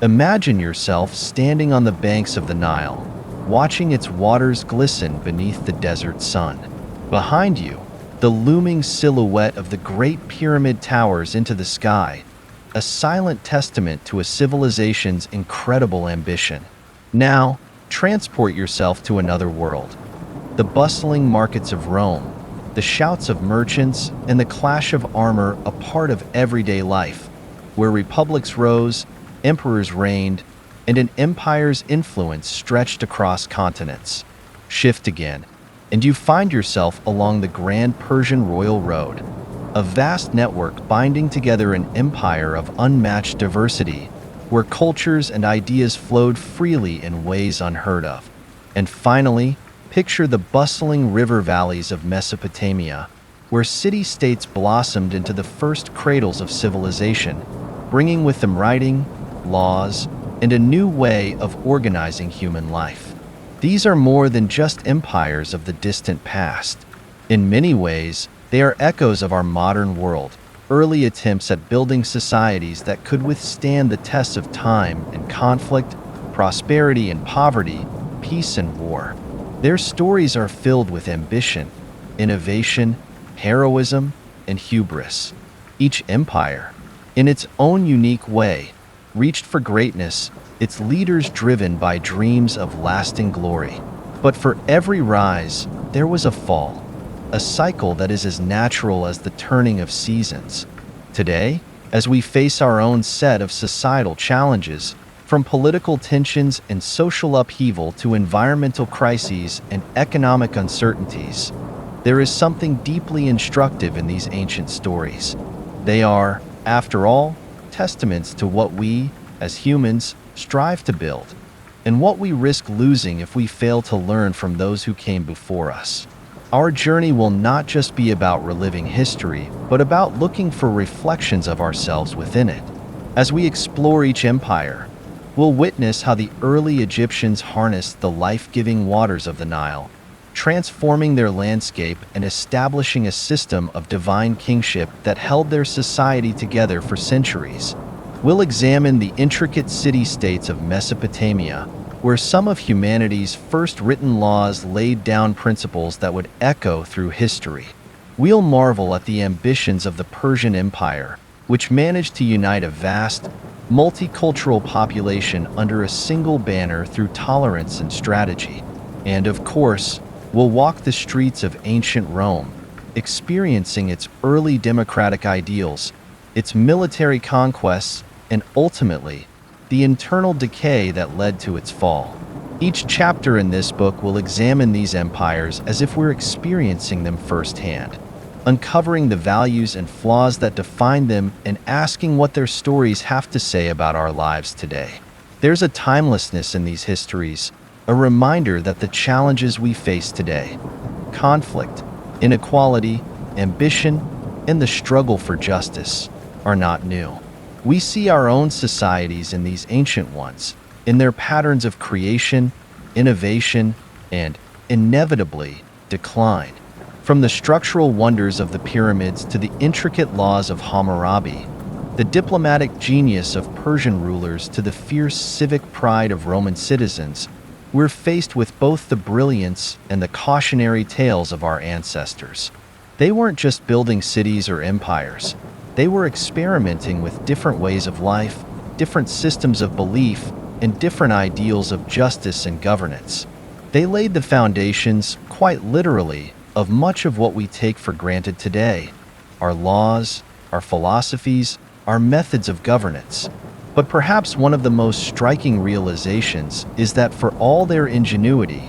Imagine yourself standing on the banks of the Nile, watching its waters glisten beneath the desert sun. Behind you, the looming silhouette of the Great Pyramid towers into the sky, a silent testament to a civilization's incredible ambition. Now, transport yourself to another world. The bustling markets of Rome, the shouts of merchants, and the clash of armor a part of everyday life, where republics rose, emperors reigned, and an empire's influence stretched across continents. Shift again, and you find yourself along the Grand Persian Royal Road, a vast network binding together an empire of unmatched diversity, where cultures and ideas flowed freely in ways unheard of. And finally, picture the bustling river valleys of Mesopotamia, where city-states blossomed into the first cradles of civilization, bringing with them writing, laws, and a new way of organizing human life. These are more than just empires of the distant past. In many ways, they are echoes of our modern world, early attempts at building societies that could withstand the tests of time and conflict, prosperity and poverty, peace and war. Their stories are filled with ambition, innovation, heroism, and hubris. Each empire, in its own unique way, reached for greatness, its leaders driven by dreams of lasting glory. But for every rise, there was a fall, a cycle that is as natural as the turning of seasons. Today, as we face our own set of societal challenges, from political tensions and social upheaval to environmental crises and economic uncertainties, there is something deeply instructive in these ancient stories. They are, after all, testaments to what we, as humans, strive to build, and what we risk losing if we fail to learn from those who came before us. Our journey will not just be about reliving history, but about looking for reflections of ourselves within it. As we explore each empire, we'll witness how the early Egyptians harnessed the life-giving waters of the Nile, transforming their landscape and establishing a system of divine kingship that held their society together for centuries. We'll examine the intricate city-states of Mesopotamia, where some of humanity's first written laws laid down principles that would echo through history. We'll marvel at the ambitions of the Persian Empire, which managed to unite a vast, multicultural population under a single banner through tolerance and strategy. And of course, we'll walk the streets of ancient Rome, experiencing its early democratic ideals, its military conquests, and ultimately, the internal decay that led to its fall. Each chapter in this book will examine these empires as if we're experiencing them firsthand, uncovering the values and flaws that define them and asking what their stories have to say about our lives today. There's a timelessness in these histories, a reminder that the challenges we face today, conflict, inequality, ambition, and the struggle for justice, are not new. We see our own societies in these ancient ones, in their patterns of creation, innovation, and, inevitably, decline. From the structural wonders of the pyramids to the intricate laws of Hammurabi, the diplomatic genius of Persian rulers to the fierce civic pride of Roman citizens, we're faced with both the brilliance and the cautionary tales of our ancestors. They weren't just building cities or empires. They were experimenting with different ways of life, different systems of belief, and different ideals of justice and governance. They laid the foundations, quite literally, of much of what we take for granted today: our laws, our philosophies, our methods of governance. But perhaps one of the most striking realizations is that for all their ingenuity,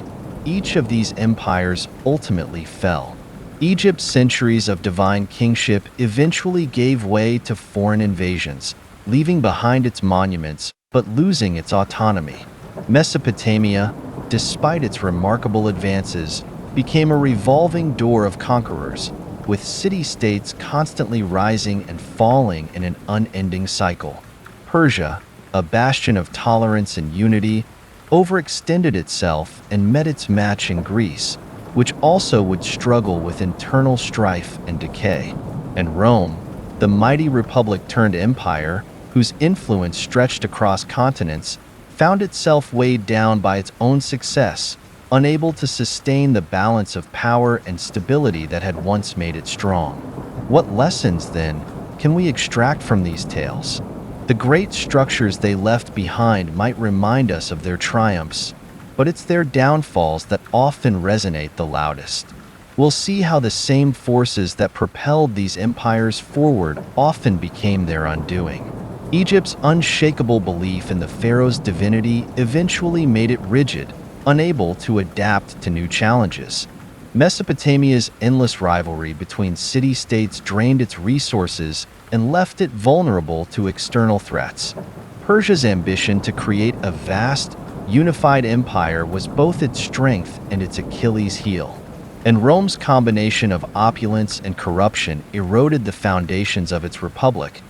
each of these empires ultimately fell. Egypt's centuries of divine kingship eventually gave way to foreign invasions, leaving behind its monuments but losing its autonomy. Mesopotamia, despite its remarkable advances, became a revolving door of conquerors, with city-states constantly rising and falling in an unending cycle. Persia, a bastion of tolerance and unity, overextended itself and met its match in Greece, which also would struggle with internal strife and decay. And Rome, the mighty republic turned empire, whose influence stretched across continents, found itself weighed down by its own success, unable to sustain the balance of power and stability that had once made it strong. What lessons, then, can we extract from these tales? The great structures they left behind might remind us of their triumphs, but it's their downfalls that often resonate the loudest. We'll see how the same forces that propelled these empires forward often became their undoing. Egypt's unshakable belief in the pharaoh's divinity eventually made it rigid, unable to adapt to new challenges. Mesopotamia's endless rivalry between city-states drained its resources and left it vulnerable to external threats. Persia's ambition to create a vast, unified empire was both its strength and its Achilles heel. And Rome's combination of opulence and corruption eroded the foundations of its republic,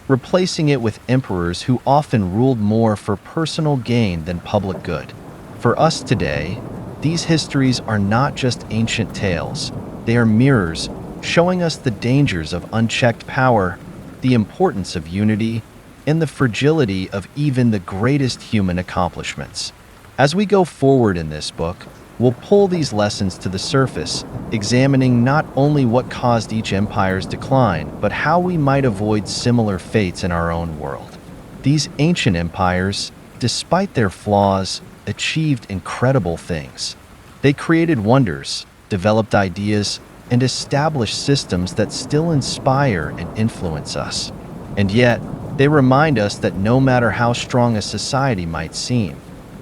replacing it with emperors who often ruled more for personal gain than public good. For us today, these histories are not just ancient tales. They are mirrors, showing us the dangers of unchecked power, the importance of unity, and the fragility of even the greatest human accomplishments. As we go forward in this book, we'll pull these lessons to the surface, examining not only what caused each empire's decline, but how we might avoid similar fates in our own world. These ancient empires, despite their flaws, achieved incredible things. They created wonders, developed ideas, and established systems that still inspire and influence us. And yet, they remind us that no matter how strong a society might seem,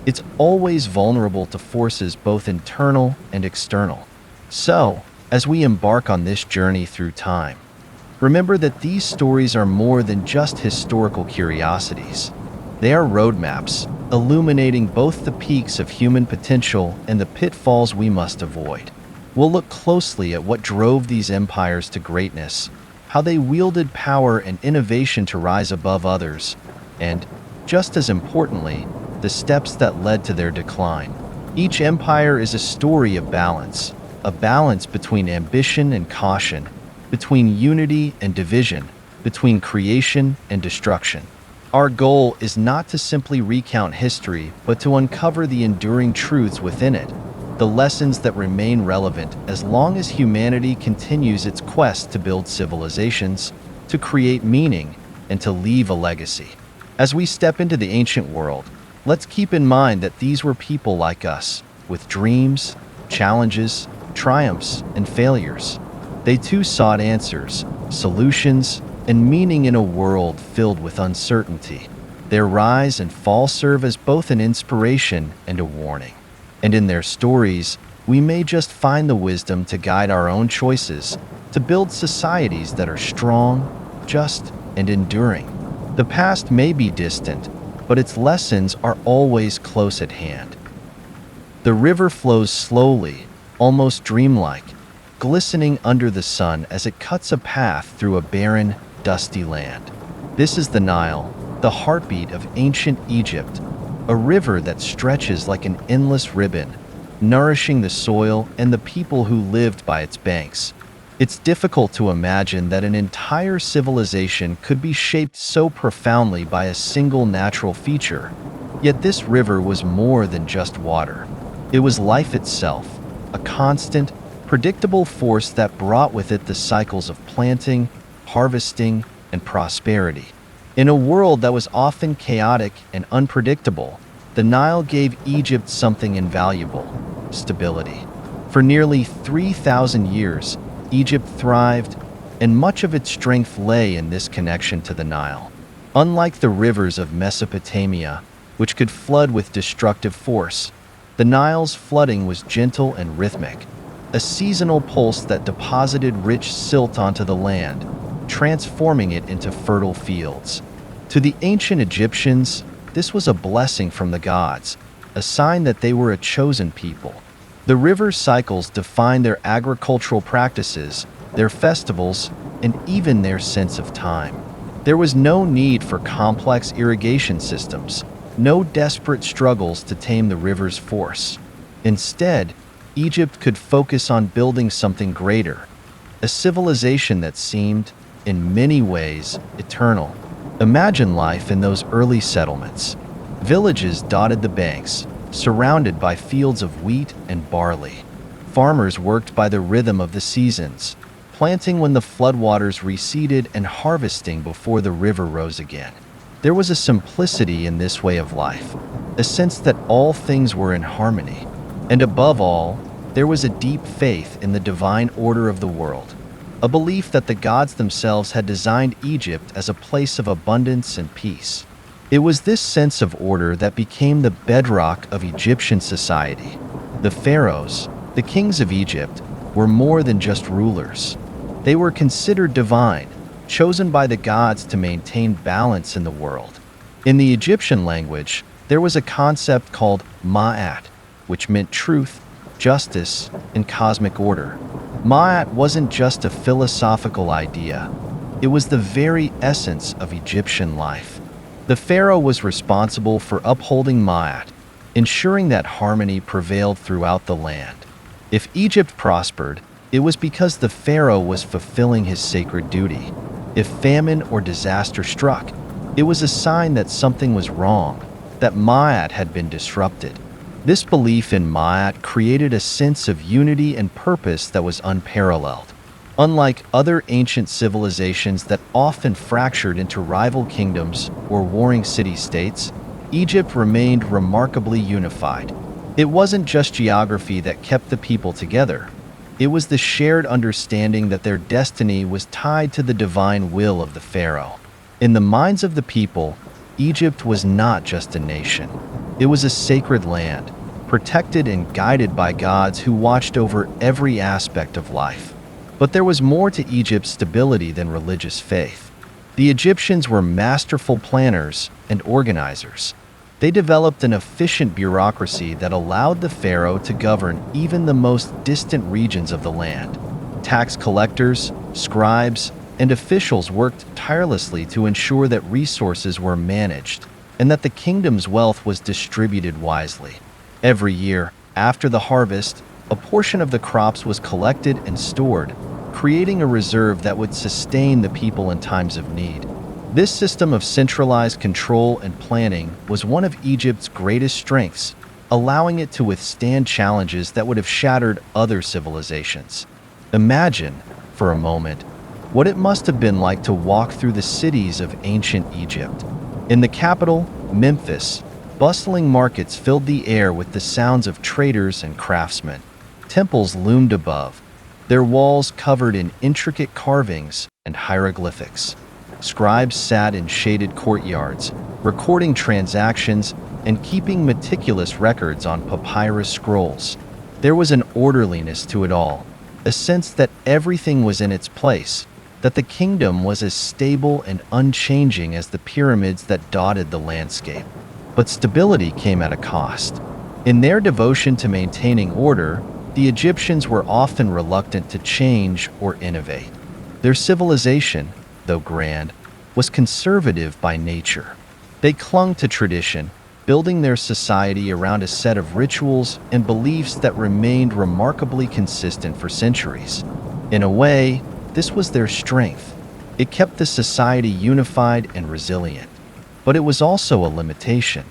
it's always vulnerable to forces both internal and external. So, as we embark on this journey through time, remember that these stories are more than just historical curiosities. They are roadmaps, illuminating both the peaks of human potential and the pitfalls we must avoid. We'll look closely at what drove these empires to greatness, how they wielded power and innovation to rise above others, and, just as importantly, the steps that led to their decline. Each empire is a story of balance, a balance between ambition and caution, between unity and division, between creation and destruction. Our goal is not to simply recount history, but to uncover the enduring truths within it, the lessons that remain relevant as long as humanity continues its quest to build civilizations, to create meaning, and to leave a legacy. As we step into the ancient world, let's keep in mind that these were people like us, with dreams, challenges, triumphs, and failures. They too sought answers, solutions, and meaning in a world filled with uncertainty. Their rise and fall serve as both an inspiration and a warning. And in their stories, we may just find the wisdom to guide our own choices, to build societies that are strong, just, and enduring. The past may be distant, but its lessons are always close at hand. The river flows slowly, almost dreamlike, glistening under the sun as it cuts a path through a barren, dusty land. This is the Nile, the heartbeat of ancient Egypt, a river that stretches like an endless ribbon, nourishing the soil and the people who lived by its banks. It's difficult to imagine that an entire civilization could be shaped so profoundly by a single natural feature. Yet this river was more than just water. It was life itself, a constant, predictable force that brought with it the cycles of planting, harvesting, and prosperity. In a world that was often chaotic and unpredictable, the Nile gave Egypt something invaluable: stability. For nearly 3,000 years, Egypt thrived, and much of its strength lay in this connection to the Nile. Unlike the rivers of Mesopotamia, which could flood with destructive force, the Nile's flooding was gentle and rhythmic, a seasonal pulse that deposited rich silt onto the land, transforming it into fertile fields. To the ancient Egyptians, this was a blessing from the gods, a sign that they were a chosen people. The river's cycles defined their agricultural practices, their festivals, and even their sense of time. There was no need for complex irrigation systems, no desperate struggles to tame the river's force. Instead, Egypt could focus on building something greater, a civilization that seemed, in many ways, eternal. Imagine life in those early settlements. Villages dotted the banks, surrounded by fields of wheat and barley. Farmers worked by the rhythm of the seasons, planting when the floodwaters receded and harvesting before the river rose again. There was a simplicity in this way of life, a sense that all things were in harmony, and above all, there was a deep faith in the divine order of the world, a belief that the gods themselves had designed Egypt as a place of abundance and peace. It was this sense of order that became the bedrock of Egyptian society. The pharaohs, the kings of Egypt, were more than just rulers. They were considered divine, chosen by the gods to maintain balance in the world. In the Egyptian language, there was a concept called Ma'at, which meant truth, justice, and cosmic order. Ma'at wasn't just a philosophical idea. It was the very essence of Egyptian life. The pharaoh was responsible for upholding Ma'at, ensuring that harmony prevailed throughout the land. If Egypt prospered, it was because the pharaoh was fulfilling his sacred duty. If famine or disaster struck, it was a sign that something was wrong, that Ma'at had been disrupted. This belief in Ma'at created a sense of unity and purpose that was unparalleled. Unlike other ancient civilizations that often fractured into rival kingdoms or warring city-states, Egypt remained remarkably unified. It wasn't just geography that kept the people together. It was the shared understanding that their destiny was tied to the divine will of the pharaoh. In the minds of the people, Egypt was not just a nation. It was a sacred land, protected and guided by gods who watched over every aspect of life. But there was more to Egypt's stability than religious faith. The Egyptians were masterful planners and organizers. They developed an efficient bureaucracy that allowed the pharaoh to govern even the most distant regions of the land. Tax collectors, scribes, and officials worked tirelessly to ensure that resources were managed and that the kingdom's wealth was distributed wisely. Every year, after the harvest, a portion of the crops was collected and stored, creating a reserve that would sustain the people in times of need. This system of centralized control and planning was one of Egypt's greatest strengths, allowing it to withstand challenges that would have shattered other civilizations. Imagine, for a moment, what it must have been like to walk through the cities of ancient Egypt. In the capital, Memphis, bustling markets filled the air with the sounds of traders and craftsmen. Temples loomed above, their walls covered in intricate carvings and hieroglyphics. Scribes sat in shaded courtyards, recording transactions and keeping meticulous records on papyrus scrolls. There was an orderliness to it all, a sense that everything was in its place, that the kingdom was as stable and unchanging as the pyramids that dotted the landscape. But stability came at a cost. In their devotion to maintaining order, the Egyptians were often reluctant to change or innovate. Their civilization, though grand, was conservative by nature. They clung to tradition, building their society around a set of rituals and beliefs that remained remarkably consistent for centuries. In a way, this was their strength. It kept the society unified and resilient. But it was also a limitation.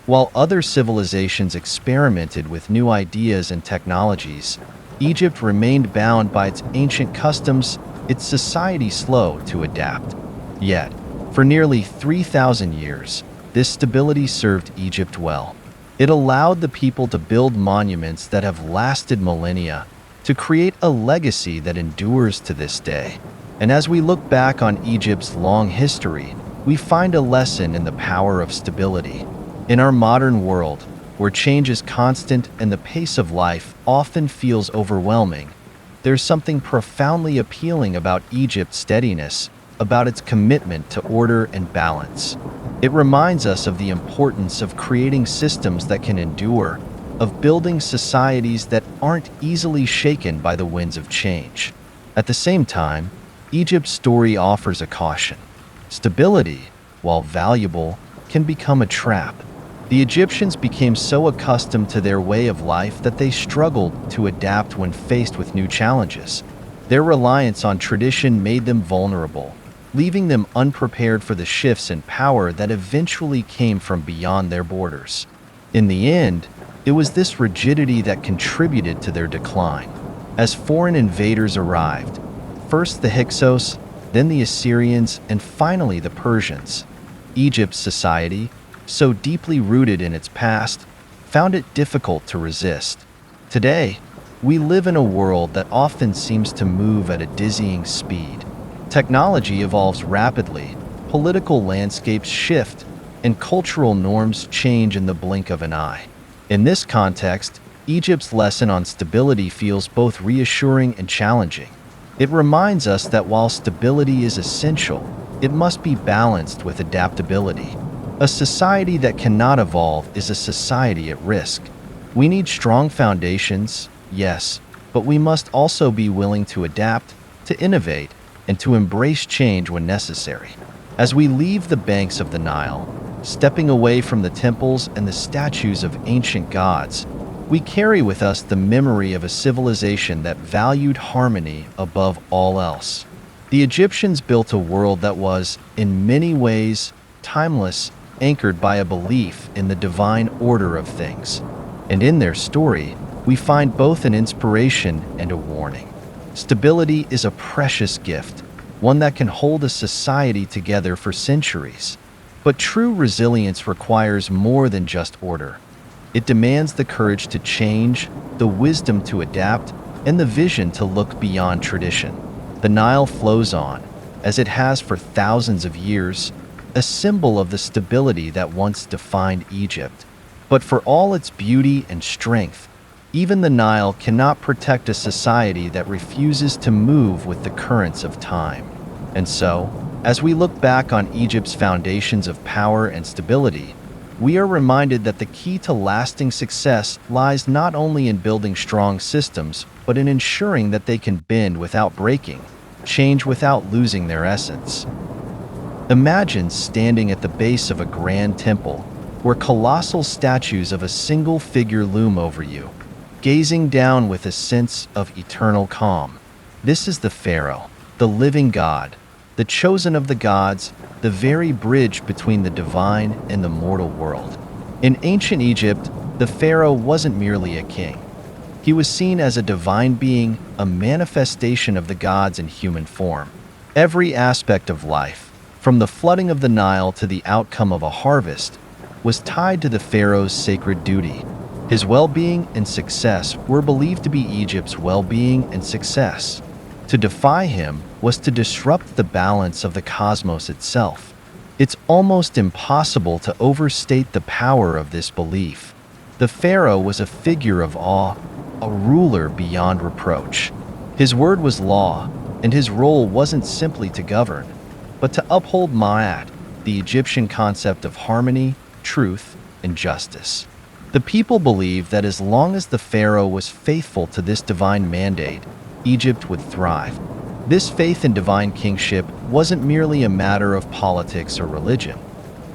While other civilizations experimented with new ideas and technologies, Egypt remained bound by its ancient customs, its society slow to adapt. Yet, for nearly 3,000 years, this stability served Egypt well. It allowed the people to build monuments that have lasted millennia, to create a legacy that endures to this day. And as we look back on Egypt's long history, we find a lesson in the power of stability. In our modern world, where change is constant and the pace of life often feels overwhelming, there's something profoundly appealing about Egypt's steadiness, about its commitment to order and balance. It reminds us of the importance of creating systems that can endure, of building societies that aren't easily shaken by the winds of change. At the same time, Egypt's story offers a caution. Stability, while valuable, can become a trap. The Egyptians became so accustomed to their way of life that they struggled to adapt when faced with new challenges. Their reliance on tradition made them vulnerable, leaving them unprepared for the shifts in power that eventually came from beyond their borders. In the end, it was this rigidity that contributed to their decline. As foreign invaders arrived, first the Hyksos, then the Assyrians, and finally the Persians, Egypt's society, so deeply rooted in its past, found it difficult to resist. Today, we live in a world that often seems to move at a dizzying speed. Technology evolves rapidly, political landscapes shift, and cultural norms change in the blink of an eye. In this context, Egypt's lesson on stability feels both reassuring and challenging. It reminds us that while stability is essential, it must be balanced with adaptability. A society that cannot evolve is a society at risk. We need strong foundations, yes, but we must also be willing to adapt, to innovate, and to embrace change when necessary. As we leave the banks of the Nile, stepping away from the temples and the statues of ancient gods, we carry with us the memory of a civilization that valued harmony above all else. The Egyptians built a world that was, in many ways, timeless, anchored by a belief in the divine order of things. And in their story, we find both an inspiration and a warning. Stability is a precious gift, one that can hold a society together for centuries. But true resilience requires more than just order. It demands the courage to change, the wisdom to adapt, and the vision to look beyond tradition. The Nile flows on, as it has for thousands of years, a symbol of the stability that once defined Egypt. But for all its beauty and strength, even the Nile cannot protect a society that refuses to move with the currents of time. And so, as we look back on Egypt's foundations of power and stability, we are reminded that the key to lasting success lies not only in building strong systems, but in ensuring that they can bend without breaking, change without losing their essence. Imagine standing at the base of a grand temple, where colossal statues of a single figure loom over you, gazing down with a sense of eternal calm. This is the pharaoh, the living god, the chosen of the gods, the very bridge between the divine and the mortal world. In ancient Egypt, the pharaoh wasn't merely a king. He was seen as a divine being, a manifestation of the gods in human form. Every aspect of life, from the flooding of the Nile to the outcome of a harvest, was tied to the pharaoh's sacred duty. His well-being and success were believed to be Egypt's well-being and success. To defy him was to disrupt the balance of the cosmos itself. It's almost impossible to overstate the power of this belief. The pharaoh was a figure of awe, a ruler beyond reproach. His word was law, and his role wasn't simply to govern, but to uphold Ma'at, the Egyptian concept of harmony, truth, and justice. The people believed that as long as the pharaoh was faithful to this divine mandate, Egypt would thrive. This faith in divine kingship wasn't merely a matter of politics or religion.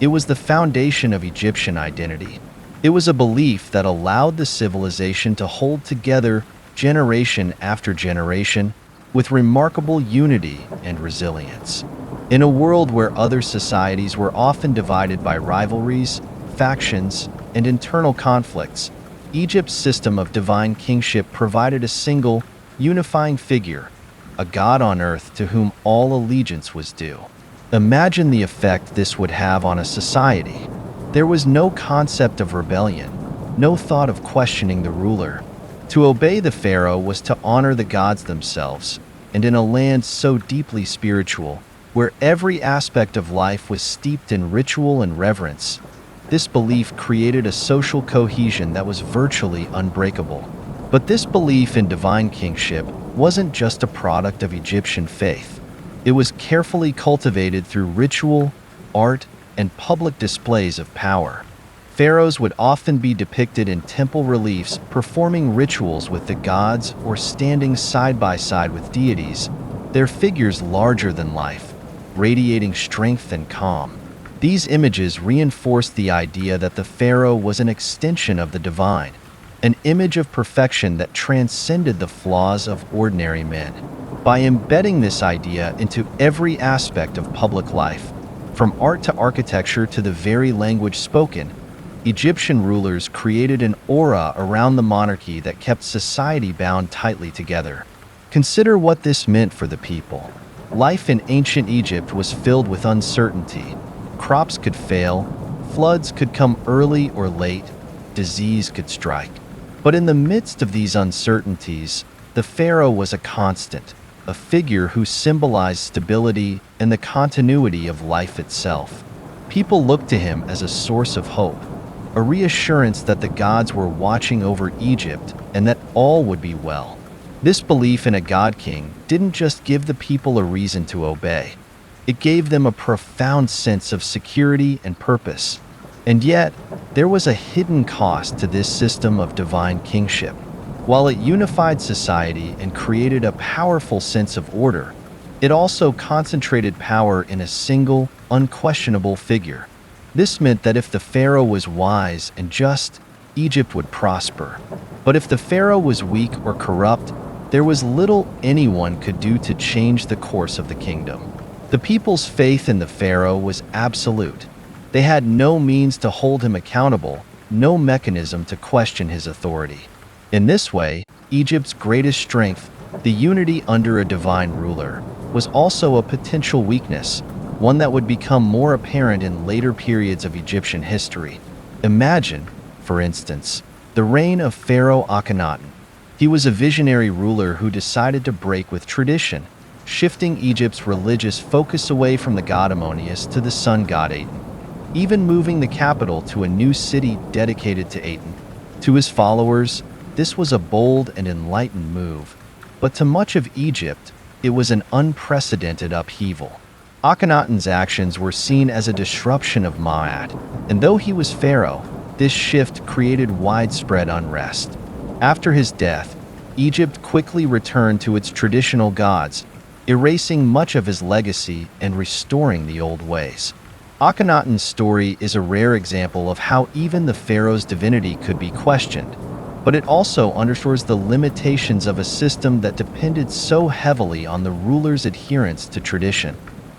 It was the foundation of Egyptian identity. It was a belief that allowed the civilization to hold together generation after generation with remarkable unity and resilience. In a world where other societies were often divided by rivalries, factions, and internal conflicts, Egypt's system of divine kingship provided a single, unifying figure, a god on earth to whom all allegiance was due. Imagine the effect this would have on a society. There was no concept of rebellion, no thought of questioning the ruler. To obey the pharaoh was to honor the gods themselves, and in a land so deeply spiritual, where every aspect of life was steeped in ritual and reverence, this belief created a social cohesion that was virtually unbreakable. But this belief in divine kingship wasn't just a product of Egyptian faith. It was carefully cultivated through ritual, art, and public displays of power. Pharaohs would often be depicted in temple reliefs performing rituals with the gods or standing side by side with deities, their figures larger than life, radiating strength and calm. These images reinforced the idea that the pharaoh was an extension of the divine, an image of perfection that transcended the flaws of ordinary men. by embedding this idea into every aspect of public life. From art to architecture to the very language spoken, Egyptian rulers created an aura around the monarchy that kept society bound tightly together. Consider what this meant for the people. Life in ancient Egypt was filled with uncertainty. Crops could fail, floods could come early or late, disease could strike. But in the midst of these uncertainties, the pharaoh was a constant, a figure who symbolized stability and the continuity of life itself. People looked to him as a source of hope, a reassurance that the gods were watching over Egypt and that all would be well. This belief in a god-king didn't just give the people a reason to obey. It gave them a profound sense of security and purpose. And yet, there was a hidden cost to this system of divine kingship. While it unified society and created a powerful sense of order, it also concentrated power in a single, unquestionable figure. This meant that if the pharaoh was wise and just, Egypt would prosper. But if the pharaoh was weak or corrupt, there was little anyone could do to change the course of the kingdom. The people's faith in the pharaoh was absolute. They had no means to hold him accountable, no mechanism to question his authority. In this way, Egypt's greatest strength, the unity under a divine ruler, was also a potential weakness, one that would become more apparent in later periods of Egyptian history. Imagine, for instance, the reign of Pharaoh Akhenaten. He was a visionary ruler who decided to break with tradition, shifting Egypt's religious focus away from the god Ammonius to the sun god Aten, even moving the capital to a new city dedicated to Aten. To his followers, this was a bold and enlightened move, but to much of Egypt, it was an unprecedented upheaval. Akhenaten's actions were seen as a disruption of Ma'at, and though he was pharaoh, this shift created widespread unrest. After his death, Egypt quickly returned to its traditional gods, erasing much of his legacy and restoring the old ways. Akhenaten's story is a rare example of how even the pharaoh's divinity could be questioned, but it also underscores the limitations of a system that depended so heavily on the ruler's adherence to tradition.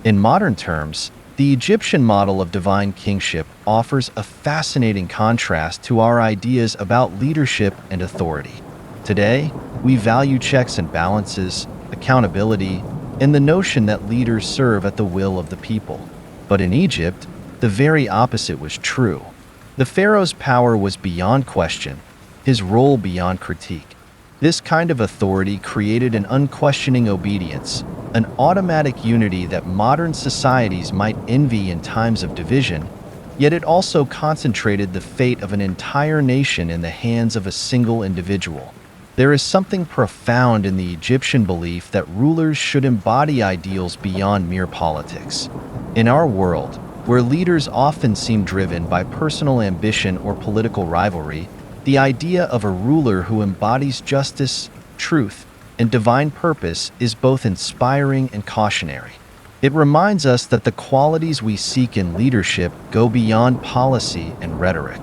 In modern terms, the Egyptian model of divine kingship offers a fascinating contrast to our ideas about leadership and authority. Today, we value checks and balances, accountability, and the notion that leaders serve at the will of the people. But in Egypt, the very opposite was true. The pharaoh's power was beyond question, his role beyond critique. This kind of authority created an unquestioning obedience, an automatic unity that modern societies might envy in times of division, yet it also concentrated the fate of an entire nation in the hands of a single individual. There is something profound in the Egyptian belief that rulers should embody ideals beyond mere politics. In our world, where leaders often seem driven by personal ambition or political rivalry, the idea of a ruler who embodies justice, truth, and divine purpose is both inspiring and cautionary. It reminds us that the qualities we seek in leadership go beyond policy and rhetoric.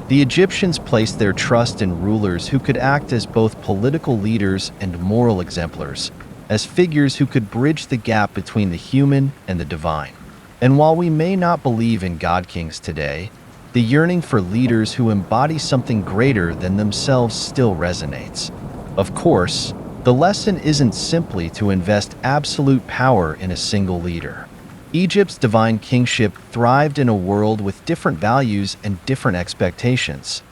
The Egyptians placed their trust in rulers who could act as both political leaders and moral exemplars, as figures who could bridge the gap between the human and the divine. And while we may not believe in god-kings today, the yearning for leaders who embody something greater than themselves still resonates. Of course, the lesson isn't simply to invest absolute power in a single leader. Egypt's divine kingship thrived in a world with different values and different expectations,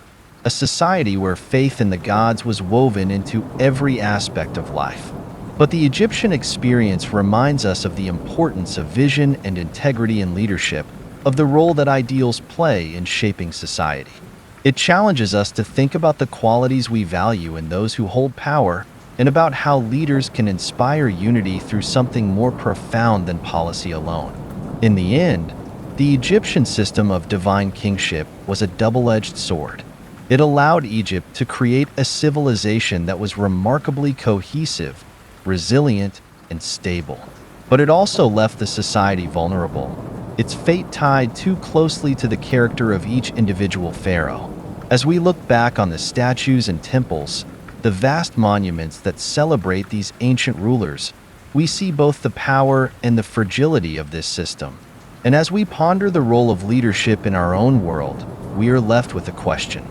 a society where faith in the gods was woven into every aspect of life. But the Egyptian experience reminds us of the importance of vision and integrity in leadership, of the role that ideals play in shaping society. It challenges us to think about the qualities we value in those who hold power and about how leaders can inspire unity through something more profound than policy alone. In the end, the Egyptian system of divine kingship was a double-edged sword. It allowed Egypt to create a civilization that was remarkably cohesive, resilient, and stable. But it also left the society vulnerable, its fate tied too closely to the character of each individual pharaoh. As we look back on the statues and temples, the vast monuments that celebrate these ancient rulers, We see both the power and the fragility of this system. And as we ponder the role of leadership in our own world, we are left with a question.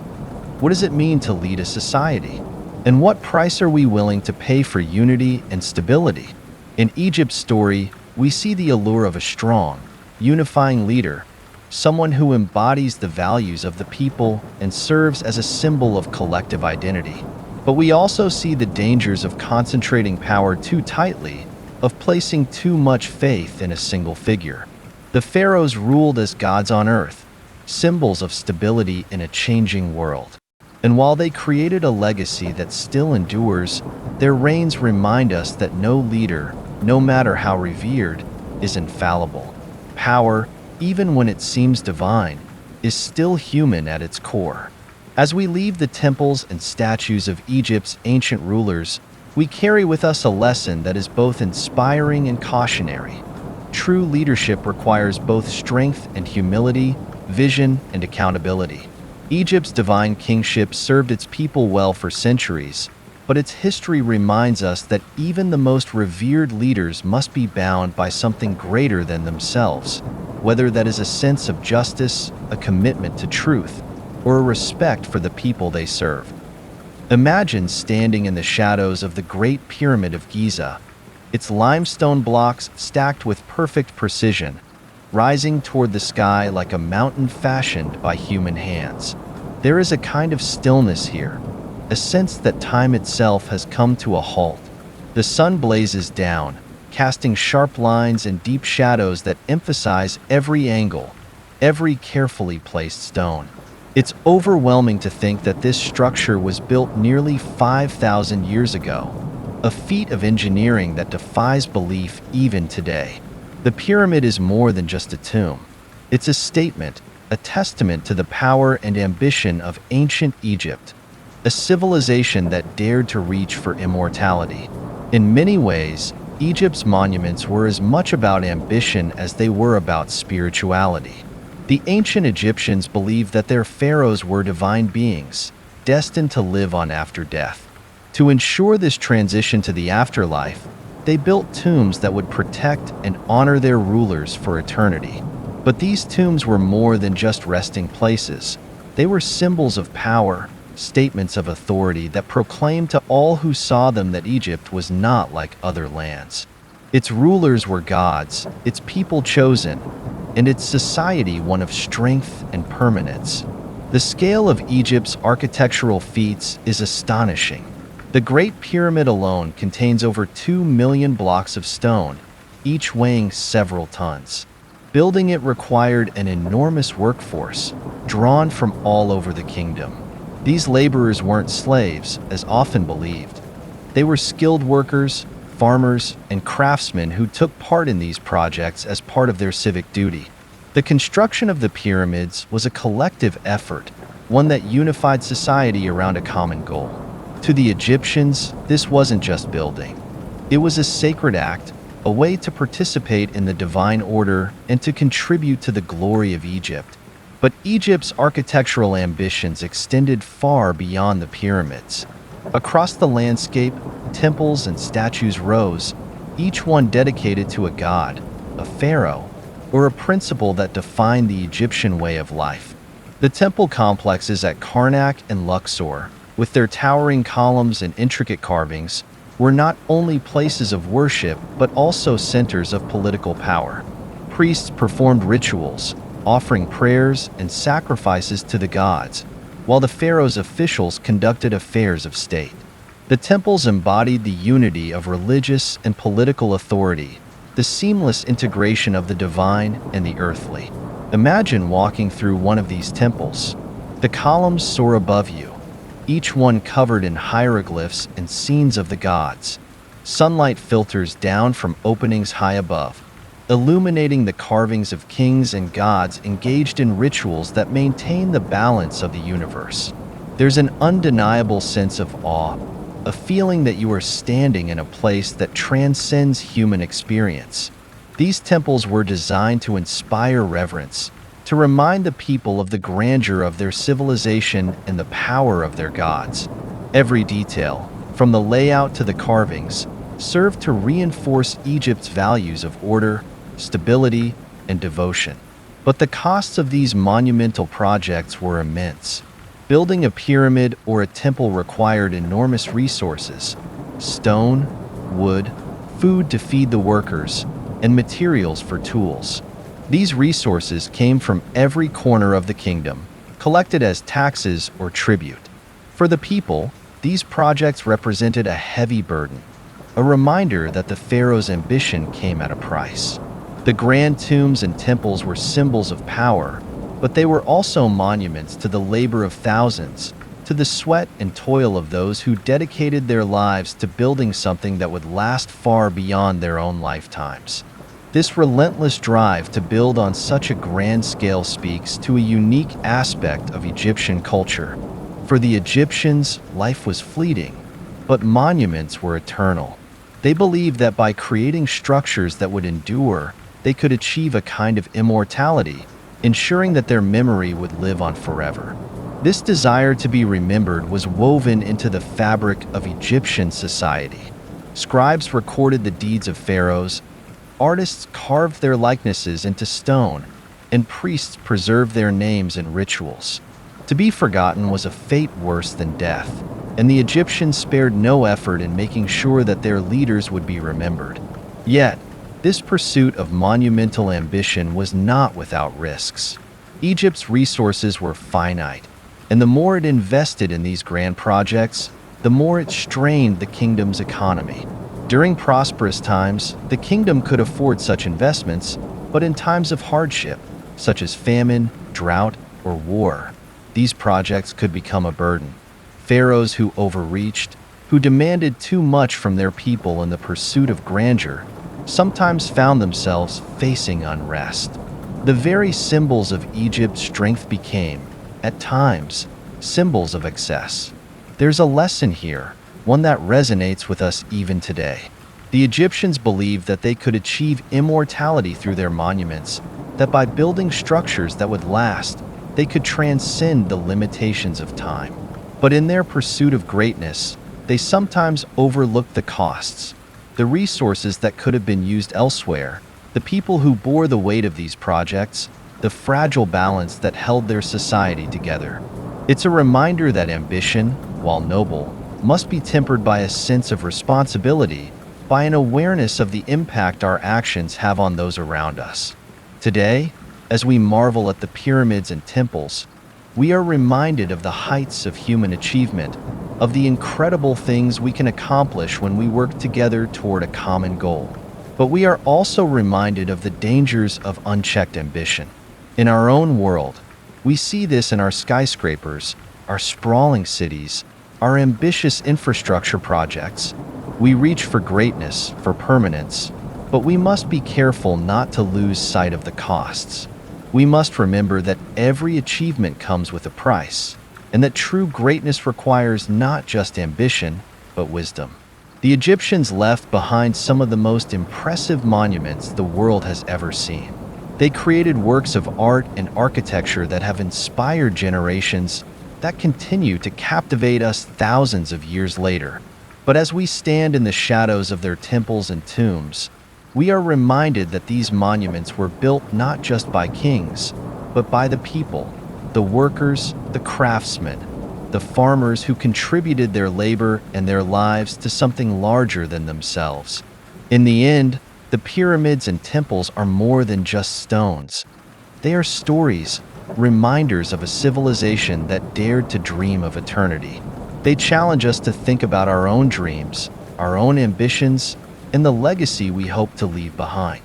What does it mean to lead a society? And what price are we willing to pay for unity and stability? In Egypt's story, we see the allure of a strong, unifying leader, someone who embodies the values of the people and serves as a symbol of collective identity. But we also see the dangers of concentrating power too tightly, of placing too much faith in a single figure. The pharaohs ruled as gods on earth, symbols of stability in a changing world. And while they created a legacy that still endures, their reigns remind us that no leader, no matter how revered, is infallible. Power, even when it seems divine, is still human at its core. As we leave the temples and statues of Egypt's ancient rulers, we carry with us a lesson that is both inspiring and cautionary. True leadership requires both strength and humility, vision and accountability. Egypt's divine kingship served its people well for centuries, but its history reminds us that even the most revered leaders must be bound by something greater than themselves, whether that is a sense of justice, a commitment to truth, or a respect for the people they serve. Imagine standing in the shadows of the Great Pyramid of Giza, its limestone blocks stacked with perfect precision, rising toward the sky like a mountain fashioned by human hands. There is a kind of stillness here, a sense that time itself has come to a halt. The sun blazes down, casting sharp lines and deep shadows that emphasize every angle, every carefully placed stone. It's overwhelming to think that this structure was built nearly 5,000 years ago, a feat of engineering that defies belief even today. The pyramid is more than just a tomb. It's a statement, a testament to the power and ambition of ancient Egypt, a civilization that dared to reach for immortality. In many ways, Egypt's monuments were as much about ambition as they were about spirituality. The ancient Egyptians believed that their pharaohs were divine beings, destined to live on after death. To ensure this transition to the afterlife, they built tombs that would protect and honor their rulers for eternity. But these tombs were more than just resting places. They were symbols of power, statements of authority that proclaimed to all who saw them that Egypt was not like other lands. Its rulers were gods, its people chosen, and its society one of strength and permanence. The scale of Egypt's architectural feats is astonishing. The Great Pyramid alone contains over 2 million blocks of stone, each weighing several tons. Building it required an enormous workforce, drawn from all over the kingdom. These laborers weren't slaves, as often believed. They were skilled workers, farmers, and craftsmen who took part in these projects as part of their civic duty. The construction of the pyramids was a collective effort, one that unified society around a common goal. To the Egyptians, this wasn't just building. It was a sacred act, a way to participate in the divine order and to contribute to the glory of Egypt. But Egypt's architectural ambitions extended far beyond the pyramids. Across the landscape, temples and statues rose, each one dedicated to a god, a pharaoh, or a principle that defined the Egyptian way of life. The temple complexes at Karnak and Luxor, with their towering columns and intricate carvings, were not only places of worship but also centers of political power. Priests performed rituals, offering prayers and sacrifices to the gods, while the pharaoh's officials conducted affairs of state. The temples embodied the unity of religious and political authority, the seamless integration of the divine and the earthly. Imagine walking through one of these temples. The columns soar above you, each one covered in hieroglyphs and scenes of the gods. Sunlight filters down from openings high above, illuminating the carvings of kings and gods engaged in rituals that maintain the balance of the universe. There's an undeniable sense of awe, a feeling that you are standing in a place that transcends human experience. These temples were designed to inspire reverence, to remind the people of the grandeur of their civilization and the power of their gods. Every detail, from the layout to the carvings, served to reinforce Egypt's values of order, stability, and devotion. But the costs of these monumental projects were immense. Building a pyramid or a temple required enormous resources: stone, wood, food to feed the workers, and materials for tools. These resources came from every corner of the kingdom, collected as taxes or tribute. For the people, these projects represented a heavy burden, a reminder that the pharaoh's ambition came at a price. The grand tombs and temples were symbols of power, but they were also monuments to the labor of thousands, to the sweat and toil of those who dedicated their lives to building something that would last far beyond their own lifetimes. This relentless drive to build on such a grand scale speaks to a unique aspect of Egyptian culture. For the Egyptians, life was fleeting, but monuments were eternal. They believed that by creating structures that would endure, they could achieve a kind of immortality, ensuring that their memory would live on forever. This desire to be remembered was woven into the fabric of Egyptian society. Scribes recorded the deeds of pharaohs, artists carved their likenesses into stone, and priests preserved their names and rituals. To be forgotten was a fate worse than death, and the Egyptians spared no effort in making sure that their leaders would be remembered. Yet, this pursuit of monumental ambition was not without risks. Egypt's resources were finite, and the more it invested in these grand projects, the more it strained the kingdom's economy. During prosperous times, the kingdom could afford such investments, but in times of hardship, such as famine, drought, or war, these projects could become a burden. Pharaohs who overreached, who demanded too much from their people in the pursuit of grandeur, sometimes found themselves facing unrest. The very symbols of Egypt's strength became, at times, symbols of excess. There's a lesson here, one that resonates with us even today. The Egyptians believed that they could achieve immortality through their monuments, that by building structures that would last, they could transcend the limitations of time. But in their pursuit of greatness, they sometimes overlooked the costs, the resources that could have been used elsewhere, the people who bore the weight of these projects, the fragile balance that held their society together. It's a reminder that ambition, while noble, must be tempered by a sense of responsibility, by an awareness of the impact our actions have on those around us. Today, as we marvel at the pyramids and temples, we are reminded of the heights of human achievement, of the incredible things we can accomplish when we work together toward a common goal. But we are also reminded of the dangers of unchecked ambition. In our own world, we see this in our skyscrapers, our sprawling cities, our ambitious infrastructure projects. We reach for greatness, for permanence, but we must be careful not to lose sight of the costs. We must remember that every achievement comes with a price, and that true greatness requires not just ambition, but wisdom. The Egyptians left behind some of the most impressive monuments the world has ever seen. They created works of art and architecture that have inspired generations, that continue to captivate us thousands of years later. But as we stand in the shadows of their temples and tombs, we are reminded that these monuments were built not just by kings, but by the people, the workers, the craftsmen, the farmers who contributed their labor and their lives to something larger than themselves. In the end, the pyramids and temples are more than just stones. They are stories, reminders of a civilization that dared to dream of eternity. They challenge us to think about our own dreams, our own ambitions, and the legacy we hope to leave behind.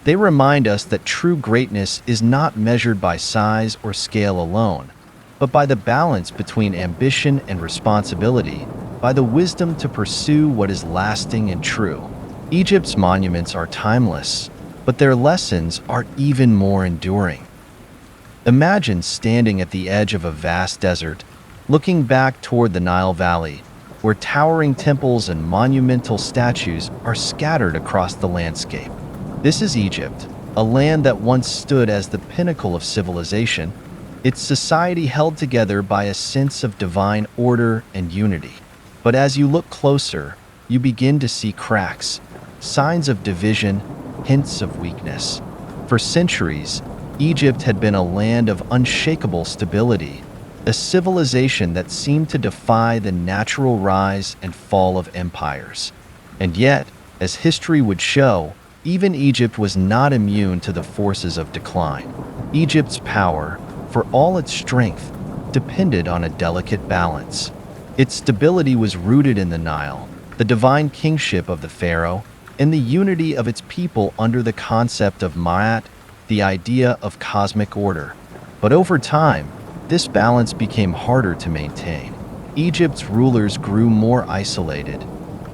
They remind us that true greatness is not measured by size or scale alone, but by the balance between ambition and responsibility, by the wisdom to pursue what is lasting and true. Egypt's monuments are timeless, but their lessons are even more enduring. Imagine standing at the edge of a vast desert, looking back toward the Nile Valley, where towering temples and monumental statues are scattered across the landscape. This is Egypt, a land that once stood as the pinnacle of civilization, its society held together by a sense of divine order and unity. But as you look closer, you begin to see cracks, signs of division, hints of weakness. For centuries, Egypt had been a land of unshakable stability, a civilization that seemed to defy the natural rise and fall of empires. And yet, as history would show, even Egypt was not immune to the forces of decline. Egypt's power, for all its strength, depended on a delicate balance. Its stability was rooted in the Nile, the divine kingship of the pharaoh, and the unity of its people under the concept of Ma'at, the idea of cosmic order. But over time, this balance became harder to maintain. Egypt's rulers grew more isolated,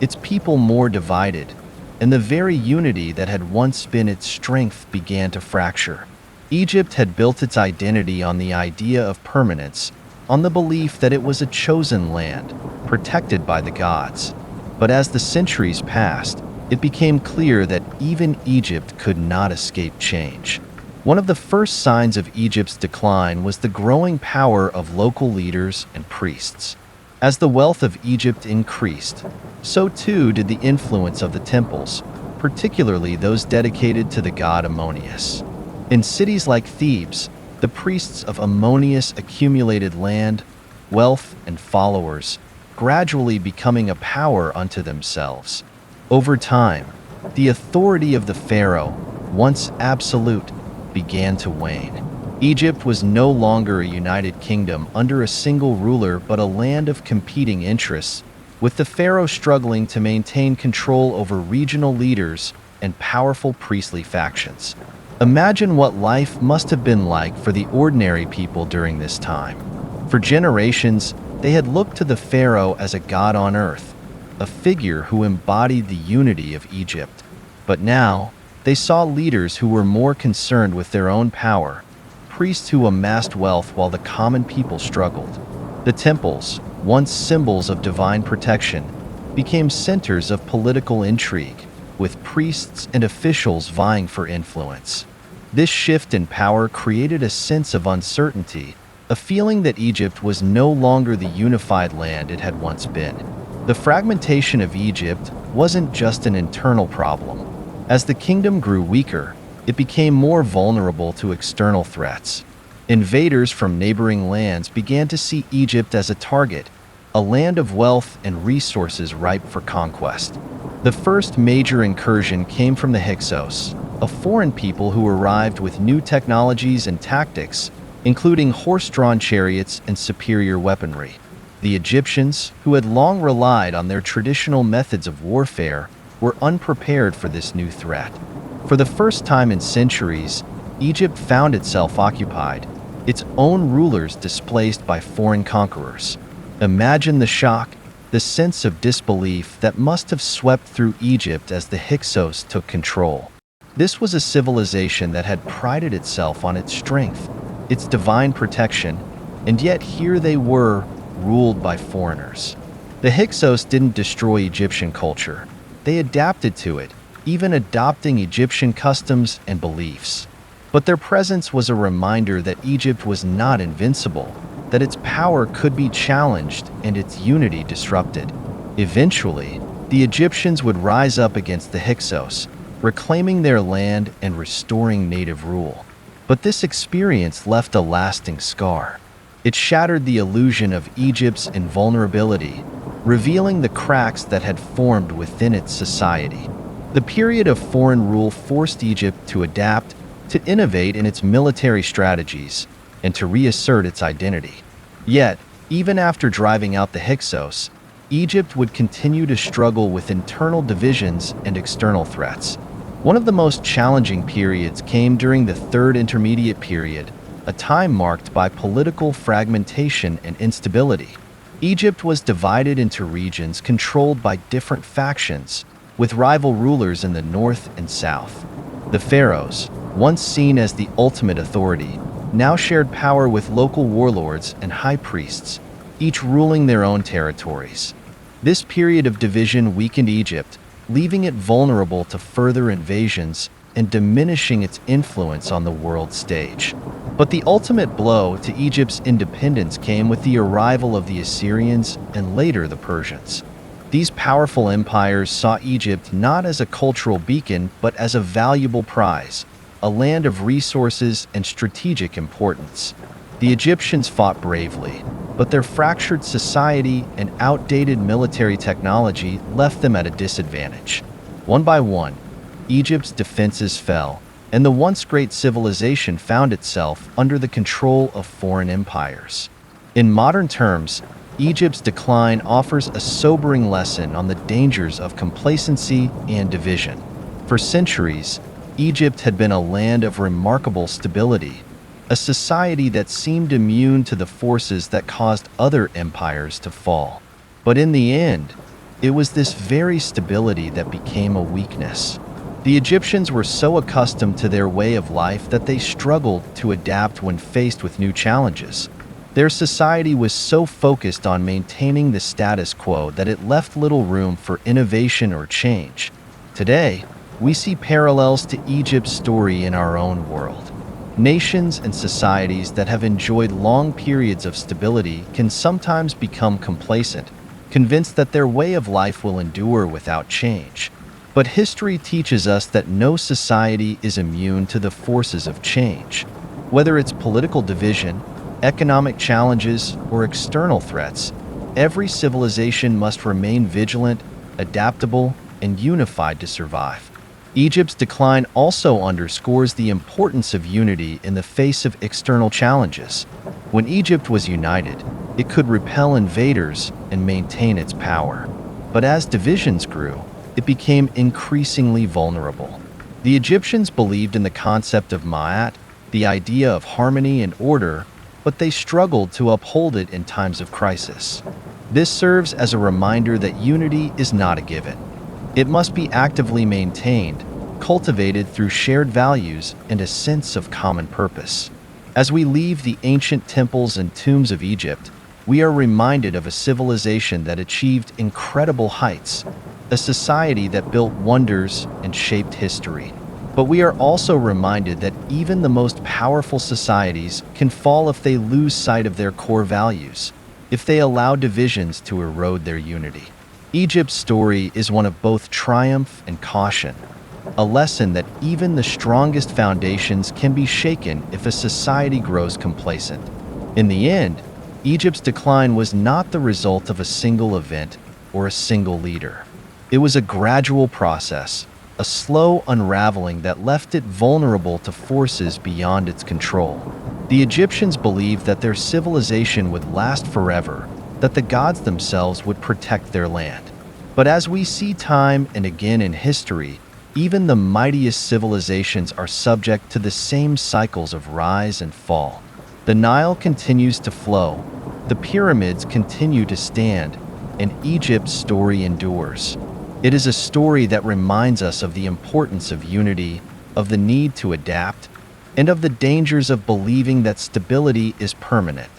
its people more divided, and the very unity that had once been its strength began to fracture. Egypt had built its identity on the idea of permanence, on the belief that it was a chosen land, protected by the gods. But as the centuries passed, it became clear that even Egypt could not escape change. One of the first signs of Egypt's decline was the growing power of local leaders and priests. As the wealth of Egypt increased, so too did the influence of the temples, particularly those dedicated to the god Ammonius. In cities like Thebes, the priests of Ammonius accumulated land, wealth, and followers, gradually becoming a power unto themselves. Over time, the authority of the pharaoh, once absolute, began to wane. Egypt was no longer a united kingdom under a single ruler but a land of competing interests, with the pharaoh struggling to maintain control over regional leaders and powerful priestly factions. Imagine what life must have been like for the ordinary people during this time. For generations, they had looked to the pharaoh as a god on earth, a figure who embodied the unity of Egypt. But now, they saw leaders who were more concerned with their own power, priests who amassed wealth while the common people struggled. The temples, once symbols of divine protection, became centers of political intrigue, with priests and officials vying for influence. This shift in power created a sense of uncertainty, a feeling that Egypt was no longer the unified land it had once been. The fragmentation of Egypt wasn't just an internal problem. As the kingdom grew weaker, it became more vulnerable to external threats. Invaders from neighboring lands began to see Egypt as a target, a land of wealth and resources ripe for conquest. The first major incursion came from the Hyksos, a foreign people who arrived with new technologies and tactics, including horse-drawn chariots and superior weaponry. The Egyptians, who had long relied on their traditional methods of warfare, were unprepared for this new threat. For the first time in centuries, Egypt found itself occupied, its own rulers displaced by foreign conquerors. Imagine the shock, the sense of disbelief that must have swept through Egypt as the Hyksos took control. This was a civilization that had prided itself on its strength, its divine protection, and yet here they were, ruled by foreigners. The Hyksos didn't destroy Egyptian culture. They adapted to it, even adopting Egyptian customs and beliefs. But their presence was a reminder that Egypt was not invincible, that its power could be challenged and its unity disrupted. Eventually, the Egyptians would rise up against the Hyksos, reclaiming their land and restoring native rule. But this experience left a lasting scar. It shattered the illusion of Egypt's invulnerability, revealing the cracks that had formed within its society. The period of foreign rule forced Egypt to adapt, to innovate in its military strategies, and to reassert its identity. Yet, even after driving out the Hyksos, Egypt would continue to struggle with internal divisions and external threats. One of the most challenging periods came during the Third Intermediate Period, a time marked by political fragmentation and instability. Egypt was divided into regions controlled by different factions, with rival rulers in the north and south. The pharaohs, once seen as the ultimate authority, now shared power with local warlords and high priests, each ruling their own territories. This period of division weakened Egypt, leaving it vulnerable to further invasions and diminishing its influence on the world stage. But the ultimate blow to Egypt's independence came with the arrival of the Assyrians and later the Persians. These powerful empires saw Egypt not as a cultural beacon but as a valuable prize, a land of resources and strategic importance. The Egyptians fought bravely, but their fractured society and outdated military technology left them at a disadvantage. One by one, Egypt's defenses fell, and the once great civilization found itself under the control of foreign empires. In modern terms, Egypt's decline offers a sobering lesson on the dangers of complacency and division. For centuries, Egypt had been a land of remarkable stability, a society that seemed immune to the forces that caused other empires to fall. But in the end, it was this very stability that became a weakness. The Egyptians were so accustomed to their way of life that they struggled to adapt when faced with new challenges. Their society was so focused on maintaining the status quo that it left little room for innovation or change. Today, we see parallels to Egypt's story in our own world. Nations and societies that have enjoyed long periods of stability can sometimes become complacent, convinced that their way of life will endure without change. But history teaches us that no society is immune to the forces of change. Whether it's political division, economic challenges, or external threats, every civilization must remain vigilant, adaptable, and unified to survive. Egypt's decline also underscores the importance of unity in the face of external challenges. When Egypt was united, it could repel invaders and maintain its power. But as divisions grew, it became increasingly vulnerable. The Egyptians believed in the concept of ma'at, the idea of harmony and order, but they struggled to uphold it in times of crisis. This serves as a reminder that unity is not a given. It must be actively maintained, cultivated through shared values and a sense of common purpose. As we leave the ancient temples and tombs of Egypt, we are reminded of a civilization that achieved incredible heights, a society that built wonders and shaped history. But we are also reminded that even the most powerful societies can fall if they lose sight of their core values, if they allow divisions to erode their unity. Egypt's story is one of both triumph and caution, a lesson that even the strongest foundations can be shaken if a society grows complacent. In the end, Egypt's decline was not the result of a single event or a single leader. It was a gradual process, a slow unraveling that left it vulnerable to forces beyond its control. The Egyptians believed that their civilization would last forever, that the gods themselves would protect their land. But as we see time and again in history, even the mightiest civilizations are subject to the same cycles of rise and fall. The Nile continues to flow, the pyramids continue to stand, and Egypt's story endures. It is a story that reminds us of the importance of unity, of the need to adapt, and of the dangers of believing that stability is permanent.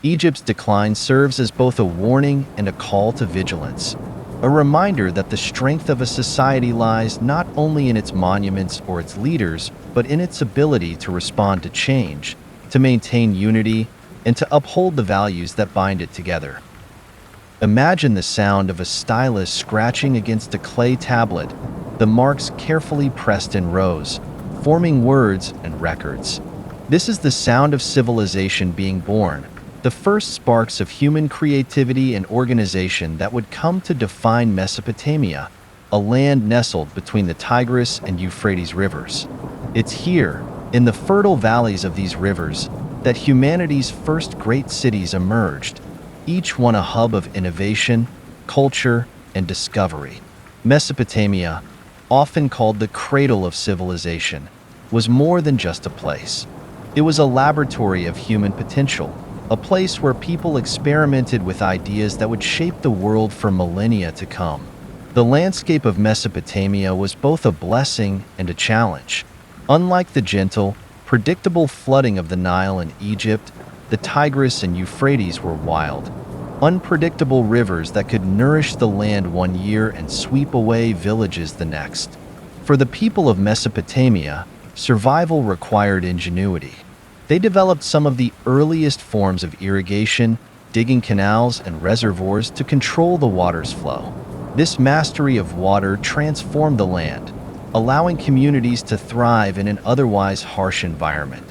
Egypt's decline serves as both a warning and a call to vigilance, a reminder that the strength of a society lies not only in its monuments or its leaders, but in its ability to respond to change, to maintain unity, and to uphold the values that bind it together. Imagine the sound of a stylus scratching against a clay tablet, the marks carefully pressed in rows, forming words and records. This is the sound of civilization being born, the first sparks of human creativity and organization that would come to define Mesopotamia, a land nestled between the Tigris and Euphrates rivers. It's here, in the fertile valleys of these rivers, that humanity's first great cities emerged, each one a hub of innovation, culture, and discovery. Mesopotamia, often called the cradle of civilization, was more than just a place. It was a laboratory of human potential, a place where people experimented with ideas that would shape the world for millennia to come. The landscape of Mesopotamia was both a blessing and a challenge. Unlike the gentle, predictable flooding of the Nile in Egypt, the Tigris and Euphrates were wild, unpredictable rivers that could nourish the land one year and sweep away villages the next. For the people of Mesopotamia, survival required ingenuity. They developed some of the earliest forms of irrigation, digging canals and reservoirs to control the water's flow. This mastery of water transformed the land, allowing communities to thrive in an otherwise harsh environment.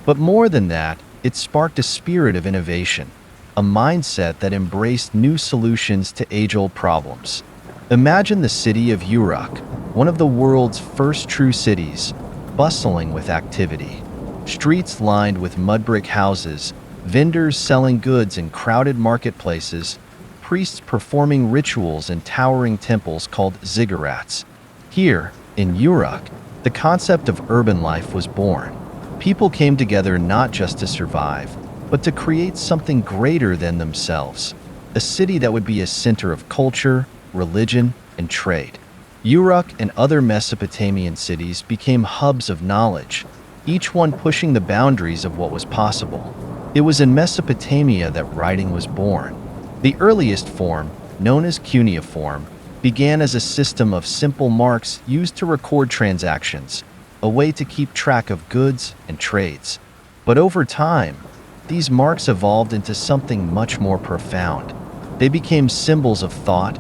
But more than that, it sparked a spirit of innovation, a mindset that embraced new solutions to age-old problems. Imagine the city of Uruk, one of the world's first true cities, bustling with activity. Streets lined with mud brick houses, vendors selling goods in crowded marketplaces, priests performing rituals in towering temples called ziggurats. Here, in Uruk, the concept of urban life was born. People came together not just to survive, but to create something greater than themselves, a city that would be a center of culture, religion, and trade. Uruk and other Mesopotamian cities became hubs of knowledge, each one pushing the boundaries of what was possible. It was in Mesopotamia that writing was born. The earliest form, known as cuneiform, began as a system of simple marks used to record transactions, a way to keep track of goods and trades. But over time, these marks evolved into something much more profound. They became symbols of thought,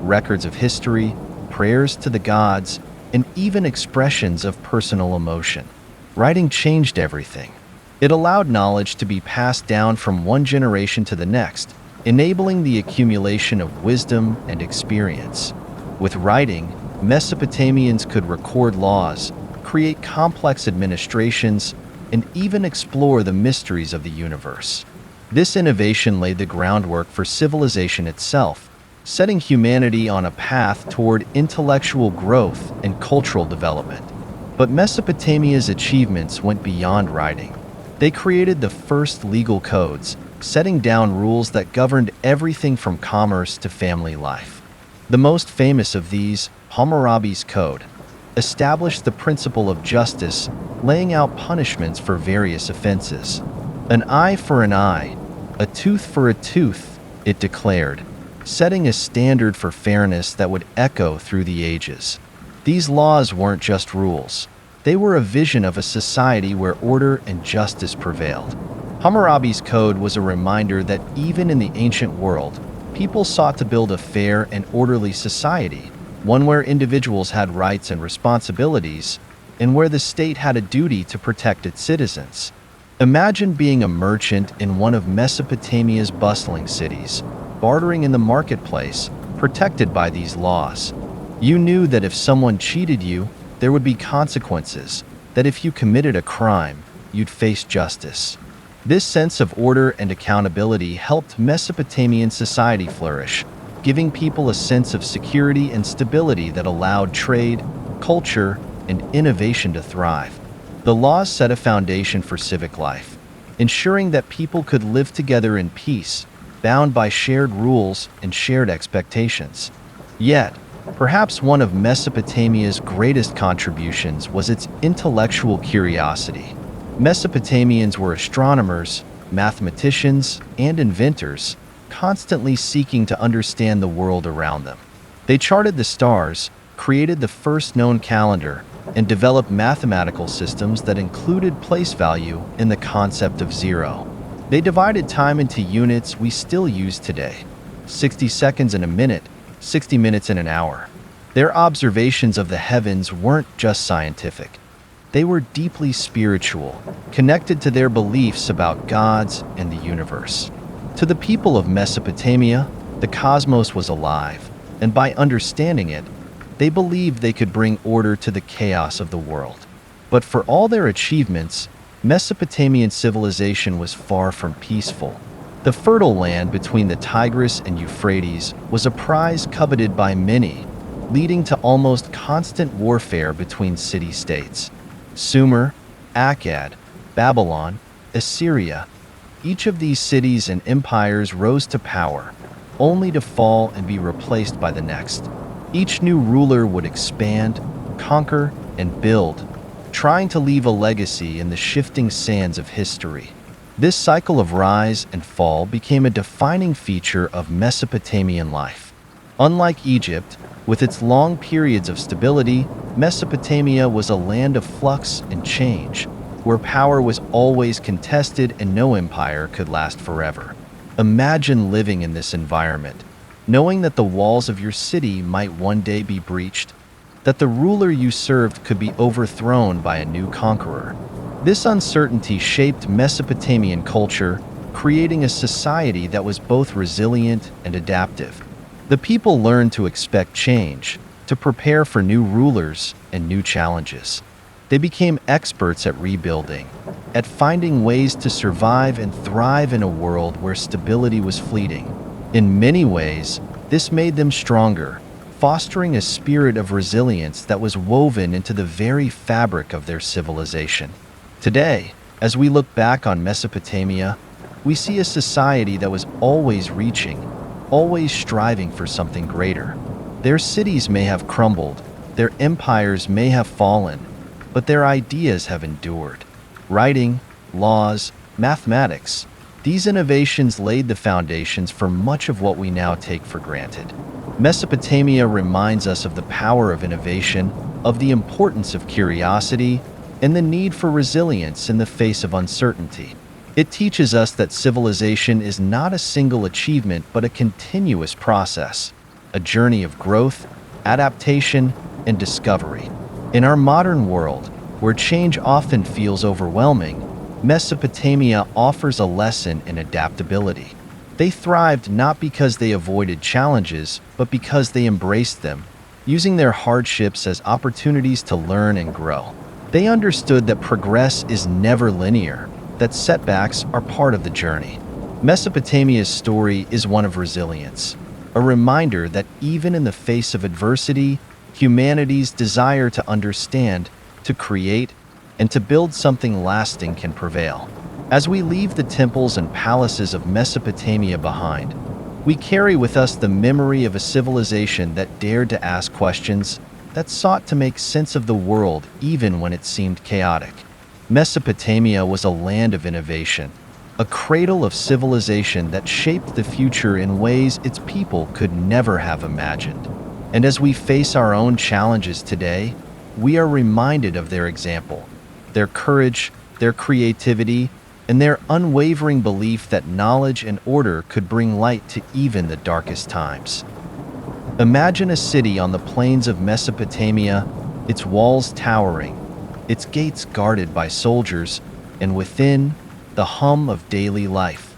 records of history, prayers to the gods, and even expressions of personal emotion. Writing changed everything. It allowed knowledge to be passed down from one generation to the next, enabling the accumulation of wisdom and experience. With writing, Mesopotamians could record laws, create complex administrations, and even explore the mysteries of the universe. This innovation laid the groundwork for civilization itself, setting humanity on a path toward intellectual growth and cultural development. But Mesopotamia's achievements went beyond writing. They created the first legal codes, setting down rules that governed everything from commerce to family life. The most famous of these, Hammurabi's Code, established the principle of justice, laying out punishments for various offenses. An eye for an eye, a tooth for a tooth, it declared, setting a standard for fairness that would echo through the ages. These laws weren't just rules. They were a vision of a society where order and justice prevailed. Hammurabi's Code was a reminder that even in the ancient world, people sought to build a fair and orderly society, one where individuals had rights and responsibilities, and where the state had a duty to protect its citizens. Imagine being a merchant in one of Mesopotamia's bustling cities, bartering in the marketplace, protected by these laws. You knew that if someone cheated you, there would be consequences, that if you committed a crime, you'd face justice. This sense of order and accountability helped Mesopotamian society flourish, giving people a sense of security and stability that allowed trade, culture, and innovation to thrive. The laws set a foundation for civic life, ensuring that people could live together in peace, bound by shared rules and shared expectations. Yet, perhaps one of Mesopotamia's greatest contributions was its intellectual curiosity. Mesopotamians were astronomers, mathematicians, and inventors, constantly seeking to understand the world around them. They charted the stars, created the first known calendar, and developed mathematical systems that included place value and the concept of zero. They divided time into units we still use today: 60 seconds in a minute, 60 minutes in an hour. Their observations of the heavens weren't just scientific. They were deeply spiritual, connected to their beliefs about gods and the universe. To the people of Mesopotamia, the cosmos was alive, and by understanding it, they believed they could bring order to the chaos of the world. But for all their achievements, Mesopotamian civilization was far from peaceful. The fertile land between the Tigris and Euphrates was a prize coveted by many, leading to almost constant warfare between city-states. Sumer, Akkad, Babylon, Assyria, each of these cities and empires rose to power, only to fall and be replaced by the next. Each new ruler would expand, conquer, and build, trying to leave a legacy in the shifting sands of history. This cycle of rise and fall became a defining feature of Mesopotamian life. Unlike Egypt, with its long periods of stability, Mesopotamia was a land of flux and change, where power was always contested and no empire could last forever. Imagine living in this environment. knowing that the walls of your city might one day be breached, that the ruler you served could be overthrown by a new conqueror. This uncertainty shaped Mesopotamian culture, creating a society that was both resilient and adaptive. The people learned to expect change, to prepare for new rulers and new challenges. They became experts at rebuilding, at finding ways to survive and thrive in a world where stability was fleeting. In many ways, this made them stronger, fostering a spirit of resilience that was woven into the very fabric of their civilization. Today, as we look back on Mesopotamia, we see a society that was always reaching, always striving for something greater. Their cities may have crumbled, their empires may have fallen, but their ideas have endured. Writing, laws, mathematics, these innovations laid the foundations for much of what we now take for granted. Mesopotamia reminds us of the power of innovation, of the importance of curiosity, and the need for resilience in the face of uncertainty. It teaches us that civilization is not a single achievement but a continuous process, a journey of growth, adaptation, and discovery. In our modern world, where change often feels overwhelming, Mesopotamia offers a lesson in adaptability. They thrived not because they avoided challenges, but because they embraced them, using their hardships as opportunities to learn and grow. They understood that progress is never linear, that setbacks are part of the journey. Mesopotamia's story is one of resilience, a reminder that even in the face of adversity, humanity's desire to understand, to create, and to build something lasting can prevail. As we leave the temples and palaces of Mesopotamia behind, we carry with us the memory of a civilization that dared to ask questions, that sought to make sense of the world even when it seemed chaotic. Mesopotamia was a land of innovation, a cradle of civilization that shaped the future in ways its people could never have imagined. And as we face our own challenges today, we are reminded of their example, their courage, their creativity, and their unwavering belief that knowledge and order could bring light to even the darkest times. Imagine a city on the plains of Mesopotamia, its walls towering, its gates guarded by soldiers, and within, the hum of daily life.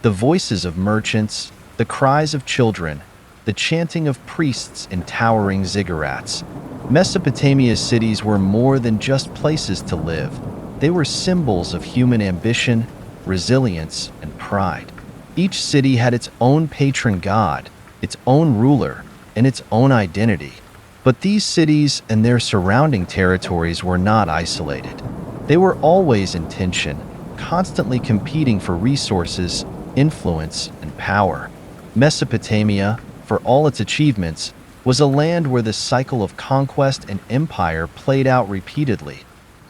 The voices of merchants, the cries of children, the chanting of priests in towering ziggurats. Mesopotamia's cities were more than just places to live. They were symbols of human ambition, resilience, and pride. Each city had its own patron god, its own ruler, and its own identity. But these cities and their surrounding territories were not isolated. They were always in tension, constantly competing for resources, influence, and power. Mesopotamia, for all its achievements, was a land where the cycle of conquest and empire played out repeatedly,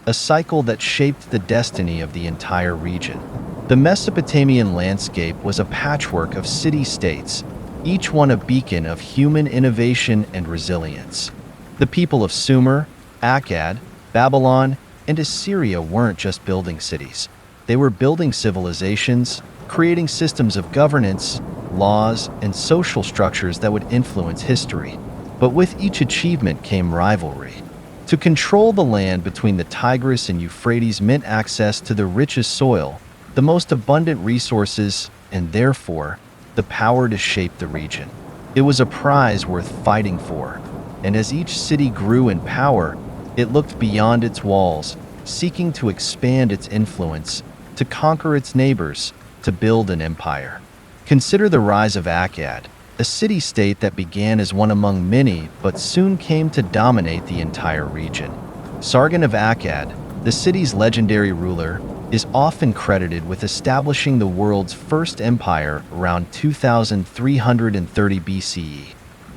a cycle that shaped the destiny of the entire region. The Mesopotamian landscape was a patchwork of city-states, each one a beacon of human innovation and resilience. The people of Sumer, Akkad, Babylon, and Assyria weren't just building cities. They were building civilizations, creating systems of governance, laws, and social structures that would influence history. But with each achievement came rivalry. To control the land between the Tigris and Euphrates meant access to the richest soil, the most abundant resources, and therefore, the power to shape the region. It was a prize worth fighting for, and as each city grew in power, it looked beyond its walls, seeking to expand its influence, to conquer its neighbors, to build an empire. Consider the rise of Akkad, a city-state that began as one among many but soon came to dominate the entire region. Sargon of Akkad, the city's legendary ruler, is often credited with establishing the world's first empire around 2330 BCE.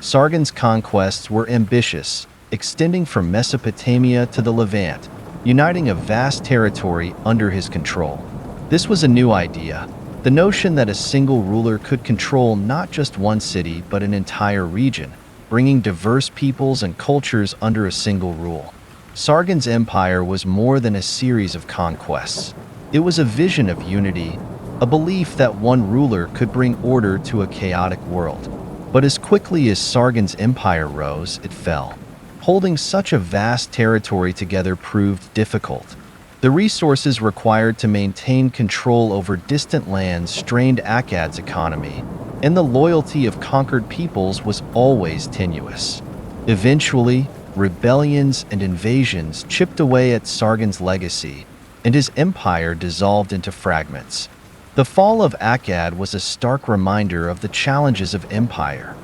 Sargon's conquests were ambitious, extending from Mesopotamia to the Levant, uniting a vast territory under his control. This was a new idea, the notion that a single ruler could control not just one city but an entire region, bringing diverse peoples and cultures under a single rule. Sargon's empire was more than a series of conquests. It was a vision of unity, a belief that one ruler could bring order to a chaotic world. But as quickly as Sargon's empire rose, it fell. Holding such a vast territory together proved difficult. The resources required to maintain control over distant lands strained Akkad's economy, and the loyalty of conquered peoples was always tenuous. Eventually, rebellions and invasions chipped away at Sargon's legacy, and his empire dissolved into fragments. The fall of Akkad was a stark reminder of the challenges of empire,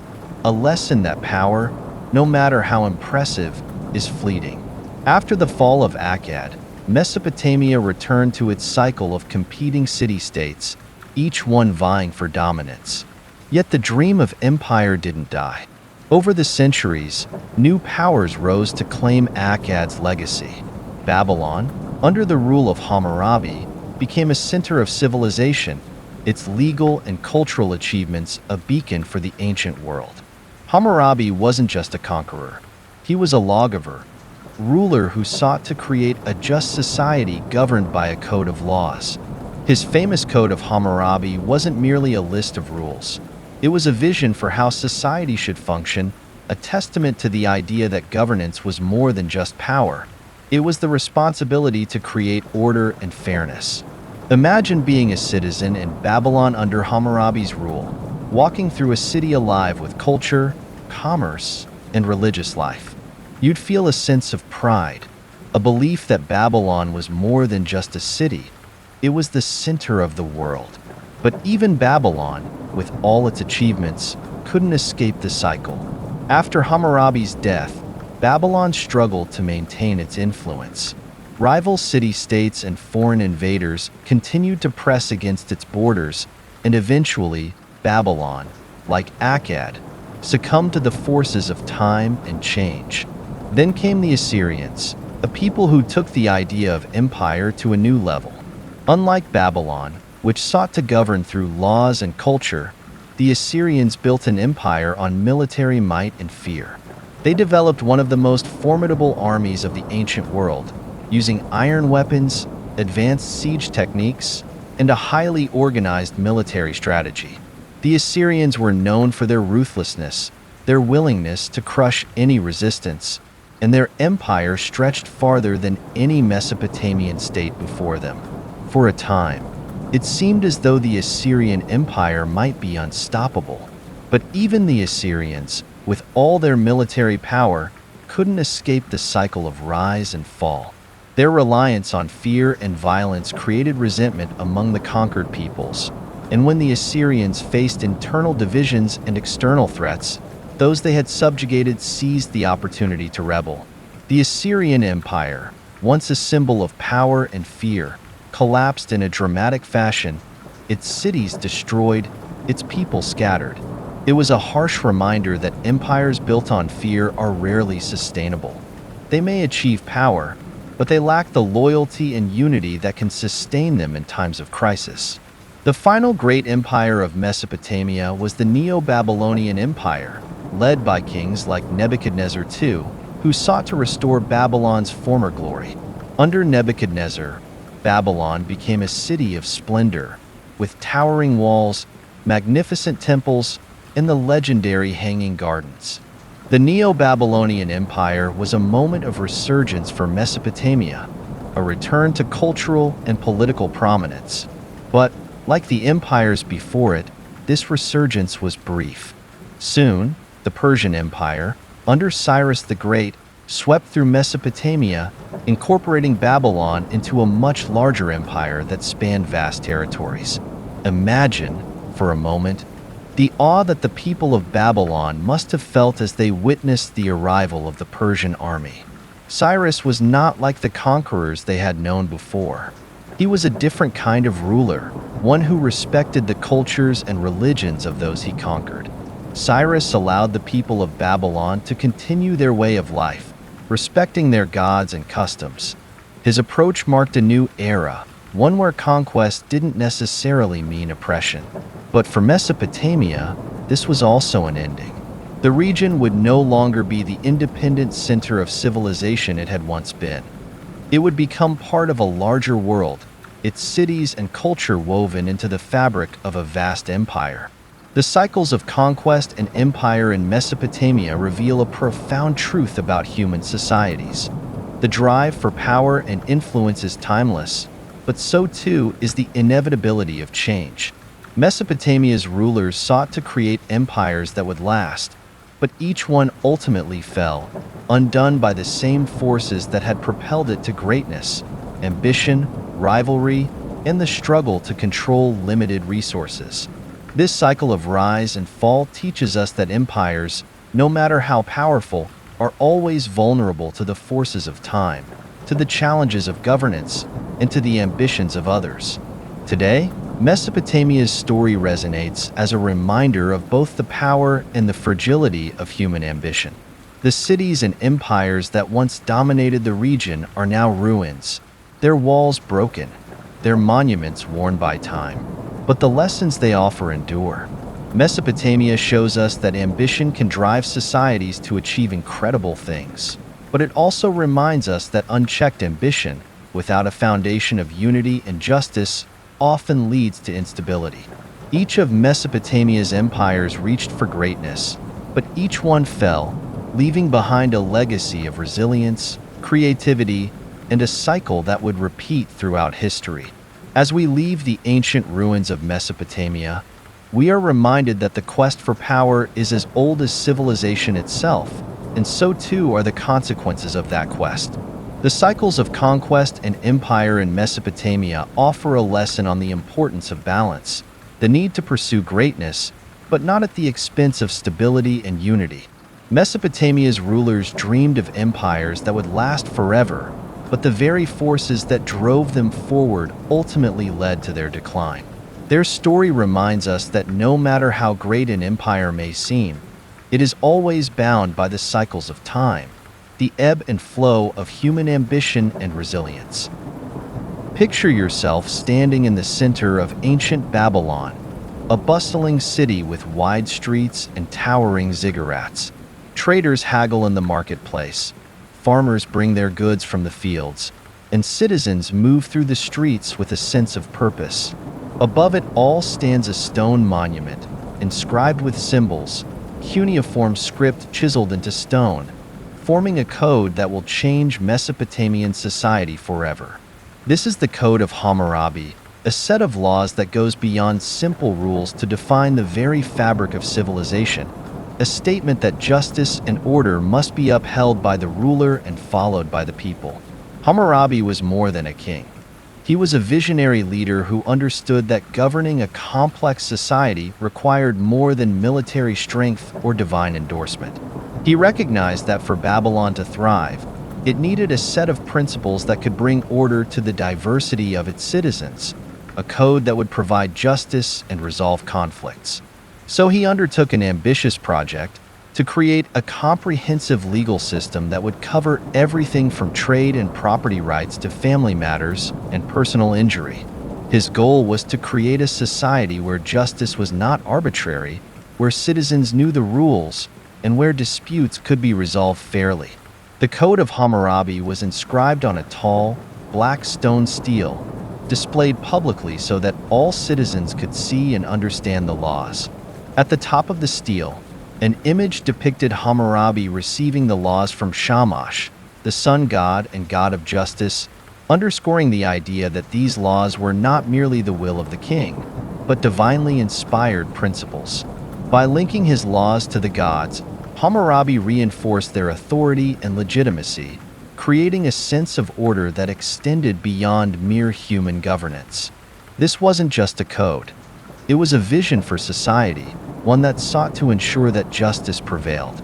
a lesson that power, no matter how impressive, is fleeting. After the fall of Akkad, Mesopotamia returned to its cycle of competing city-states, each one vying for dominance. Yet the dream of empire didn't die. Over the centuries, new powers rose to claim Akkad's legacy. Babylon, under the rule of Hammurabi, became a center of civilization, its legal and cultural achievements a beacon for the ancient world. Hammurabi wasn't just a conqueror. He was a lawgiver, ruler who sought to create a just society governed by a code of laws. His famous Code of Hammurabi wasn't merely a list of rules. It was a vision for how society should function, a testament to the idea that governance was more than just power. It was the responsibility to create order and fairness. Imagine being a citizen in Babylon under Hammurabi's rule, walking through a city alive with culture, commerce, and religious life. You'd feel a sense of pride, a belief that Babylon was more than just a city. It was the center of the world. But even Babylon, with all its achievements, couldn't escape the cycle. After Hammurabi's death, Babylon struggled to maintain its influence. Rival city-states and foreign invaders continued to press against its borders, and eventually, Babylon, like Akkad, succumbed to the forces of time and change. Then came the Assyrians, a people who took the idea of empire to a new level. Unlike Babylon, which sought to govern through laws and culture, the Assyrians built an empire on military might and fear. They developed one of the most formidable armies of the ancient world, using iron weapons, advanced siege techniques, and a highly organized military strategy. The Assyrians were known for their ruthlessness, their willingness to crush any resistance, and their empire stretched farther than any Mesopotamian state before them. For a time, it seemed as though the Assyrian Empire might be unstoppable. But even the Assyrians, with all their military power, couldn't escape the cycle of rise and fall. Their reliance on fear and violence created resentment among the conquered peoples. And when the Assyrians faced internal divisions and external threats, those they had subjugated seized the opportunity to rebel. The Assyrian Empire, once a symbol of power and fear, collapsed in a dramatic fashion, its cities destroyed, its people scattered. It was a harsh reminder that empires built on fear are rarely sustainable. They may achieve power, but they lack the loyalty and unity that can sustain them in times of crisis. The final great empire of Mesopotamia was the Neo-Babylonian Empire, led by kings like Nebuchadnezzar II, who sought to restore Babylon's former glory. Under Nebuchadnezzar, Babylon became a city of splendor, with towering walls, magnificent temples, and the legendary Hanging Gardens. The Neo-Babylonian Empire was a moment of resurgence for Mesopotamia, a return to cultural and political prominence. But, like the empires before it, this resurgence was brief. Soon, the Persian Empire, under Cyrus the Great, swept through Mesopotamia, incorporating Babylon into a much larger empire that spanned vast territories. Imagine, for a moment, the awe that the people of Babylon must have felt as they witnessed the arrival of the Persian army. Cyrus was not like the conquerors they had known before. He was a different kind of ruler, one who respected the cultures and religions of those he conquered. Cyrus allowed the people of Babylon to continue their way of life, respecting their gods and customs. His approach marked a new era, one where conquest didn't necessarily mean oppression. But for Mesopotamia, this was also an ending. The region would no longer be the independent center of civilization it had once been. It would become part of a larger world, its cities and culture woven into the fabric of a vast empire. The cycles of conquest and empire in Mesopotamia reveal a profound truth about human societies. The drive for power and influence is timeless, but so too is the inevitability of change. Mesopotamia's rulers sought to create empires that would last, but each one ultimately fell, undone by the same forces that had propelled it to greatness: ambition, rivalry, and the struggle to control limited resources. This cycle of rise and fall teaches us that empires, no matter how powerful, are always vulnerable to the forces of time, to the challenges of governance, and to the ambitions of others. Today, Mesopotamia's story resonates as a reminder of both the power and the fragility of human ambition. The cities and empires that once dominated the region are now ruins, their walls broken, their monuments worn by time. But the lessons they offer endure. Mesopotamia shows us that ambition can drive societies to achieve incredible things, but it also reminds us that unchecked ambition, without a foundation of unity and justice, often leads to instability. Each of Mesopotamia's empires reached for greatness, but each one fell, leaving behind a legacy of resilience, creativity, and a cycle that would repeat throughout history. As we leave the ancient ruins of Mesopotamia, we are reminded that the quest for power is as old as civilization itself, and so too are the consequences of that quest. The cycles of conquest and empire in Mesopotamia offer a lesson on the importance of balance, the need to pursue greatness, but not at the expense of stability and unity. Mesopotamia's rulers dreamed of empires that would last forever, but the very forces that drove them forward ultimately led to their decline. Their story reminds us that no matter how great an empire may seem, it is always bound by the cycles of time, the ebb and flow of human ambition and resilience. Picture yourself standing in the center of ancient Babylon, a bustling city with wide streets and towering ziggurats. Traders haggle in the marketplace, farmers bring their goods from the fields, and citizens move through the streets with a sense of purpose. Above it all stands a stone monument, inscribed with symbols, cuneiform script chiseled into stone, forming a code that will change Mesopotamian society forever. This is the Code of Hammurabi, a set of laws that goes beyond simple rules to define the very fabric of civilization, a statement that justice and order must be upheld by the ruler and followed by the people. Hammurabi was more than a king. He was a visionary leader who understood that governing a complex society required more than military strength or divine endorsement. He recognized that for Babylon to thrive, it needed a set of principles that could bring order to the diversity of its citizens, a code that would provide justice and resolve conflicts. So he undertook an ambitious project to create a comprehensive legal system that would cover everything from trade and property rights to family matters and personal injury. His goal was to create a society where justice was not arbitrary, where citizens knew the rules, and where disputes could be resolved fairly. The Code of Hammurabi was inscribed on a tall, black stone stele, displayed publicly so that all citizens could see and understand the laws. At the top of the stele, an image depicted Hammurabi receiving the laws from Shamash, the sun god and god of justice, underscoring the idea that these laws were not merely the will of the king, but divinely inspired principles. By linking his laws to the gods, Hammurabi reinforced their authority and legitimacy, creating a sense of order that extended beyond mere human governance. This wasn't just a code. It was a vision for society, one that sought to ensure that justice prevailed.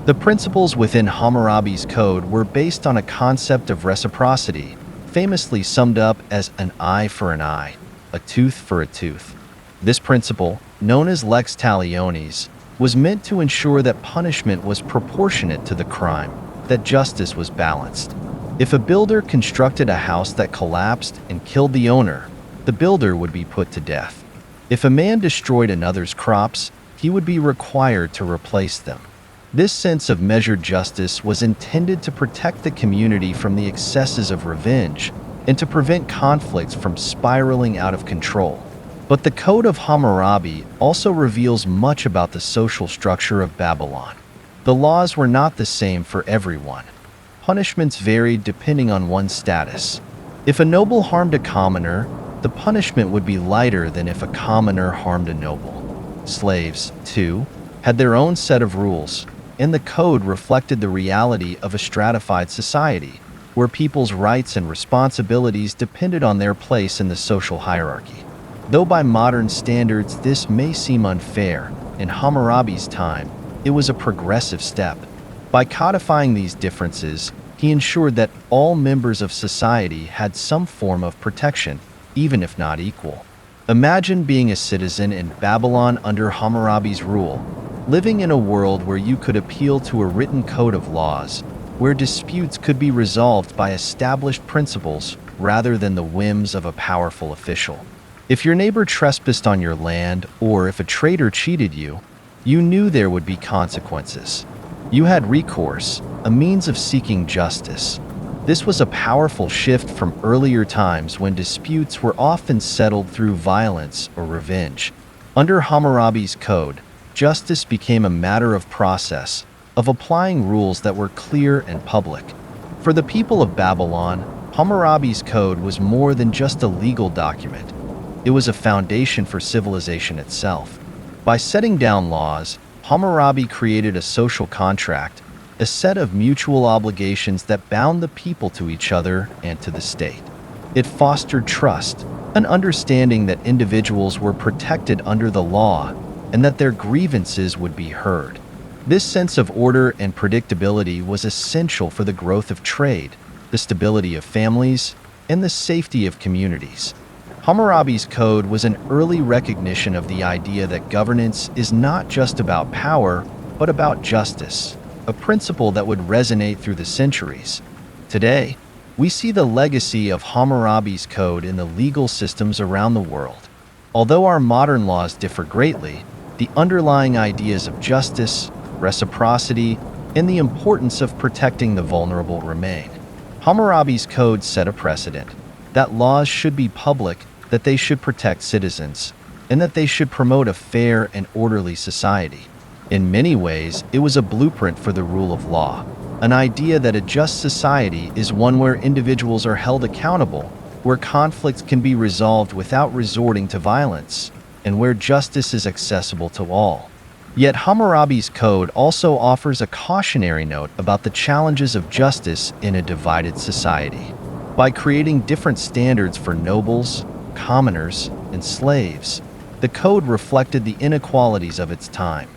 The principles within Hammurabi's code were based on a concept of reciprocity, famously summed up as an eye for an eye, a tooth for a tooth. This principle, known as lex talionis, was meant to ensure that punishment was proportionate to the crime, that justice was balanced. If a builder constructed a house that collapsed and killed the owner, the builder would be put to death. If a man destroyed another's crops, he would be required to replace them. This sense of measured justice was intended to protect the community from the excesses of revenge and to prevent conflicts from spiraling out of control. But the Code of Hammurabi also reveals much about the social structure of Babylon. The laws were not the same for everyone. Punishments varied depending on one's status. If a noble harmed a commoner, the punishment would be lighter than if a commoner harmed a noble. Slaves, too, had their own set of rules, and the code reflected the reality of a stratified society, where people's rights and responsibilities depended on their place in the social hierarchy. Though by modern standards this may seem unfair, in Hammurabi's time, it was a progressive step. By codifying these differences, he ensured that all members of society had some form of protection, even if not equal. Imagine being a citizen in Babylon under Hammurabi's rule, living in a world where you could appeal to a written code of laws, where disputes could be resolved by established principles rather than the whims of a powerful official. If your neighbor trespassed on your land, or if a traitor cheated you, you knew there would be consequences. You had recourse, a means of seeking justice. This was a powerful shift from earlier times when disputes were often settled through violence or revenge. Under Hammurabi's code, justice became a matter of process, of applying rules that were clear and public. For the people of Babylon, Hammurabi's code was more than just a legal document. It was a foundation for civilization itself. By setting down laws, Hammurabi created a social contract, a set of mutual obligations that bound the people to each other and to the state. It fostered trust, an understanding that individuals were protected under the law and that their grievances would be heard. This sense of order and predictability was essential for the growth of trade, the stability of families, and the safety of communities. Hammurabi's code was an early recognition of the idea that governance is not just about power, but about justice, a principle that would resonate through the centuries. Today, we see the legacy of Hammurabi's code in the legal systems around the world. Although our modern laws differ greatly, the underlying ideas of justice, reciprocity, and the importance of protecting the vulnerable remain. Hammurabi's code set a precedent that laws should be public, that they should protect citizens, and that they should promote a fair and orderly society. In many ways, it was a blueprint for the rule of law, an idea that a just society is one where individuals are held accountable, where conflicts can be resolved without resorting to violence, and where justice is accessible to all. Yet Hammurabi's code also offers a cautionary note about the challenges of justice in a divided society. By creating different standards for nobles, commoners, and slaves, the code reflected the inequalities of its time.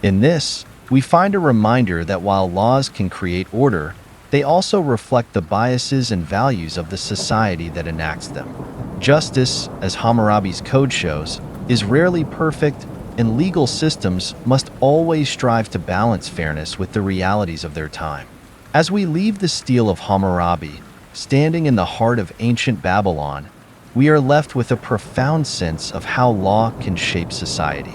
In this, we find a reminder that while laws can create order, they also reflect the biases and values of the society that enacts them. Justice, as Hammurabi's code shows, is rarely perfect, and legal systems must always strive to balance fairness with the realities of their time. As we leave the stele of Hammurabi, standing in the heart of ancient Babylon, we are left with a profound sense of how law can shape society.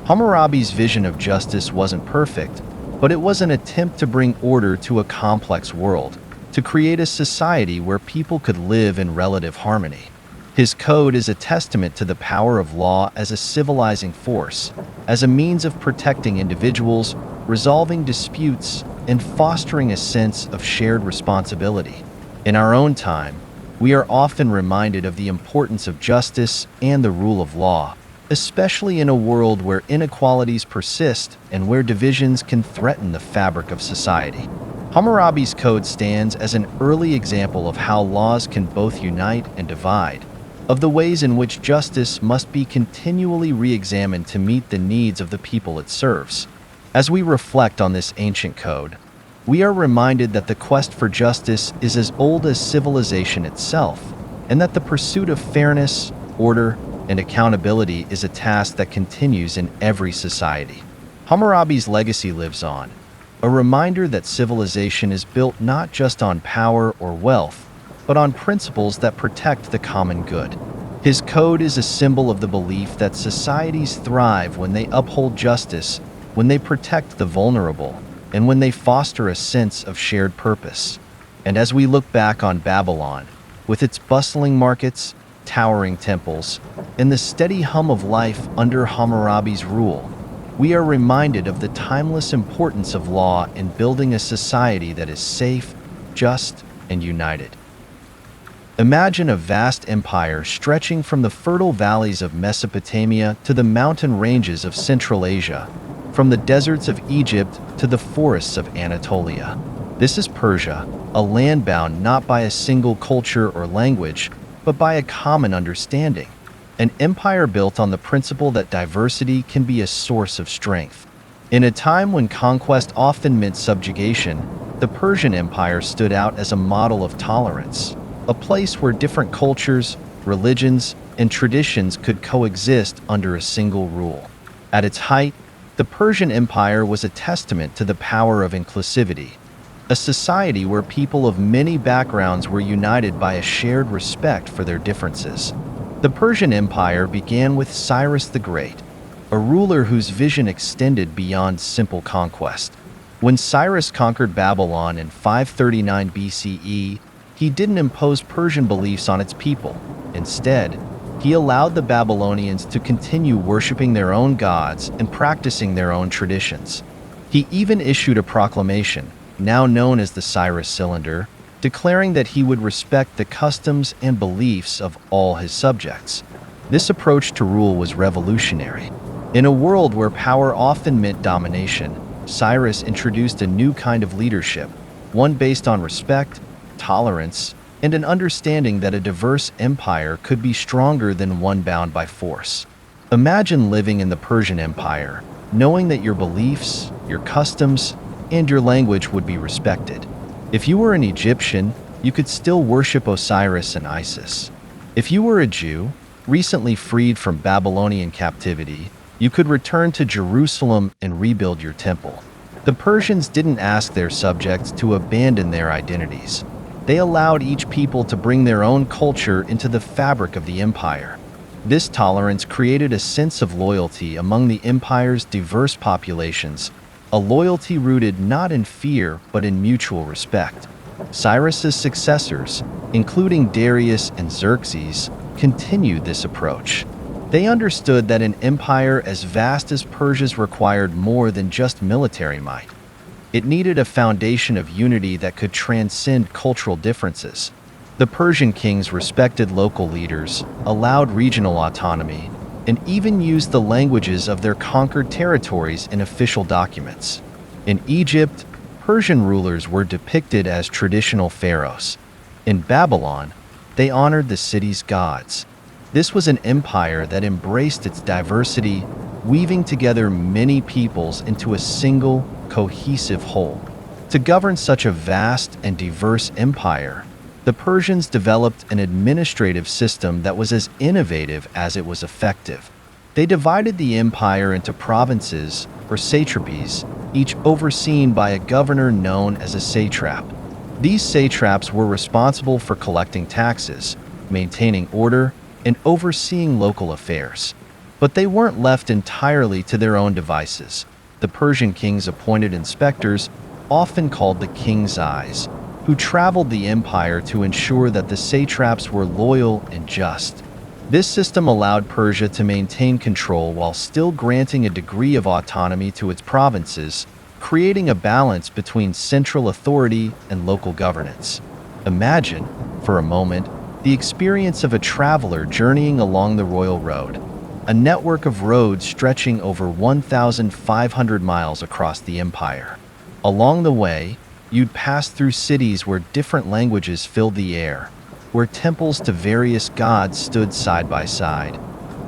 Hammurabi's vision of justice wasn't perfect, but it was an attempt to bring order to a complex world, to create a society where people could live in relative harmony. His code is a testament to the power of law as a civilizing force, as a means of protecting individuals, resolving disputes, and fostering a sense of shared responsibility. In our own time, we are often reminded of the importance of justice and the rule of law, especially in a world where inequalities persist and where divisions can threaten the fabric of society. Hammurabi's code stands as an early example of how laws can both unite and divide, of the ways in which justice must be continually re-examined to meet the needs of the people it serves. As we reflect on this ancient code, we are reminded that the quest for justice is as old as civilization itself, and that the pursuit of fairness, order, and accountability is a task that continues in every society. Hammurabi's legacy lives on, a reminder that civilization is built not just on power or wealth, but on principles that protect the common good. His code is a symbol of the belief that societies thrive when they uphold justice, when they protect the vulnerable, and when they foster a sense of shared purpose. And as we look back on Babylon, with its bustling markets, towering temples, and the steady hum of life under Hammurabi's rule, we are reminded of the timeless importance of law in building a society that is safe, just, and united. Imagine a vast empire stretching from the fertile valleys of Mesopotamia to the mountain ranges of Central Asia, from the deserts of Egypt to the forests of Anatolia. This is Persia, a land bound not by a single culture or language, but by a common understanding. An empire built on the principle that diversity can be a source of strength. In a time when conquest often meant subjugation, the Persian Empire stood out as a model of tolerance, a place where different cultures, religions, and traditions could coexist under a single rule. At its height, the Persian Empire was a testament to the power of inclusivity, a society where people of many backgrounds were united by a shared respect for their differences. The Persian Empire began with Cyrus the Great, a ruler whose vision extended beyond simple conquest. When Cyrus conquered Babylon in 539 BCE, he didn't impose Persian beliefs on its people. Instead, he allowed the Babylonians to continue worshiping their own gods and practicing their own traditions. He even issued a proclamation, now known as the Cyrus Cylinder, declaring that he would respect the customs and beliefs of all his subjects. This approach to rule was revolutionary. In a world where power often meant domination, Cyrus introduced a new kind of leadership, one based on respect, tolerance, and an understanding that a diverse empire could be stronger than one bound by force. Imagine living in the Persian Empire, knowing that your beliefs, your customs, and your language would be respected. If you were an Egyptian, you could still worship Osiris and Isis. If you were a Jew, recently freed from Babylonian captivity, you could return to Jerusalem and rebuild your temple. The Persians didn't ask their subjects to abandon their identities. They allowed each people to bring their own culture into the fabric of the empire. This tolerance created a sense of loyalty among the empire's diverse populations, a loyalty rooted not in fear but in mutual respect. Cyrus's successors, including Darius and Xerxes, continued this approach. They understood that an empire as vast as Persia's required more than just military might. It needed a foundation of unity that could transcend cultural differences. The Persian kings respected local leaders, allowed regional autonomy, and even used the languages of their conquered territories in official documents. In Egypt, Persian rulers were depicted as traditional pharaohs. In Babylon, they honored the city's gods. This was an empire that embraced its diversity, weaving together many peoples into a single, cohesive whole. To govern such a vast and diverse empire, the Persians developed an administrative system that was as innovative as it was effective. They divided the empire into provinces, or satrapies, each overseen by a governor known as a satrap. These satraps were responsible for collecting taxes, maintaining order, and overseeing local affairs. But they weren't left entirely to their own devices. The Persian kings appointed inspectors, often called the king's eyes, who traveled the empire to ensure that the satraps were loyal and just. This system allowed Persia to maintain control while still granting a degree of autonomy to its provinces, creating a balance between central authority and local governance. Imagine, for a moment, the experience of a traveler journeying along the Royal Road, a network of roads stretching over 1,500 miles across the empire. Along the way, you'd pass through cities where different languages filled the air, where temples to various gods stood side by side,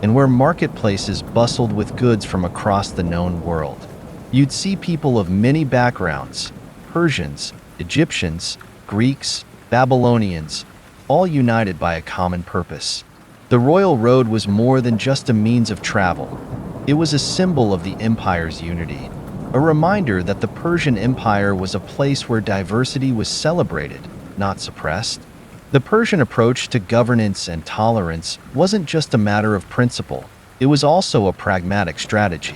and where marketplaces bustled with goods from across the known world. You'd see people of many backgrounds, Persians, Egyptians, Greeks, Babylonians, all united by a common purpose. The Royal Road was more than just a means of travel. It was a symbol of the empire's unity, a reminder that the Persian Empire was a place where diversity was celebrated, not suppressed. The Persian approach to governance and tolerance wasn't just a matter of principle, it was also a pragmatic strategy.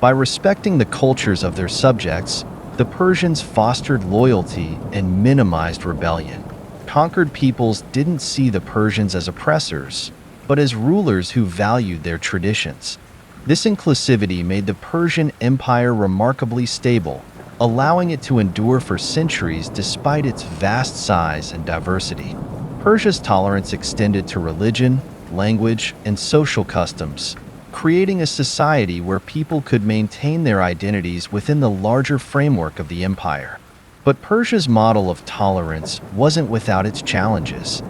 By respecting the cultures of their subjects, the Persians fostered loyalty and minimized rebellion. Conquered peoples didn't see the Persians as oppressors, but as rulers who valued their traditions. This inclusivity made the Persian Empire remarkably stable, allowing it to endure for centuries despite its vast size and diversity. Persia's tolerance extended to religion, language, and social customs, creating a society where people could maintain their identities within the larger framework of the empire. But Persia's model of tolerance wasn't without its challenges.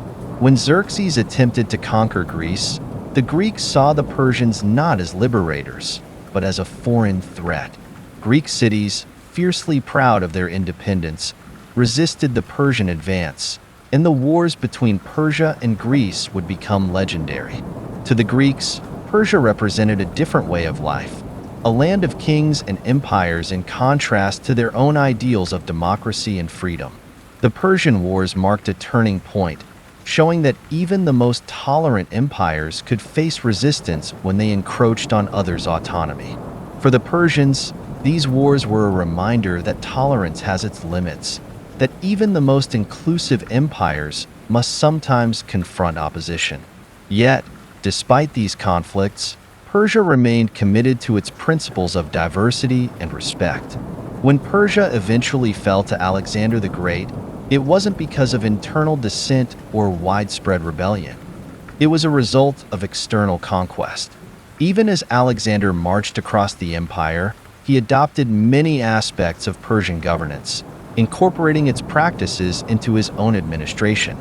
When Xerxes attempted to conquer Greece, the Greeks saw the Persians not as liberators, but as a foreign threat. Greek cities, fiercely proud of their independence, resisted the Persian advance, and the wars between Persia and Greece would become legendary. To the Greeks, Persia represented a different way of life, a land of kings and empires in contrast to their own ideals of democracy and freedom. The Persian Wars marked a turning point, showing that even the most tolerant empires could face resistance when they encroached on others' autonomy. For the Persians, these wars were a reminder that tolerance has its limits, that even the most inclusive empires must sometimes confront opposition. Yet, despite these conflicts, Persia remained committed to its principles of diversity and respect. When Persia eventually fell to Alexander the Great, it wasn't because of internal dissent or widespread rebellion. It was a result of external conquest. Even as Alexander marched across the empire, he adopted many aspects of Persian governance, incorporating its practices into his own administration.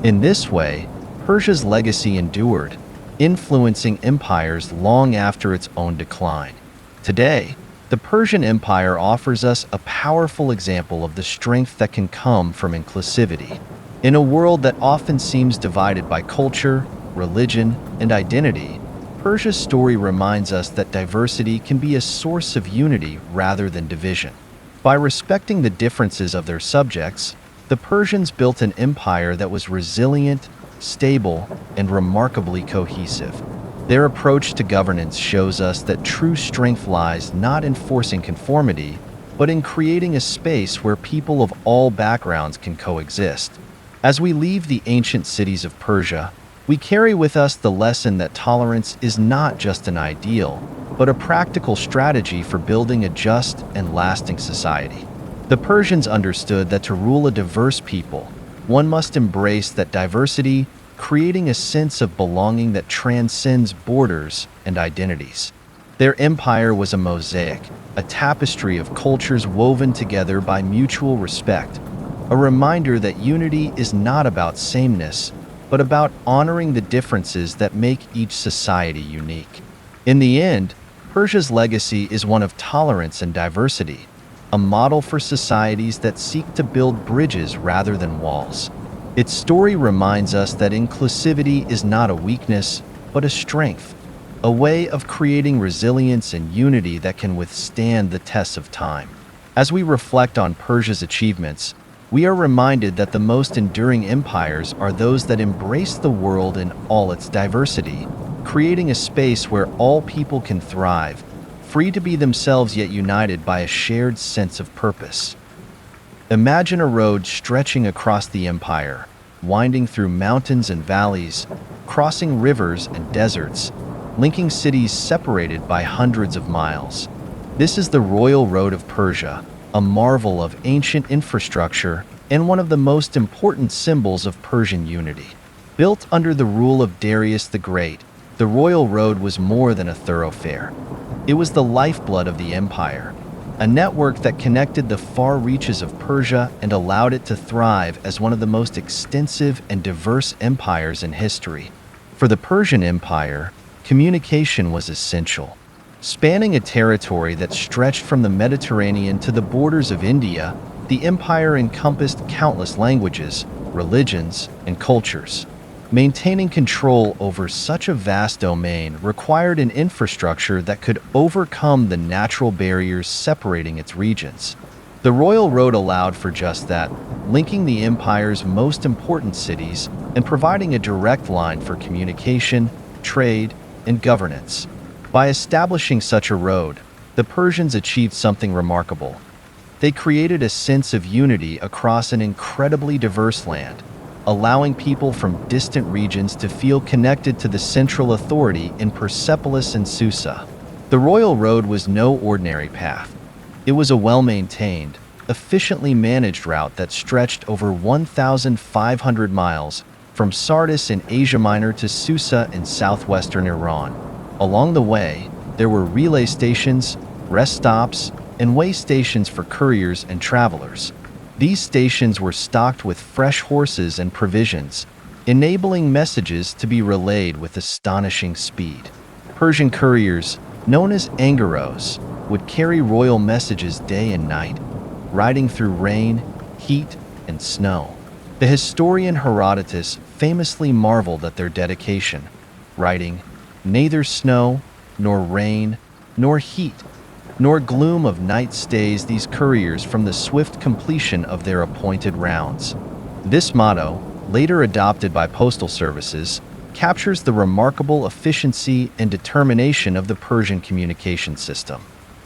In this way, Persia's legacy endured, influencing empires long after its own decline. Today, the Persian Empire offers us a powerful example of the strength that can come from inclusivity. In a world that often seems divided by culture, religion, and identity, Persia's story reminds us that diversity can be a source of unity rather than division. By respecting the differences of their subjects, the Persians built an empire that was resilient, stable, and remarkably cohesive. Their approach to governance shows us that true strength lies not in forcing conformity, but in creating a space where people of all backgrounds can coexist. As we leave the ancient cities of Persia, we carry with us the lesson that tolerance is not just an ideal, but a practical strategy for building a just and lasting society. The Persians understood that to rule a diverse people, one must embrace that diversity, creating a sense of belonging that transcends borders and identities. Their empire was a mosaic, a tapestry of cultures woven together by mutual respect, a reminder that unity is not about sameness, but about honoring the differences that make each society unique. In the end, Persia's legacy is one of tolerance and diversity, a model for societies that seek to build bridges rather than walls. Its story reminds us that inclusivity is not a weakness, but a strength, a way of creating resilience and unity that can withstand the tests of time. As we reflect on Persia's achievements, we are reminded that the most enduring empires are those that embrace the world in all its diversity, creating a space where all people can thrive, free to be themselves yet united by a shared sense of purpose. Imagine a road stretching across the empire, winding through mountains and valleys, crossing rivers and deserts, linking cities separated by hundreds of miles. This is the Royal Road of Persia, a marvel of ancient infrastructure and one of the most important symbols of Persian unity. Built under the rule of Darius the Great, the Royal Road was more than a thoroughfare. It was the lifeblood of the empire, a network that connected the far reaches of Persia and allowed it to thrive as one of the most extensive and diverse empires in history. For the Persian Empire, communication was essential. Spanning a territory that stretched from the Mediterranean to the borders of India, the empire encompassed countless languages, religions, and cultures. Maintaining control over such a vast domain required an infrastructure that could overcome the natural barriers separating its regions. The Royal Road allowed for just that, linking the empire's most important cities and providing a direct line for communication, trade, and governance. By establishing such a road, the Persians achieved something remarkable. They created a sense of unity across an incredibly diverse land, allowing people from distant regions to feel connected to the central authority in Persepolis and Susa. The royal road was no ordinary path. It was a well-maintained, efficiently managed route that stretched over 1,500 miles from Sardis in Asia Minor to Susa in southwestern Iran. Along the way, there were relay stations, rest stops, and way stations for couriers and travelers. These stations were stocked with fresh horses and provisions, enabling messages to be relayed with astonishing speed. Persian couriers, known as angaros, would carry royal messages day and night, riding through rain, heat, and snow. The historian Herodotus famously marveled at their dedication, writing, "Neither snow, nor rain, nor heat, nor gloom of night stays these couriers from the swift completion of their appointed rounds." This motto, later adopted by postal services, captures the remarkable efficiency and determination of the Persian communication system.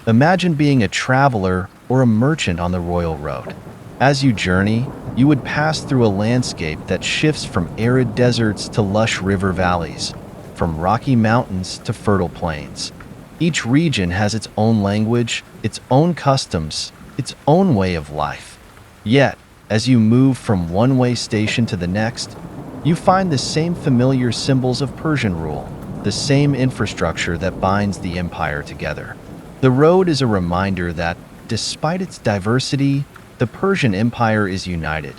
Imagine being a traveler or a merchant on the royal road. As you journey, you would pass through a landscape that shifts from arid deserts to lush river valleys, from rocky mountains to fertile plains. Each region has its own language, its own customs, its own way of life. Yet, as you move from one way station to the next, you find the same familiar symbols of Persian rule, the same infrastructure that binds the empire together. The road is a reminder that, despite its diversity, the Persian Empire is united,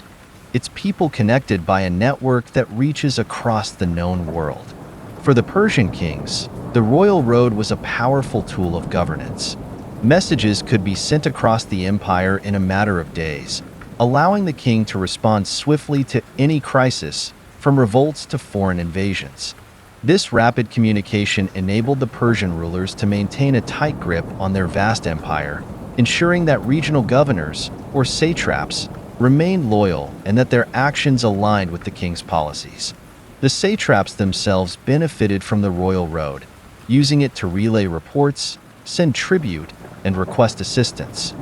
its people connected by a network that reaches across the known world. For the Persian kings, the royal road was a powerful tool of governance. Messages could be sent across the empire in a matter of days, allowing the king to respond swiftly to any crisis, from revolts to foreign invasions. This rapid communication enabled the Persian rulers to maintain a tight grip on their vast empire, ensuring that regional governors, or satraps, remained loyal and that their actions aligned with the king's policies. The satraps themselves benefited from the royal road, using it to relay reports, send tribute, and request assistance.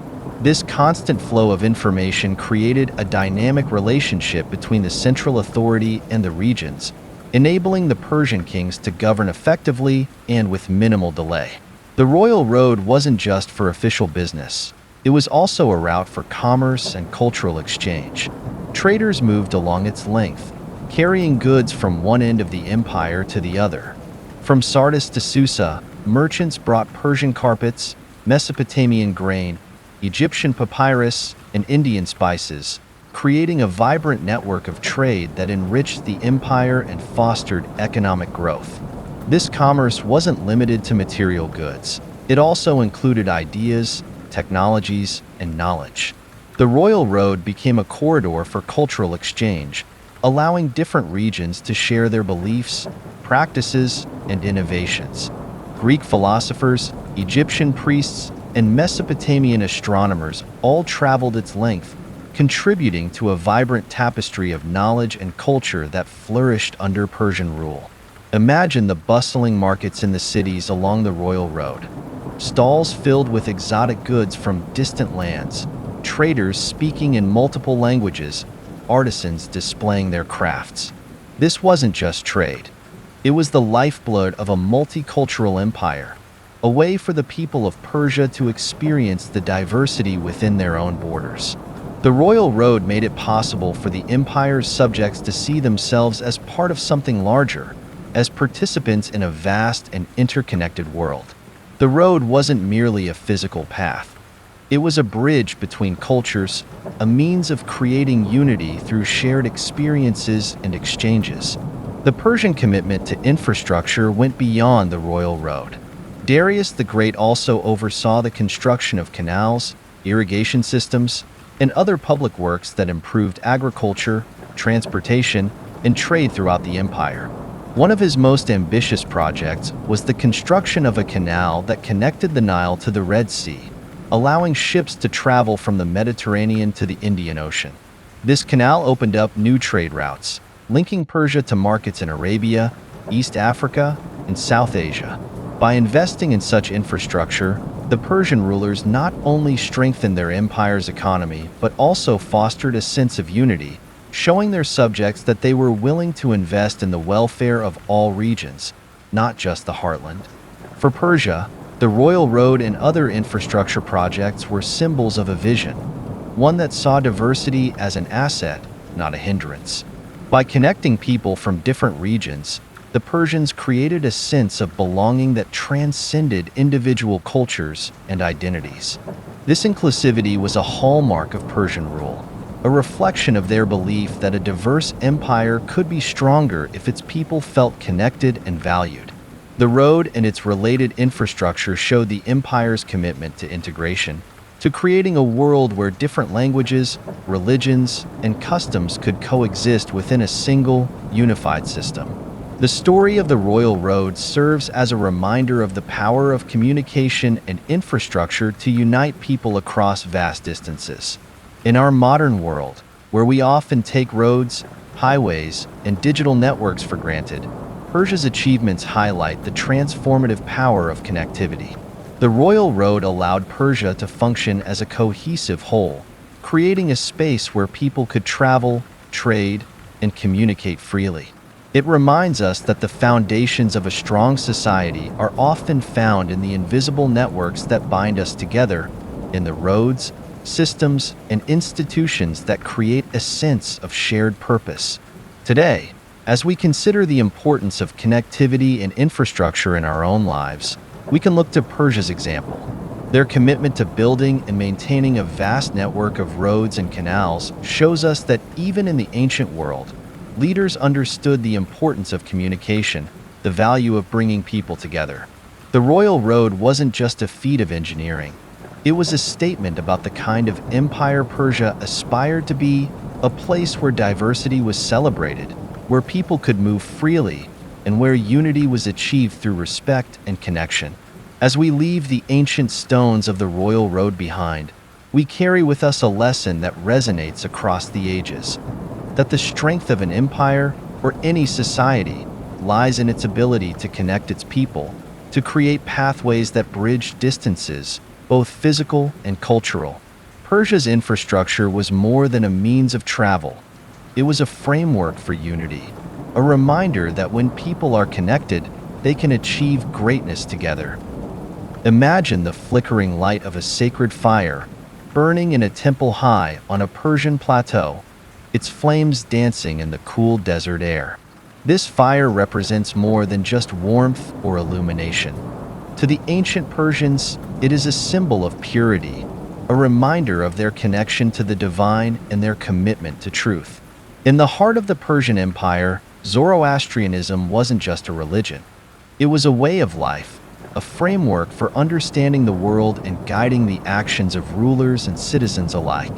This constant flow of information created a dynamic relationship between the central authority and the regions, enabling the Persian kings to govern effectively and with minimal delay. The royal road wasn't just for official business. It was also a route for commerce and cultural exchange. Traders moved along its length, carrying goods from one end of the empire to the other. From Sardis to Susa, merchants brought Persian carpets, Mesopotamian grain, Egyptian papyrus, and Indian spices, creating a vibrant network of trade that enriched the empire and fostered economic growth. This commerce wasn't limited to material goods. It also included ideas, technologies, and knowledge. The royal road became a corridor for cultural exchange, allowing different regions to share their beliefs, practices, and innovations. Greek philosophers, Egyptian priests, and Mesopotamian astronomers all traveled its length, contributing to a vibrant tapestry of knowledge and culture that flourished under Persian rule. Imagine the bustling markets in the cities along the royal road. Stalls filled with exotic goods from distant lands, traders speaking in multiple languages, artisans displaying their crafts. This wasn't just trade. It was the lifeblood of a multicultural empire, a way for the people of Persia to experience the diversity within their own borders. The royal road made it possible for the empire's subjects to see themselves as part of something larger, as participants in a vast and interconnected world. The road wasn't merely a physical path. It was a bridge between cultures, a means of creating unity through shared experiences and exchanges. The Persian commitment to infrastructure went beyond the royal road. Darius the Great also oversaw the construction of canals, irrigation systems, and other public works that improved agriculture, transportation, and trade throughout the empire. One of his most ambitious projects was the construction of a canal that connected the Nile to the Red Sea, allowing ships to travel from the Mediterranean to the Indian Ocean. This canal opened up new trade routes, linking Persia to markets in Arabia, East Africa, and South Asia. By investing in such infrastructure, the Persian rulers not only strengthened their empire's economy but also fostered a sense of unity, showing their subjects that they were willing to invest in the welfare of all regions, not just the heartland. For Persia, the royal road and other infrastructure projects were symbols of a vision, one that saw diversity as an asset, not a hindrance. By connecting people from different regions, the Persians created a sense of belonging that transcended individual cultures and identities. This inclusivity was a hallmark of Persian rule, a reflection of their belief that a diverse empire could be stronger if its people felt connected and valued. The road and its related infrastructure showed the empire's commitment to integration, to creating a world where different languages, religions, and customs could coexist within a single, unified system. The story of the Royal Road serves as a reminder of the power of communication and infrastructure to unite people across vast distances. In our modern world, where we often take roads, highways, and digital networks for granted, Persia's achievements highlight the transformative power of connectivity. The Royal Road allowed Persia to function as a cohesive whole, creating a space where people could travel, trade, and communicate freely. It reminds us that the foundations of a strong society are often found in the invisible networks that bind us together, in the roads, systems, and institutions that create a sense of shared purpose. Today, as we consider the importance of connectivity and infrastructure in our own lives, we can look to Persia's example. Their commitment to building and maintaining a vast network of roads and canals shows us that even in the ancient world, leaders understood the importance of communication, the value of bringing people together. The Royal Road wasn't just a feat of engineering. It was a statement about the kind of empire Persia aspired to be, a place where diversity was celebrated, where people could move freely, and where unity was achieved through respect and connection. As we leave the ancient stones of the Royal Road behind, we carry with us a lesson that resonates across the ages, that the strength of an empire or any society lies in its ability to connect its people, to create pathways that bridge distances, both physical and cultural. Persia's infrastructure was more than a means of travel. It was a framework for unity, a reminder that when people are connected, they can achieve greatness together. Imagine the flickering light of a sacred fire burning in a temple high on a Persian plateau, its flames dancing in the cool desert air. This fire represents more than just warmth or illumination. To the ancient Persians, it is a symbol of purity, a reminder of their connection to the divine and their commitment to truth. In the heart of the Persian Empire, Zoroastrianism wasn't just a religion. It was a way of life, a framework for understanding the world and guiding the actions of rulers and citizens alike.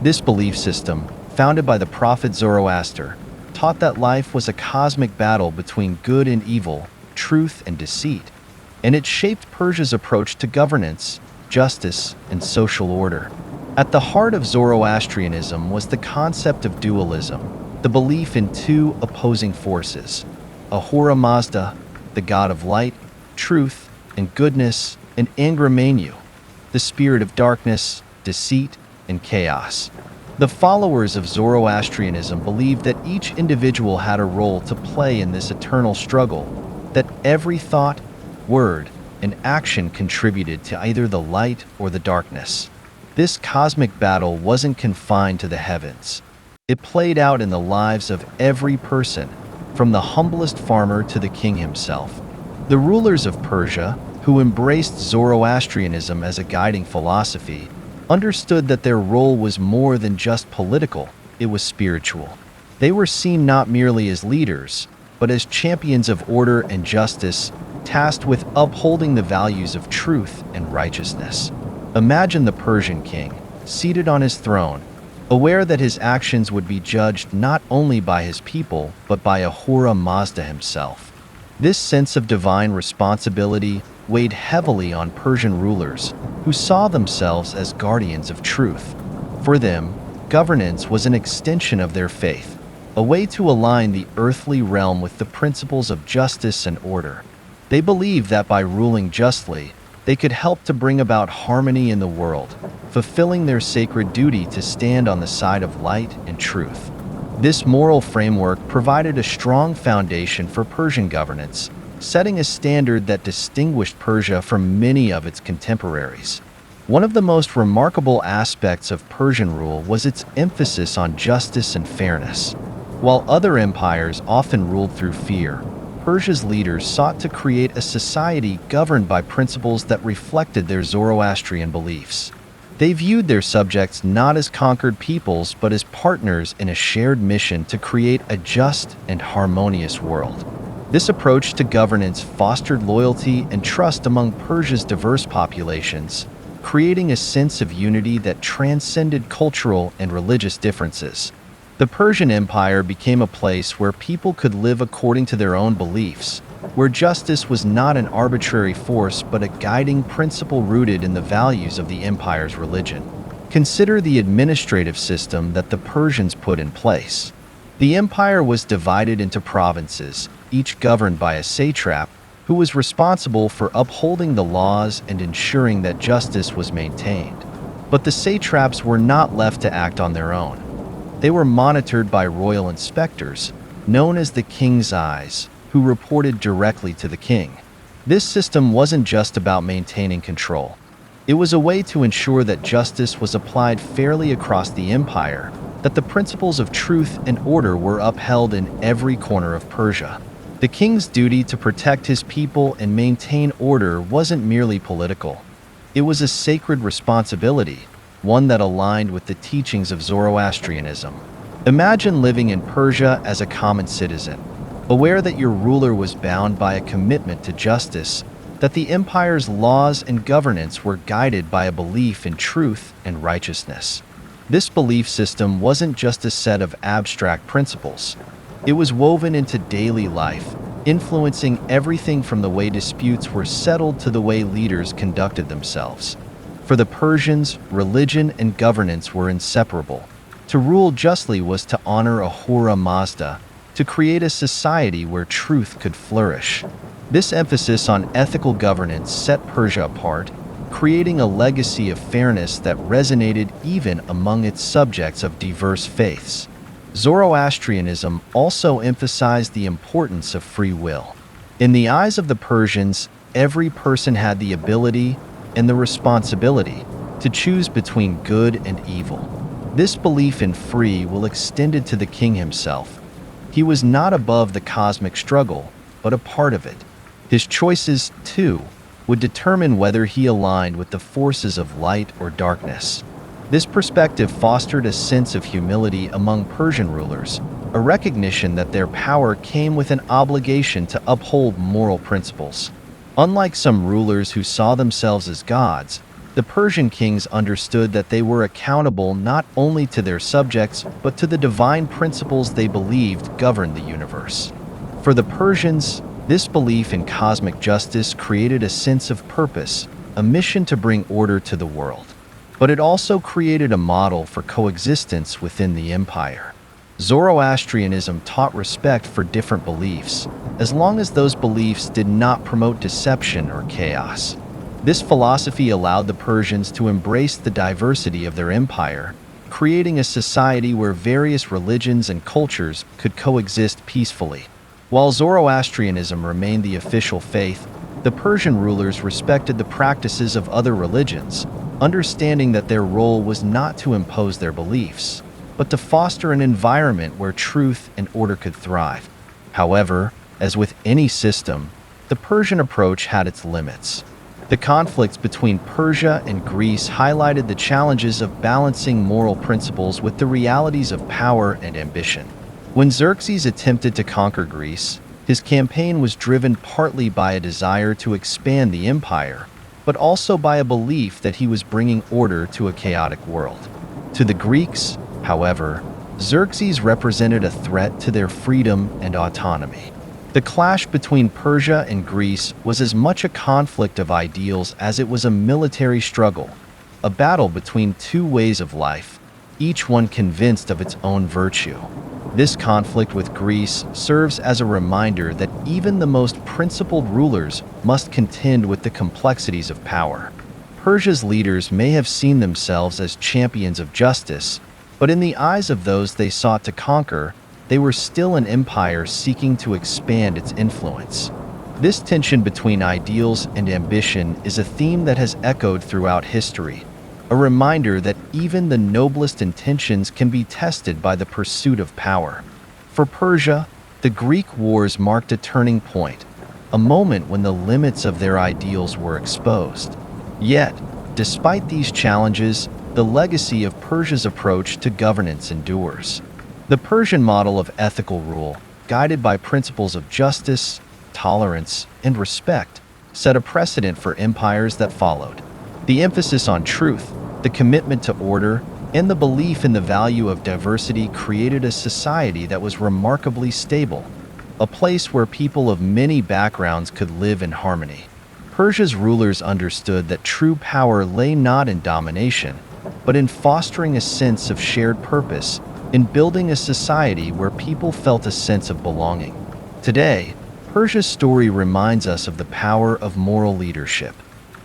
This belief system, founded by the prophet Zoroaster, taught that life was a cosmic battle between good and evil, truth and deceit, and it shaped Persia's approach to governance, justice, and social order. At the heart of Zoroastrianism was the concept of dualism, the belief in two opposing forces, Ahura Mazda, the god of light, truth, and goodness, and Angra Mainyu, the spirit of darkness, deceit, and chaos. The followers of Zoroastrianism believed that each individual had a role to play in this eternal struggle, that every thought, word, and action contributed to either the light or the darkness. This cosmic battle wasn't confined to the heavens. It played out in the lives of every person, from the humblest farmer to the king himself. The rulers of Persia, who embraced Zoroastrianism as a guiding philosophy, understood that their role was more than just political, it was spiritual. They were seen not merely as leaders, but as champions of order and justice, tasked with upholding the values of truth and righteousness. Imagine the Persian king, seated on his throne, aware that his actions would be judged not only by his people, but by Ahura Mazda himself. This sense of divine responsibility weighed heavily on Persian rulers, who saw themselves as guardians of truth. For them, governance was an extension of their faith, a way to align the earthly realm with the principles of justice and order. They believed that by ruling justly, they could help to bring about harmony in the world, fulfilling their sacred duty to stand on the side of light and truth. This moral framework provided a strong foundation for Persian governance, setting a standard that distinguished Persia from many of its contemporaries. One of the most remarkable aspects of Persian rule was its emphasis on justice and fairness. While other empires often ruled through fear, Persia's leaders sought to create a society governed by principles that reflected their Zoroastrian beliefs. They viewed their subjects not as conquered peoples but as partners in a shared mission to create a just and harmonious world. This approach to governance fostered loyalty and trust among Persia's diverse populations, creating a sense of unity that transcended cultural and religious differences. The Persian Empire became a place where people could live according to their own beliefs, where justice was not an arbitrary force but a guiding principle rooted in the values of the empire's religion. Consider the administrative system that the Persians put in place. The empire was divided into provinces, each governed by a satrap, who was responsible for upholding the laws and ensuring that justice was maintained. But the satraps were not left to act on their own. They were monitored by royal inspectors, known as the king's eyes, who reported directly to the king. This system wasn't just about maintaining control. It was a way to ensure that justice was applied fairly across the empire, that the principles of truth and order were upheld in every corner of Persia. The king's duty to protect his people and maintain order wasn't merely political. It was a sacred responsibility, one that aligned with the teachings of Zoroastrianism. Imagine living in Persia as a common citizen, aware that your ruler was bound by a commitment to justice, that the empire's laws and governance were guided by a belief in truth and righteousness. This belief system wasn't just a set of abstract principles. It was woven into daily life, influencing everything from the way disputes were settled to the way leaders conducted themselves. For the Persians, religion and governance were inseparable. To rule justly was to honor Ahura Mazda, to create a society where truth could flourish. This emphasis on ethical governance set Persia apart, creating a legacy of fairness that resonated even among its subjects of diverse faiths. Zoroastrianism also emphasized the importance of free will. In the eyes of the Persians, every person had the ability and the responsibility to choose between good and evil. This belief in free will extended to the king himself. He was not above the cosmic struggle, but a part of it. His choices, too, would determine whether he aligned with the forces of light or darkness. This perspective fostered a sense of humility among Persian rulers, a recognition that their power came with an obligation to uphold moral principles. Unlike some rulers who saw themselves as gods, the Persian kings understood that they were accountable not only to their subjects, but to the divine principles they believed governed the universe. For the Persians, this belief in cosmic justice created a sense of purpose, a mission to bring order to the world. But it also created a model for coexistence within the empire. Zoroastrianism taught respect for different beliefs, as long as those beliefs did not promote deception or chaos. This philosophy allowed the Persians to embrace the diversity of their empire, creating a society where various religions and cultures could coexist peacefully. While Zoroastrianism remained the official faith, the Persian rulers respected the practices of other religions, understanding that their role was not to impose their beliefs, but to foster an environment where truth and order could thrive. However, as with any system, the Persian approach had its limits. The conflicts between Persia and Greece highlighted the challenges of balancing moral principles with the realities of power and ambition. When Xerxes attempted to conquer Greece, his campaign was driven partly by a desire to expand the empire, but also by a belief that he was bringing order to a chaotic world. To the Greeks, however, Xerxes represented a threat to their freedom and autonomy. The clash between Persia and Greece was as much a conflict of ideals as it was a military struggle, a battle between two ways of life, each one convinced of its own virtue. This conflict with Greece serves as a reminder that even the most principled rulers must contend with the complexities of power. Persia's leaders may have seen themselves as champions of justice, But in the eyes of those they sought to conquer, they were still an empire seeking to expand its influence. This tension between ideals and ambition is a theme that has echoed throughout history, a reminder that even the noblest intentions can be tested by the pursuit of power. For Persia, the Greek wars marked a turning point, a moment when the limits of their ideals were exposed. Yet, despite these challenges, the legacy of Persia's approach to governance endures. The Persian model of ethical rule, guided by principles of justice, tolerance, and respect, set a precedent for empires that followed. The emphasis on truth, the commitment to order, and the belief in the value of diversity created a society that was remarkably stable, a place where people of many backgrounds could live in harmony. Persia's rulers understood that true power lay not in domination, but in fostering a sense of shared purpose, in building a society where people felt a sense of belonging. Today, Persia's story reminds us of the power of moral leadership.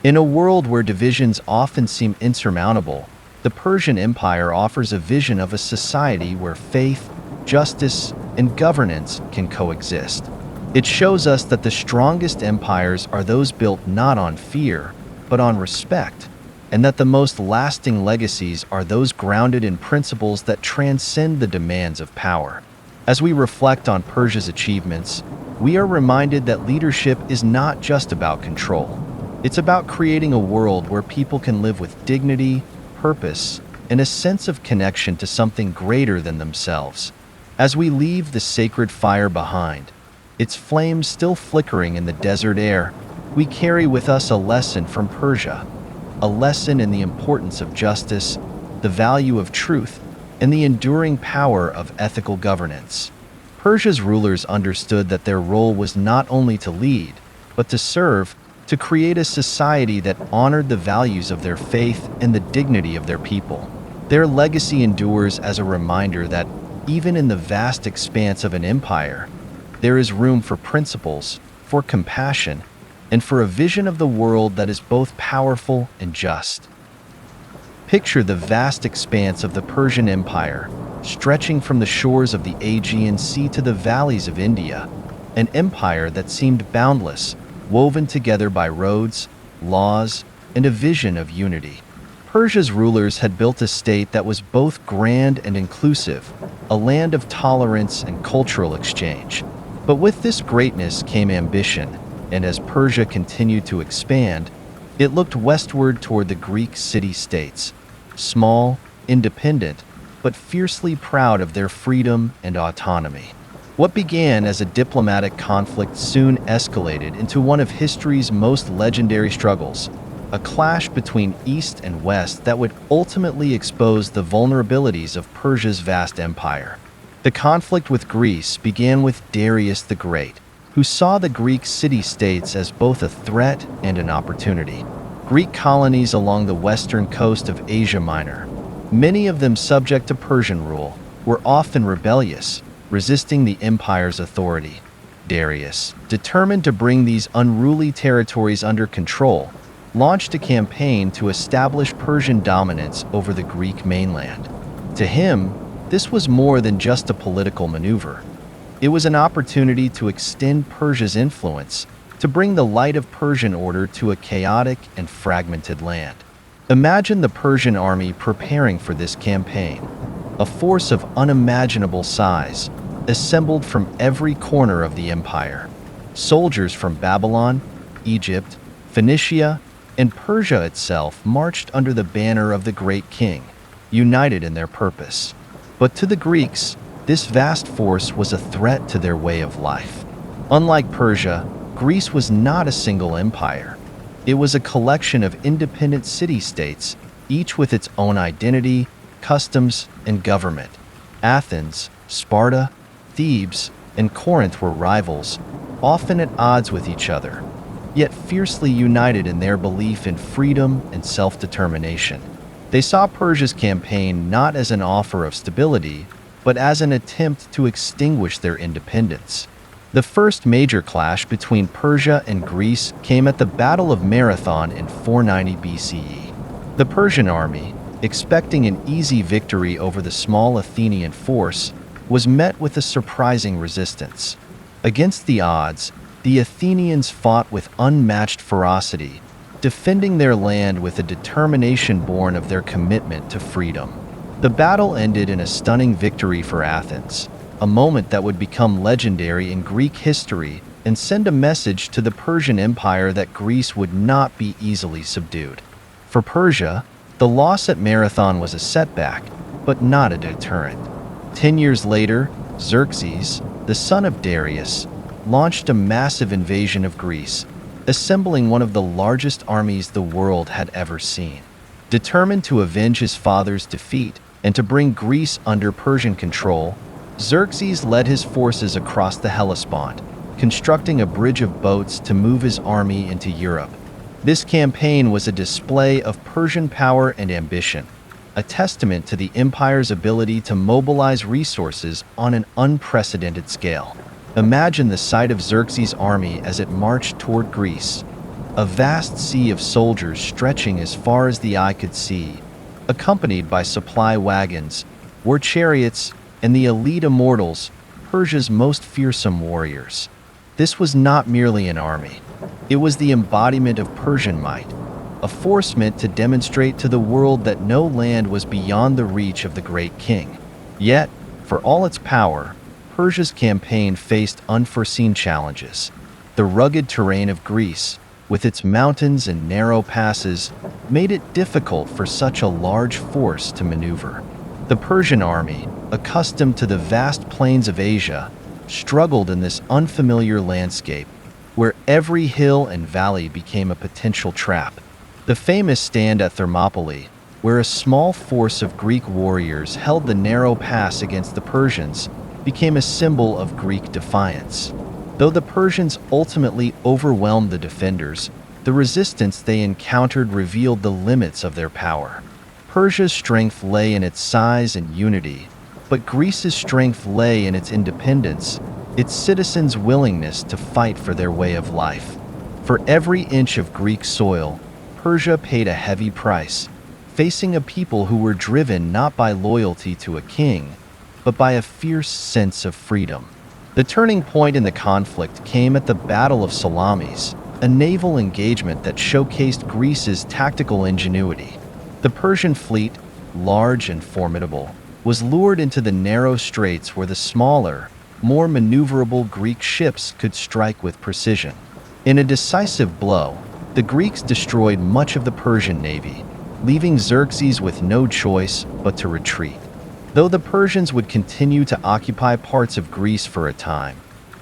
In a world where divisions often seem insurmountable, the Persian Empire offers a vision of a society where faith, justice, and governance can coexist. It shows us that the strongest empires are those built not on fear, but on respect, and that the most lasting legacies are those grounded in principles that transcend the demands of power. As we reflect on Persia's achievements, we are reminded that leadership is not just about control. It's about creating a world where people can live with dignity, purpose, and a sense of connection to something greater than themselves. As we leave the sacred fire behind, its flames still flickering in the desert air, we carry with us a lesson from Persia, a lesson in the importance of justice, the value of truth, and the enduring power of ethical governance. Persia's rulers understood that their role was not only to lead, but to serve, to create a society that honored the values of their faith and the dignity of their people. Their legacy endures as a reminder that, even in the vast expanse of an empire, there is room for principles, for compassion, and for a vision of the world that is both powerful and just. Picture the vast expanse of the Persian Empire, stretching from the shores of the Aegean Sea to the valleys of India, an empire that seemed boundless, woven together by roads, laws, and a vision of unity. Persia's rulers had built a state that was both grand and inclusive, a land of tolerance and cultural exchange. But with this greatness came ambition, and as Persia continued to expand, it looked westward toward the Greek city-states, small, independent, but fiercely proud of their freedom and autonomy. What began as a diplomatic conflict soon escalated into one of history's most legendary struggles, a clash between East and West that would ultimately expose the vulnerabilities of Persia's vast empire. The conflict with Greece began with Darius the Great, who saw the Greek city-states as both a threat and an opportunity. Greek colonies along the western coast of Asia Minor, many of them subject to Persian rule, were often rebellious, resisting the empire's authority. Darius, determined to bring these unruly territories under control, launched a campaign to establish Persian dominance over the Greek mainland. To him, this was more than just a political maneuver. It was an opportunity to extend Persia's influence, to bring the light of Persian order to a chaotic and fragmented land. Imagine the Persian army preparing for this campaign, a force of unimaginable size, assembled from every corner of the empire. Soldiers from Babylon, Egypt, Phoenicia, and Persia itself marched under the banner of the great king, united in their purpose. But to the Greeks, this vast force was a threat to their way of life. Unlike Persia, Greece was not a single empire. It was a collection of independent city-states, each with its own identity, customs, and government. Athens, Sparta, Thebes, and Corinth were rivals, often at odds with each other, yet fiercely united in their belief in freedom and self-determination. They saw Persia's campaign not as an offer of stability, but as an attempt to extinguish their independence. The first major clash between Persia and Greece came at the Battle of Marathon in 490 BCE. The Persian army, expecting an easy victory over the small Athenian force, was met with a surprising resistance. Against the odds, the Athenians fought with unmatched ferocity, defending their land with a determination born of their commitment to freedom. The battle ended in a stunning victory for Athens, a moment that would become legendary in Greek history and send a message to the Persian Empire that Greece would not be easily subdued. For Persia, the loss at Marathon was a setback, but not a deterrent. 10 years later, Xerxes, the son of Darius, launched a massive invasion of Greece, assembling one of the largest armies the world had ever seen. Determined to avenge his father's defeat and to bring Greece under Persian control, Xerxes led his forces across the Hellespont, constructing a bridge of boats to move his army into Europe. This campaign was a display of Persian power and ambition, a testament to the empire's ability to mobilize resources on an unprecedented scale. Imagine the sight of Xerxes' army as it marched toward Greece, a vast sea of soldiers stretching as far as the eye could see, accompanied by supply wagons, war chariots, and the elite immortals, Persia's most fearsome warriors. This was not merely an army. It was the embodiment of Persian might, a force meant to demonstrate to the world that no land was beyond the reach of the great king. Yet, for all its power, Persia's campaign faced unforeseen challenges. The rugged terrain of Greece, with its mountains and narrow passes, made it difficult for such a large force to maneuver. The Persian army, accustomed to the vast plains of Asia, struggled in this unfamiliar landscape, where every hill and valley became a potential trap. The famous stand at Thermopylae, where a small force of Greek warriors held the narrow pass against the Persians, became a symbol of Greek defiance. Though the Persians ultimately overwhelmed the defenders, the resistance they encountered revealed the limits of their power. Persia's strength lay in its size and unity, but Greece's strength lay in its independence, its citizens' willingness to fight for their way of life. For every inch of Greek soil, Persia paid a heavy price, facing a people who were driven not by loyalty to a king, but by a fierce sense of freedom. The turning point in the conflict came at the Battle of Salamis, a naval engagement that showcased Greece's tactical ingenuity. The Persian fleet, large and formidable, was lured into the narrow straits where the smaller, more maneuverable Greek ships could strike with precision. In a decisive blow, the Greeks destroyed much of the Persian navy, leaving Xerxes with no choice but to retreat. Though the Persians would continue to occupy parts of Greece for a time,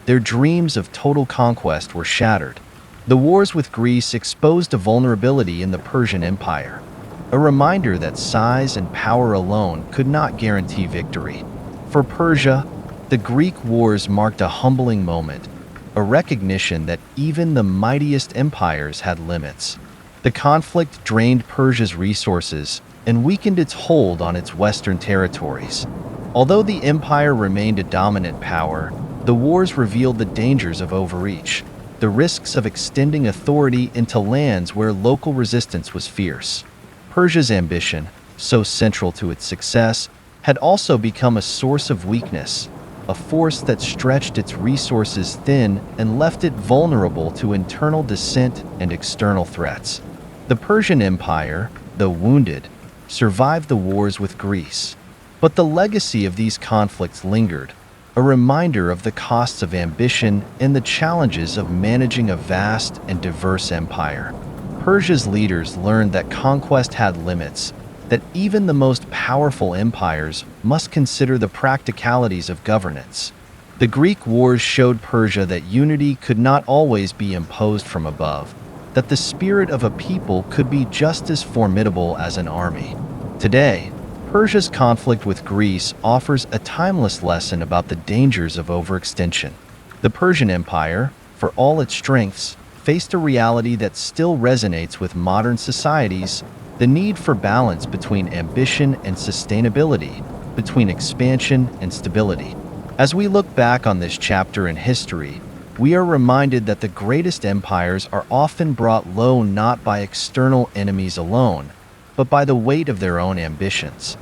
their dreams of total conquest were shattered. The wars with Greece exposed a vulnerability in the Persian Empire, a reminder that size and power alone could not guarantee victory. For Persia, the Greek wars marked a humbling moment, a recognition that even the mightiest empires had limits. The conflict drained Persia's resources and weakened its hold on its western territories. Although the empire remained a dominant power, the wars revealed the dangers of overreach, the risks of extending authority into lands where local resistance was fierce. Persia's ambition, so central to its success, had also become a source of weakness, a force that stretched its resources thin and left it vulnerable to internal dissent and external threats. The Persian Empire, though wounded, survived the wars with Greece. But the legacy of these conflicts lingered, a reminder of the costs of ambition and the challenges of managing a vast and diverse empire. Persia's leaders learned that conquest had limits, that even the most powerful empires must consider the practicalities of governance. The Greek wars showed Persia that unity could not always be imposed from above, that the spirit of a people could be just as formidable as an army. Today, Persia's conflict with Greece offers a timeless lesson about the dangers of overextension. The Persian Empire, for all its strengths, faced a reality that still resonates with modern societies: the need for balance between ambition and sustainability, between expansion and stability. As we look back on this chapter in history, we are reminded that the greatest empires are often brought low not by external enemies alone, but by the weight of their own ambitions.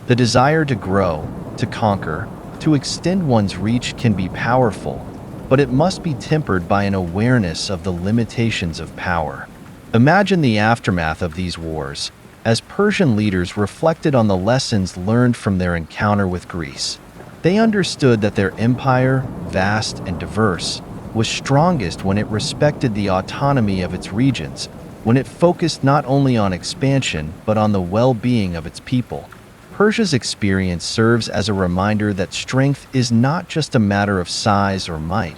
The desire to grow, to conquer, to extend one's reach can be powerful, but it must be tempered by an awareness of the limitations of power. Imagine the aftermath of these wars, as Persian leaders reflected on the lessons learned from their encounter with Greece. They understood that their empire, vast and diverse, was strongest when it respected the autonomy of its regions, when it focused not only on expansion but on the well-being of its people. Persia's experience serves as a reminder that strength is not just a matter of size or might,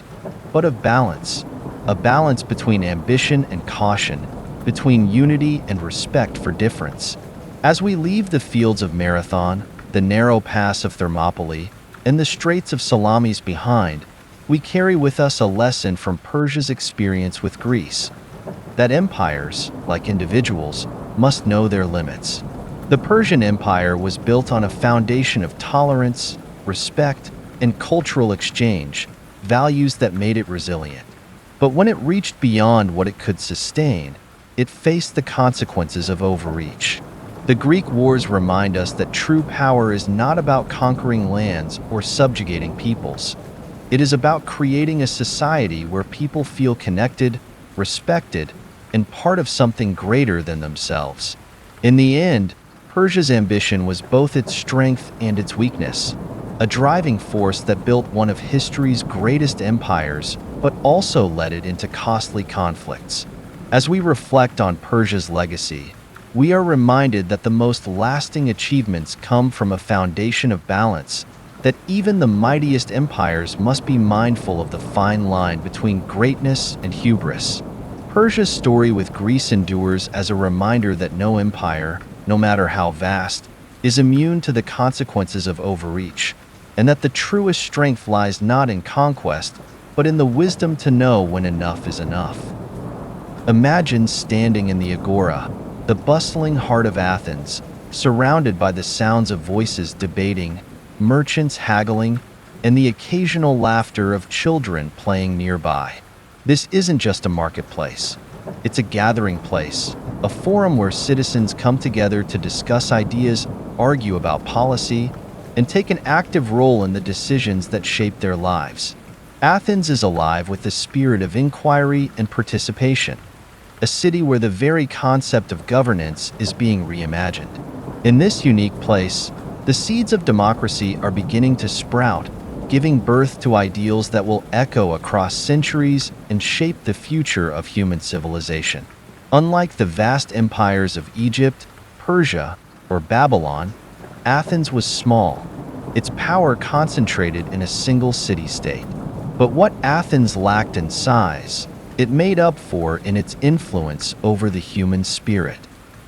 but of balance, a balance between ambition and caution, between unity and respect for difference. As we leave the fields of Marathon, the narrow pass of Thermopylae, and the straits of Salamis behind, we carry with us a lesson from Persia's experience with Greece, that empires, like individuals, must know their limits. The Persian Empire was built on a foundation of tolerance, respect, and cultural exchange, values that made it resilient. But when it reached beyond what it could sustain, it faced the consequences of overreach. The Greek wars remind us that true power is not about conquering lands or subjugating peoples. It is about creating a society where people feel connected, respected, and part of something greater than themselves. In the end, Persia's ambition was both its strength and its weakness, a driving force that built one of history's greatest empires, but also led it into costly conflicts. As we reflect on Persia's legacy, we are reminded that the most lasting achievements come from a foundation of balance, that even the mightiest empires must be mindful of the fine line between greatness and hubris. Persia's story with Greece endures as a reminder that no empire, no matter how vast, is immune to the consequences of overreach, and that the truest strength lies not in conquest, but in the wisdom to know when enough is enough. Imagine standing in the Agora, the bustling heart of Athens, surrounded by the sounds of voices debating, merchants haggling, and the occasional laughter of children playing nearby. This isn't just a marketplace. It's a gathering place, a forum where citizens come together to discuss ideas, argue about policy, and take an active role in the decisions that shape their lives. Athens is alive with the spirit of inquiry and participation, a city where the very concept of governance is being reimagined. In this unique place, the seeds of democracy are beginning to sprout, giving birth to ideals that will echo across centuries and shape the future of human civilization. Unlike the vast empires of Egypt, Persia, or Babylon, Athens was small, its power concentrated in a single city-state. But what Athens lacked in size, it made up for in its influence over the human spirit.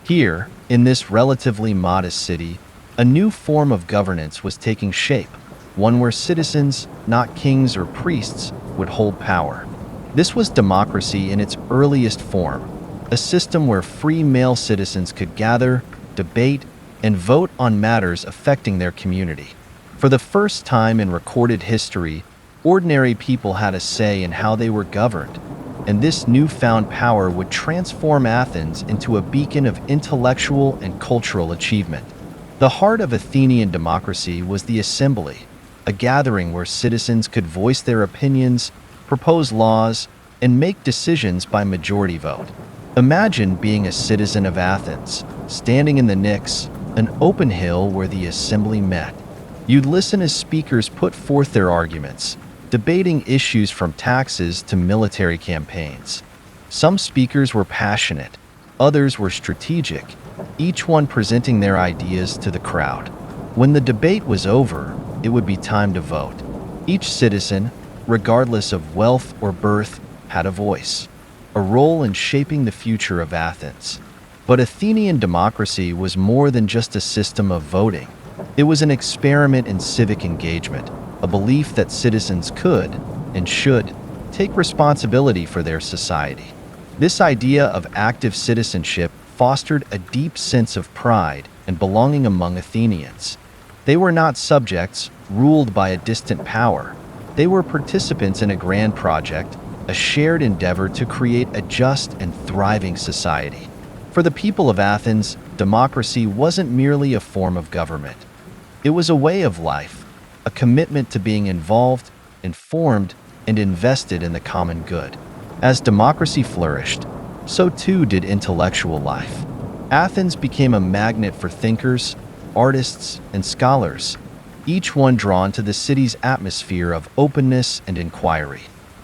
Here, in this relatively modest city, a new form of governance was taking shape, one where citizens, not kings or priests, would hold power. This was democracy in its earliest form, a system where free male citizens could gather, debate, and vote on matters affecting their community. For the first time in recorded history, ordinary people had a say in how they were governed, and this newfound power would transform Athens into a beacon of intellectual and cultural achievement. The heart of Athenian democracy was the assembly, a gathering where citizens could voice their opinions, propose laws, and make decisions by majority vote. Imagine being a citizen of Athens, standing in the Nix, an open hill where the assembly met. You'd listen as speakers put forth their arguments, debating issues from taxes to military campaigns. Some speakers were passionate, others were strategic, each one presenting their ideas to the crowd. When the debate was over, it would be time to vote. Each citizen, regardless of wealth or birth, had a voice, a role in shaping the future of Athens. But Athenian democracy was more than just a system of voting. It was an experiment in civic engagement, a belief that citizens could, and should, take responsibility for their society. This idea of active citizenship fostered a deep sense of pride and belonging among Athenians. They were not subjects, ruled by a distant power. They were participants in a grand project, a shared endeavor to create a just and thriving society. For the people of Athens, democracy wasn't merely a form of government. It was a way of life, a commitment to being involved, informed, and invested in the common good. As democracy flourished, so too did intellectual life. Athens became a magnet for thinkers, artists, and scholars, each one drawn to the city's atmosphere of openness and inquiry.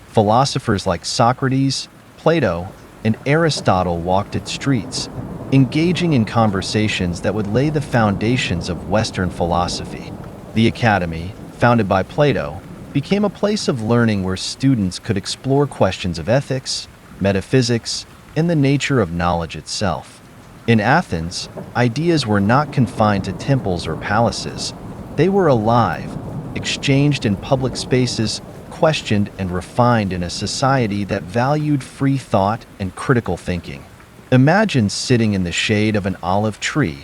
Philosophers like Socrates, Plato, and Aristotle walked its streets, engaging in conversations that would lay the foundations of Western philosophy. The Academy, founded by Plato, became a place of learning where students could explore questions of ethics, metaphysics, and the nature of knowledge itself. In Athens, ideas were not confined to temples or palaces. They were alive, exchanged in public spaces, questioned and refined in a society that valued free thought and critical thinking. Imagine sitting in the shade of an olive tree,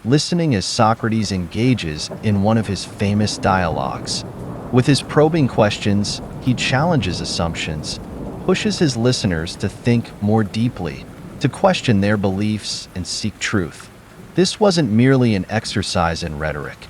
listening as Socrates engages in one of his famous dialogues. With his probing questions, he challenges assumptions, pushes his listeners to think more deeply, to question their beliefs and seek truth. This wasn't merely an exercise in rhetoric.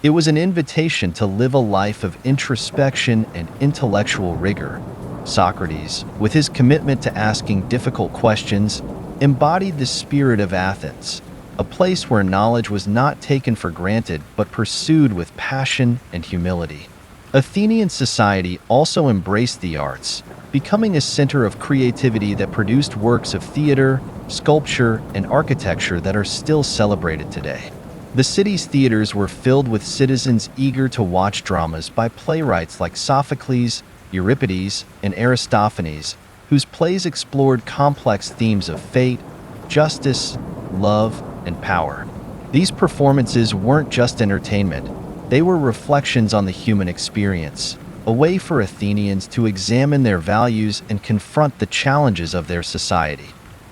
It was an invitation to live a life of introspection and intellectual rigor. Socrates, with his commitment to asking difficult questions, embodied the spirit of Athens, a place where knowledge was not taken for granted but pursued with passion and humility. Athenian society also embraced the arts, becoming a center of creativity that produced works of theater, sculpture, and architecture that are still celebrated today. The city's theaters were filled with citizens eager to watch dramas by playwrights like Sophocles, Euripides, and Aristophanes, whose plays explored complex themes of fate, justice, love, and power. These performances weren't just entertainment, they were reflections on the human experience, a way for Athenians to examine their values and confront the challenges of their society.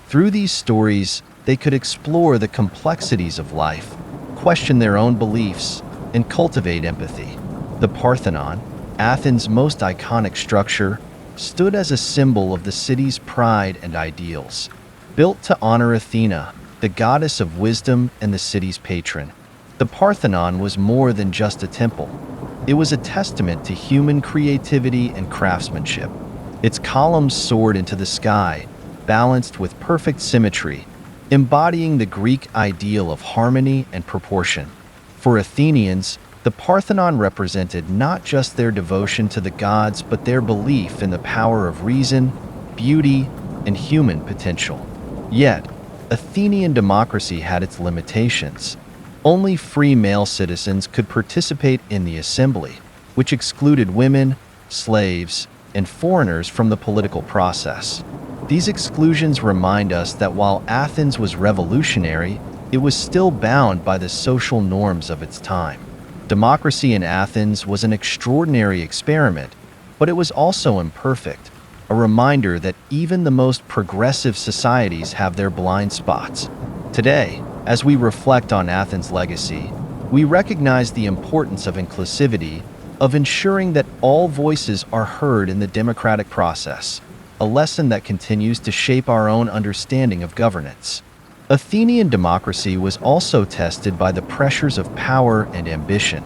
Through these stories, they could explore the complexities of life, question their own beliefs, and cultivate empathy. The Parthenon, Athens' most iconic structure, stood as a symbol of the city's pride and ideals. Built to honor Athena, the goddess of wisdom and the city's patron, the Parthenon was more than just a temple. It was a testament to human creativity and craftsmanship. Its columns soared into the sky, balanced with perfect symmetry, embodying the Greek ideal of harmony and proportion. For Athenians, the Parthenon represented not just their devotion to the gods but their belief in the power of reason, beauty, and human potential. Yet, Athenian democracy had its limitations. Only free male citizens could participate in the assembly, which excluded women, slaves, and foreigners from the political process. These exclusions remind us that while Athens was revolutionary, it was still bound by the social norms of its time. Democracy in Athens was an extraordinary experiment, but it was also imperfect, a reminder that even the most progressive societies have their blind spots. Today, as we reflect on Athens' legacy, we recognize the importance of inclusivity, of ensuring that all voices are heard in the democratic process, a lesson that continues to shape our own understanding of governance. Athenian democracy was also tested by the pressures of power and ambition.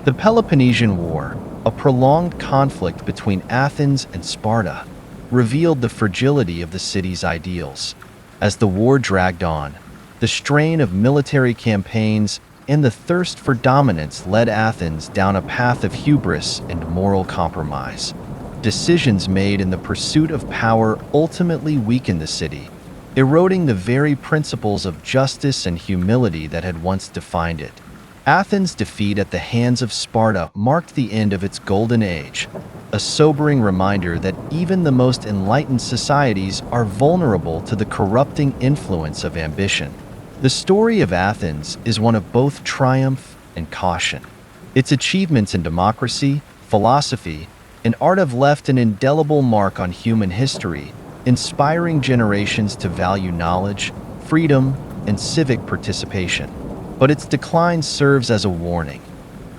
The Peloponnesian War, a prolonged conflict between Athens and Sparta, revealed the fragility of the city's ideals. As the war dragged on, the strain of military campaigns and the thirst for dominance led Athens down a path of hubris and moral compromise. Decisions made in the pursuit of power ultimately weakened the city, eroding the very principles of justice and humility that had once defined it. Athens' defeat at the hands of Sparta marked the end of its golden age, a sobering reminder that even the most enlightened societies are vulnerable to the corrupting influence of ambition. The story of Athens is one of both triumph and caution. Its achievements in democracy, philosophy, and art have left an indelible mark on human history, inspiring generations to value knowledge, freedom, and civic participation. But its decline serves as a warning,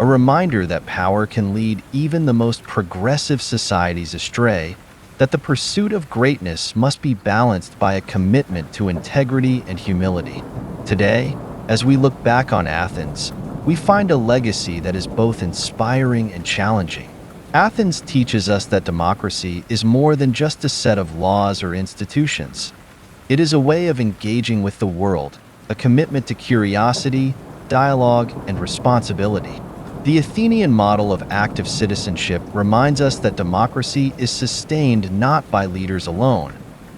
a reminder that power can lead even the most progressive societies astray, that the pursuit of greatness must be balanced by a commitment to integrity and humility. Today, as we look back on Athens, we find a legacy that is both inspiring and challenging. Athens teaches us that democracy is more than just a set of laws or institutions. It is a way of engaging with the world, a commitment to curiosity, dialogue, and responsibility. The Athenian model of active citizenship reminds us that democracy is sustained not by leaders alone,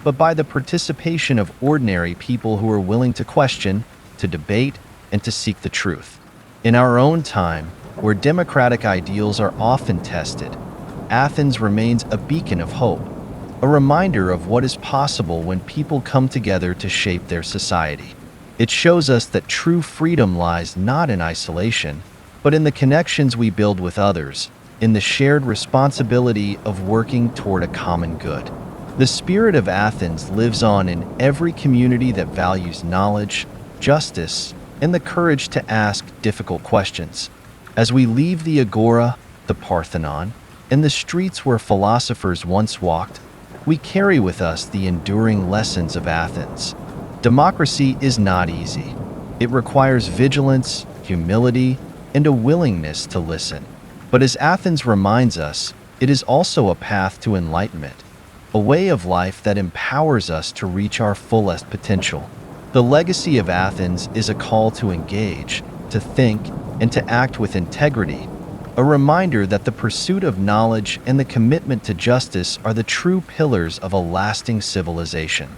but by the participation of ordinary people who are willing to question, to debate, and to seek the truth. In our own time, where democratic ideals are often tested, Athens remains a beacon of hope, a reminder of what is possible when people come together to shape their society. It shows us that true freedom lies not in isolation, but in the connections we build with others, in the shared responsibility of working toward a common good. The spirit of Athens lives on in every community that values knowledge, justice, and the courage to ask difficult questions. As we leave the Agora, the Parthenon, and the streets where philosophers once walked, we carry with us the enduring lessons of Athens. Democracy is not easy. It requires vigilance, humility, and a willingness to listen. But as Athens reminds us, it is also a path to enlightenment, a way of life that empowers us to reach our fullest potential. The legacy of Athens is a call to engage, to think, and to act with integrity, a reminder that the pursuit of knowledge and the commitment to justice are the true pillars of a lasting civilization.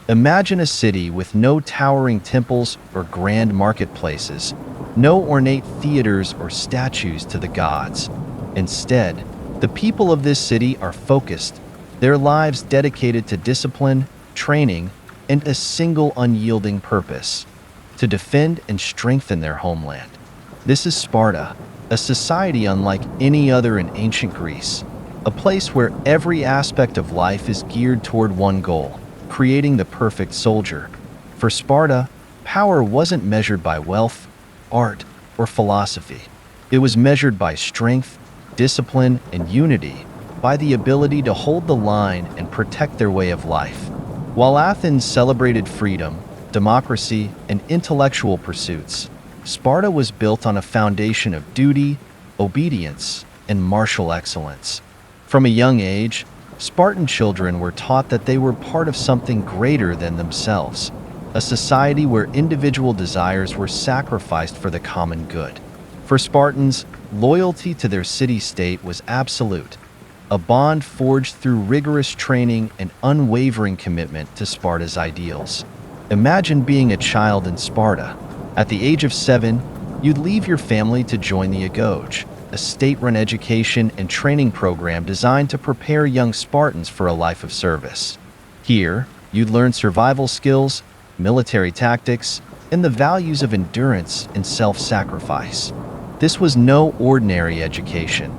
Imagine a city with no towering temples or grand marketplaces, no ornate theaters or statues to the gods. Instead, the people of this city are focused, their lives dedicated to discipline, training, and a single unyielding purpose: to defend and strengthen their homeland. This is Sparta, a society unlike any other in ancient Greece, a place where every aspect of life is geared toward one goal: creating the perfect soldier. For Sparta, power wasn't measured by wealth, art, or philosophy. It was measured by strength, discipline, and unity, by the ability to hold the line and protect their way of life. While Athens celebrated freedom, democracy, and intellectual pursuits, Sparta was built on a foundation of duty, obedience, and martial excellence. From a young age, Spartan children were taught that they were part of something greater than themselves, a society where individual desires were sacrificed for the common good. For Spartans, loyalty to their city-state was absolute, a bond forged through rigorous training and unwavering commitment to Sparta's ideals. Imagine being a child in Sparta. At the age of 7, you'd leave your family to join the Agoge, a state-run education and training program designed to prepare young Spartans for a life of service. Here, you'd learn survival skills, military tactics, and the values of endurance and self-sacrifice. This was no ordinary education.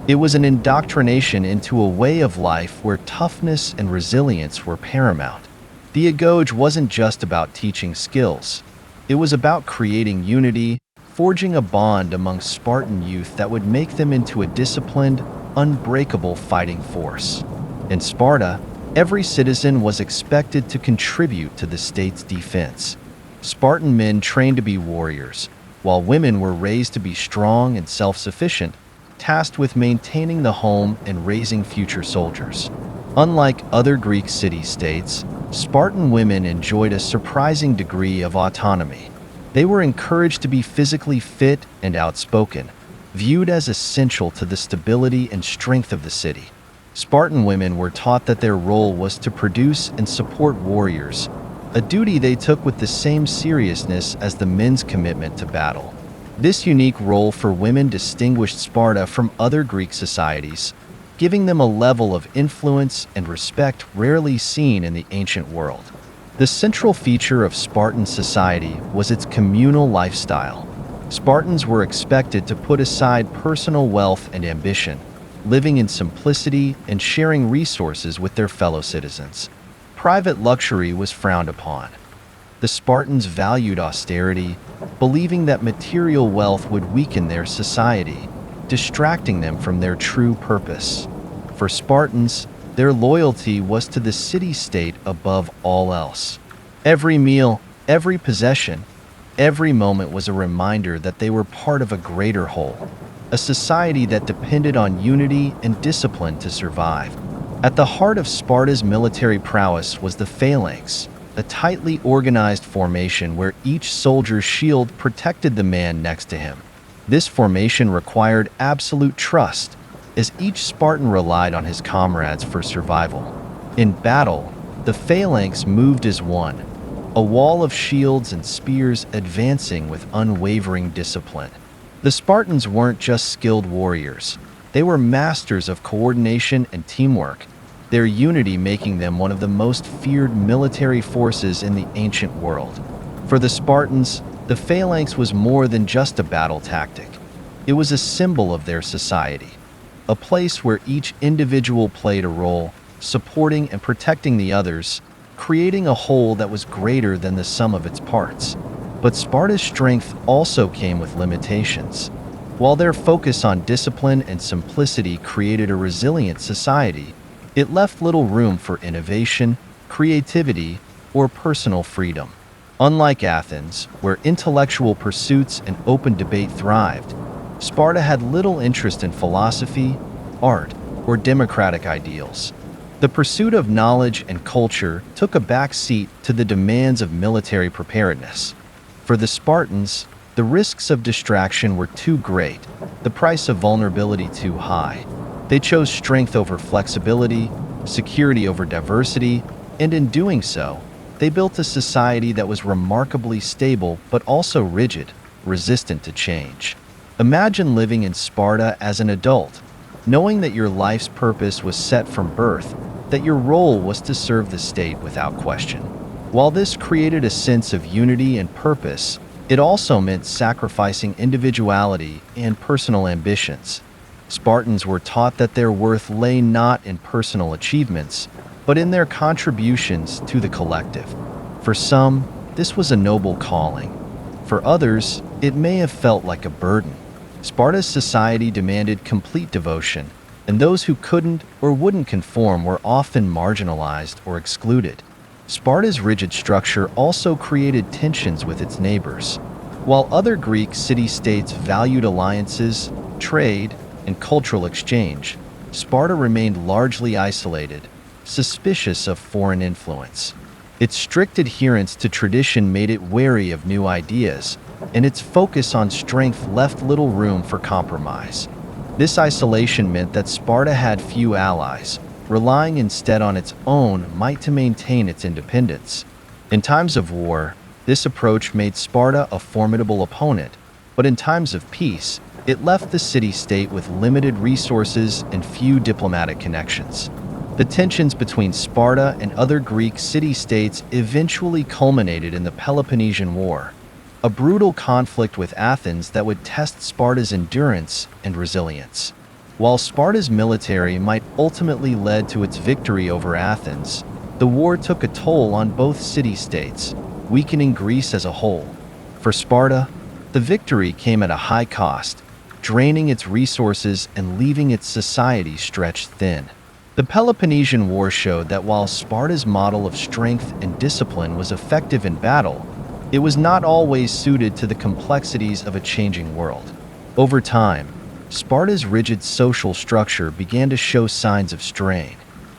It was an indoctrination into a way of life where toughness and resilience were paramount. The Agoge wasn't just about teaching skills. It was about creating unity, forging a bond among Spartan youth that would make them into a disciplined, unbreakable fighting force. In Sparta, every citizen was expected to contribute to the state's defense. Spartan men trained to be warriors, while women were raised to be strong and self-sufficient, tasked with maintaining the home and raising future soldiers. Unlike other Greek city-states, Spartan women enjoyed a surprising degree of autonomy. They were encouraged to be physically fit and outspoken, viewed as essential to the stability and strength of the city. Spartan women were taught that their role was to produce and support warriors, a duty they took with the same seriousness as the men's commitment to battle. This unique role for women distinguished Sparta from other Greek societies, giving them a level of influence and respect rarely seen in the ancient world. The central feature of Spartan society was its communal lifestyle. Spartans were expected to put aside personal wealth and ambition, living in simplicity and sharing resources with their fellow citizens. Private luxury was frowned upon. The Spartans valued austerity, believing that material wealth would weaken their society, distracting them from their true purpose. For Spartans, their loyalty was to the city-state above all else. Every meal, every possession, every moment was a reminder that they were part of a greater whole, a society that depended on unity and discipline to survive. At the heart of Sparta's military prowess was the phalanx, a tightly organized formation where each soldier's shield protected the man next to him. This formation required absolute trust, as each Spartan relied on his comrades for survival. In battle, the phalanx moved as one, a wall of shields and spears advancing with unwavering discipline. The Spartans weren't just skilled warriors. They were masters of coordination and teamwork, their unity making them one of the most feared military forces in the ancient world. For the Spartans, the phalanx was more than just a battle tactic. It was a symbol of their society, a place where each individual played a role, supporting and protecting the others, creating a whole that was greater than the sum of its parts. But Sparta's strength also came with limitations. While their focus on discipline and simplicity created a resilient society, it left little room for innovation, creativity, or personal freedom. Unlike Athens, where intellectual pursuits and open debate thrived, Sparta had little interest in philosophy, art, or democratic ideals. The pursuit of knowledge and culture took a back seat to the demands of military preparedness. For the Spartans, the risks of distraction were too great, the price of vulnerability too high. They chose strength over flexibility, security over diversity, and in doing so, they built a society that was remarkably stable but also rigid, resistant to change. Imagine living in Sparta as an adult, knowing that your life's purpose was set from birth, that your role was to serve the state without question. While this created a sense of unity and purpose, it also meant sacrificing individuality and personal ambitions. Spartans were taught that their worth lay not in personal achievements, but in their contributions to the collective. For some, this was a noble calling. For others, it may have felt like a burden. Sparta's society demanded complete devotion, and those who couldn't or wouldn't conform were often marginalized or excluded. Sparta's rigid structure also created tensions with its neighbors. While other Greek city-states valued alliances, trade, and cultural exchange, Sparta remained largely isolated, suspicious of foreign influence. Its strict adherence to tradition made it wary of new ideas, and its focus on strength left little room for compromise. This isolation meant that Sparta had few allies, relying instead on its own might to maintain its independence. In times of war, this approach made Sparta a formidable opponent, but in times of peace, it left the city-state with limited resources and few diplomatic connections. The tensions between Sparta and other Greek city-states eventually culminated in the Peloponnesian War, a brutal conflict with Athens that would test Sparta's endurance and resilience. While Sparta's military might ultimately lead to its victory over Athens, the war took a toll on both city-states, weakening Greece as a whole. For Sparta, the victory came at a high cost, draining its resources and leaving its society stretched thin. The Peloponnesian War showed that while Sparta's model of strength and discipline was effective in battle, it was not always suited to the complexities of a changing world. Over time, Sparta's rigid social structure began to show signs of strain.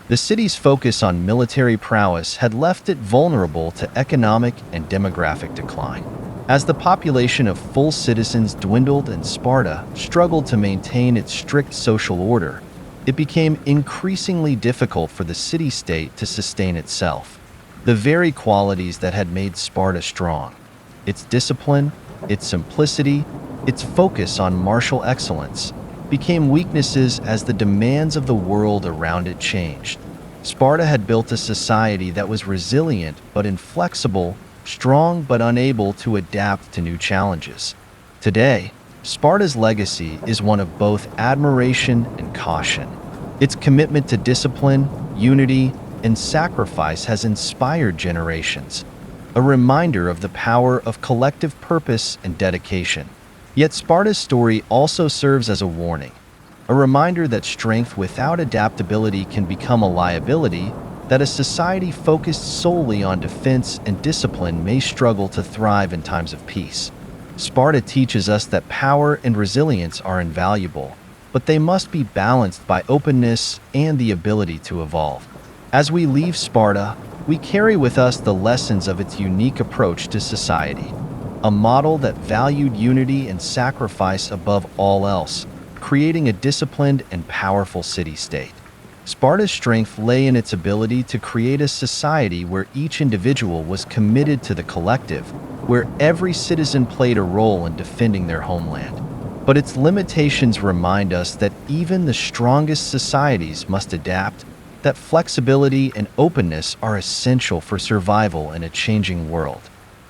The city's focus on military prowess had left it vulnerable to economic and demographic decline. As the population of full citizens dwindled and Sparta struggled to maintain its strict social order, it became increasingly difficult for the city-state to sustain itself. The very qualities that had made Sparta strong, its discipline, its simplicity, its focus on martial excellence, became weaknesses as the demands of the world around it changed. Sparta had built a society that was resilient but inflexible, strong but unable to adapt to new challenges. Today, Sparta's legacy is one of both admiration and caution. Its commitment to discipline, unity, and sacrifice has inspired generations, a reminder of the power of collective purpose and dedication. Yet Sparta's story also serves as a warning, a reminder that strength without adaptability can become a liability, that a society focused solely on defense and discipline may struggle to thrive in times of peace. Sparta teaches us that power and resilience are invaluable, but they must be balanced by openness and the ability to evolve. As we leave Sparta, we carry with us the lessons of its unique approach to society, a model that valued unity and sacrifice above all else, creating a disciplined and powerful city-state. Sparta's strength lay in its ability to create a society where each individual was committed to the collective, where every citizen played a role in defending their homeland. But its limitations remind us that even the strongest societies must adapt, that flexibility and openness are essential for survival in a changing world.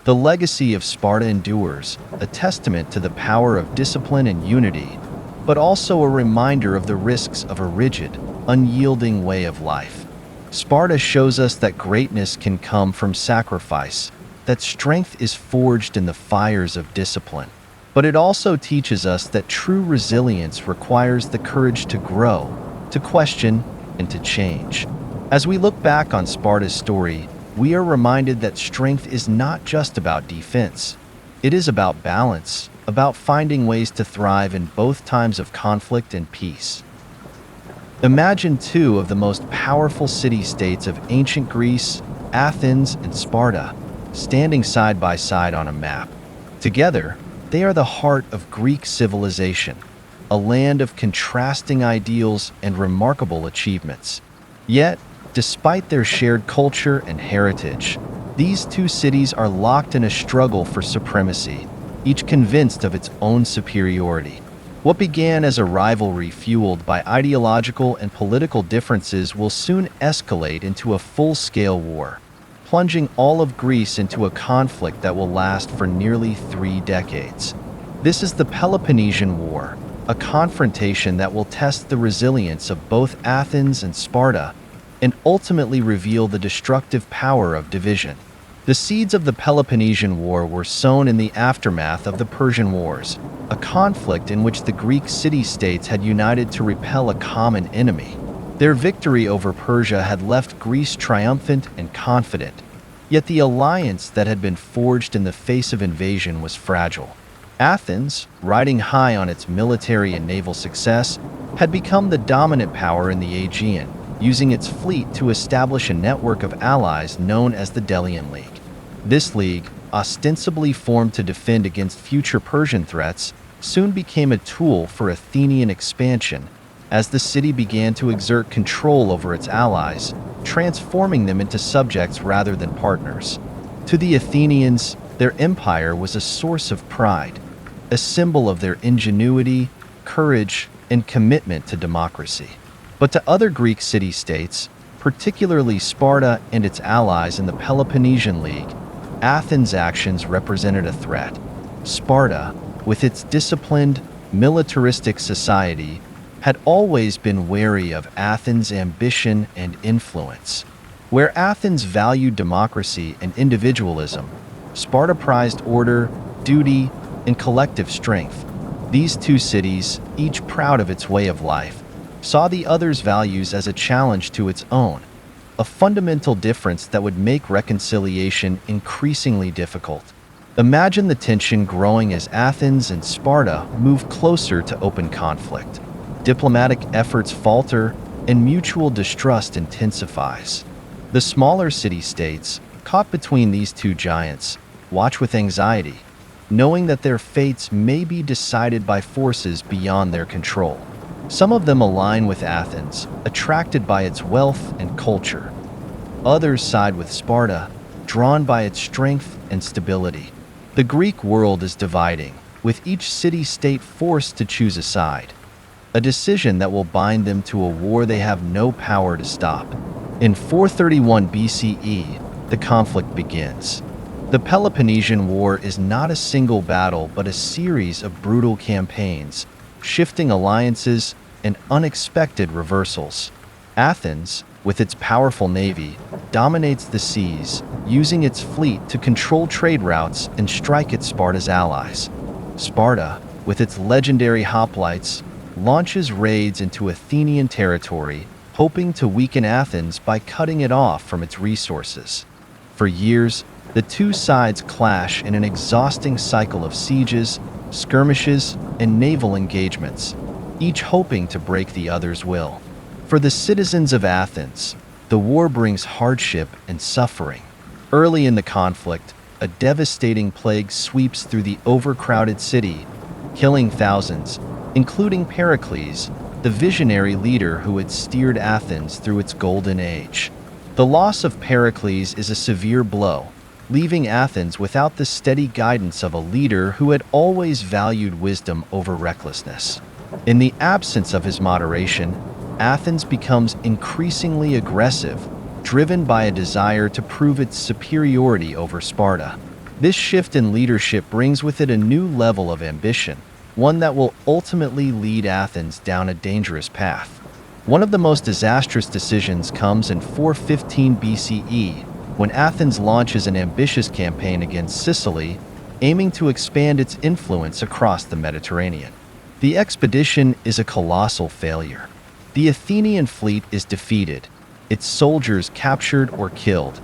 The legacy of Sparta endures, a testament to the power of discipline and unity, but also a reminder of the risks of a rigid, unyielding way of life. Sparta shows us that greatness can come from sacrifice, that strength is forged in the fires of discipline. But it also teaches us that true resilience requires the courage to grow, to question, and to change. As we look back on Sparta's story, we are reminded that strength is not just about defense. It is about balance, about finding ways to thrive in both times of conflict and peace. Imagine two of the most powerful city-states of ancient Greece, Athens and Sparta, standing side by side on a map. Together, they are the heart of Greek civilization, a land of contrasting ideals and remarkable achievements. Yet, despite their shared culture and heritage, these two cities are locked in a struggle for supremacy, each convinced of its own superiority. What began as a rivalry fueled by ideological and political differences will soon escalate into a full-scale war, plunging all of Greece into a conflict that will last for nearly 3 decades. This is the Peloponnesian War, a confrontation that will test the resilience of both Athens and Sparta and ultimately reveal the destructive power of division. The seeds of the Peloponnesian War were sown in the aftermath of the Persian Wars, a conflict in which the Greek city-states had united to repel a common enemy. Their victory over Persia had left Greece triumphant and confident, yet the alliance that had been forged in the face of invasion was fragile. Athens, riding high on its military and naval success, had become the dominant power in the Aegean, using its fleet to establish a network of allies known as the Delian League. This league, ostensibly formed to defend against future Persian threats, soon became a tool for Athenian expansion as the city began to exert control over its allies, transforming them into subjects rather than partners. To the Athenians, their empire was a source of pride, a symbol of their ingenuity, courage, and commitment to democracy. But to other Greek city-states, particularly Sparta and its allies in the Peloponnesian League, Athens' actions represented a threat. Sparta, with its disciplined, militaristic society, had always been wary of Athens' ambition and influence. Where Athens valued democracy and individualism, Sparta prized order, duty, and collective strength. These two cities, each proud of its way of life, saw the other's values as a challenge to its own, a fundamental difference that would make reconciliation increasingly difficult. Imagine the tension growing as Athens and Sparta move closer to open conflict. Diplomatic efforts falter, and mutual distrust intensifies. The smaller city-states, caught between these two giants, watch with anxiety, knowing that their fates may be decided by forces beyond their control. Some of them align with Athens, attracted by its wealth and culture. Others side with Sparta, drawn by its strength and stability. The Greek world is dividing, with each city-state forced to choose a side, a decision that will bind them to a war they have no power to stop. In 431 BCE, the conflict begins. The Peloponnesian War is not a single battle but a series of brutal campaigns, shifting alliances, and unexpected reversals. Athens, with its powerful navy, dominates the seas, using its fleet to control trade routes and strike at Sparta's allies. Sparta, with its legendary hoplites, launches raids into Athenian territory, hoping to weaken Athens by cutting it off from its resources. For years, the two sides clash in an exhausting cycle of sieges, skirmishes, and naval engagements, each hoping to break the other's will. For the citizens of Athens, the war brings hardship and suffering. Early in the conflict, a devastating plague sweeps through the overcrowded city, killing thousands, including Pericles, the visionary leader who had steered Athens through its golden age. The loss of Pericles is a severe blow, leaving Athens without the steady guidance of a leader who had always valued wisdom over recklessness. In the absence of his moderation, Athens becomes increasingly aggressive, driven by a desire to prove its superiority over Sparta. This shift in leadership brings with it a new level of ambition, one that will ultimately lead Athens down a dangerous path. One of the most disastrous decisions comes in 415 BCE, when Athens launches an ambitious campaign against Sicily, aiming to expand its influence across the Mediterranean. The expedition is a colossal failure. The Athenian fleet is defeated, its soldiers captured or killed,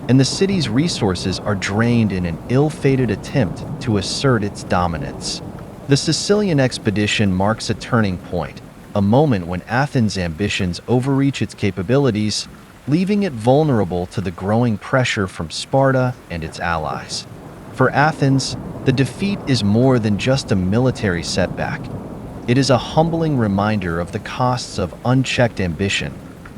and the city's resources are drained in an ill-fated attempt to assert its dominance. The Sicilian expedition marks a turning point, a moment when Athens' ambitions overreach its capabilities, leaving it vulnerable to the growing pressure from Sparta and its allies. For Athens, the defeat is more than just a military setback. It is a humbling reminder of the costs of unchecked ambition,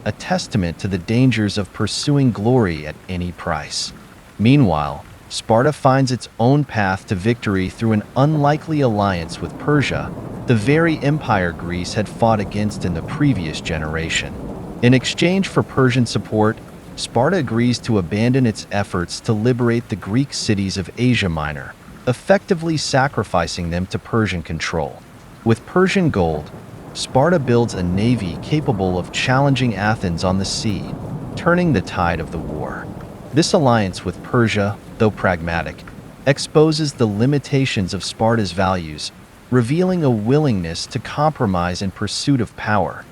a testament to the dangers of pursuing glory at any price. Meanwhile, Sparta finds its own path to victory through an unlikely alliance with Persia, the very empire Greece had fought against in the previous generation. In exchange for Persian support, Sparta agrees to abandon its efforts to liberate the Greek cities of Asia Minor, effectively sacrificing them to Persian control. With Persian gold, Sparta builds a navy capable of challenging Athens on the sea, turning the tide of the war. This alliance with Persia, though pragmatic, exposes the limitations of Sparta's values, revealing a willingness to compromise in pursuit of power,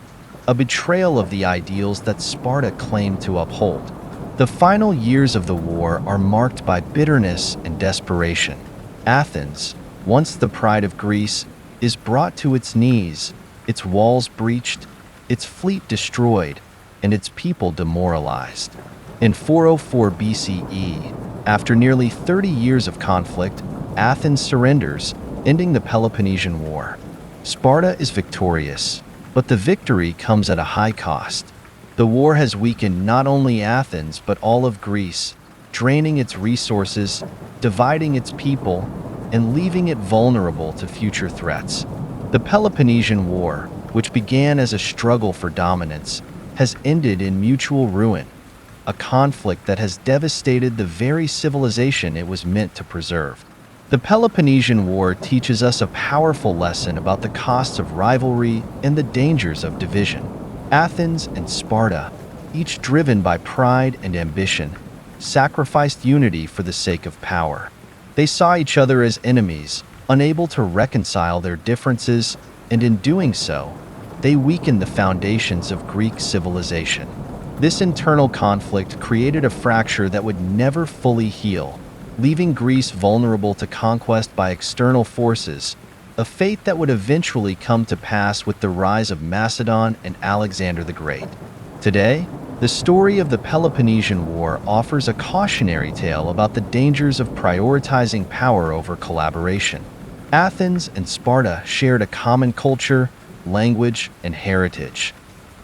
a betrayal of the ideals that Sparta claimed to uphold. The final years of the war are marked by bitterness and desperation. Athens, once the pride of Greece, is brought to its knees, its walls breached, its fleet destroyed, and its people demoralized. In 404 BCE, after nearly 30 years of conflict, Athens surrenders, ending the Peloponnesian War. Sparta is victorious, but the victory comes at a high cost. The war has weakened not only Athens but all of Greece, draining its resources, dividing its people, and leaving it vulnerable to future threats. The Peloponnesian War, which began as a struggle for dominance, has ended in mutual ruin, a conflict that has devastated the very civilization it was meant to preserve. The Peloponnesian War teaches us a powerful lesson about the costs of rivalry and the dangers of division. Athens and Sparta, each driven by pride and ambition, sacrificed unity for the sake of power. They saw each other as enemies, unable to reconcile their differences, and in doing so, they weakened the foundations of Greek civilization. This internal conflict created a fracture that would never fully heal, leaving Greece vulnerable to conquest by external forces, a fate that would eventually come to pass with the rise of Macedon and Alexander the Great. Today, the story of the Peloponnesian War offers a cautionary tale about the dangers of prioritizing power over collaboration. Athens and Sparta shared a common culture, language, and heritage.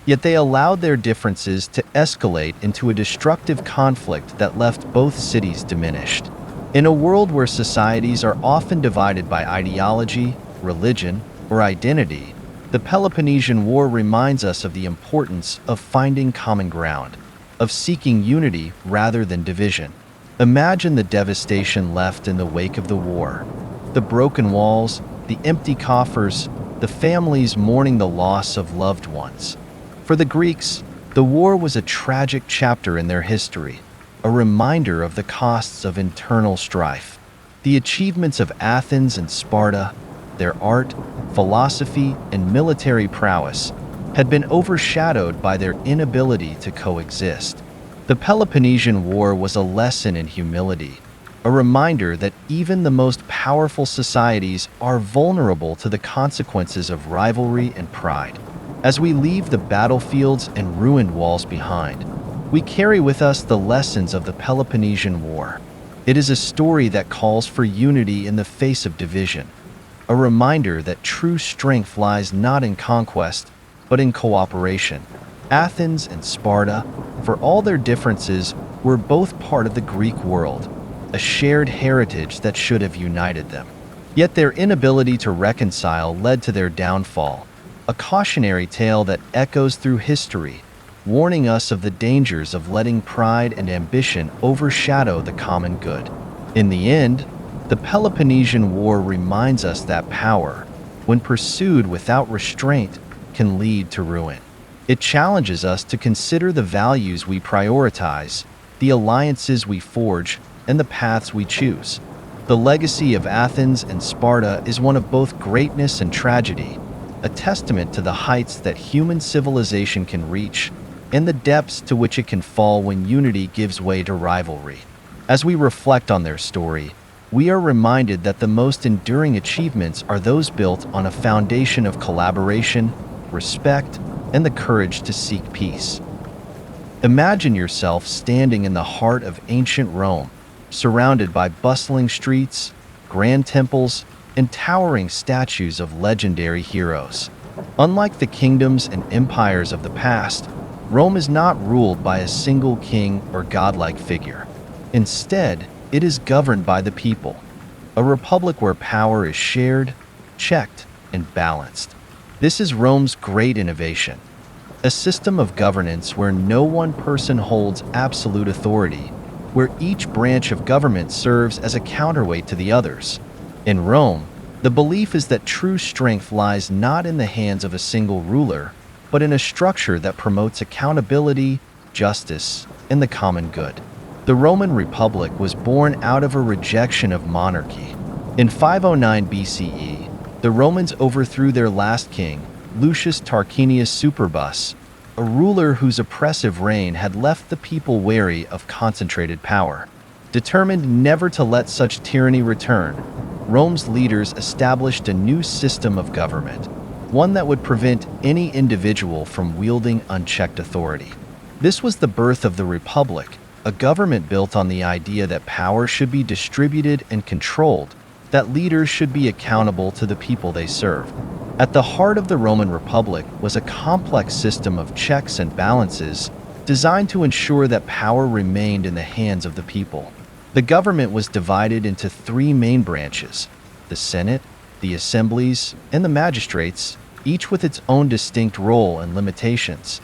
Yet they allowed their differences to escalate into a destructive conflict that left both cities diminished. In a world where societies are often divided by ideology, religion, or identity, the Peloponnesian War reminds us of the importance of finding common ground, of seeking unity rather than division. Imagine the devastation left in the wake of the war. The broken walls, the empty coffers, the families mourning the loss of loved ones. For the Greeks, the war was a tragic chapter in their history, a reminder of the costs of internal strife. The achievements of Athens and Sparta, their art, philosophy, and military prowess had been overshadowed by their inability to coexist. The Peloponnesian War was a lesson in humility, a reminder that even the most powerful societies are vulnerable to the consequences of rivalry and pride. As we leave the battlefields and ruined walls behind, we carry with us the lessons of the Peloponnesian War. It is a story that calls for unity in the face of division, a reminder that true strength lies not in conquest, but in cooperation. Athens and Sparta, for all their differences, were both part of the Greek world, a shared heritage that should have united them. Yet their inability to reconcile led to their downfall, a cautionary tale that echoes through history, warning us of the dangers of letting pride and ambition overshadow the common good. In the end, the Peloponnesian War reminds us that power, when pursued without restraint, can lead to ruin. It challenges us to consider the values we prioritize, the alliances we forge, and the paths we choose. The legacy of Athens and Sparta is one of both greatness and tragedy, a testament to the heights that human civilization can reach and the depths to which it can fall when unity gives way to rivalry. As we reflect on their story, we are reminded that the most enduring achievements are those built on a foundation of collaboration, respect, and the courage to seek peace. Imagine yourself standing in the heart of ancient Rome, surrounded by bustling streets, grand temples, and towering statues of legendary heroes. Unlike the kingdoms and empires of the past, Rome is not ruled by a single king or godlike figure. Instead, it is governed by the people, a republic where power is shared, checked, and balanced. This is Rome's great innovation, a system of governance where no one person holds absolute authority, where each branch of government serves as a counterweight to the others. In Rome, the belief is that true strength lies not in the hands of a single ruler, but in a structure that promotes accountability, justice, and the common good. The Roman Republic was born out of a rejection of monarchy. In 509 BCE, the Romans overthrew their last king, Lucius Tarquinius Superbus, a ruler whose oppressive reign had left the people wary of concentrated power. Determined never to let such tyranny return, Rome's leaders established a new system of government, one that would prevent any individual from wielding unchecked authority. This was the birth of the Republic, a government built on the idea that power should be distributed and controlled, that leaders should be accountable to the people they served. At the heart of the Roman Republic was a complex system of checks and balances designed to ensure that power remained in the hands of the people. The government was divided into three main branches: the Senate, the assemblies, and the magistrates, each with its own distinct role and limitations.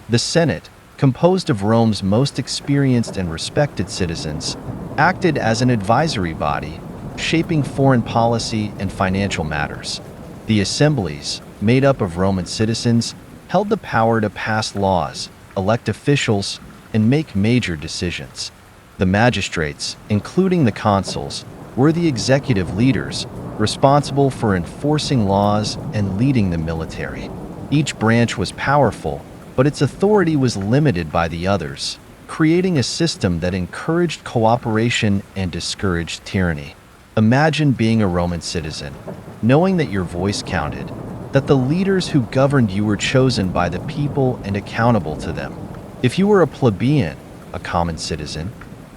The Senate, composed of Rome's most experienced and respected citizens, acted as an advisory body, shaping foreign policy and financial matters. The assemblies, made up of Roman citizens, held the power to pass laws, elect officials, and make major decisions. The magistrates, including the consuls, were the executive leaders, responsible for enforcing laws and leading the military. Each branch was powerful, but its authority was limited by the others, creating a system that encouraged cooperation and discouraged tyranny. Imagine being a Roman citizen, knowing that your voice counted, that the leaders who governed you were chosen by the people and accountable to them. If you were a plebeian, a common citizen,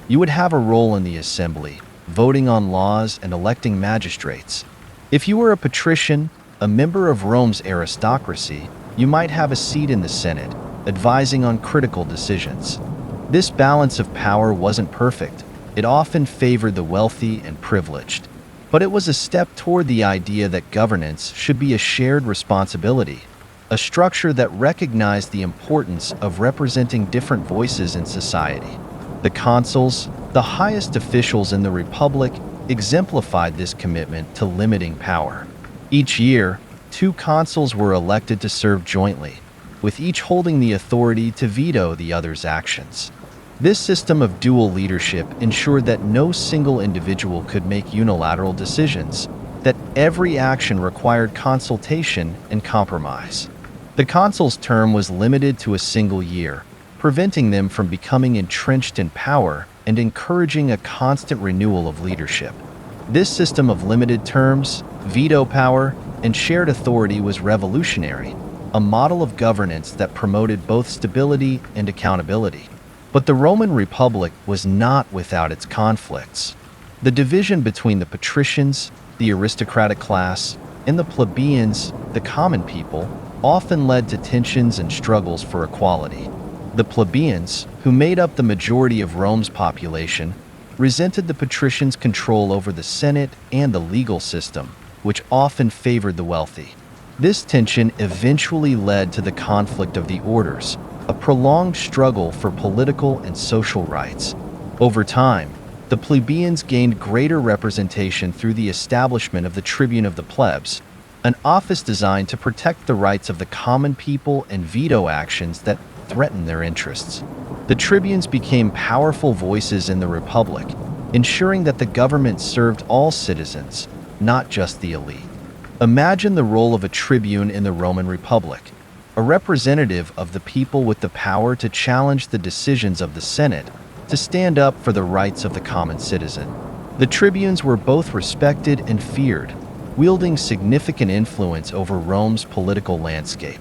you would have a role in the assembly, voting on laws and electing magistrates. If you were a patrician, a member of Rome's aristocracy, you might have a seat in the Senate, advising on critical decisions. This balance of power wasn't perfect. It often favored the wealthy and privileged. But it was a step toward the idea that governance should be a shared responsibility, a structure that recognized the importance of representing different voices in society. The consuls, the highest officials in the Republic, exemplified this commitment to limiting power. Each year, 2 consuls were elected to serve jointly, with each holding the authority to veto the other's actions. This system of dual leadership ensured that no single individual could make unilateral decisions, that every action required consultation and compromise. The consul's term was limited to a single year, preventing them from becoming entrenched in power and encouraging a constant renewal of leadership. This system of limited terms, veto power, and shared authority was revolutionary, a model of governance that promoted both stability and accountability. But the Roman Republic was not without its conflicts. The division between the patricians, the aristocratic class, and the plebeians, the common people, often led to tensions and struggles for equality. The plebeians, who made up the majority of Rome's population, resented the patricians' control over the Senate and the legal system, which often favored the wealthy. This tension eventually led to the conflict of the orders, a prolonged struggle for political and social rights. Over time, the plebeians gained greater representation through the establishment of the tribune of the plebs, an office designed to protect the rights of the common people and veto actions that threatened their interests. The tribunes became powerful voices in the Republic, ensuring that the government served all citizens, not just the elite. Imagine the role of a tribune in the Roman Republic, a representative of the people with the power to challenge the decisions of the Senate, to stand up for the rights of the common citizen. The tribunes were both respected and feared, wielding significant influence over Rome's political landscape.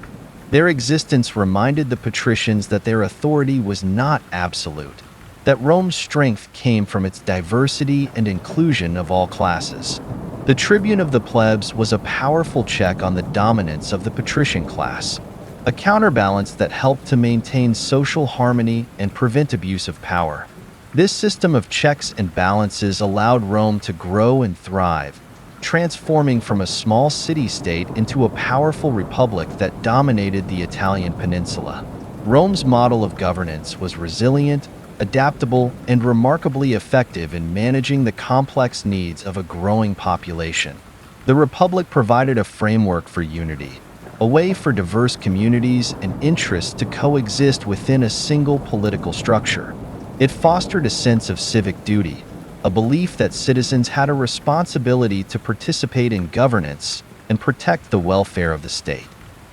Their existence reminded the patricians that their authority was not absolute, that Rome's strength came from its diversity and inclusion of all classes. The tribune of the plebs was a powerful check on the dominance of the patrician class, a counterbalance that helped to maintain social harmony and prevent abuse of power. This system of checks and balances allowed Rome to grow and thrive, transforming from a small city-state into a powerful republic that dominated the Italian peninsula. Rome's model of governance was resilient, adaptable, and remarkably effective in managing the complex needs of a growing population. The Republic provided a framework for unity, a way for diverse communities and interests to coexist within a single political structure. It fostered a sense of civic duty, a belief that citizens had a responsibility to participate in governance and protect the welfare of the state.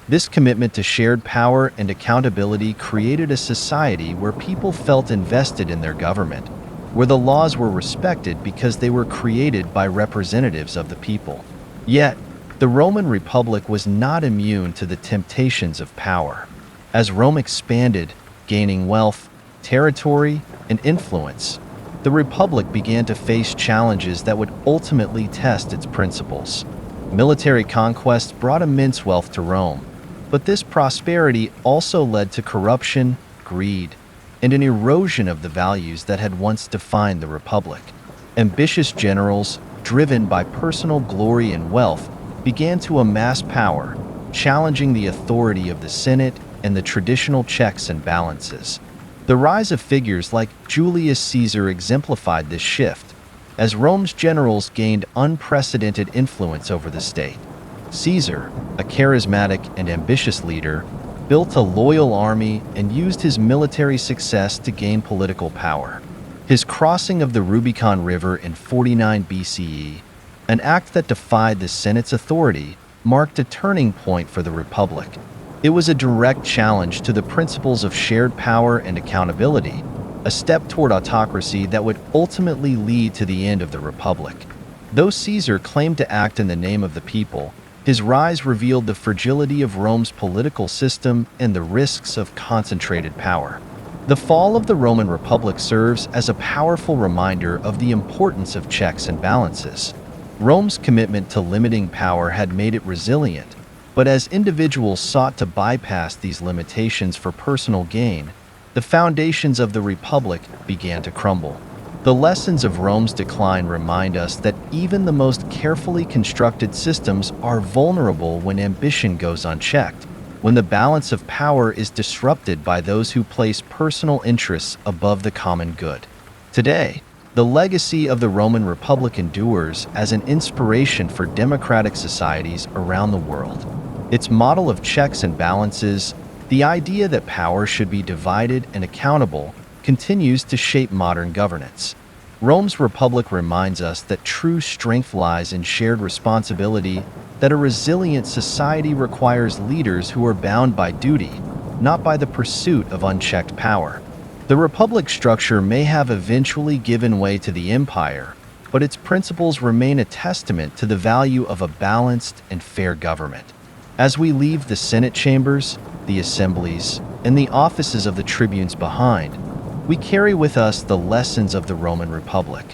This commitment to shared power and accountability created a society where people felt invested in their government, where the laws were respected because they were created by representatives of the people. Yet, the Roman Republic was not immune to the temptations of power. As Rome expanded, gaining wealth, territory, and influence, the Republic began to face challenges that would ultimately test its principles. Military conquests brought immense wealth to Rome, but this prosperity also led to corruption, greed, and an erosion of the values that had once defined the Republic. Ambitious generals, driven by personal glory and wealth, began to amass power, challenging the authority of the Senate and the traditional checks and balances. The rise of figures like Julius Caesar exemplified this shift, as Rome's generals gained unprecedented influence over the state. Caesar, a charismatic and ambitious leader, built a loyal army and used his military success to gain political power. His crossing of the Rubicon River in 49 BCE, an act that defied the Senate's authority, marked a turning point for the Republic. It was a direct challenge to the principles of shared power and accountability, a step toward autocracy that would ultimately lead to the end of the Republic. Though Caesar claimed to act in the name of the people, his rise revealed the fragility of Rome's political system and the risks of concentrated power. The fall of the Roman Republic serves as a powerful reminder of the importance of checks and balances. Rome's commitment to limiting power had made it resilient, but as individuals sought to bypass these limitations for personal gain, the foundations of the Republic began to crumble. The lessons of Rome's decline remind us that even the most carefully constructed systems are vulnerable when ambition goes unchecked, when the balance of power is disrupted by those who place personal interests above the common good. Today, the legacy of the Roman Republic endures as an inspiration for democratic societies around the world. Its model of checks and balances, the idea that power should be divided and accountable, continues to shape modern governance. Rome's republic reminds us that true strength lies in shared responsibility, that a resilient society requires leaders who are bound by duty, not by the pursuit of unchecked power. The republic structure may have eventually given way to the empire, but its principles remain a testament to the value of a balanced and fair government. As we leave the Senate chambers, the assemblies, and the offices of the tribunes behind, we carry with us the lessons of the Roman Republic.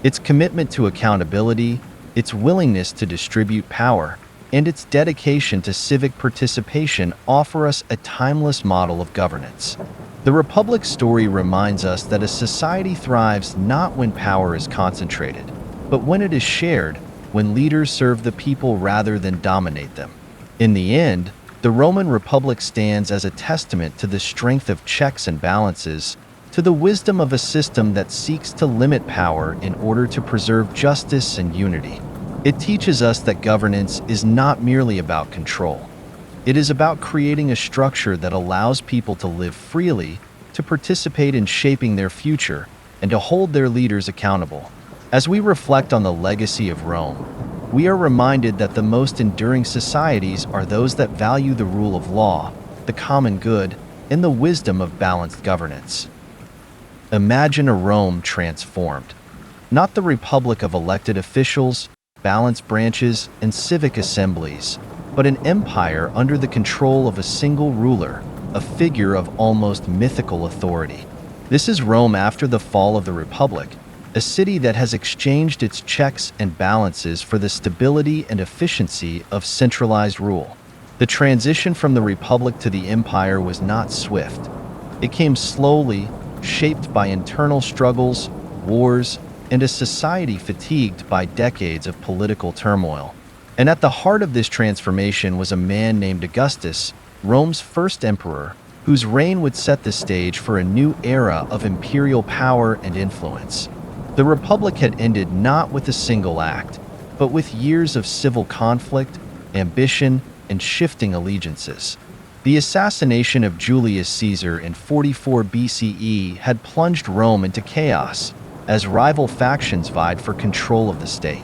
Its commitment to accountability, its willingness to distribute power, and its dedication to civic participation offer us a timeless model of governance. The Republic's story reminds us that a society thrives not when power is concentrated, but when it is shared, when leaders serve the people rather than dominate them. In the end, the Roman Republic stands as a testament to the strength of checks and balances, to the wisdom of a system that seeks to limit power in order to preserve justice and unity. It teaches us that governance is not merely about control. It is about creating a structure that allows people to live freely, to participate in shaping their future, and to hold their leaders accountable. As we reflect on the legacy of Rome, we are reminded that the most enduring societies are those that value the rule of law, the common good, and the wisdom of balanced governance. Imagine a Rome transformed. Not the republic of elected officials, balanced branches, and civic assemblies, but an empire under the control of a single ruler, a figure of almost mythical authority. This is Rome after the fall of the Republic, a city that has exchanged its checks and balances for the stability and efficiency of centralized rule. The transition from the Republic to the Empire was not swift. It came slowly, shaped by internal struggles, wars, and a society fatigued by decades of political turmoil. And at the heart of this transformation was a man named Augustus, Rome's first emperor, whose reign would set the stage for a new era of imperial power and influence. The Republic had ended not with a single act, but with years of civil conflict, ambition, and shifting allegiances. The assassination of Julius Caesar in 44 BCE had plunged Rome into chaos, as rival factions vied for control of the state.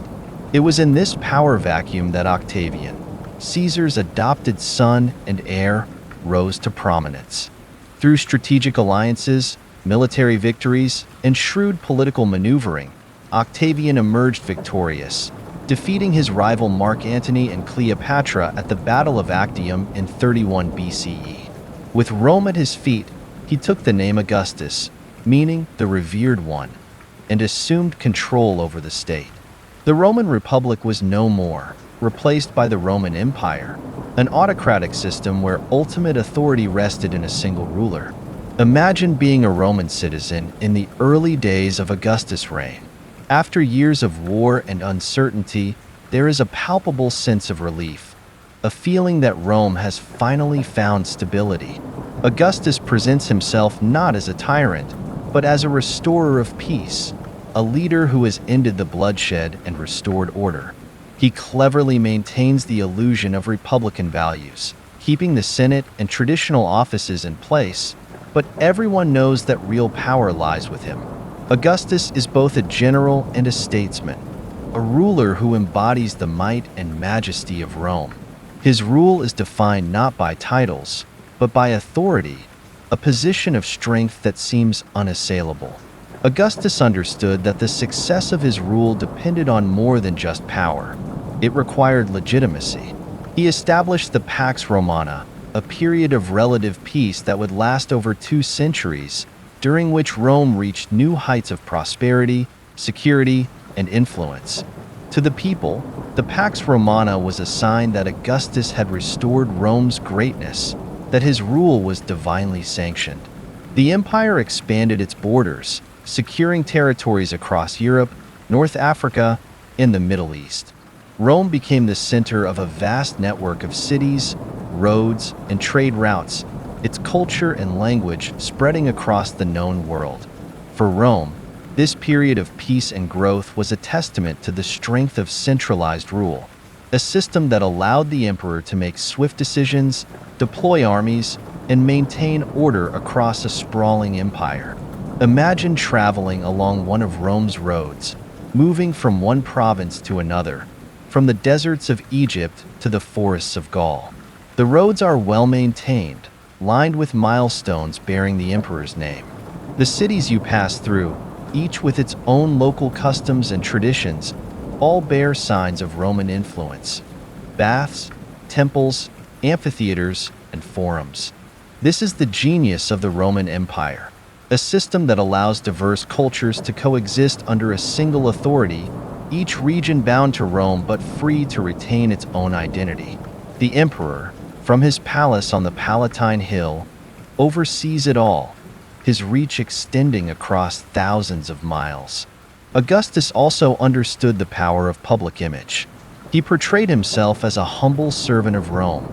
It was in this power vacuum that Octavian, Caesar's adopted son and heir, rose to prominence. Through strategic alliances, military victories, and shrewd political maneuvering, Octavian emerged victorious, defeating his rival Mark Antony and Cleopatra at the Battle of Actium in 31 BCE. With Rome at his feet, he took the name Augustus, meaning the revered one, and assumed control over the state. The Roman Republic was no more, replaced by the Roman Empire, an autocratic system where ultimate authority rested in a single ruler. Imagine being a Roman citizen in the early days of Augustus' reign. After years of war and uncertainty, there is a palpable sense of relief, a feeling that Rome has finally found stability. Augustus presents himself not as a tyrant, but as a restorer of peace, a leader who has ended the bloodshed and restored order. He cleverly maintains the illusion of republican values, keeping the Senate and traditional offices in place, but everyone knows that real power lies with him. Augustus is both a general and a statesman, a ruler who embodies the might and majesty of Rome. His rule is defined not by titles, but by authority, a position of strength that seems unassailable. Augustus understood that the success of his rule depended on more than just power. It required legitimacy. He established the Pax Romana, a period of relative peace that would last over 2 centuries, during which Rome reached new heights of prosperity, security, and influence. To the people, the Pax Romana was a sign that Augustus had restored Rome's greatness, that his rule was divinely sanctioned. The empire expanded its borders, securing territories across Europe, North Africa, and the Middle East. Rome became the center of a vast network of cities, roads, and trade routes, its culture and language spreading across the known world. For Rome, this period of peace and growth was a testament to the strength of centralized rule, a system that allowed the emperor to make swift decisions, deploy armies, and maintain order across a sprawling empire. Imagine traveling along one of Rome's roads, moving from one province to another, from the deserts of Egypt to the forests of Gaul. The roads are well maintained, lined with milestones bearing the emperor's name. The cities you pass through, each with its own local customs and traditions, all bear signs of Roman influence. Baths, temples, amphitheaters, and forums. This is the genius of the Roman Empire, a system that allows diverse cultures to coexist under a single authority, each region bound to Rome but free to retain its own identity. The emperor, from his palace on the Palatine Hill, oversees it all, his reach extending across thousands of miles. Augustus also understood the power of public image. He portrayed himself as a humble servant of Rome,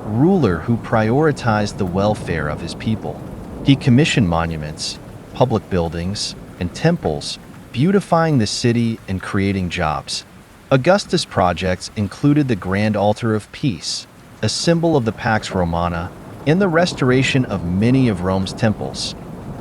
ruler who prioritized the welfare of his people. He commissioned monuments, public buildings, and temples, beautifying the city and creating jobs. Augustus' projects included the Grand Altar of Peace, a symbol of the Pax Romana, and the restoration of many of Rome's temples.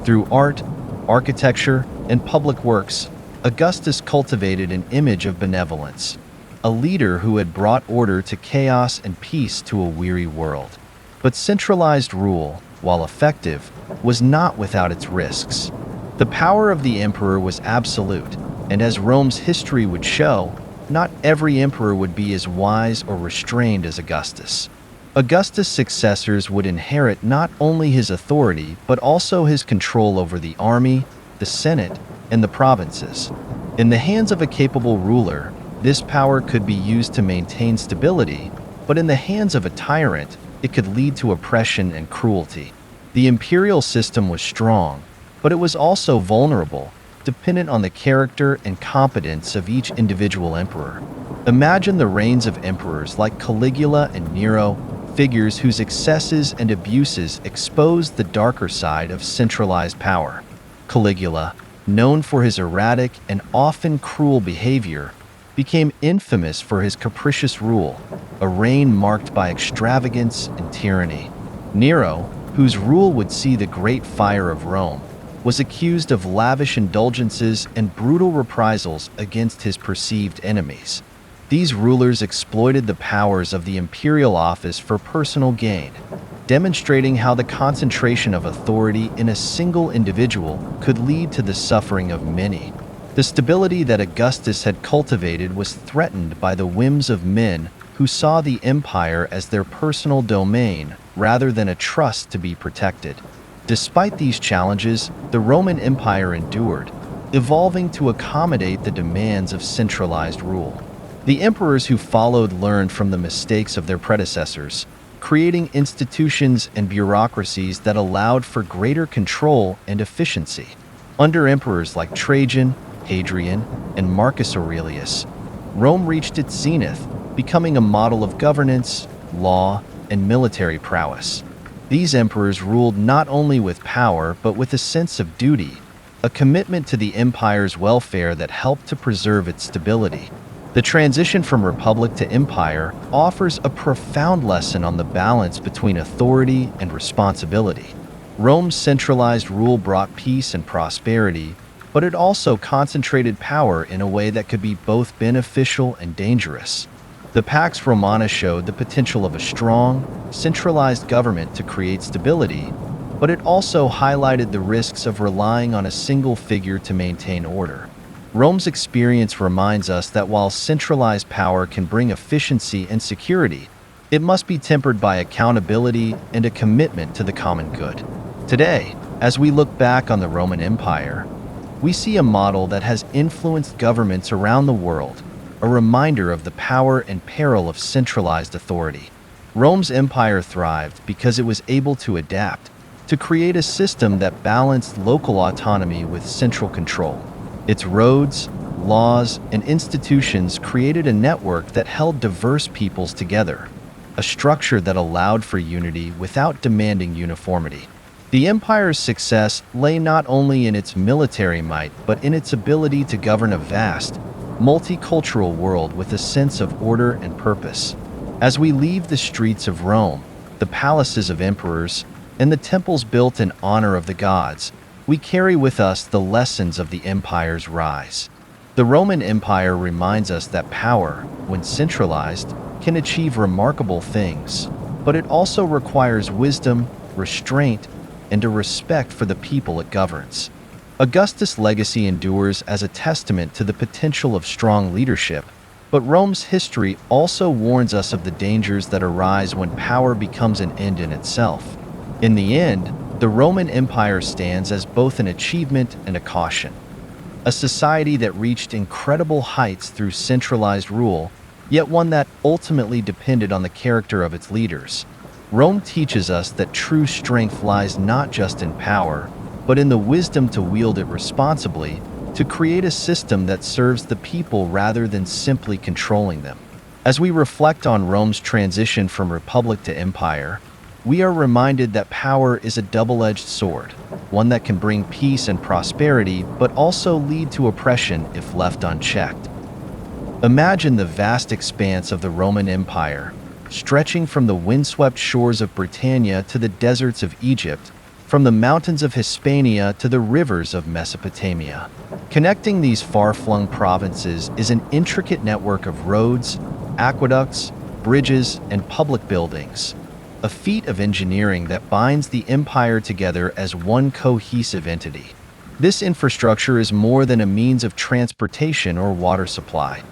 Through art, architecture, and public works, Augustus cultivated an image of benevolence, a leader who had brought order to chaos and peace to a weary world. But centralized rule, while effective, was not without its risks. The power of the emperor was absolute, and as Rome's history would show, not every emperor would be as wise or restrained as Augustus. Augustus' successors would inherit not only his authority, but also his control over the army, the Senate, and the provinces. In the hands of a capable ruler, this power could be used to maintain stability, but in the hands of a tyrant, it could lead to oppression and cruelty. The imperial system was strong, but it was also vulnerable, dependent on the character and competence of each individual emperor. Imagine the reigns of emperors like Caligula and Nero, figures whose excesses and abuses exposed the darker side of centralized power. Caligula, known for his erratic and often cruel behavior, became infamous for his capricious rule, a reign marked by extravagance and tyranny. Nero, whose rule would see the Great Fire of Rome, was accused of lavish indulgences and brutal reprisals against his perceived enemies. These rulers exploited the powers of the imperial office for personal gain, demonstrating how the concentration of authority in a single individual could lead to the suffering of many. The stability that Augustus had cultivated was threatened by the whims of men who saw the empire as their personal domain rather than a trust to be protected. Despite these challenges, the Roman Empire endured, evolving to accommodate the demands of centralized rule. The emperors who followed learned from the mistakes of their predecessors, creating institutions and bureaucracies that allowed for greater control and efficiency. Under emperors like Trajan, Hadrian, and Marcus Aurelius, Rome reached its zenith, becoming a model of governance, law, and military prowess. These emperors ruled not only with power but with a sense of duty, a commitment to the empire's welfare that helped to preserve its stability. The transition from republic to empire offers a profound lesson on the balance between authority and responsibility. Rome's centralized rule brought peace and prosperity, but it also concentrated power in a way that could be both beneficial and dangerous. The Pax Romana showed the potential of a strong, centralized government to create stability, but it also highlighted the risks of relying on a single figure to maintain order. Rome's experience reminds us that while centralized power can bring efficiency and security, it must be tempered by accountability and a commitment to the common good. Today, as we look back on the Roman Empire, we see a model that has influenced governments around the world, a reminder of the power and peril of centralized authority. Rome's empire thrived because it was able to adapt, to create a system that balanced local autonomy with central control. Its roads, laws, and institutions created a network that held diverse peoples together, a structure that allowed for unity without demanding uniformity. The empire's success lay not only in its military might, but in its ability to govern a vast, multicultural world with a sense of order and purpose. As we leave the streets of Rome, the palaces of emperors, and the temples built in honor of the gods, we carry with us the lessons of the empire's rise. The Roman Empire reminds us that power, when centralized, can achieve remarkable things, but it also requires wisdom, restraint, and a respect for the people it governs. Augustus' legacy endures as a testament to the potential of strong leadership, but Rome's history also warns us of the dangers that arise when power becomes an end in itself. In the end, the Roman Empire stands as both an achievement and a caution. A society that reached incredible heights through centralized rule, yet one that ultimately depended on the character of its leaders. Rome teaches us that true strength lies not just in power, but in the wisdom to wield it responsibly, to create a system that serves the people rather than simply controlling them. As we reflect on Rome's transition from republic to empire, we are reminded that power is a double-edged sword, one that can bring peace and prosperity but also lead to oppression if left unchecked. Imagine the vast expanse of the Roman Empire, stretching from the windswept shores of Britannia to the deserts of Egypt, from the mountains of Hispania to the rivers of Mesopotamia. Connecting these far-flung provinces is an intricate network of roads, aqueducts, bridges, and public buildings, a feat of engineering that binds the empire together as one cohesive entity. This infrastructure is more than a means of transportation or water supply.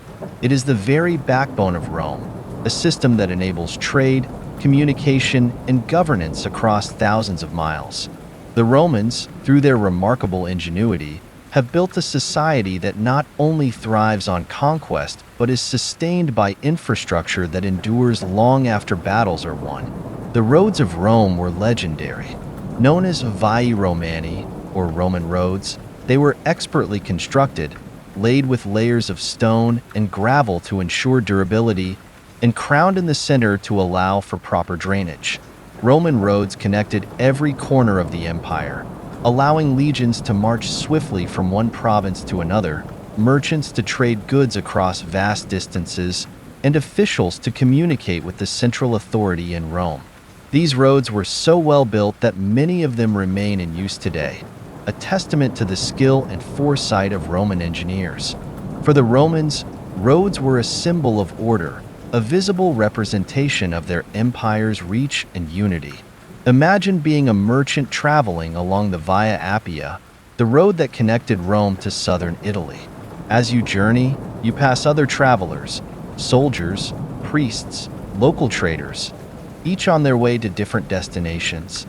It is the very backbone of Rome, a system that enables trade, communication, and governance across thousands of miles. The Romans, through their remarkable ingenuity, have built a society that not only thrives on conquest, but is sustained by infrastructure that endures long after battles are won. The roads of Rome were legendary. Known as Vie Romani, or Roman roads, they were expertly constructed, laid with layers of stone and gravel to ensure durability, and crowned in the center to allow for proper drainage. Roman roads connected every corner of the empire, allowing legions to march swiftly from one province to another, merchants to trade goods across vast distances, and officials to communicate with the central authority in Rome. These roads were so well built that many of them remain in use today, a testament to the skill and foresight of Roman engineers. For the Romans, roads were a symbol of order, a visible representation of their empire's reach and unity. Imagine being a merchant traveling along the Via Appia, the road that connected Rome to southern Italy. As you journey, you pass other travelers, soldiers, priests, local traders, each on their way to different destinations.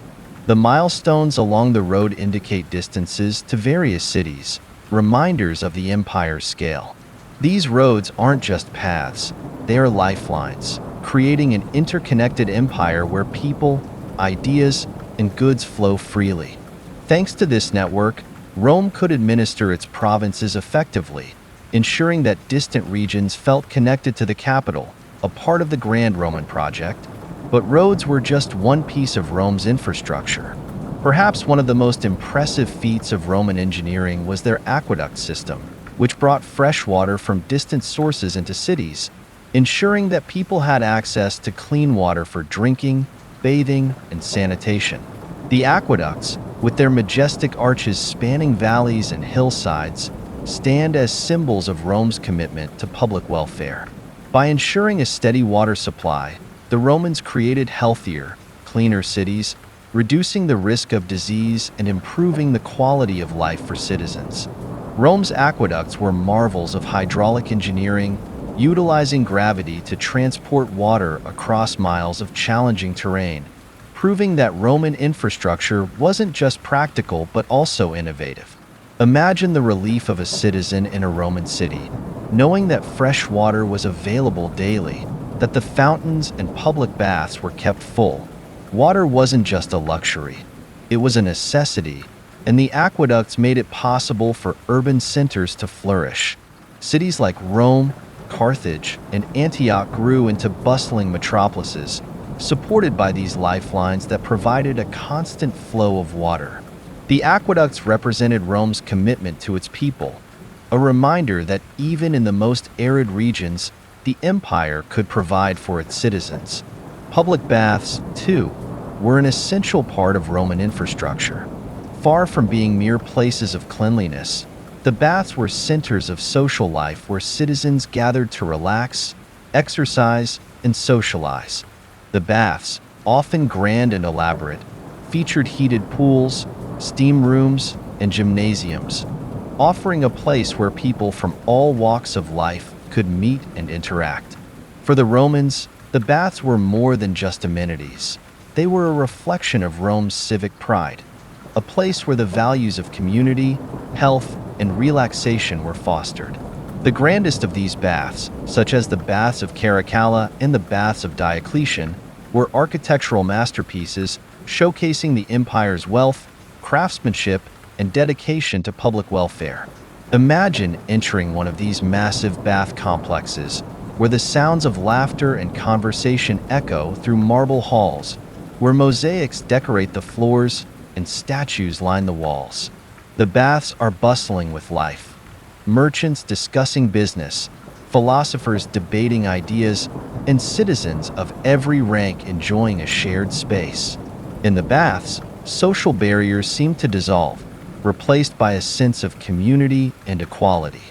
The milestones along the road indicate distances to various cities, reminders of the empire's scale. These roads aren't just paths, they are lifelines, creating an interconnected empire where people, ideas, and goods flow freely. Thanks to this network, Rome could administer its provinces effectively, ensuring that distant regions felt connected to the capital, a part of the Grand Roman project. But roads were just one piece of Rome's infrastructure. Perhaps one of the most impressive feats of Roman engineering was their aqueduct system, which brought fresh water from distant sources into cities, ensuring that people had access to clean water for drinking, bathing, and sanitation. The aqueducts, with their majestic arches spanning valleys and hillsides, stand as symbols of Rome's commitment to public welfare. By ensuring a steady water supply, the Romans created healthier, cleaner cities, reducing the risk of disease and improving the quality of life for citizens. Rome's aqueducts were marvels of hydraulic engineering, utilizing gravity to transport water across miles of challenging terrain, proving that Roman infrastructure wasn't just practical but also innovative. Imagine the relief of a citizen in a Roman city, knowing that fresh water was available daily, that the fountains and public baths were kept full. Water wasn't just a luxury, it was a necessity, and the aqueducts made it possible for urban centers to flourish. Cities like Rome, Carthage, and Antioch grew into bustling metropolises, supported by these lifelines that provided a constant flow of water. The aqueducts represented Rome's commitment to its people, a reminder that even in the most arid regions, the empire could provide for its citizens. Public baths, too, were an essential part of Roman infrastructure. Far from being mere places of cleanliness, the baths were centers of social life where citizens gathered to relax, exercise, and socialize. The baths, often grand and elaborate, featured heated pools, steam rooms, and gymnasiums, offering a place where people from all walks of life could meet and interact. For the Romans, the baths were more than just amenities. They were a reflection of Rome's civic pride, a place where the values of community, health, and relaxation were fostered. The grandest of these baths, such as the Baths of Caracalla and the Baths of Diocletian, were architectural masterpieces showcasing the empire's wealth, craftsmanship, and dedication to public welfare. Imagine entering one of these massive bath complexes, where the sounds of laughter and conversation echo through marble halls, where mosaics decorate the floors and statues line the walls. The baths are bustling with life. Merchants discussing business, philosophers debating ideas, and citizens of every rank enjoying a shared space. In the baths, social barriers seem to dissolve, replaced by a sense of community and equality.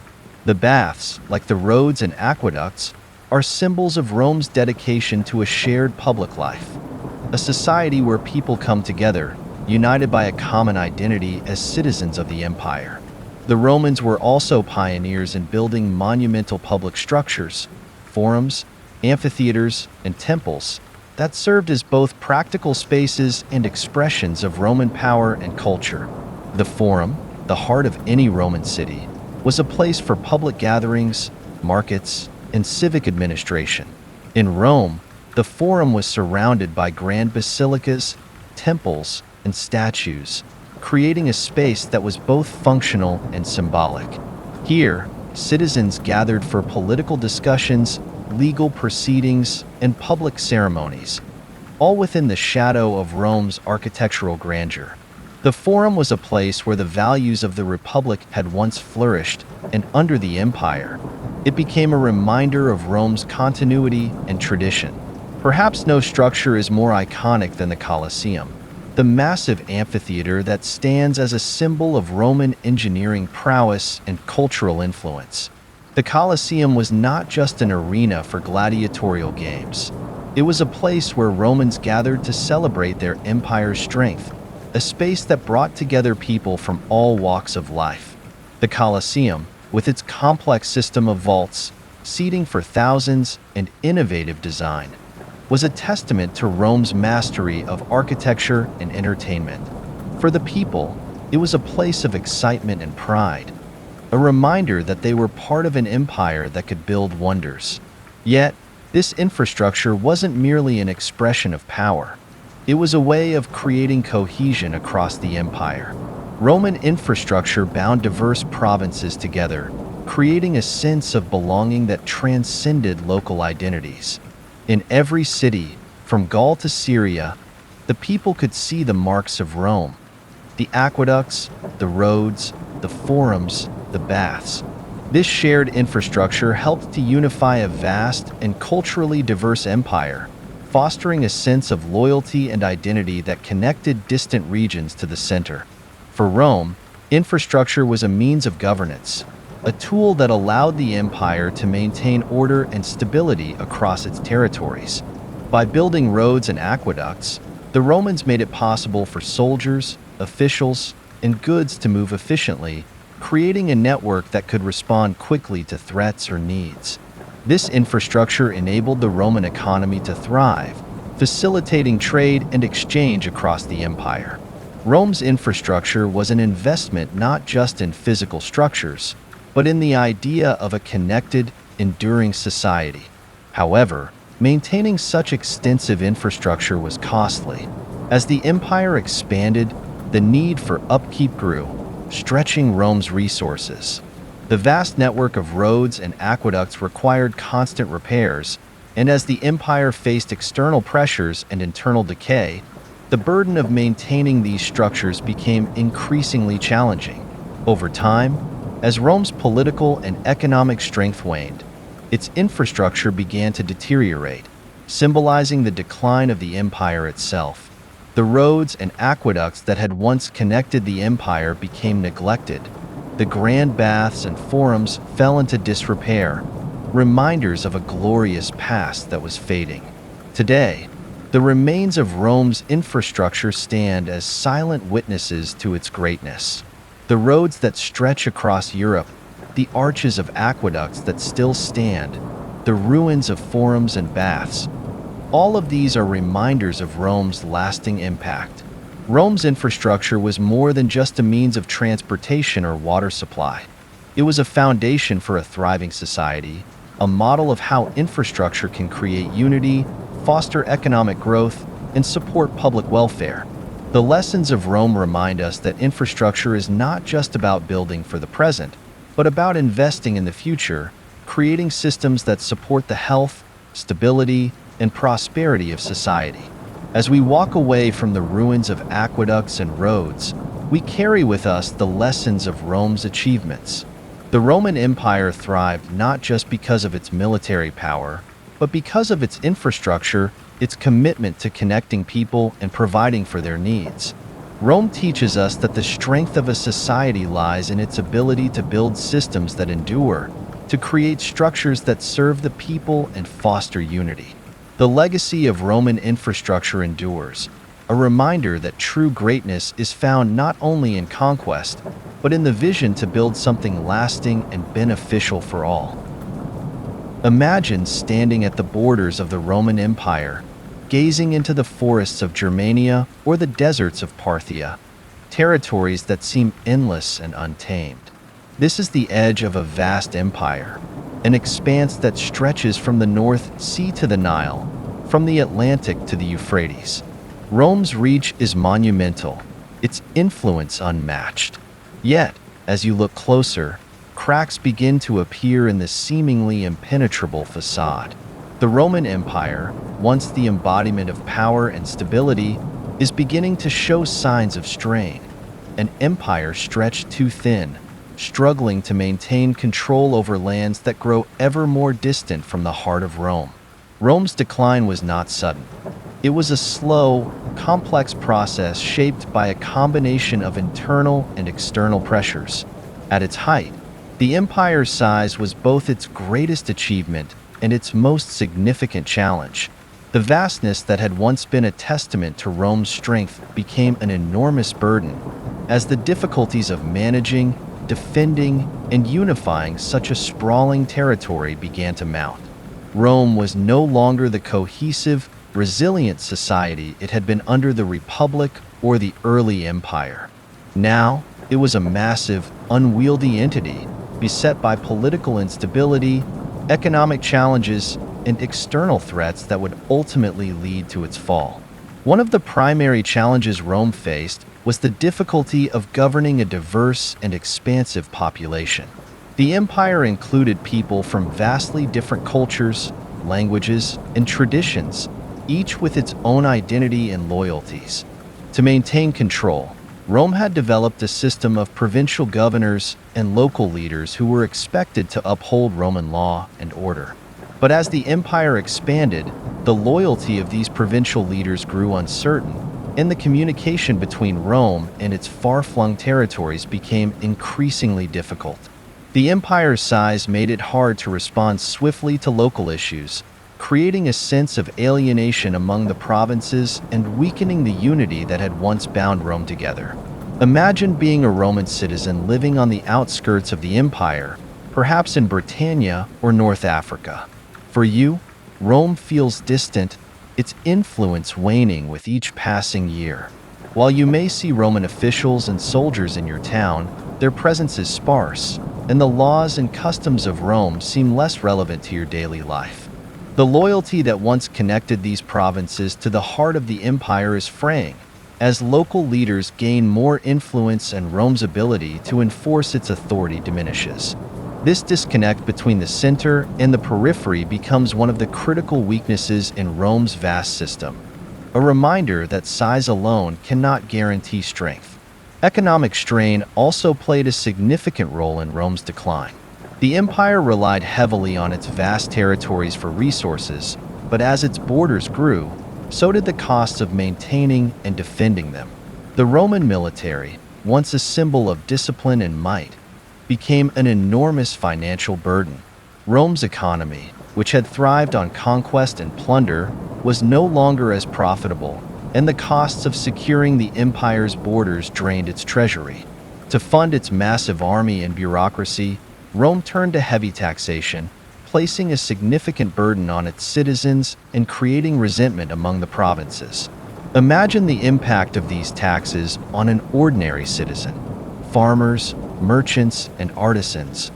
The baths, like the roads and aqueducts, are symbols of Rome's dedication to a shared public life, a society where people come together, united by a common identity as citizens of the empire. The Romans were also pioneers in building monumental public structures, forums, amphitheaters, and temples that served as both practical spaces and expressions of Roman power and culture. The Forum, the heart of any Roman city, was a place for public gatherings, markets, and civic administration. In Rome, the Forum was surrounded by grand basilicas, temples, and statues, creating a space that was both functional and symbolic. Here, citizens gathered for political discussions, legal proceedings, and public ceremonies, all within the shadow of Rome's architectural grandeur. The Forum was a place where the values of the Republic had once flourished, and under the Empire, it became a reminder of Rome's continuity and tradition. Perhaps no structure is more iconic than the Colosseum, the massive amphitheater that stands as a symbol of Roman engineering prowess and cultural influence. The Colosseum was not just an arena for gladiatorial games. It was a place where Romans gathered to celebrate their empire's strength, a space that brought together people from all walks of life. The Colosseum, with its complex system of vaults, seating for thousands, and innovative design, was a testament to Rome's mastery of architecture and entertainment. For the people, it was a place of excitement and pride, a reminder that they were part of an empire that could build wonders. Yet, this infrastructure wasn't merely an expression of power. It was a way of creating cohesion across the empire. Roman infrastructure bound diverse provinces together, creating a sense of belonging that transcended local identities. In every city, from Gaul to Syria, the people could see the marks of Rome: the aqueducts, the roads, the forums, the baths. This shared infrastructure helped to unify a vast and culturally diverse empire, fostering a sense of loyalty and identity that connected distant regions to the center. For Rome, infrastructure was a means of governance, a tool that allowed the empire to maintain order and stability across its territories. By building roads and aqueducts, the Romans made it possible for soldiers, officials, and goods to move efficiently, creating a network that could respond quickly to threats or needs. This infrastructure enabled the Roman economy to thrive, facilitating trade and exchange across the empire. Rome's infrastructure was an investment not just in physical structures, but in the idea of a connected, enduring society. However, maintaining such extensive infrastructure was costly. As the empire expanded, the need for upkeep grew, stretching Rome's resources. The vast network of roads and aqueducts required constant repairs, and as the empire faced external pressures and internal decay, the burden of maintaining these structures became increasingly challenging. Over time, as Rome's political and economic strength waned, its infrastructure began to deteriorate, symbolizing the decline of the empire itself. The roads and aqueducts that had once connected the empire became neglected. The grand baths and forums fell into disrepair, reminders of a glorious past that was fading. Today, the remains of Rome's infrastructure stand as silent witnesses to its greatness. The roads that stretch across Europe, the arches of aqueducts that still stand, the ruins of forums and baths, all of these are reminders of Rome's lasting impact. Rome's infrastructure was more than just a means of transportation or water supply. It was a foundation for a thriving society, a model of how infrastructure can create unity, foster economic growth, and support public welfare. The lessons of Rome remind us that infrastructure is not just about building for the present, but about investing in the future, creating systems that support the health, stability, and prosperity of society. As we walk away from the ruins of aqueducts and roads, we carry with us the lessons of Rome's achievements. The Roman Empire thrived not just because of its military power, but because of its infrastructure, its commitment to connecting people and providing for their needs. Rome teaches us that the strength of a society lies in its ability to build systems that endure, to create structures that serve the people and foster unity. The legacy of Roman infrastructure endures, a reminder that true greatness is found not only in conquest, but in the vision to build something lasting and beneficial for all. Imagine standing at the borders of the Roman Empire, gazing into the forests of Germania or the deserts of Parthia, territories that seem endless and untamed. This is the edge of a vast empire, an expanse that stretches from the North Sea to the Nile, from the Atlantic to the Euphrates. Rome's reach is monumental, its influence unmatched. Yet, as you look closer, cracks begin to appear in the seemingly impenetrable facade. The Roman Empire, once the embodiment of power and stability, is beginning to show signs of strain. An empire stretched too thin, struggling to maintain control over lands that grow ever more distant from the heart of Rome. Rome's decline was not sudden. It was a slow, complex process shaped by a combination of internal and external pressures. At its height, the empire's size was both its greatest achievement and its most significant challenge. The vastness that had once been a testament to Rome's strength became an enormous burden, as the difficulties of managing, defending, and unifying such a sprawling territory began to mount. Rome was no longer the cohesive, resilient society it had been under the Republic or the early Empire. Now, it was a massive, unwieldy entity, beset by political instability, economic challenges, and external threats that would ultimately lead to its fall. One of the primary challenges Rome faced was the difficulty of governing a diverse and expansive population. The empire included people from vastly different cultures, languages, and traditions, each with its own identity and loyalties. To maintain control, Rome had developed a system of provincial governors and local leaders who were expected to uphold Roman law and order. But as the empire expanded, the loyalty of these provincial leaders grew uncertain, and the communication between Rome and its far-flung territories became increasingly difficult. The empire's size made it hard to respond swiftly to local issues, creating a sense of alienation among the provinces and weakening the unity that had once bound Rome together. Imagine being a Roman citizen living on the outskirts of the empire, perhaps in Britannia or North Africa. For you, Rome feels distant, its influence waning with each passing year. While you may see Roman officials and soldiers in your town, their presence is sparse, and the laws and customs of Rome seem less relevant to your daily life. The loyalty that once connected these provinces to the heart of the empire is fraying, as local leaders gain more influence and Rome's ability to enforce its authority diminishes. This disconnect between the center and the periphery becomes one of the critical weaknesses in Rome's vast system, a reminder that size alone cannot guarantee strength. Economic strain also played a significant role in Rome's decline. The empire relied heavily on its vast territories for resources, but as its borders grew, so did the costs of maintaining and defending them. The Roman military, once a symbol of discipline and might, became an enormous financial burden. Rome's economy, which had thrived on conquest and plunder, was no longer as profitable, and the costs of securing the empire's borders drained its treasury. To fund its massive army and bureaucracy, Rome turned to heavy taxation, placing a significant burden on its citizens and creating resentment among the provinces. Imagine the impact of these taxes on an ordinary citizen. Farmers, merchants, and artisans,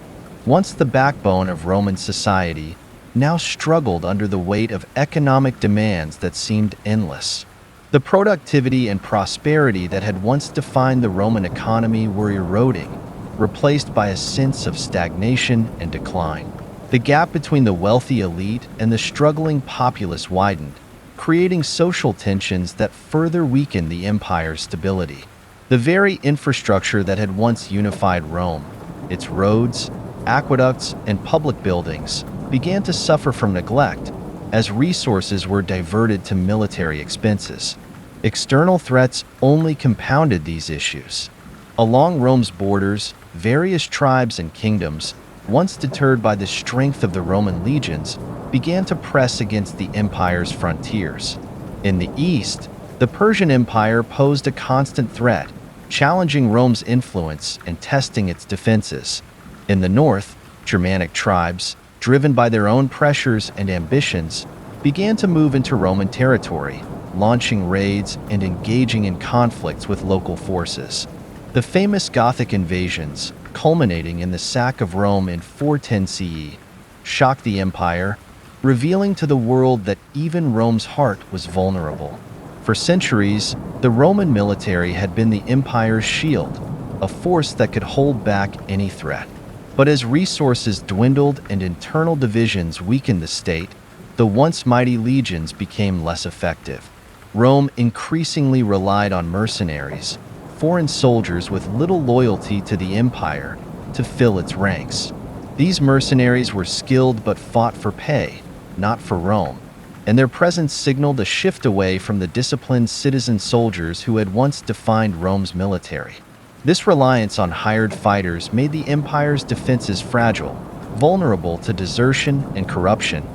once the backbone of Roman society, now struggled under the weight of economic demands that seemed endless. The productivity and prosperity that had once defined the Roman economy were eroding, replaced by a sense of stagnation and decline. The gap between the wealthy elite and the struggling populace widened, creating social tensions that further weakened the empire's stability. The very infrastructure that had once unified Rome, its roads, aqueducts, and public buildings, began to suffer from neglect as resources were diverted to military expenses. External threats only compounded these issues. Along Rome's borders, various tribes and kingdoms, once deterred by the strength of the Roman legions, began to press against the empire's frontiers. In the east, the Persian Empire posed a constant threat, challenging Rome's influence and testing its defenses. In the north, Germanic tribes, driven by their own pressures and ambitions, began to move into Roman territory, launching raids and engaging in conflicts with local forces. The famous Gothic invasions, culminating in the sack of Rome in 410 CE, shocked the empire, revealing to the world that even Rome's heart was vulnerable. For centuries, the Roman military had been the empire's shield, a force that could hold back any threat. But as resources dwindled and internal divisions weakened the state, the once mighty legions became less effective. Rome increasingly relied on mercenaries, foreign soldiers with little loyalty to the empire, to fill its ranks. These mercenaries were skilled but fought for pay, not for Rome, and their presence signaled a shift away from the disciplined citizen soldiers who had once defined Rome's military. This reliance on hired fighters made the empire's defenses fragile, vulnerable to desertion and corruption,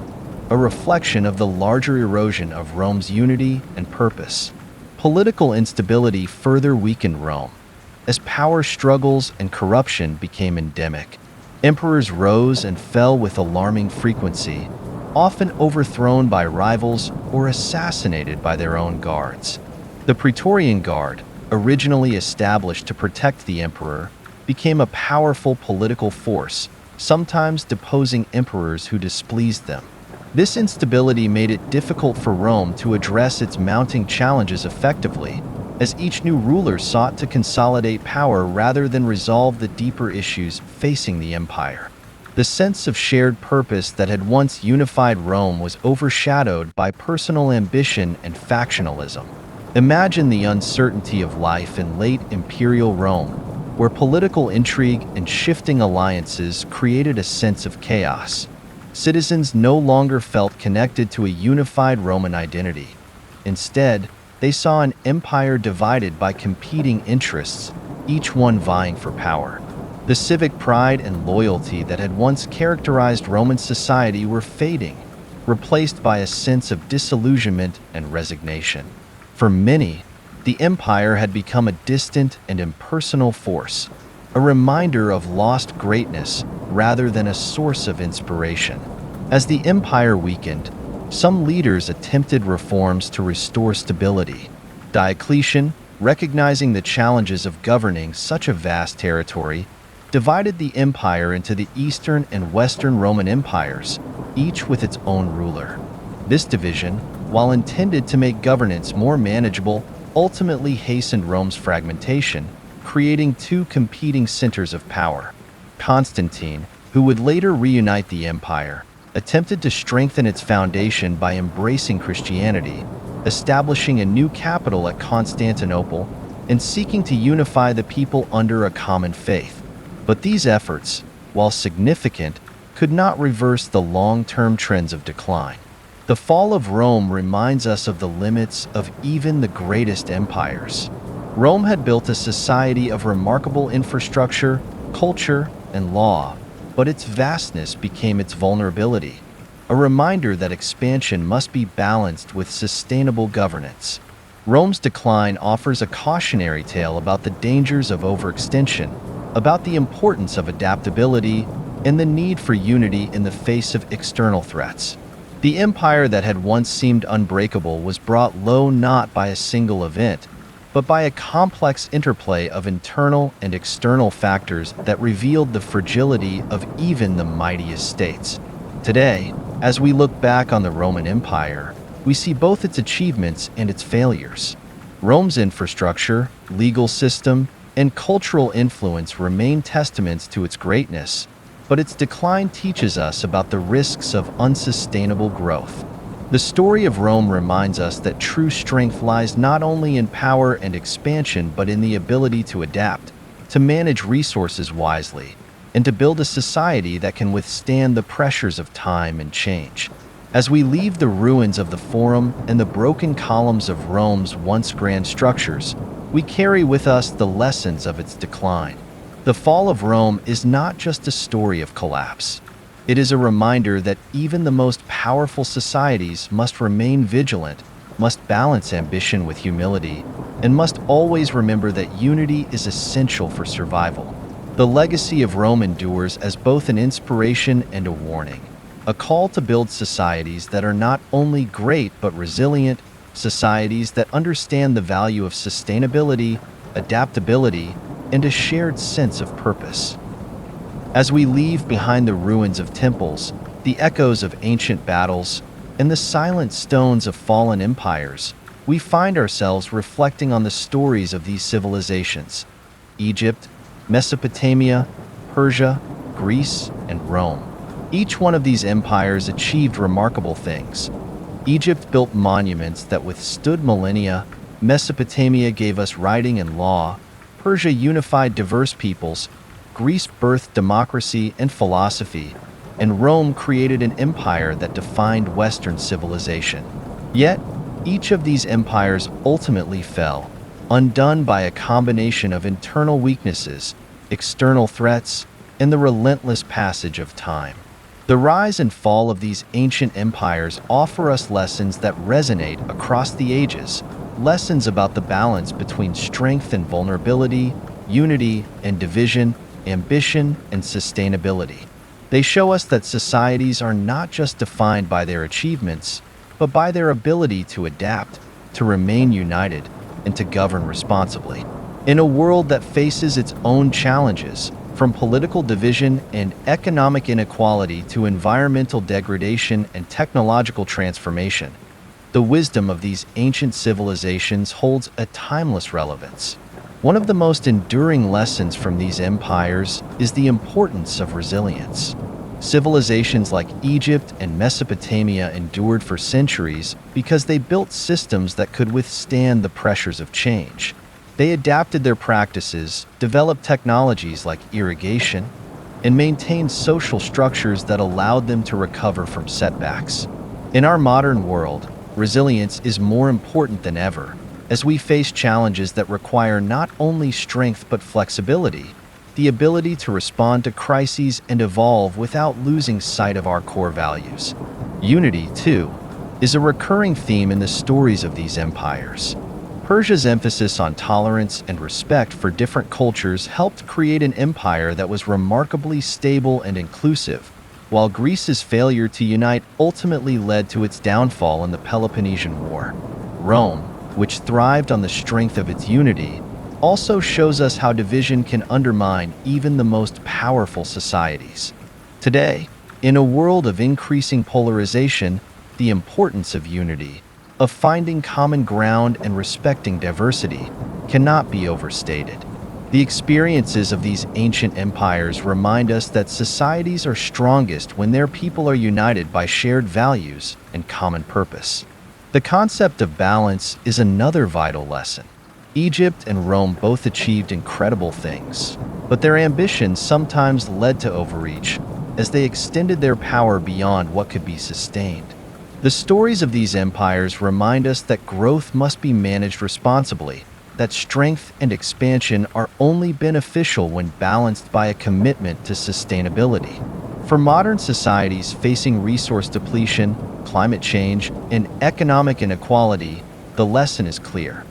a reflection of the larger erosion of Rome's unity and purpose. Political instability further weakened Rome. As power struggles and corruption became endemic, emperors rose and fell with alarming frequency, often overthrown by rivals or assassinated by their own guards. The Praetorian Guard, originally established to protect the emperor, became a powerful political force, sometimes deposing emperors who displeased them. This instability made it difficult for Rome to address its mounting challenges effectively, as each new ruler sought to consolidate power rather than resolve the deeper issues facing the empire. The sense of shared purpose that had once unified Rome was overshadowed by personal ambition and factionalism. Imagine the uncertainty of life in late Imperial Rome, where political intrigue and shifting alliances created a sense of chaos. Citizens no longer felt connected to a unified Roman identity. Instead, they saw an empire divided by competing interests, each one vying for power. The civic pride and loyalty that had once characterized Roman society were fading, replaced by a sense of disillusionment and resignation. For many, the empire had become a distant and impersonal force, a reminder of lost greatness rather than a source of inspiration. As the empire weakened, some leaders attempted reforms to restore stability. Diocletian, recognizing the challenges of governing such a vast territory, divided the empire into the Eastern and Western Roman empires, each with its own ruler. This division, while intended to make governance more manageable, ultimately hastened Rome's fragmentation, creating two competing centers of power. Constantine, who would later reunite the empire, attempted to strengthen its foundation by embracing Christianity, establishing a new capital at Constantinople, and seeking to unify the people under a common faith. But these efforts, while significant, could not reverse the long-term trends of decline. The fall of Rome reminds us of the limits of even the greatest empires. Rome had built a society of remarkable infrastructure, culture, and law, but its vastness became its vulnerability, a reminder that expansion must be balanced with sustainable governance. Rome's decline offers a cautionary tale about the dangers of overextension, about the importance of adaptability, and the need for unity in the face of external threats. The empire that had once seemed unbreakable was brought low not by a single event, but by a complex interplay of internal and external factors that revealed the fragility of even the mightiest states. Today, as we look back on the Roman Empire, we see both its achievements and its failures. Rome's infrastructure, legal system, and cultural influence remain testaments to its greatness, but its decline teaches us about the risks of unsustainable growth. The story of Rome reminds us that true strength lies not only in power and expansion but in the ability to adapt, to manage resources wisely, and to build a society that can withstand the pressures of time and change. As we leave the ruins of the Forum and the broken columns of Rome's once grand structures, we carry with us the lessons of its decline. The fall of Rome is not just a story of collapse. It is a reminder that even the most powerful societies must remain vigilant, must balance ambition with humility, and must always remember that unity is essential for survival. The legacy of Rome endures as both an inspiration and a warning, a call to build societies that are not only great but resilient, societies that understand the value of sustainability, adaptability, and a shared sense of purpose. As we leave behind the ruins of temples, the echoes of ancient battles, and the silent stones of fallen empires, we find ourselves reflecting on the stories of these civilizations: Egypt, Mesopotamia, Persia, Greece, and Rome. Each one of these empires achieved remarkable things. Egypt built monuments that withstood millennia, Mesopotamia gave us writing and law, Persia unified diverse peoples, Greece birthed democracy and philosophy, and Rome created an empire that defined Western civilization. Yet, each of these empires ultimately fell, undone by a combination of internal weaknesses, external threats, and the relentless passage of time. The rise and fall of these ancient empires offer us lessons that resonate across the ages, lessons about the balance between strength and vulnerability, unity and division, ambition and sustainability. They show us that societies are not just defined by their achievements, but by their ability to adapt, to remain united, and to govern responsibly. In a world that faces its own challenges, from political division and economic inequality to environmental degradation and technological transformation, the wisdom of these ancient civilizations holds a timeless relevance. One of the most enduring lessons from these empires is the importance of resilience. Civilizations like Egypt and Mesopotamia endured for centuries because they built systems that could withstand the pressures of change. They adapted their practices, developed technologies like irrigation, and maintained social structures that allowed them to recover from setbacks. In our modern world, resilience is more important than ever, as we face challenges that require not only strength but flexibility, the ability to respond to crises and evolve without losing sight of our core values. Unity, too, is a recurring theme in the stories of these empires. Persia's emphasis on tolerance and respect for different cultures helped create an empire that was remarkably stable and inclusive, while Greece's failure to unite ultimately led to its downfall in the Peloponnesian War. Rome, which thrived on the strength of its unity, also shows us how division can undermine even the most powerful societies. Today, in a world of increasing polarization, the importance of unity, of finding common ground and respecting diversity, cannot be overstated. The experiences of these ancient empires remind us that societies are strongest when their people are united by shared values and common purpose. The concept of balance is another vital lesson. Egypt and Rome both achieved incredible things, but their ambitions sometimes led to overreach, as they extended their power beyond what could be sustained. The stories of these empires remind us that growth must be managed responsibly, that strength and expansion are only beneficial when balanced by a commitment to sustainability. For modern societies facing resource depletion, climate change, and economic inequality, the lesson is clear.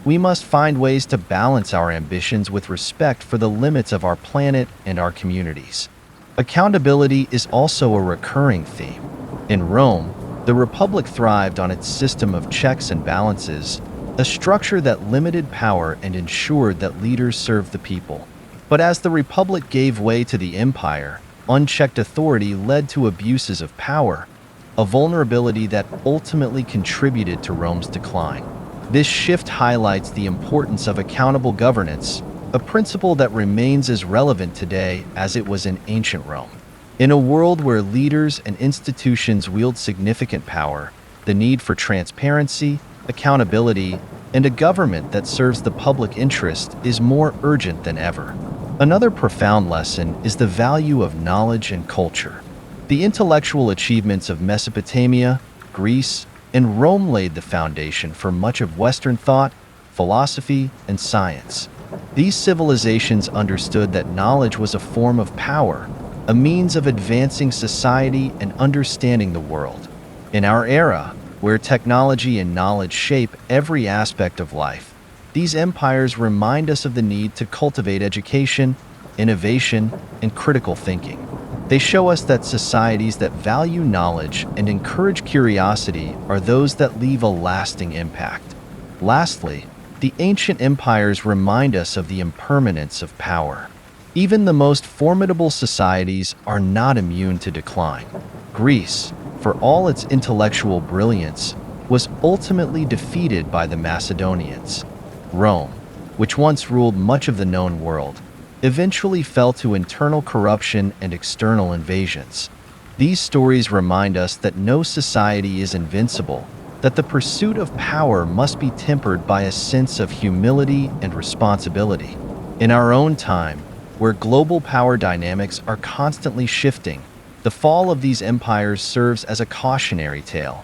We must find ways to balance our ambitions with respect for the limits of our planet and our communities. Accountability is also a recurring theme. In Rome, the Republic thrived on its system of checks and balances, a structure that limited power and ensured that leaders served the people. But as the Republic gave way to the Empire, unchecked authority led to abuses of power, a vulnerability that ultimately contributed to Rome's decline. This shift highlights the importance of accountable governance, a principle that remains as relevant today as it was in ancient Rome. In a world where leaders and institutions wield significant power, the need for transparency, accountability, and a government that serves the public interest is more urgent than ever. Another profound lesson is the value of knowledge and culture. The intellectual achievements of Mesopotamia, Greece, and Rome laid the foundation for much of Western thought, philosophy, and science. These civilizations understood that knowledge was a form of power, a means of advancing society and understanding the world. In our era, where technology and knowledge shape every aspect of life, these empires remind us of the need to cultivate education, innovation, and critical thinking. They show us that societies that value knowledge and encourage curiosity are those that leave a lasting impact. Lastly, the ancient empires remind us of the impermanence of power. Even the most formidable societies are not immune to decline. Greece, for all its intellectual brilliance, was ultimately defeated by the Macedonians. Rome, which once ruled much of the known world, eventually fell to internal corruption and external invasions. These stories remind us that no society is invincible, that the pursuit of power must be tempered by a sense of humility and responsibility. In our own time, where global power dynamics are constantly shifting, the fall of these empires serves as a cautionary tale,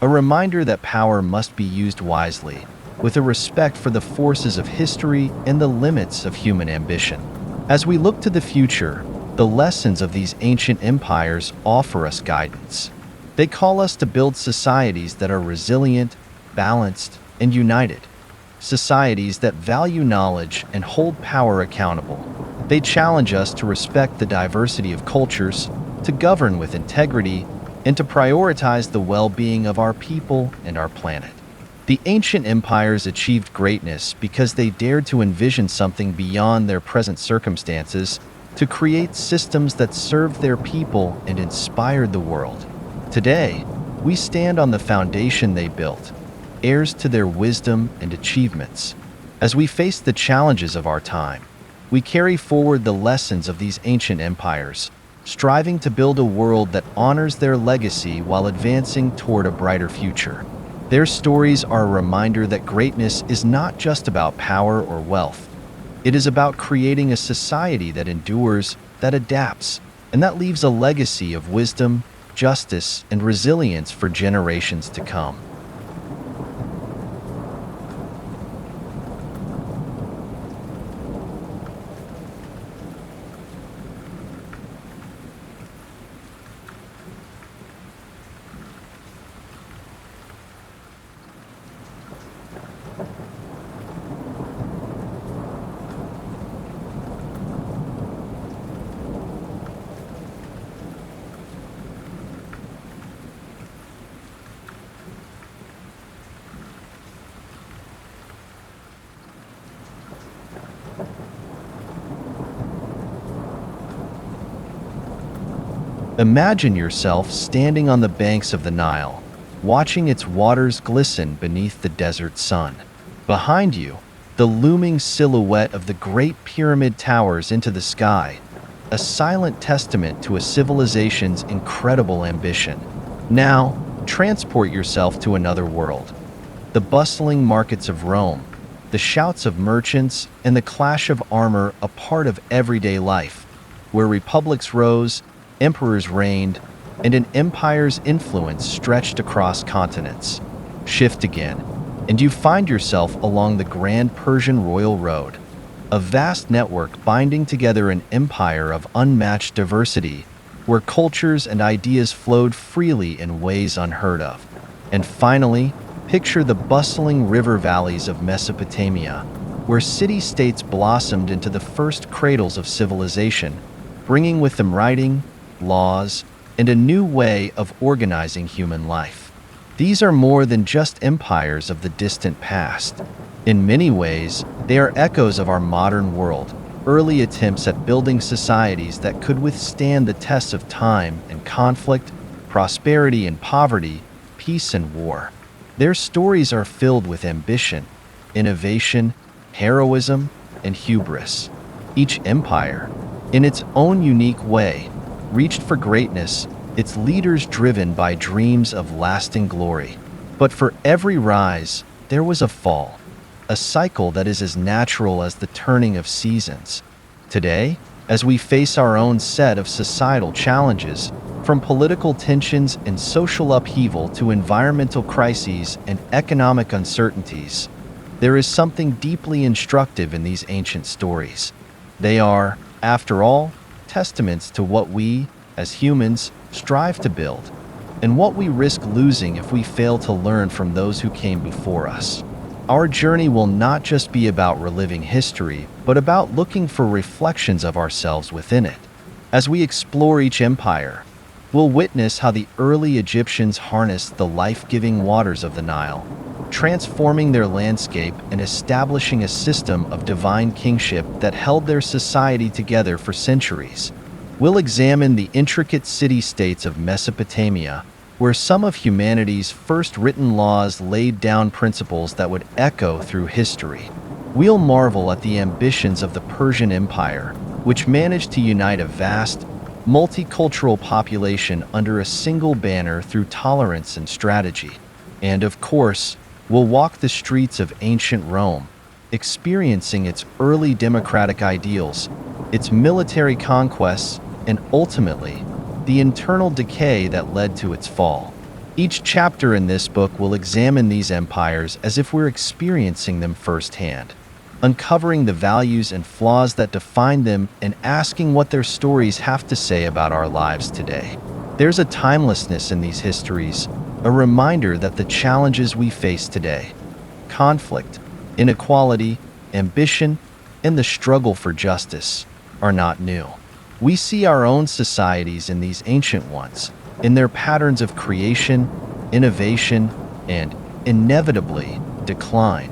a reminder that power must be used wisely, with a respect for the forces of history and the limits of human ambition. As we look to the future, the lessons of these ancient empires offer us guidance. They call us to build societies that are resilient, balanced, and united. Societies that value knowledge and hold power accountable. They challenge us to respect the diversity of cultures, to govern with integrity, and to prioritize the well-being of our people and our planet. The ancient empires achieved greatness because they dared to envision something beyond their present circumstances, to create systems that served their people and inspired the world. Today, we stand on the foundation they built, heirs to their wisdom and achievements. As we face the challenges of our time, we carry forward the lessons of these ancient empires, striving to build a world that honors their legacy while advancing toward a brighter future. Their stories are a reminder that greatness is not just about power or wealth. It is about creating a society that endures, that adapts, and that leaves a legacy of wisdom, justice, and resilience for generations to come. Imagine yourself standing on the banks of the Nile, watching its waters glisten beneath the desert sun. Behind you, the looming silhouette of the Great Pyramid towers into the sky, a silent testament to a civilization's incredible ambition. Now, transport yourself to another world. The bustling markets of Rome, the shouts of merchants, and the clash of armor a part of everyday life, where republics rose, emperors reigned, and an empire's influence stretched across continents. Shift again, and you find yourself along the Grand Persian Royal Road, a vast network binding together an empire of unmatched diversity, where cultures and ideas flowed freely in ways unheard of. And finally, picture the bustling river valleys of Mesopotamia, where city-states blossomed into the first cradles of civilization, bringing with them writing, laws, and a new way of organizing human life. These are more than just empires of the distant past. In many ways, they are echoes of our modern world, early attempts at building societies that could withstand the tests of time and conflict, prosperity and poverty, peace and war. Their stories are filled with ambition, innovation, heroism, and hubris. Each empire, in its own unique way, reached for greatness, its leaders driven by dreams of lasting glory. But for every rise, there was a fall, a cycle that is as natural as the turning of seasons. Today, as we face our own set of societal challenges, from political tensions and social upheaval to environmental crises and economic uncertainties, there is something deeply instructive in these ancient stories. They are, after all, testaments to what we, as humans, strive to build, and what we risk losing if we fail to learn from those who came before us. Our journey will not just be about reliving history, but about looking for reflections of ourselves within it. As we explore each empire, we'll witness how the early Egyptians harnessed the life-giving waters of the Nile, transforming their landscape and establishing a system of divine kingship that held their society together for centuries. We'll examine the intricate city-states of Mesopotamia, where some of humanity's first written laws laid down principles that would echo through history. We'll marvel at the ambitions of the Persian Empire, which managed to unite a vast, multicultural population under a single banner through tolerance and strategy. And of course, we'll walk the streets of ancient Rome, experiencing its early democratic ideals, its military conquests, and ultimately, the internal decay that led to its fall. Each chapter in this book will examine these empires as if we're experiencing them firsthand, uncovering the values and flaws that define them and asking what their stories have to say about our lives today. There's a timelessness in these histories, a reminder that the challenges we face today, conflict, inequality, ambition, and the struggle for justice, are not new. We see our own societies in these ancient ones, in their patterns of creation, innovation, and, inevitably, decline.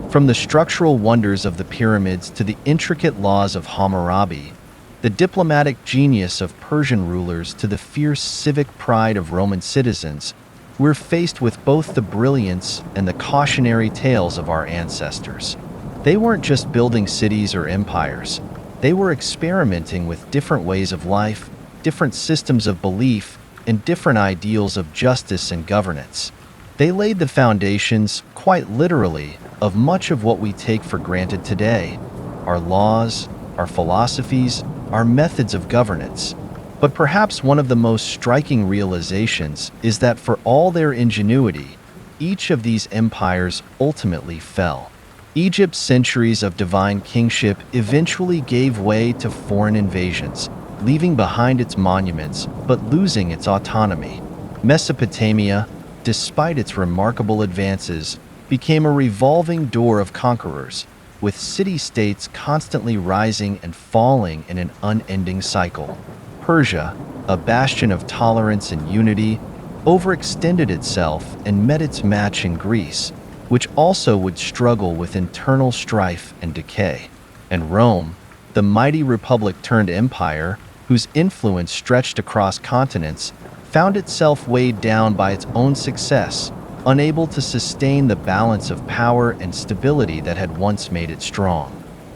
From the structural wonders of the pyramids to the intricate laws of Hammurabi, the diplomatic genius of Persian rulers to the fierce civic pride of Roman citizens, we're faced with both the brilliance and the cautionary tales of our ancestors. They weren't just building cities or empires. They were experimenting with different ways of life, different systems of belief, and different ideals of justice and governance. They laid the foundations, quite literally, of much of what we take for granted today: our laws, our philosophies, our methods of governance. But perhaps one of the most striking realizations is that for all their ingenuity, each of these empires ultimately fell. Egypt's centuries of divine kingship eventually gave way to foreign invasions, leaving behind its monuments but losing its autonomy. Mesopotamia, despite its remarkable advances, became a revolving door of conquerors, with city-states constantly rising and falling in an unending cycle. Persia, a bastion of tolerance and unity, overextended itself and met its match in Greece, which also would struggle with internal strife and decay. And Rome, the mighty republic turned empire, whose influence stretched across continents, found itself weighed down by its own success, unable to sustain the balance of power and stability that had once made it strong.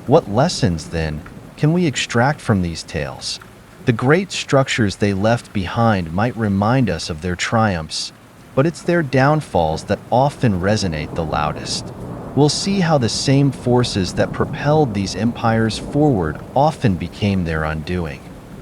What lessons, then, can we extract from these tales? The great structures they left behind might remind us of their triumphs, but it's their downfalls that often resonate the loudest. We'll see how the same forces that propelled these empires forward often became their undoing.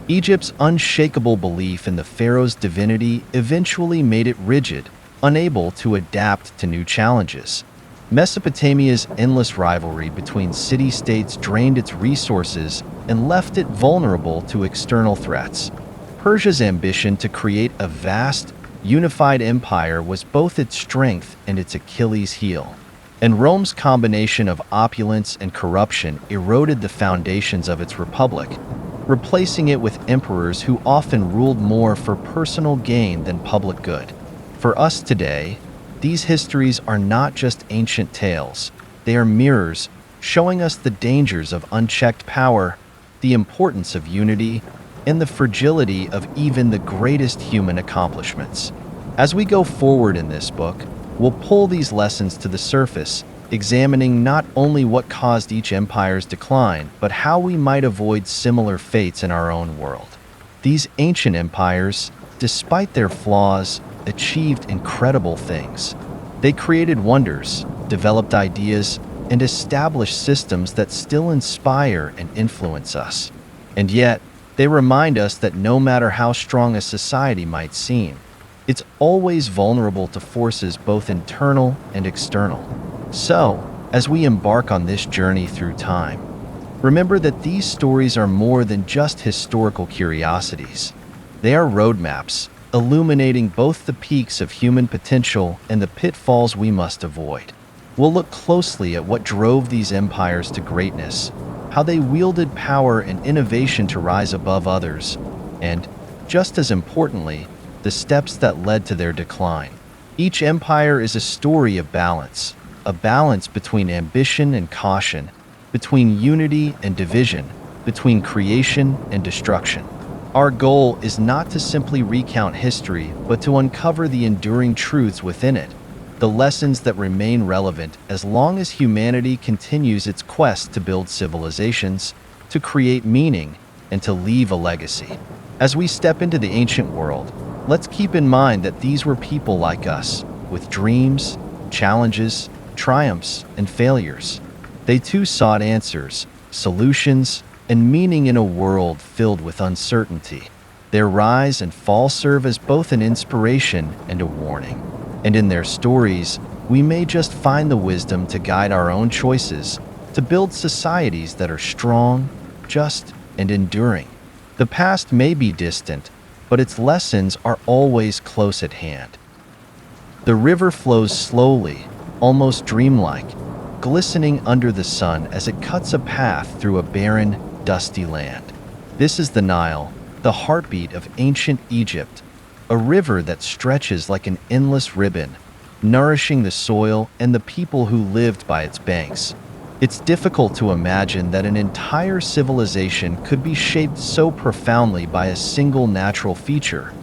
Egypt's unshakable belief in the pharaoh's divinity eventually made it rigid, unable to adapt to new challenges. Mesopotamia's endless rivalry between city-states drained its resources and left it vulnerable to external threats. Persia's ambition to create a vast, unified empire was both its strength and its Achilles heel. And Rome's combination of opulence and corruption eroded the foundations of its republic, replacing it with emperors who often ruled more for personal gain than public good. For us today, these histories are not just ancient tales. They are mirrors showing us the dangers of unchecked power, the importance of unity, and the fragility of even the greatest human accomplishments. As we go forward in this book, we'll pull these lessons to the surface, examining not only what caused each empire's decline, but how we might avoid similar fates in our own world. These ancient empires, despite their flaws, achieved incredible things. They created wonders, developed ideas, and established systems that still inspire and influence us. And yet, they remind us that no matter how strong a society might seem, it's always vulnerable to forces both internal and external. So, as we embark on this journey through time, remember that these stories are more than just historical curiosities. They are roadmaps, illuminating both the peaks of human potential and the pitfalls we must avoid. We'll look closely at what drove these empires to greatness, how they wielded power and innovation to rise above others, and, just as importantly, the steps that led to their decline. Each empire is a story of balance, a balance between ambition and caution, between unity and division, between creation and destruction. Our goal is not to simply recount history, but to uncover the enduring truths within it, the lessons that remain relevant as long as humanity continues its quest to build civilizations, to create meaning, and to leave a legacy. As we step into the ancient world, let's keep in mind that these were people like us, with dreams, challenges, triumphs, and failures. They too sought answers, solutions, and meaning in a world filled with uncertainty. Their rise and fall serve as both an inspiration and a warning. And in their stories, we may just find the wisdom to guide our own choices, to build societies that are strong, just, and enduring. The past may be distant, but its lessons are always close at hand. The river flows slowly, almost dreamlike, glistening under the sun as it cuts a path through a barren, dusty land. This is the Nile, the heartbeat of ancient Egypt, a river that stretches like an endless ribbon, nourishing the soil and the people who lived by its banks. It's difficult to imagine that an entire civilization could be shaped so profoundly by a single natural feature.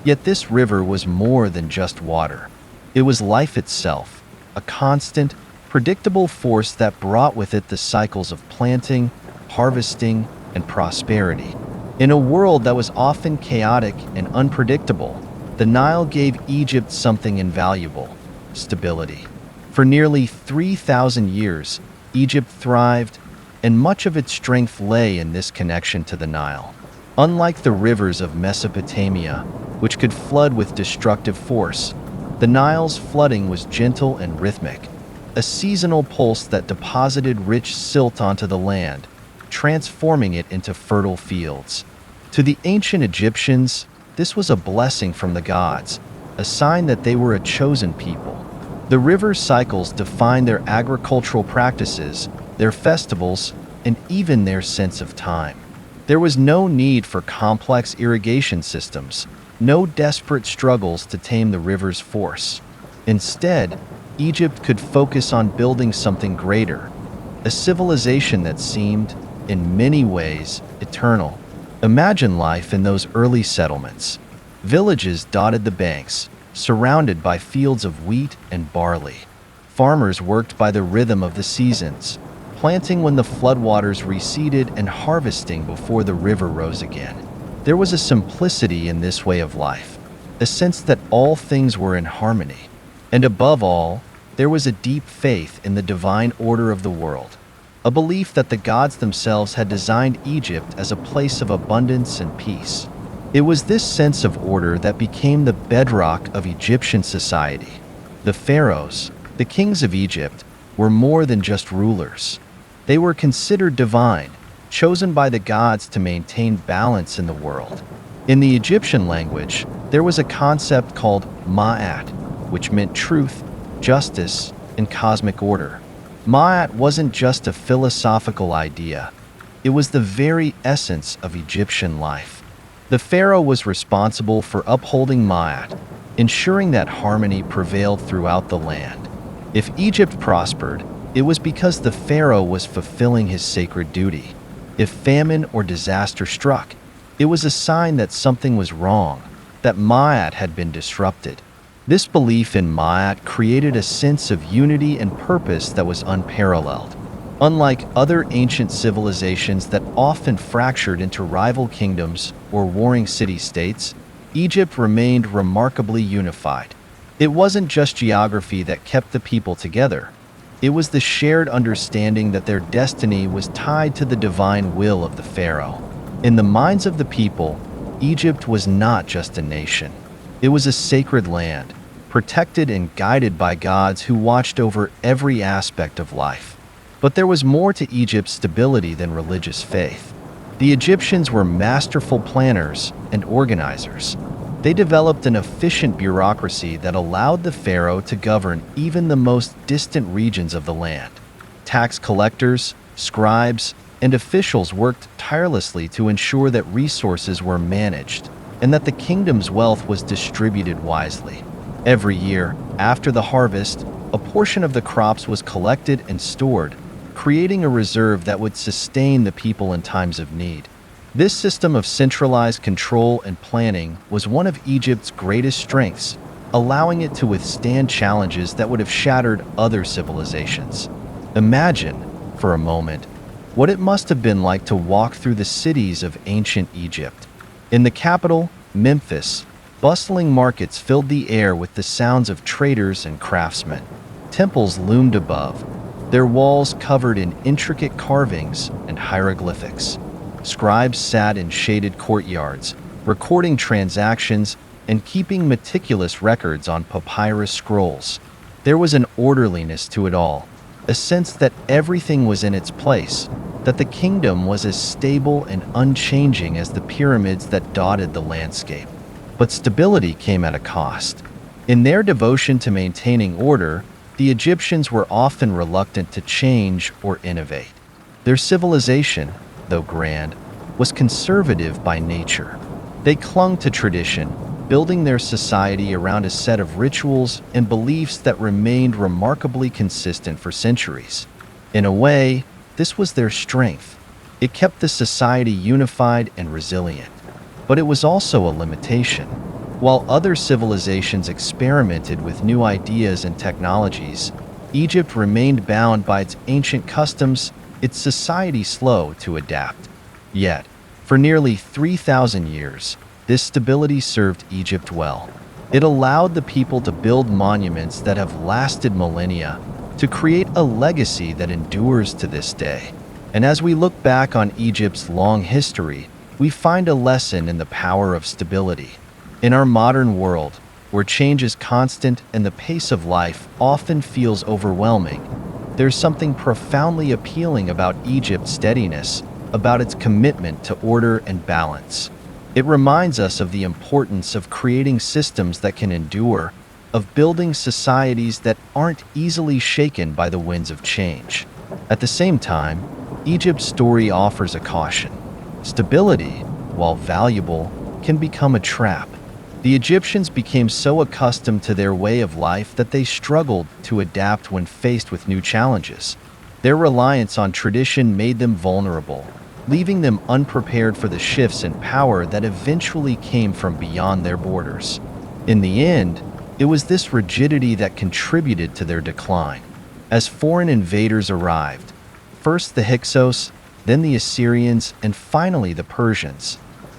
Yet this river was more than just water. It was life itself, a constant, predictable force that brought with it the cycles of planting, harvesting, and prosperity. In a world that was often chaotic and unpredictable, the Nile gave Egypt something invaluable: stability. For nearly 3,000 years, Egypt thrived, and much of its strength lay in this connection to the Nile. Unlike the rivers of Mesopotamia, which could flood with destructive force, the Nile's flooding was gentle and rhythmic, a seasonal pulse that deposited rich silt onto the land, transforming it into fertile fields. To the ancient Egyptians, this was a blessing from the gods, a sign that they were a chosen people. The river's cycles defined their agricultural practices, their festivals, and even their sense of time. There was no need for complex irrigation systems, no desperate struggles to tame the river's force. Instead, Egypt could focus on building something greater, a civilization that seemed, in many ways, eternal. Imagine life in those early settlements. Villages dotted the banks, surrounded by fields of wheat and barley. Farmers worked by the rhythm of the seasons, planting when the floodwaters receded and harvesting before the river rose again. There was a simplicity in this way of life, a sense that all things were in harmony. And above all, there was a deep faith in the divine order of the world, a belief that the gods themselves had designed Egypt as a place of abundance and peace. It was this sense of order that became the bedrock of Egyptian society. The pharaohs, the kings of Egypt, were more than just rulers. They were considered divine, chosen by the gods to maintain balance in the world. In the Egyptian language, there was a concept called ma'at, which meant truth, justice, and cosmic order. Ma'at wasn't just a philosophical idea. It was the very essence of Egyptian life. The pharaoh was responsible for upholding Ma'at, ensuring that harmony prevailed throughout the land. If Egypt prospered, it was because the pharaoh was fulfilling his sacred duty. If famine or disaster struck, it was a sign that something was wrong, that Ma'at had been disrupted. This belief in Ma'at created a sense of unity and purpose that was unparalleled. Unlike other ancient civilizations that often fractured into rival kingdoms or warring city-states, Egypt remained remarkably unified. It wasn't just geography that kept the people together. It was the shared understanding that their destiny was tied to the divine will of the pharaoh. In the minds of the people, Egypt was not just a nation. It was a sacred land, protected and guided by gods who watched over every aspect of life. But there was more to Egypt's stability than religious faith. The Egyptians were masterful planners and organizers. They developed an efficient bureaucracy that allowed the pharaoh to govern even the most distant regions of the land. Tax collectors, scribes, and officials worked tirelessly to ensure that resources were managed and that the kingdom's wealth was distributed wisely. Every year, after the harvest, a portion of the crops was collected and stored, creating a reserve that would sustain the people in times of need. This system of centralized control and planning was one of Egypt's greatest strengths, allowing it to withstand challenges that would have shattered other civilizations. Imagine, for a moment, what it must have been like to walk through the cities of ancient Egypt. In the capital, Memphis, bustling markets filled the air with the sounds of traders and craftsmen. Temples loomed above, their walls covered in intricate carvings and hieroglyphics. Scribes sat in shaded courtyards, recording transactions and keeping meticulous records on papyrus scrolls. There was an orderliness to it all, a sense that everything was in its place, that the kingdom was as stable and unchanging as the pyramids that dotted the landscape. But stability came at a cost. In their devotion to maintaining order, the Egyptians were often reluctant to change or innovate. Their civilization, though grand, was conservative by nature. They clung to tradition, building their society around a set of rituals and beliefs that remained remarkably consistent for centuries. In a way, this was their strength. It kept the society unified and resilient. But it was also a limitation. While other civilizations experimented with new ideas and technologies, Egypt remained bound by its ancient customs, its society slow to adapt. Yet, for nearly 3,000 years, this stability served Egypt well. It allowed the people to build monuments that have lasted millennia, to create a legacy that endures to this day. And as we look back on Egypt's long history, we find a lesson in the power of stability. In our modern world, where change is constant and the pace of life often feels overwhelming, there's something profoundly appealing about Egypt's steadiness, about its commitment to order and balance. It reminds us of the importance of creating systems that can endure, of building societies that aren't easily shaken by the winds of change. At the same time, Egypt's story offers a caution. Stability, while valuable, can become a trap. The Egyptians became so accustomed to their way of life that they struggled to adapt when faced with new challenges. Their reliance on tradition made them vulnerable, leaving them unprepared for the shifts in power that eventually came from beyond their borders. In the end, it was this rigidity that contributed to their decline. As foreign invaders arrived, first the Hyksos, then the Assyrians, and finally the Persians,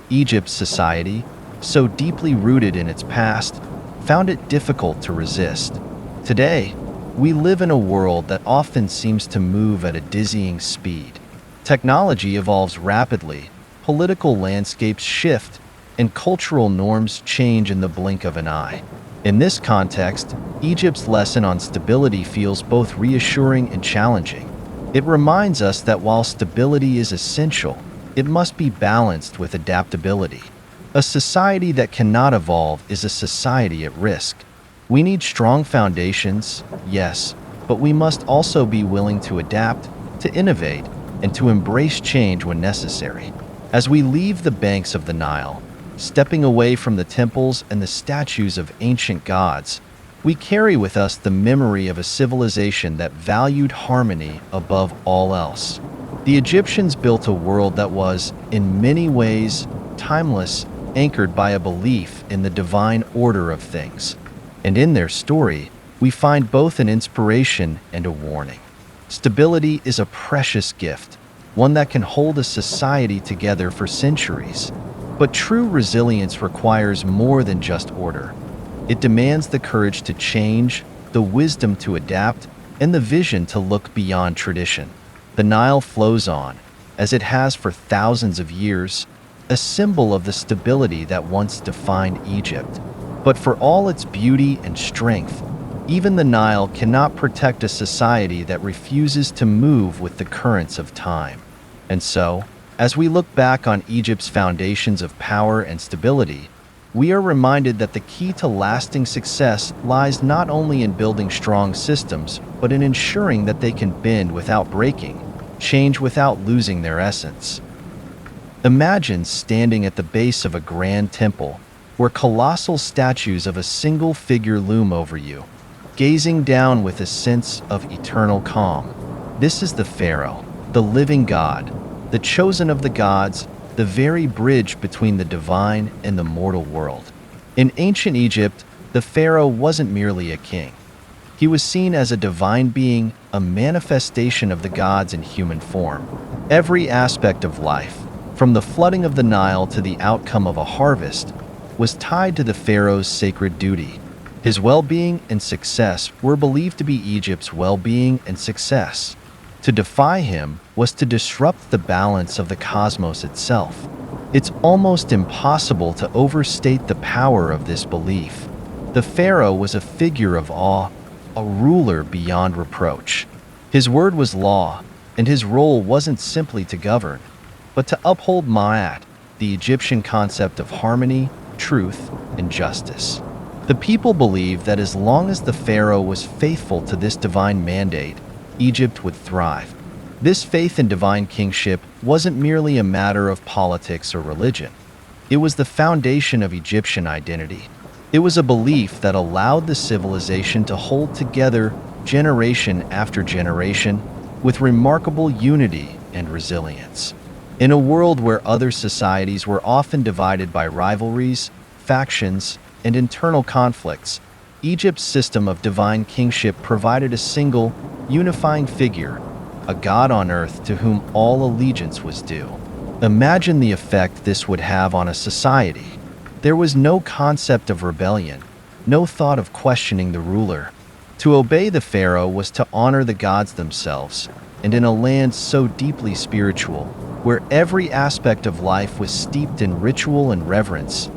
Egypt's society, so deeply rooted in its past, found it difficult to resist. Today, We live in a world that often seems to move at a dizzying speed. Technology evolves rapidly, political landscapes shift, and cultural norms change in the blink of an eye. In this context, Egypt's lesson on stability feels both reassuring and challenging. It reminds us that while stability is essential, it must be balanced with adaptability. A society that cannot evolve is a society at risk. We need strong foundations, yes, but we must also be willing to adapt, to innovate, and to embrace change when necessary. As we leave the banks of the Nile, stepping away from the temples and the statues of ancient gods, we carry with us the memory of a civilization that valued harmony above all else. The Egyptians built a world that was, in many ways, timeless, anchored by a belief in the divine order of things. And in their story, we find both an inspiration and a warning. Stability is a precious gift, one that can hold a society together for centuries. But true resilience requires more than just order. It demands the courage to change, the wisdom to adapt, and the vision to look beyond tradition. The Nile flows on, as it has for thousands of years, a symbol of the stability that once defined Egypt. But for all its beauty and strength, even the Nile cannot protect a society that refuses to move with the currents of time. And so, as we look back on Egypt's foundations of power and stability, we are reminded that the key to lasting success lies not only in building strong systems, but in ensuring that they can bend without breaking, change without losing their essence. Imagine standing at the base of a grand temple, where colossal statues of a single figure loom over you, gazing down with a sense of eternal calm. This is the pharaoh, the living god, the chosen of the gods, the very bridge between the divine and the mortal world. In ancient Egypt, the pharaoh wasn't merely a king. He was seen as a divine being, a manifestation of the gods in human form. Every aspect of life, from the flooding of the Nile to the outcome of a harvest, was tied to the pharaoh's sacred duty. His well-being and success were believed to be Egypt's well-being and success. To defy him was to disrupt the balance of the cosmos itself. It's almost impossible to overstate the power of this belief. The pharaoh was a figure of awe, a ruler beyond reproach. His word was law, and his role wasn't simply to govern, but to uphold Ma'at, the Egyptian concept of harmony, truth, and justice. The people believed that as long as the pharaoh was faithful to this divine mandate, Egypt would thrive. This faith in divine kingship wasn't merely a matter of politics or religion. It was the foundation of Egyptian identity. It was a belief that allowed the civilization to hold together generation after generation with remarkable unity and resilience. In a world where other societies were often divided by rivalries, factions, and internal conflicts, Egypt's system of divine kingship provided a single, unifying figure, a god on earth to whom all allegiance was due. Imagine the effect this would have on a society. There was no concept of rebellion, no thought of questioning the ruler. To obey the pharaoh was to honor the gods themselves, and in a land so deeply spiritual, where every aspect of life was steeped in ritual and reverence,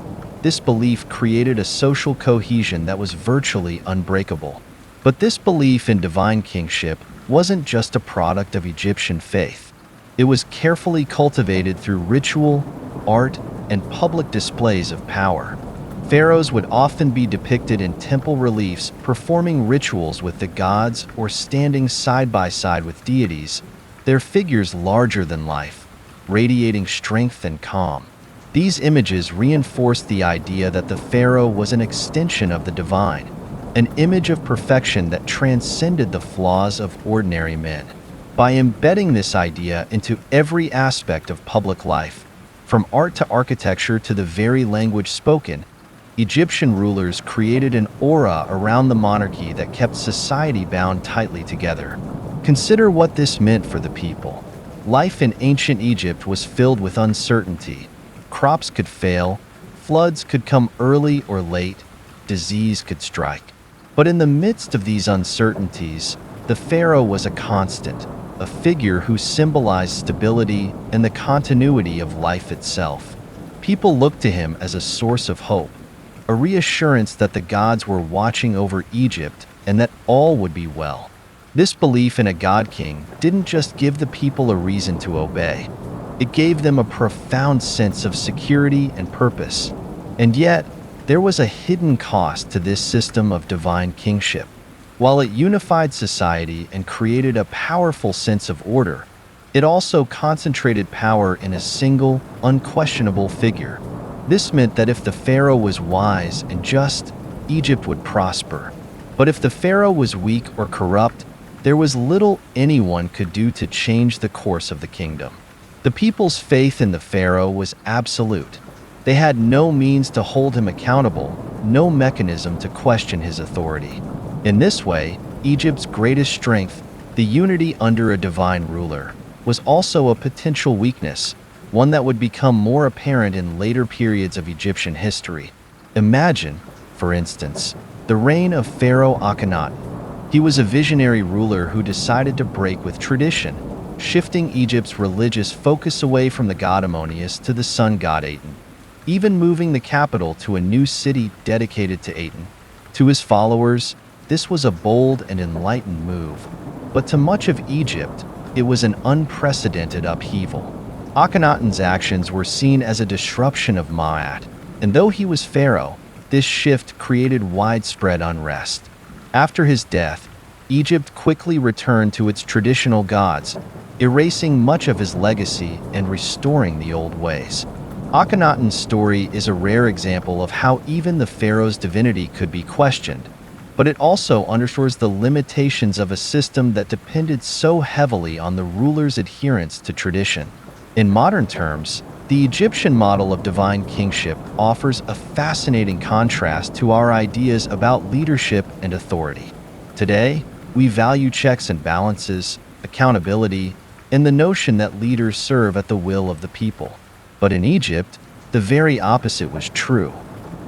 this belief created a social cohesion that was virtually unbreakable. But this belief in divine kingship wasn't just a product of Egyptian faith. It was carefully cultivated through ritual, art, and public displays of power. Pharaohs would often be depicted in temple reliefs performing rituals with the gods or standing side by side with deities, their figures larger than life, radiating strength and calm. These images reinforced the idea that the pharaoh was an extension of the divine, an image of perfection that transcended the flaws of ordinary men. By embedding this idea into every aspect of public life, from art to architecture to the very language spoken, Egyptian rulers created an aura around the monarchy that kept society bound tightly together. Consider what this meant for the people. Life in ancient Egypt was filled with uncertainty. Crops could fail, floods could come early or late, disease could strike. But in the midst of these uncertainties, the pharaoh was a constant, a figure who symbolized stability and the continuity of life itself. People looked to him as a source of hope, a reassurance that the gods were watching over Egypt and that all would be well. This belief in a god-king didn't just give the people a reason to obey. It gave them a profound sense of security and purpose. And yet, there was a hidden cost to this system of divine kingship. While it unified society and created a powerful sense of order, it also concentrated power in a single, unquestionable figure. This meant that if the pharaoh was wise and just, Egypt would prosper. But if the pharaoh was weak or corrupt, there was little anyone could do to change the course of the kingdom. The people's faith in the pharaoh was absolute. They had no means to hold him accountable, no mechanism to question his authority. In this way, Egypt's greatest strength, the unity under a divine ruler, was also a potential weakness, one that would become more apparent in later periods of Egyptian history. Imagine, for instance, the reign of Pharaoh Akhenaten. He was a visionary ruler who decided to break with tradition, shifting Egypt's religious focus away from the god Ammonius to the sun god Aten, even moving the capital to a new city dedicated to Aten. To his followers, this was a bold and enlightened move, but to much of Egypt, it was an unprecedented upheaval. Akhenaten's actions were seen as a disruption of Ma'at, and though he was pharaoh, this shift created widespread unrest. After his death, Egypt quickly returned to its traditional gods, erasing much of his legacy and restoring the old ways. Akhenaten's story is a rare example of how even the pharaoh's divinity could be questioned, but it also underscores the limitations of a system that depended so heavily on the ruler's adherence to tradition. In modern terms, the Egyptian model of divine kingship offers a fascinating contrast to our ideas about leadership and authority. Today, we value checks and balances, accountability, and the notion that leaders serve at the will of the people. But in Egypt, the very opposite was true.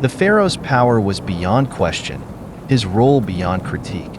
The pharaoh's power was beyond question, his role beyond critique.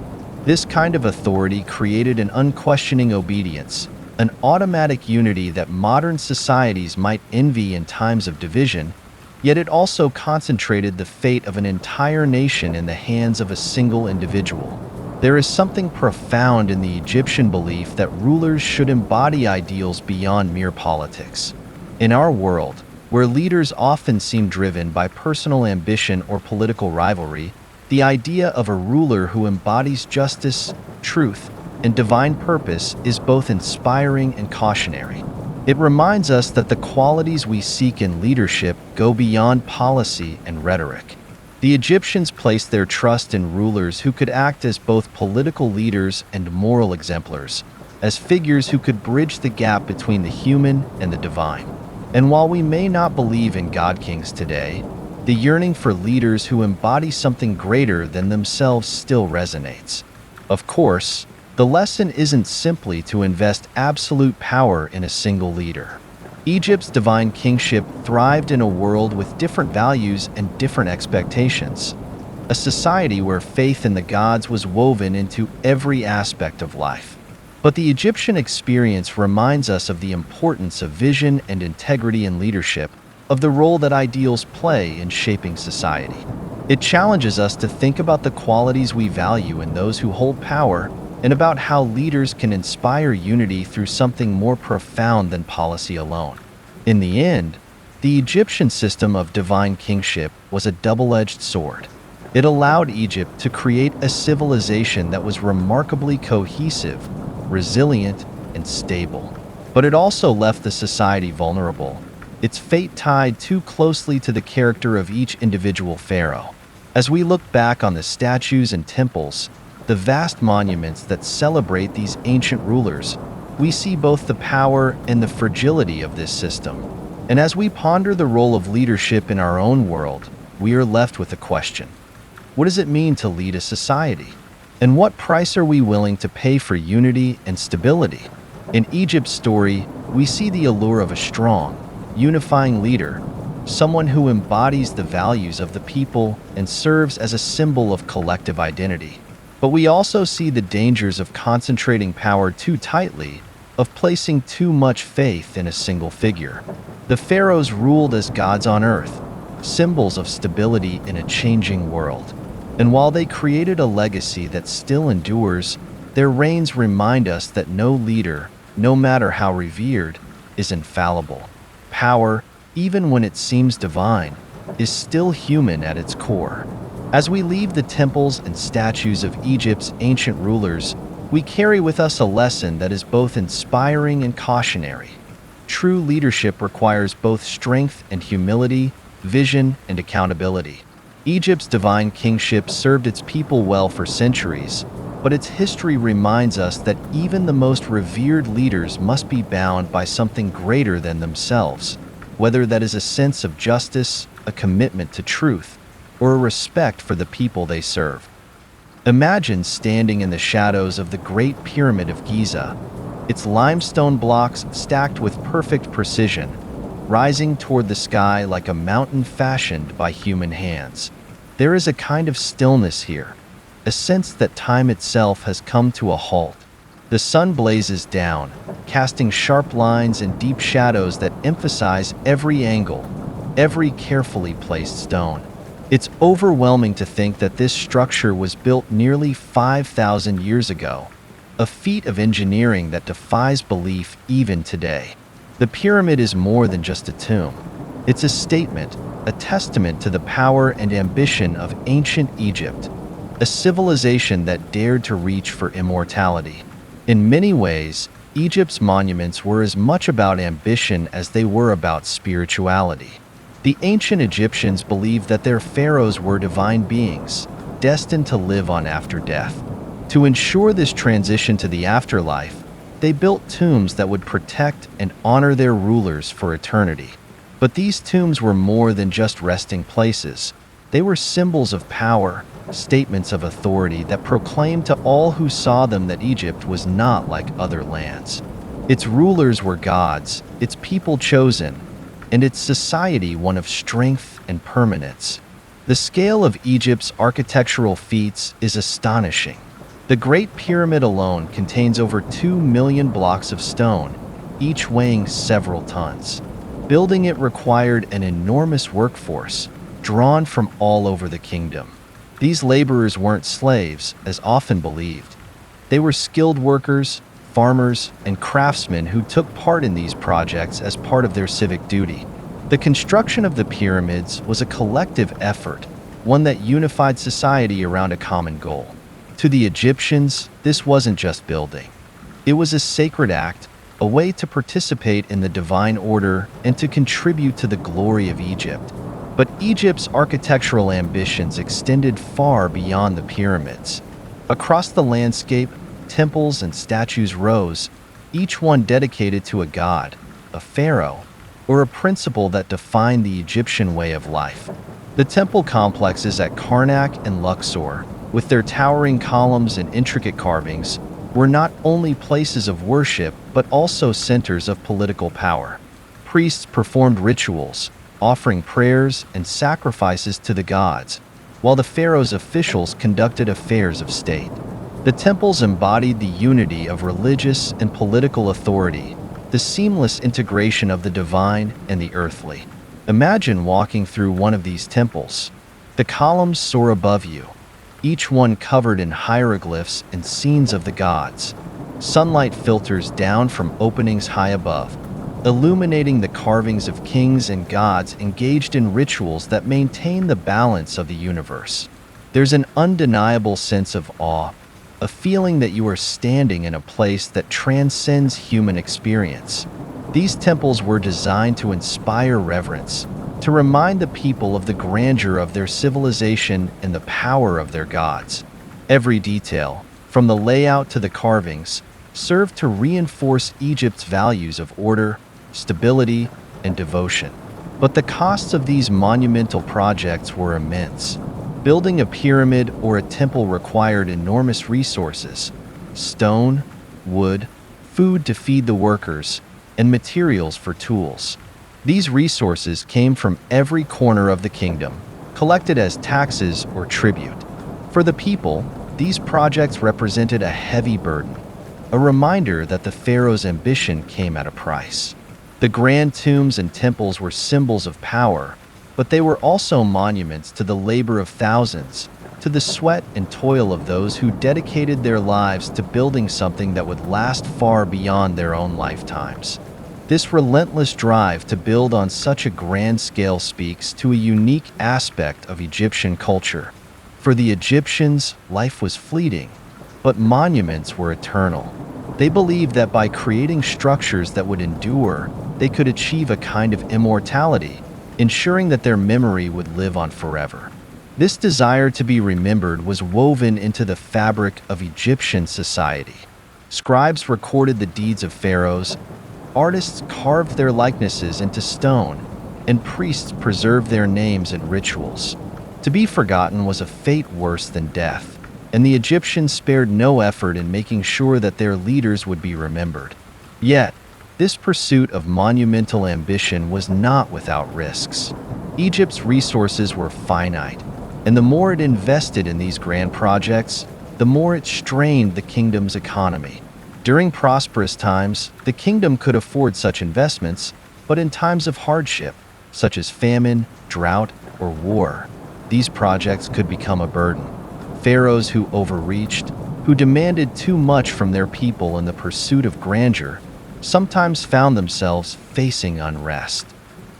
This kind of authority created an unquestioning obedience, an automatic unity that modern societies might envy in times of division, yet it also concentrated the fate of an entire nation in the hands of a single individual. There is something profound in the Egyptian belief that rulers should embody ideals beyond mere politics. In our world, where leaders often seem driven by personal ambition or political rivalry, the idea of a ruler who embodies justice, truth, and divine purpose is both inspiring and cautionary. It reminds us that the qualities we seek in leadership go beyond policy and rhetoric. The Egyptians placed their trust in rulers who could act as both political leaders and moral exemplars, as figures who could bridge the gap between the human and the divine. And while we may not believe in god-kings today, the yearning for leaders who embody something greater than themselves still resonates. Of course, the lesson isn't simply to invest absolute power in a single leader. Egypt's divine kingship thrived in a world with different values and different expectations, a society where faith in the gods was woven into every aspect of life. But the Egyptian experience reminds us of the importance of vision and integrity in leadership, of the role that ideals play in shaping society. It challenges us to think about the qualities we value in those who hold power and about how leaders can inspire unity through something more profound than policy alone. In the end, the Egyptian system of divine kingship was a double-edged sword. It allowed Egypt to create a civilization that was remarkably cohesive, resilient, and stable. But it also left the society vulnerable, its fate tied too closely to the character of each individual pharaoh. As we look back on the statues and temples, the vast monuments that celebrate these ancient rulers, we see both the power and the fragility of this system. And as we ponder the role of leadership in our own world, we are left with a question. What does it mean to lead a society? And what price are we willing to pay for unity and stability? In Egypt's story, we see the allure of a strong, unifying leader, someone who embodies the values of the people and serves as a symbol of collective identity. But we also see the dangers of concentrating power too tightly, of placing too much faith in a single figure. The pharaohs ruled as gods on earth, symbols of stability in a changing world. And while they created a legacy that still endures, their reigns remind us that no leader, no matter how revered, is infallible. Power, even when it seems divine, is still human at its core. As we leave the temples and statues of Egypt's ancient rulers, we carry with us a lesson that is both inspiring and cautionary. True leadership requires both strength and humility, vision and accountability. Egypt's divine kingship served its people well for centuries, but its history reminds us that even the most revered leaders must be bound by something greater than themselves, whether that is a sense of justice, a commitment to truth, or a respect for the people they serve. Imagine standing in the shadows of the Great Pyramid of Giza, its limestone blocks stacked with perfect precision, rising toward the sky like a mountain fashioned by human hands. There is a kind of stillness here, a sense that time itself has come to a halt. The sun blazes down, casting sharp lines and deep shadows that emphasize every angle, every carefully placed stone. It's overwhelming to think that this structure was built nearly 5,000 years ago, a feat of engineering that defies belief even today. The pyramid is more than just a tomb. It's a statement, a testament to the power and ambition of ancient Egypt, a civilization that dared to reach for immortality. In many ways, Egypt's monuments were as much about ambition as they were about spirituality. The ancient Egyptians believed that their pharaohs were divine beings, destined to live on after death. To ensure this transition to the afterlife, they built tombs that would protect and honor their rulers for eternity. But these tombs were more than just resting places. They were symbols of power, statements of authority that proclaimed to all who saw them that Egypt was not like other lands. Its rulers were gods, its people chosen, and its society one of strength and permanence. The scale of Egypt's architectural feats is astonishing. The Great Pyramid alone contains over 2 million blocks of stone, each weighing several tons. Building it required an enormous workforce, drawn from all over the kingdom. These laborers weren't slaves, as often believed. They were skilled workers, farmers, and craftsmen who took part in these projects as part of their civic duty. The construction of the pyramids was a collective effort, one that unified society around a common goal. To the Egyptians, this wasn't just building. It was a sacred act, a way to participate in the divine order and to contribute to the glory of Egypt. But Egypt's architectural ambitions extended far beyond the pyramids. Across the landscape, temples and statues rose, each one dedicated to a god, a pharaoh, or a principle that defined the Egyptian way of life. The temple complexes at Karnak and Luxor, with their towering columns and intricate carvings, were not only places of worship but also centers of political power. Priests performed rituals, offering prayers and sacrifices to the gods, while the pharaoh's officials conducted affairs of state. The temples embodied the unity of religious and political authority, the seamless integration of the divine and the earthly. Imagine walking through one of these temples. The columns soar above you, each one covered in hieroglyphs and scenes of the gods. Sunlight filters down from openings high above, illuminating the carvings of kings and gods engaged in rituals that maintain the balance of the universe. There's an undeniable sense of awe, a feeling that you are standing in a place that transcends human experience. These temples were designed to inspire reverence, to remind the people of the grandeur of their civilization and the power of their gods. Every detail, from the layout to the carvings, served to reinforce Egypt's values of order, stability, and devotion. But the costs of these monumental projects were immense. Building a pyramid or a temple required enormous resources: stone, wood, food to feed the workers, and materials for tools. These resources came from every corner of the kingdom, collected as taxes or tribute. For the people, these projects represented a heavy burden, a reminder that the pharaoh's ambition came at a price. The grand tombs and temples were symbols of power, but they were also monuments to the labor of thousands, to the sweat and toil of those who dedicated their lives to building something that would last far beyond their own lifetimes. This relentless drive to build on such a grand scale speaks to a unique aspect of Egyptian culture. For the Egyptians, life was fleeting, but monuments were eternal. They believed that by creating structures that would endure, they could achieve a kind of immortality, ensuring that their memory would live on forever. This desire to be remembered was woven into the fabric of Egyptian society. Scribes recorded the deeds of pharaohs, artists carved their likenesses into stone, and priests preserved their names and rituals. To be forgotten was a fate worse than death, and the Egyptians spared no effort in making sure that their leaders would be remembered. Yet, this pursuit of monumental ambition was not without risks. Egypt's resources were finite, and the more it invested in these grand projects, the more it strained the kingdom's economy. During prosperous times, the kingdom could afford such investments, but in times of hardship, such as famine, drought, or war, these projects could become a burden. Pharaohs who overreached, who demanded too much from their people in the pursuit of grandeur, sometimes found themselves facing unrest.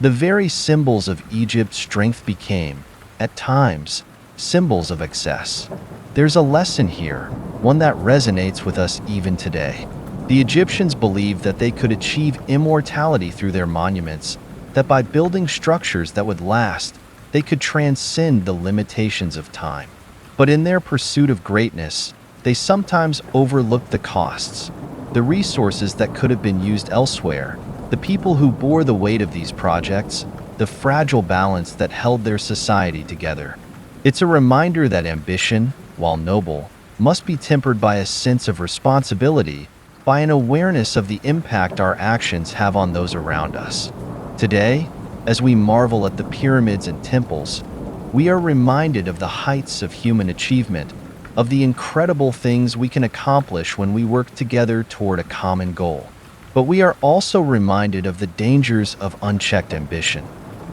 The very symbols of Egypt's strength became, at times, symbols of excess. There's a lesson here, one that resonates with us even today. The Egyptians believed that they could achieve immortality through their monuments, that by building structures that would last, they could transcend the limitations of time. But in their pursuit of greatness, they sometimes overlooked the costs, the resources that could have been used elsewhere, the people who bore the weight of these projects, the fragile balance that held their society together. It's a reminder that ambition, while noble, must be tempered by a sense of responsibility, by an awareness of the impact our actions have on those around us. Today, as we marvel at the pyramids and temples, we are reminded of the heights of human achievement, of the incredible things we can accomplish when we work together toward a common goal. But we are also reminded of the dangers of unchecked ambition.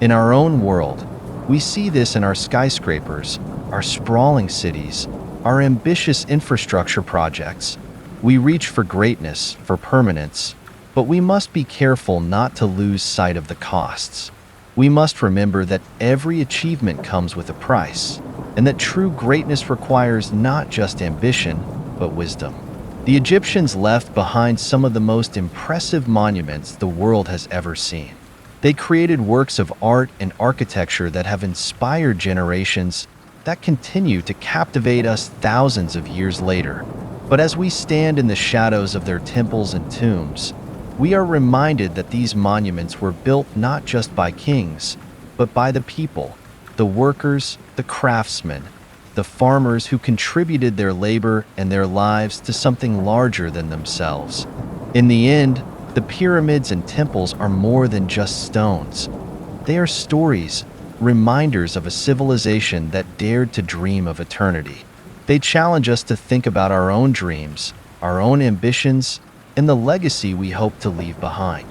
In our own world, we see this in our skyscrapers, our sprawling cities, our ambitious infrastructure projects. We reach for greatness, for permanence, but we must be careful not to lose sight of the costs. We must remember that every achievement comes with a price, and that true greatness requires not just ambition, but wisdom. The Egyptians left behind some of the most impressive monuments the world has ever seen. They created works of art and architecture that have inspired generations, that continue to captivate us thousands of years later. But as we stand in the shadows of their temples and tombs, we are reminded that these monuments were built not just by kings, but by the people, the workers, the craftsmen, the farmers who contributed their labor and their lives to something larger than themselves. In the end, the pyramids and temples are more than just stones. They are stories, reminders of a civilization that dared to dream of eternity. They challenge us to think about our own dreams, our own ambitions, and the legacy we hope to leave behind.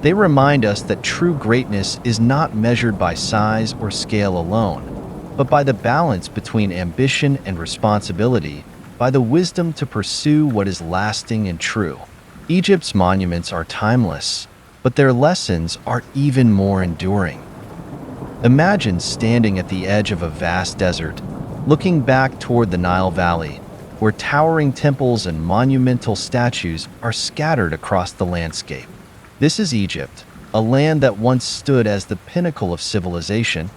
They remind us that true greatness is not measured by size or scale alone, but by the balance between ambition and responsibility, by the wisdom to pursue what is lasting and true. Egypt's monuments are timeless, but their lessons are even more enduring. Imagine standing at the edge of a vast desert, looking back toward the Nile Valley, where towering temples and monumental statues are scattered across the landscape. This is Egypt, a land that once stood as the pinnacle of civilization,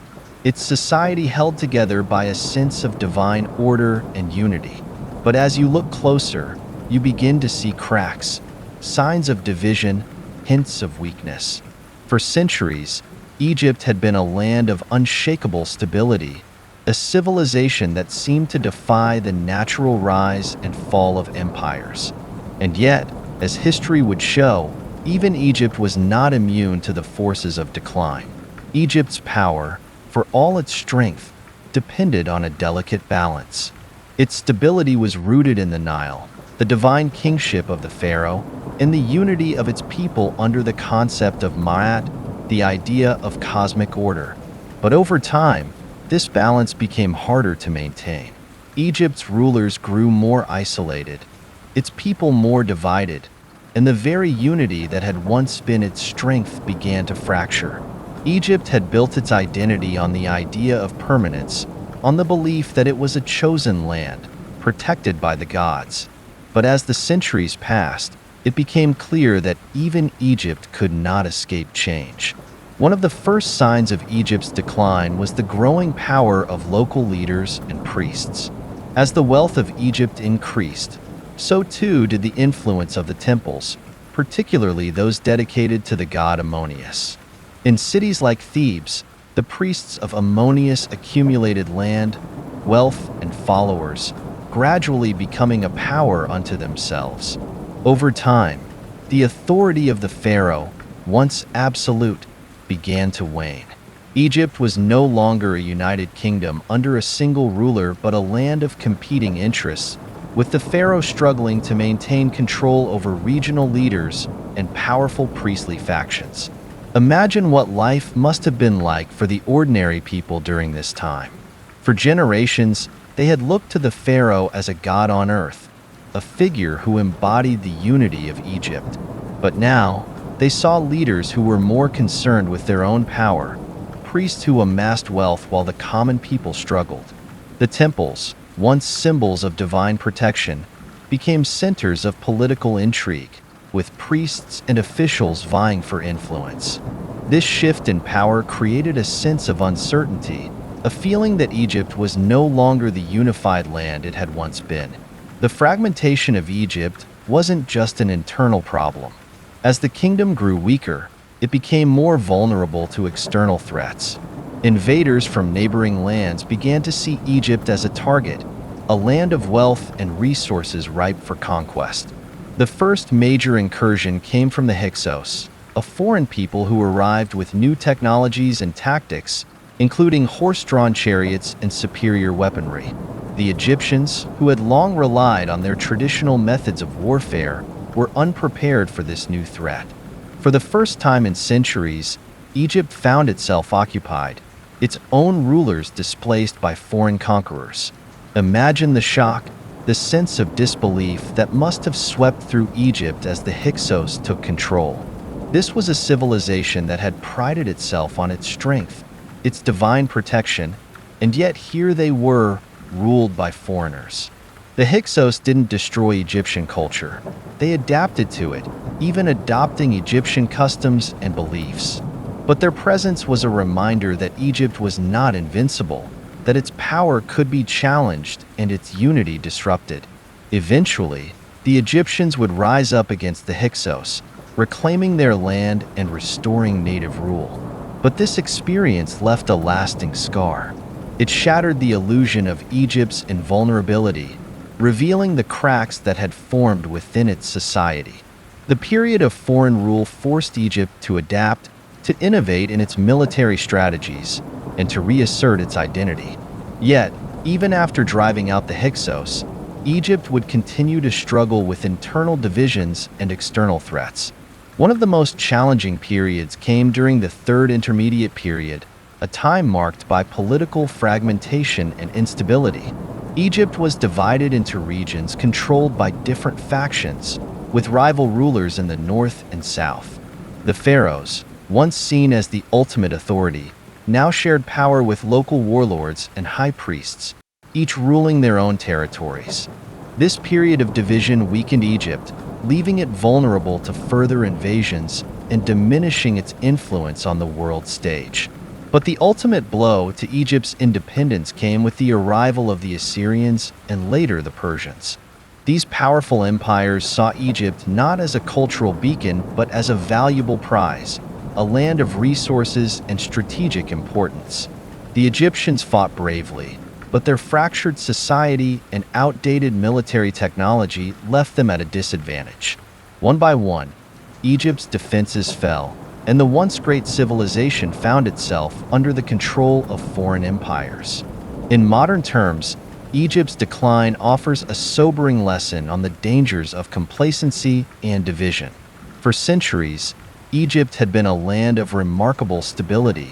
its society held together by a sense of divine order and unity. But as you look closer, you begin to see cracks, signs of division, hints of weakness. For centuries, Egypt had been a land of unshakable stability, a civilization that seemed to defy the natural rise and fall of empires. And yet, as history would show, even Egypt was not immune to the forces of decline. Egypt's power, for all its strength, depended on a delicate balance. Its stability was rooted in the Nile, the divine kingship of the pharaoh, and the unity of its people under the concept of Ma'at, the idea of cosmic order. But over time, this balance became harder to maintain. Egypt's rulers grew more isolated, its people more divided, and the very unity that had once been its strength began to fracture. Egypt had built its identity on the idea of permanence, on the belief that it was a chosen land, protected by the gods. But as the centuries passed, it became clear that even Egypt could not escape change. One of the first signs of Egypt's decline was the growing power of local leaders and priests. As the wealth of Egypt increased, so too did the influence of the temples, particularly those dedicated to the god Ammonius. In cities like Thebes, the priests of Ammonius accumulated land, wealth, and followers, gradually becoming a power unto themselves. Over time, the authority of the pharaoh, once absolute, began to wane. Egypt was no longer a united kingdom under a single ruler but a land of competing interests, with the pharaoh struggling to maintain control over regional leaders and powerful priestly factions. Imagine what life must have been like for the ordinary people during this time. For generations, they had looked to the pharaoh as a god on earth, a figure who embodied the unity of Egypt. But now, they saw leaders who were more concerned with their own power, priests who amassed wealth while the common people struggled. The temples, once symbols of divine protection, became centers of political intrigue, with priests and officials vying for influence. This shift in power created a sense of uncertainty, a feeling that Egypt was no longer the unified land it had once been. The fragmentation of Egypt wasn't just an internal problem. As the kingdom grew weaker, it became more vulnerable to external threats. Invaders from neighboring lands began to see Egypt as a target, a land of wealth and resources ripe for conquest. The first major incursion came from the Hyksos, a foreign people who arrived with new technologies and tactics, including horse-drawn chariots and superior weaponry. The Egyptians, who had long relied on their traditional methods of warfare, were unprepared for this new threat. For the first time in centuries, Egypt found itself occupied, its own rulers displaced by foreign conquerors. Imagine the shock, the sense of disbelief that must have swept through Egypt as the Hyksos took control. This was a civilization that had prided itself on its strength, its divine protection, and yet here they were, ruled by foreigners. The Hyksos didn't destroy Egyptian culture. They adapted to it, even adopting Egyptian customs and beliefs. But their presence was a reminder that Egypt was not invincible, that its power could be challenged and its unity disrupted. Eventually, the Egyptians would rise up against the Hyksos, reclaiming their land and restoring native rule. But this experience left a lasting scar. It shattered the illusion of Egypt's invulnerability, revealing the cracks that had formed within its society. The period of foreign rule forced Egypt to adapt, to innovate in its military strategies, and to reassert its identity. Yet, even after driving out the Hyksos, Egypt would continue to struggle with internal divisions and external threats. One of the most challenging periods came during the Third Intermediate Period, a time marked by political fragmentation and instability. Egypt was divided into regions controlled by different factions, with rival rulers in the north and south. The pharaohs, once seen as the ultimate authority, now shared power with local warlords and high priests, each ruling their own territories. This period of division weakened Egypt, leaving it vulnerable to further invasions and diminishing its influence on the world stage. But the ultimate blow to Egypt's independence came with the arrival of the Assyrians and later the Persians. These powerful empires saw Egypt not as a cultural beacon but as a valuable prize, a land of resources and strategic importance. The Egyptians fought bravely, but their fractured society and outdated military technology left them at a disadvantage. One by one, Egypt's defenses fell, and the once great civilization found itself under the control of foreign empires. In modern terms, Egypt's decline offers a sobering lesson on the dangers of complacency and division. For centuries, Egypt had been a land of remarkable stability,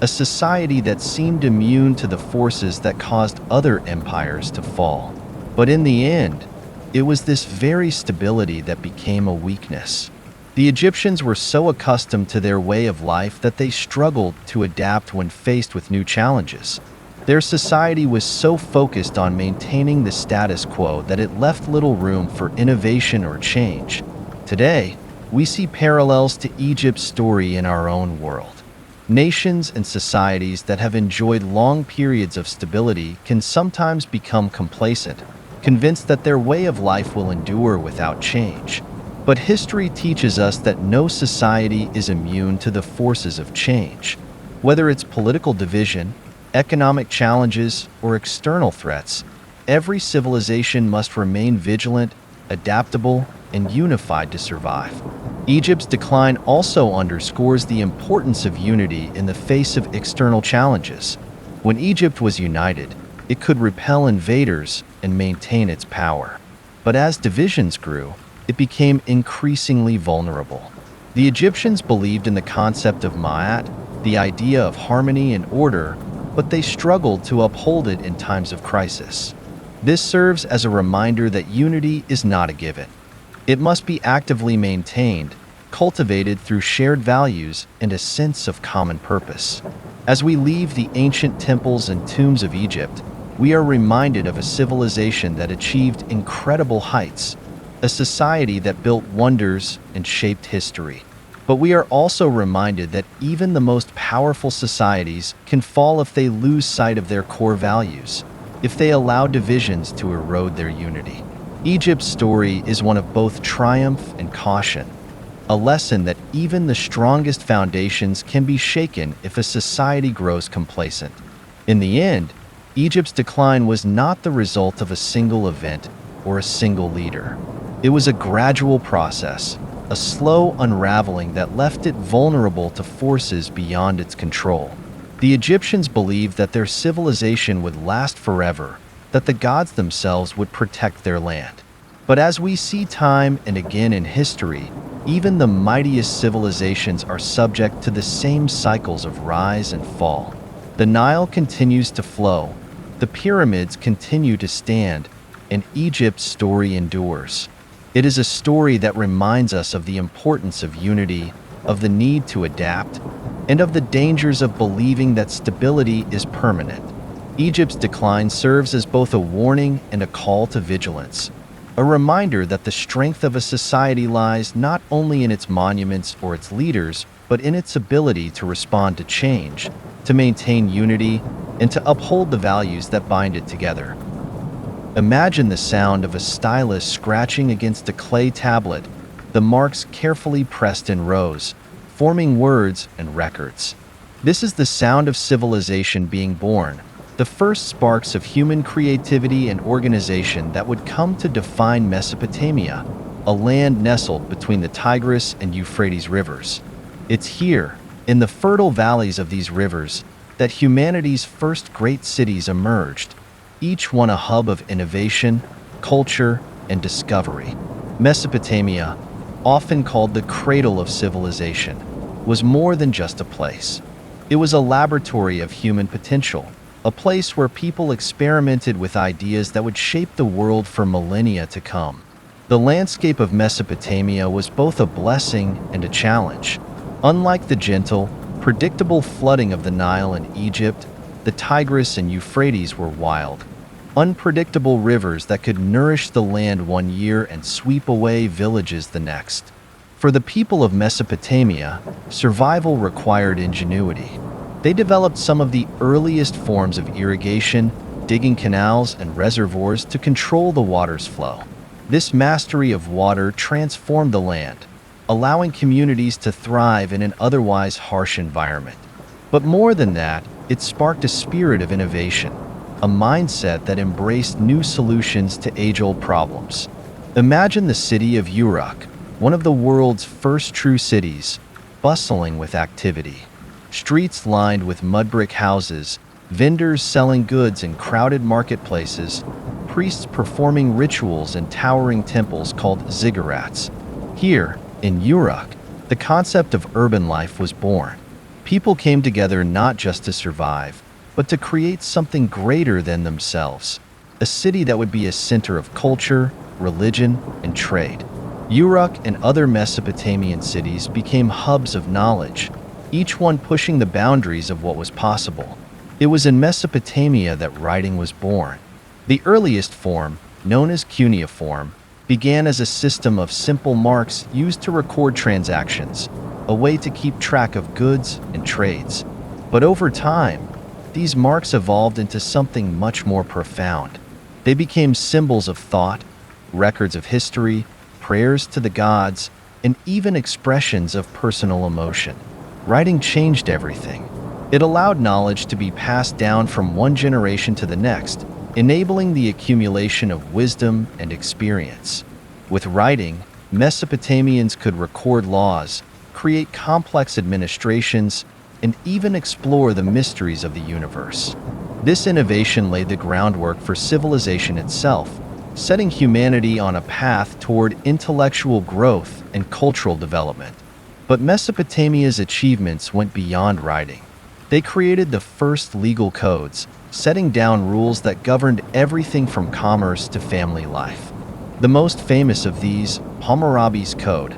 a society that seemed immune to the forces that caused other empires to fall. But in the end, it was this very stability that became a weakness. The Egyptians were so accustomed to their way of life that they struggled to adapt when faced with new challenges. Their society was so focused on maintaining the status quo that it left little room for innovation or change. Today, we see parallels to Egypt's story in our own world. Nations and societies that have enjoyed long periods of stability can sometimes become complacent, convinced that their way of life will endure without change. But history teaches us that no society is immune to the forces of change. Whether it's political division, economic challenges, or external threats, every civilization must remain vigilant, adaptable, and unified to survive. Egypt's decline also underscores the importance of unity in the face of external challenges. When Egypt was united, it could repel invaders and maintain its power. But as divisions grew, it became increasingly vulnerable. The Egyptians believed in the concept of ma'at, the idea of harmony and order, but they struggled to uphold it in times of crisis. This serves as a reminder that unity is not a given. It must be actively maintained, cultivated through shared values and a sense of common purpose. As we leave the ancient temples and tombs of Egypt, we are reminded of a civilization that achieved incredible heights, a society that built wonders and shaped history. But we are also reminded that even the most powerful societies can fall if they lose sight of their core values, if they allow divisions to erode their unity. Egypt's story is one of both triumph and caution, a lesson that even the strongest foundations can be shaken if a society grows complacent. In the end, Egypt's decline was not the result of a single event or a single leader. It was a gradual process, a slow unraveling that left it vulnerable to forces beyond its control. The Egyptians believed that their civilization would last forever, that the gods themselves would protect their land. But as we see time and again in history, even the mightiest civilizations are subject to the same cycles of rise and fall. The Nile continues to flow, the pyramids continue to stand, and Egypt's story endures. It is a story that reminds us of the importance of unity, of the need to adapt, and of the dangers of believing that stability is permanent. Egypt's decline serves as both a warning and a call to vigilance, a reminder that the strength of a society lies not only in its monuments or its leaders, but in its ability to respond to change, to maintain unity, and to uphold the values that bind it together. Imagine the sound of a stylus scratching against a clay tablet, the marks carefully pressed in rows, forming words and records. This is the sound of civilization being born, the first sparks of human creativity and organization that would come to define Mesopotamia, a land nestled between the Tigris and Euphrates rivers. It's here, in the fertile valleys of these rivers, that humanity's first great cities emerged, each one a hub of innovation, culture, and discovery. Mesopotamia, often called the cradle of civilization, was more than just a place. It was a laboratory of human potential, a place where people experimented with ideas that would shape the world for millennia to come. The landscape of Mesopotamia was both a blessing and a challenge. Unlike the gentle, predictable flooding of the Nile in Egypt, the Tigris and Euphrates were wild, unpredictable rivers that could nourish the land one year and sweep away villages the next. For the people of Mesopotamia, survival required ingenuity. They developed some of the earliest forms of irrigation, digging canals and reservoirs to control the water's flow. This mastery of water transformed the land, allowing communities to thrive in an otherwise harsh environment. But more than that, it sparked a spirit of innovation, a mindset that embraced new solutions to age-old problems. Imagine the city of Uruk, one of the world's first true cities, bustling with activity. Streets lined with mud brick houses, vendors selling goods in crowded marketplaces, priests performing rituals in towering temples called ziggurats. Here, in Uruk, the concept of urban life was born. People came together not just to survive, but to create something greater than themselves, a city that would be a center of culture, religion, and trade. Uruk and other Mesopotamian cities became hubs of knowledge, each one pushing the boundaries of what was possible. It was in Mesopotamia that writing was born. The earliest form, known as cuneiform, began as a system of simple marks used to record transactions, a way to keep track of goods and trades. But over time, these marks evolved into something much more profound. They became symbols of thought, records of history, prayers to the gods, and even expressions of personal emotion. Writing changed everything. It allowed knowledge to be passed down from one generation to the next, enabling the accumulation of wisdom and experience. With writing, Mesopotamians could record laws, create complex administrations, and even explore the mysteries of the universe. This innovation laid the groundwork for civilization itself, setting humanity on a path toward intellectual growth and cultural development. But Mesopotamia's achievements went beyond writing. They created the first legal codes, setting down rules that governed everything from commerce to family life. The most famous of these, Hammurabi's Code,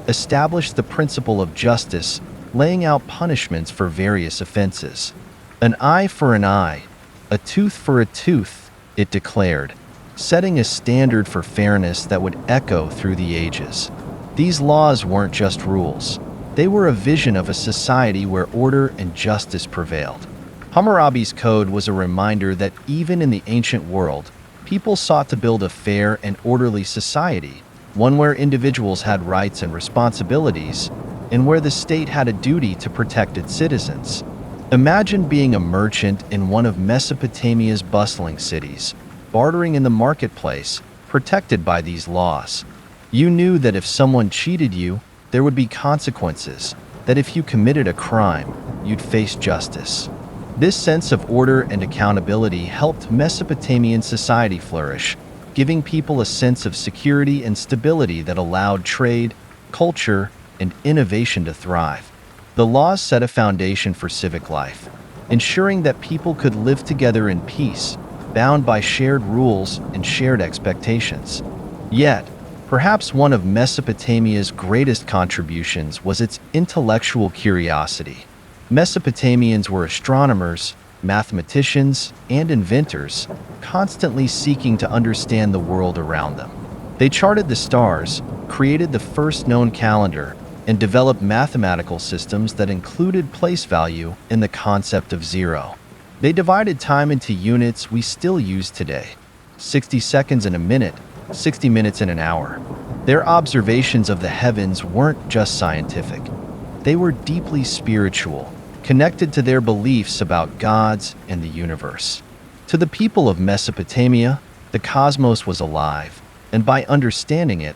established the principle of justice, laying out punishments for various offenses. An eye for an eye, a tooth for a tooth, it declared, setting a standard for fairness that would echo through the ages. These laws weren't just rules. They were a vision of a society where order and justice prevailed. Hammurabi's Code was a reminder that even in the ancient world, people sought to build a fair and orderly society, one where individuals had rights and responsibilities, and where the state had a duty to protect its citizens. Imagine being a merchant in one of Mesopotamia's bustling cities, bartering in the marketplace, protected by these laws. You knew that if someone cheated you, there would be consequences, that if you committed a crime, you'd face justice. This sense of order and accountability helped Mesopotamian society flourish, giving people a sense of security and stability that allowed trade, culture, and innovation to thrive. The laws set a foundation for civic life, ensuring that people could live together in peace, bound by shared rules and shared expectations. Yet, perhaps one of Mesopotamia's greatest contributions was its intellectual curiosity. Mesopotamians were astronomers, mathematicians, and inventors, constantly seeking to understand the world around them. They charted the stars, created the first known calendar, and developed mathematical systems that included place value and the concept of zero. They divided time into units we still use today: 60 seconds in a minute, 60 minutes in an hour. Their observations of the heavens weren't just scientific. They were deeply spiritual, connected to their beliefs about gods and the universe. To the people of Mesopotamia, the cosmos was alive, and by understanding it,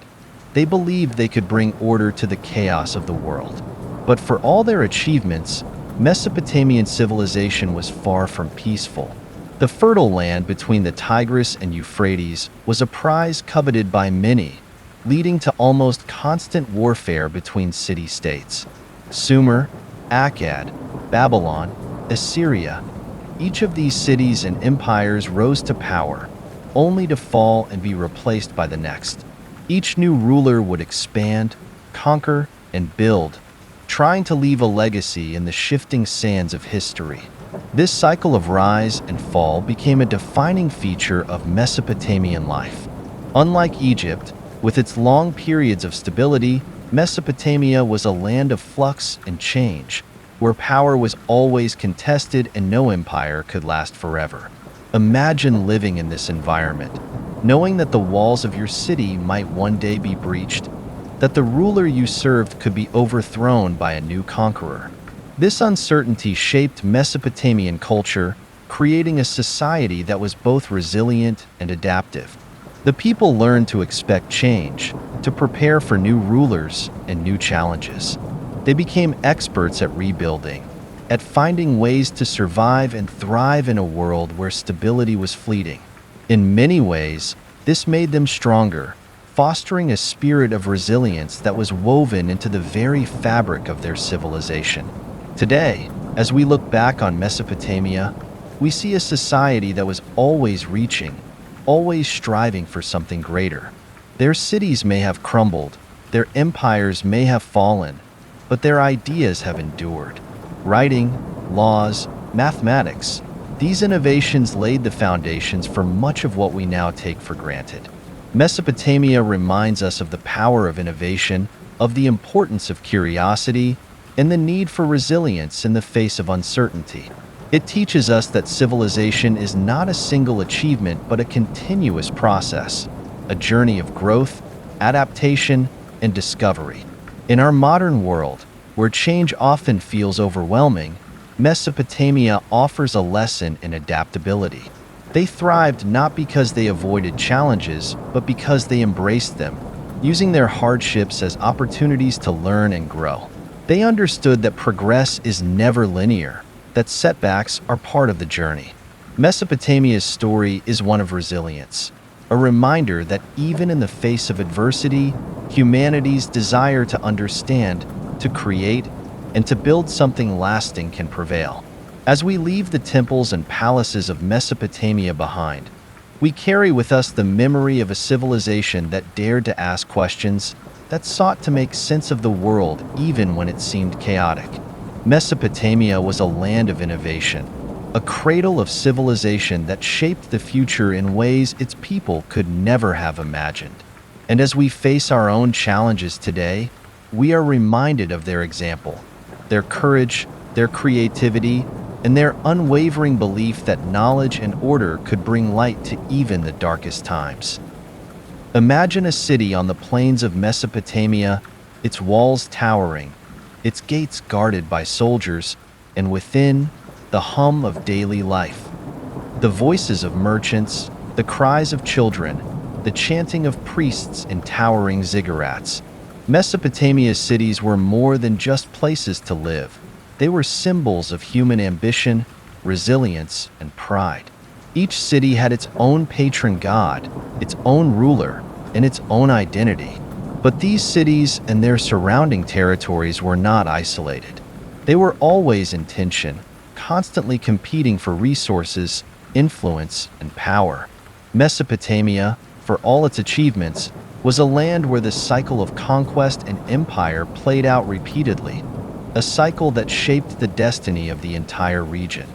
they believed they could bring order to the chaos of the world. But for all their achievements, Mesopotamian civilization was far from peaceful. The fertile land between the Tigris and Euphrates was a prize coveted by many, leading to almost constant warfare between city-states. Sumer, Akkad, Babylon, Assyria, each of these cities and empires rose to power, only to fall and be replaced by the next. Each new ruler would expand, conquer, and build, trying to leave a legacy in the shifting sands of history. This cycle of rise and fall became a defining feature of Mesopotamian life. Unlike Egypt, with its long periods of stability, Mesopotamia was a land of flux and change, where power was always contested and no empire could last forever. Imagine living in this environment, knowing that the walls of your city might one day be breached, that the ruler you served could be overthrown by a new conqueror. This uncertainty shaped Mesopotamian culture, creating a society that was both resilient and adaptive. The people learned to expect change, to prepare for new rulers and new challenges. They became experts at rebuilding, at finding ways to survive and thrive in a world where stability was fleeting. In many ways, this made them stronger, fostering a spirit of resilience that was woven into the very fabric of their civilization. Today, as we look back on Mesopotamia, we see a society that was always reaching, always striving for something greater. Their cities may have crumbled, their empires may have fallen, but their ideas have endured. Writing, laws, mathematics, these innovations laid the foundations for much of what we now take for granted. Mesopotamia reminds us of the power of innovation, of the importance of curiosity, and the need for resilience in the face of uncertainty. It teaches us that civilization is not a single achievement but a continuous process, a journey of growth, adaptation, and discovery. In our modern world, where change often feels overwhelming, Mesopotamia offers a lesson in adaptability. They thrived not because they avoided challenges, but because they embraced them, using their hardships as opportunities to learn and grow. They understood that progress is never linear, that setbacks are part of the journey. Mesopotamia's story is one of resilience, a reminder that even in the face of adversity, humanity's desire to understand, to create, and to build something lasting can prevail. As we leave the temples and palaces of Mesopotamia behind, we carry with us the memory of a civilization that dared to ask questions, that sought to make sense of the world even when it seemed chaotic. Mesopotamia was a land of innovation, a cradle of civilization that shaped the future in ways its people could never have imagined. And as we face our own challenges today, we are reminded of their example, their courage, their creativity, and their unwavering belief that knowledge and order could bring light to even the darkest times. Imagine a city on the plains of Mesopotamia, its walls towering, its gates guarded by soldiers, and within, the hum of daily life. The voices of merchants, the cries of children, the chanting of priests in towering ziggurats. Mesopotamia's cities were more than just places to live. They were symbols of human ambition, resilience, and pride. Each city had its own patron god, its own ruler, and its own identity. But these cities and their surrounding territories were not isolated. They were always in tension, constantly competing for resources, influence, and power. Mesopotamia, for all its achievements, was a land where the cycle of conquest and empire played out repeatedly, a cycle that shaped the destiny of the entire region.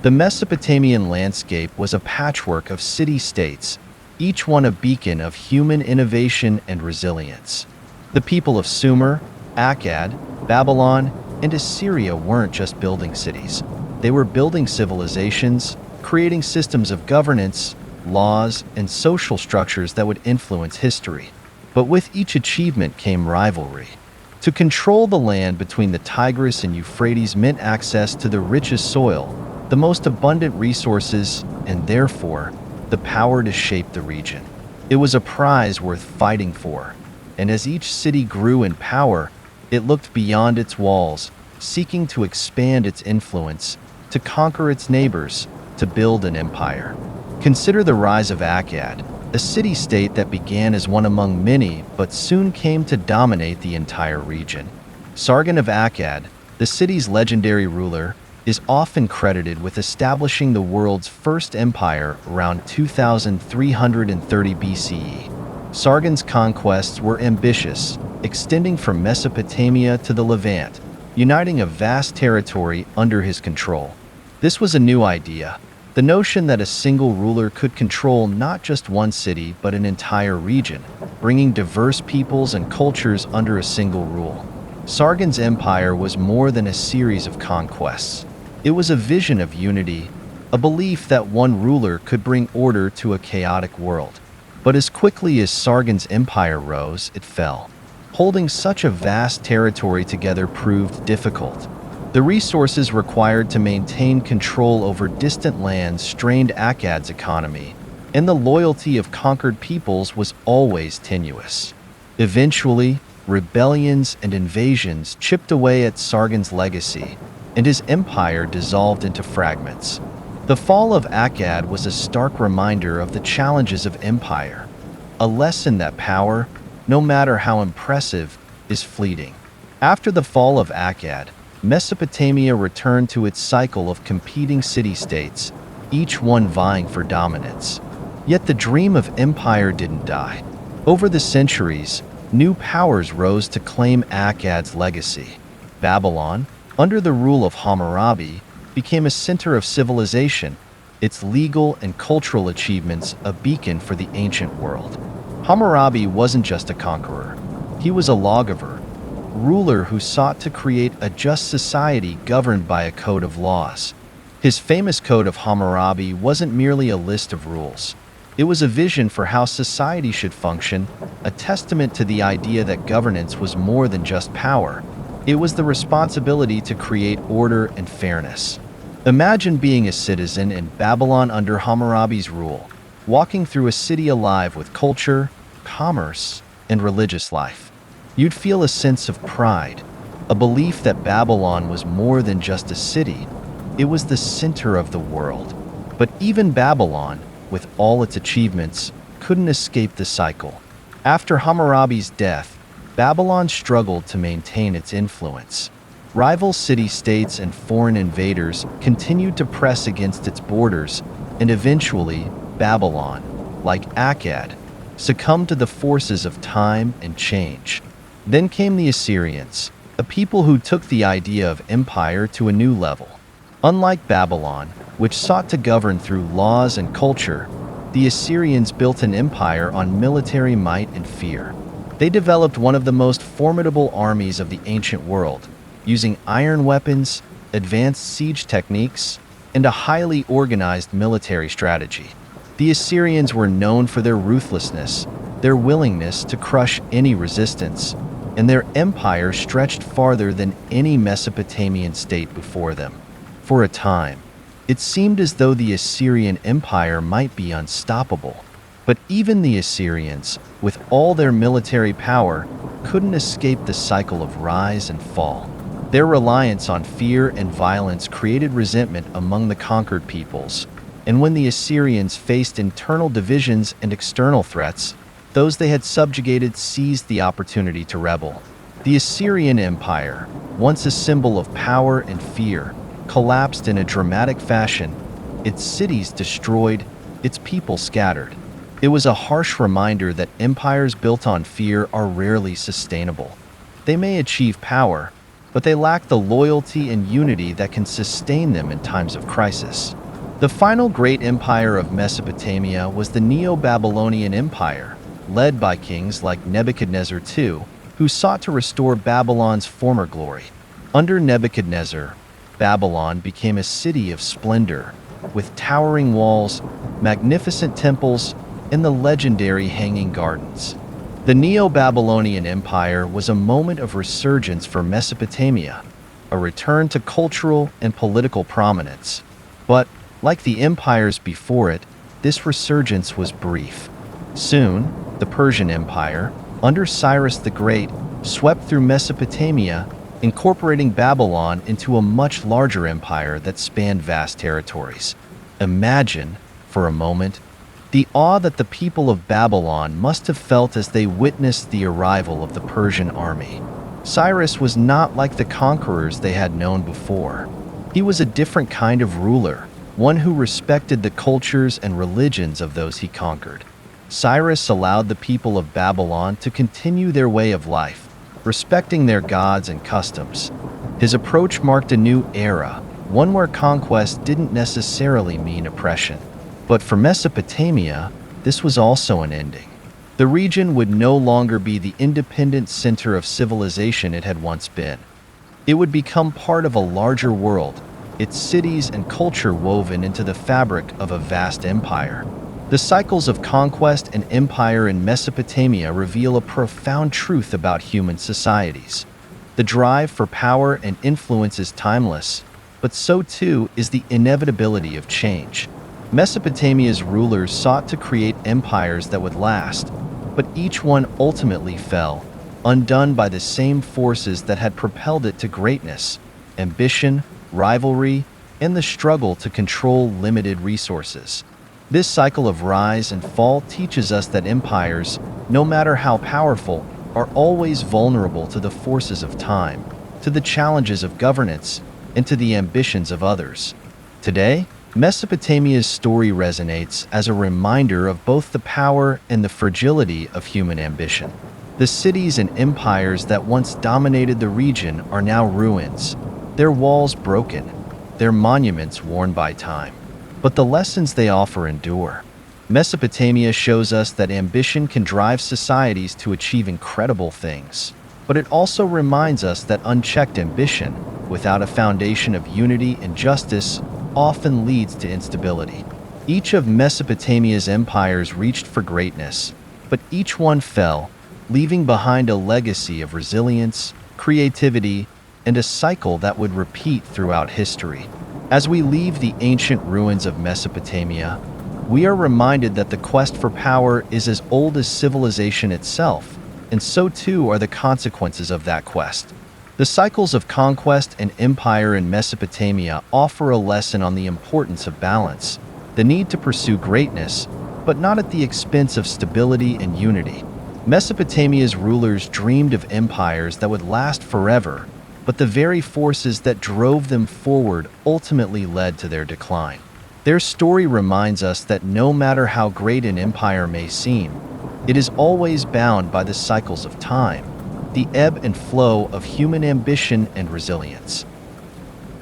The Mesopotamian landscape was a patchwork of city-states, each one a beacon of human innovation and resilience. The people of Sumer, Akkad, Babylon, and Assyria weren't just building cities. They were building civilizations, creating systems of governance, laws, and social structures that would influence history. But with each achievement came rivalry. To control the land between the Tigris and Euphrates meant access to the richest soil, the most abundant resources, and therefore, the power to shape the region. It was a prize worth fighting for, and as each city grew in power, it looked beyond its walls, seeking to expand its influence, to conquer its neighbors, to build an empire. Consider the rise of Akkad, a city-state that began as one among many but soon came to dominate the entire region. Sargon of Akkad, the city's legendary ruler, is often credited with establishing the world's first empire around 2330 BCE. Sargon's conquests were ambitious, extending from Mesopotamia to the Levant, uniting a vast territory under his control. This was a new idea, the notion that a single ruler could control not just one city but an entire region, bringing diverse peoples and cultures under a single rule. Sargon's empire was more than a series of conquests. It was a vision of unity, a belief that one ruler could bring order to a chaotic world. But as quickly as Sargon's empire rose, it fell. Holding such a vast territory together proved difficult. The resources required to maintain control over distant lands strained Akkad's economy, and the loyalty of conquered peoples was always tenuous. Eventually, rebellions and invasions chipped away at Sargon's legacy, and his empire dissolved into fragments. The fall of Akkad was a stark reminder of the challenges of empire, a lesson that power, no matter how impressive, is fleeting. After the fall of Akkad, Mesopotamia returned to its cycle of competing city-states, each one vying for dominance. Yet the dream of empire didn't die. Over the centuries, new powers rose to claim Akkad's legacy. Babylon, under the rule of Hammurabi, became a center of civilization, its legal and cultural achievements a beacon for the ancient world. Hammurabi wasn't just a conqueror. He was a lawgiver, ruler who sought to create a just society governed by a code of laws. His famous Code of Hammurabi wasn't merely a list of rules. It was a vision for how society should function, a testament to the idea that governance was more than just power. It was the responsibility to create order and fairness. Imagine being a citizen in Babylon under Hammurabi's rule, walking through a city alive with culture, commerce, and religious life. You'd feel a sense of pride, a belief that Babylon was more than just a city. It was the center of the world. But even Babylon, with all its achievements, couldn't escape the cycle. After Hammurabi's death, Babylon struggled to maintain its influence. Rival city-states and foreign invaders continued to press against its borders, and eventually, Babylon, like Akkad, succumbed to the forces of time and change. Then came the Assyrians, a people who took the idea of empire to a new level. Unlike Babylon, which sought to govern through laws and culture, the Assyrians built an empire on military might and fear. They developed one of the most formidable armies of the ancient world, using iron weapons, advanced siege techniques, and a highly organized military strategy. The Assyrians were known for their ruthlessness, their willingness to crush any resistance, and their empire stretched farther than any Mesopotamian state before them. For a time, it seemed as though the Assyrian Empire might be unstoppable. But even the Assyrians, with all their military power, couldn't escape the cycle of rise and fall. Their reliance on fear and violence created resentment among the conquered peoples, and when the Assyrians faced internal divisions and external threats, those they had subjugated seized the opportunity to rebel. The Assyrian Empire, once a symbol of power and fear, collapsed in a dramatic fashion, its cities destroyed, its people scattered. It was a harsh reminder that empires built on fear are rarely sustainable. They may achieve power, but they lack the loyalty and unity that can sustain them in times of crisis. The final great empire of Mesopotamia was the Neo-Babylonian Empire, led by kings like Nebuchadnezzar II, who sought to restore Babylon's former glory. Under Nebuchadnezzar, Babylon became a city of splendor, with towering walls, magnificent temples, and the legendary Hanging Gardens. The Neo-Babylonian Empire was a moment of resurgence for Mesopotamia, a return to cultural and political prominence. But, like the empires before it, this resurgence was brief. Soon, the Persian Empire, under Cyrus the Great, swept through Mesopotamia, incorporating Babylon into a much larger empire that spanned vast territories. Imagine, for a moment, the awe that the people of Babylon must have felt as they witnessed the arrival of the Persian army. Cyrus was not like the conquerors they had known before. He was a different kind of ruler, one who respected the cultures and religions of those he conquered. Cyrus allowed the people of Babylon to continue their way of life, respecting their gods and customs. His approach marked a new era, one where conquest didn't necessarily mean oppression. But for Mesopotamia, this was also an ending. The region would no longer be the independent center of civilization it had once been. It would become part of a larger world, its cities and culture woven into the fabric of a vast empire. The cycles of conquest and empire in Mesopotamia reveal a profound truth about human societies. The drive for power and influence is timeless, but so too is the inevitability of change. Mesopotamia's rulers sought to create empires that would last, but each one ultimately fell, undone by the same forces that had propelled it to greatness: ambition, rivalry, and the struggle to control limited resources. This cycle of rise and fall teaches us that empires, no matter how powerful, are always vulnerable to the forces of time, to the challenges of governance, and to the ambitions of others. Today, Mesopotamia's story resonates as a reminder of both the power and the fragility of human ambition. The cities and empires that once dominated the region are now ruins, their walls broken, their monuments worn by time. But the lessons they offer endure. Mesopotamia shows us that ambition can drive societies to achieve incredible things, but it also reminds us that unchecked ambition, without a foundation of unity and justice, often leads to instability. Each of Mesopotamia's empires reached for greatness, but each one fell, leaving behind a legacy of resilience, creativity, and a cycle that would repeat throughout history. As we leave the ancient ruins of Mesopotamia, we are reminded that the quest for power is as old as civilization itself, and so too are the consequences of that quest. The cycles of conquest and empire in Mesopotamia offer a lesson on the importance of balance, the need to pursue greatness, but not at the expense of stability and unity. Mesopotamia's rulers dreamed of empires that would last forever, but the very forces that drove them forward ultimately led to their decline. Their story reminds us that no matter how great an empire may seem, it is always bound by the cycles of time, the ebb and flow of human ambition and resilience.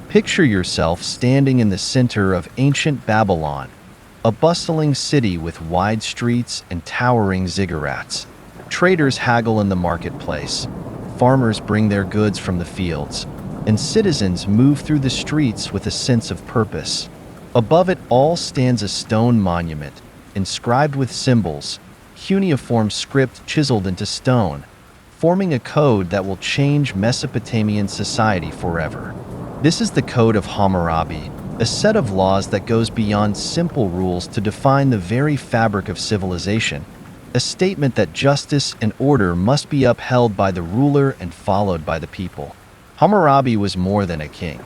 Picture yourself standing in the center of ancient Babylon, a bustling city with wide streets and towering ziggurats. Traders haggle in the marketplace, farmers bring their goods from the fields, and citizens move through the streets with a sense of purpose. Above it all stands a stone monument, inscribed with symbols, cuneiform script chiseled into stone, forming a code that will change Mesopotamian society forever. This is the Code of Hammurabi, a set of laws that goes beyond simple rules to define the very fabric of civilization, a statement that justice and order must be upheld by the ruler and followed by the people. Hammurabi was more than a king.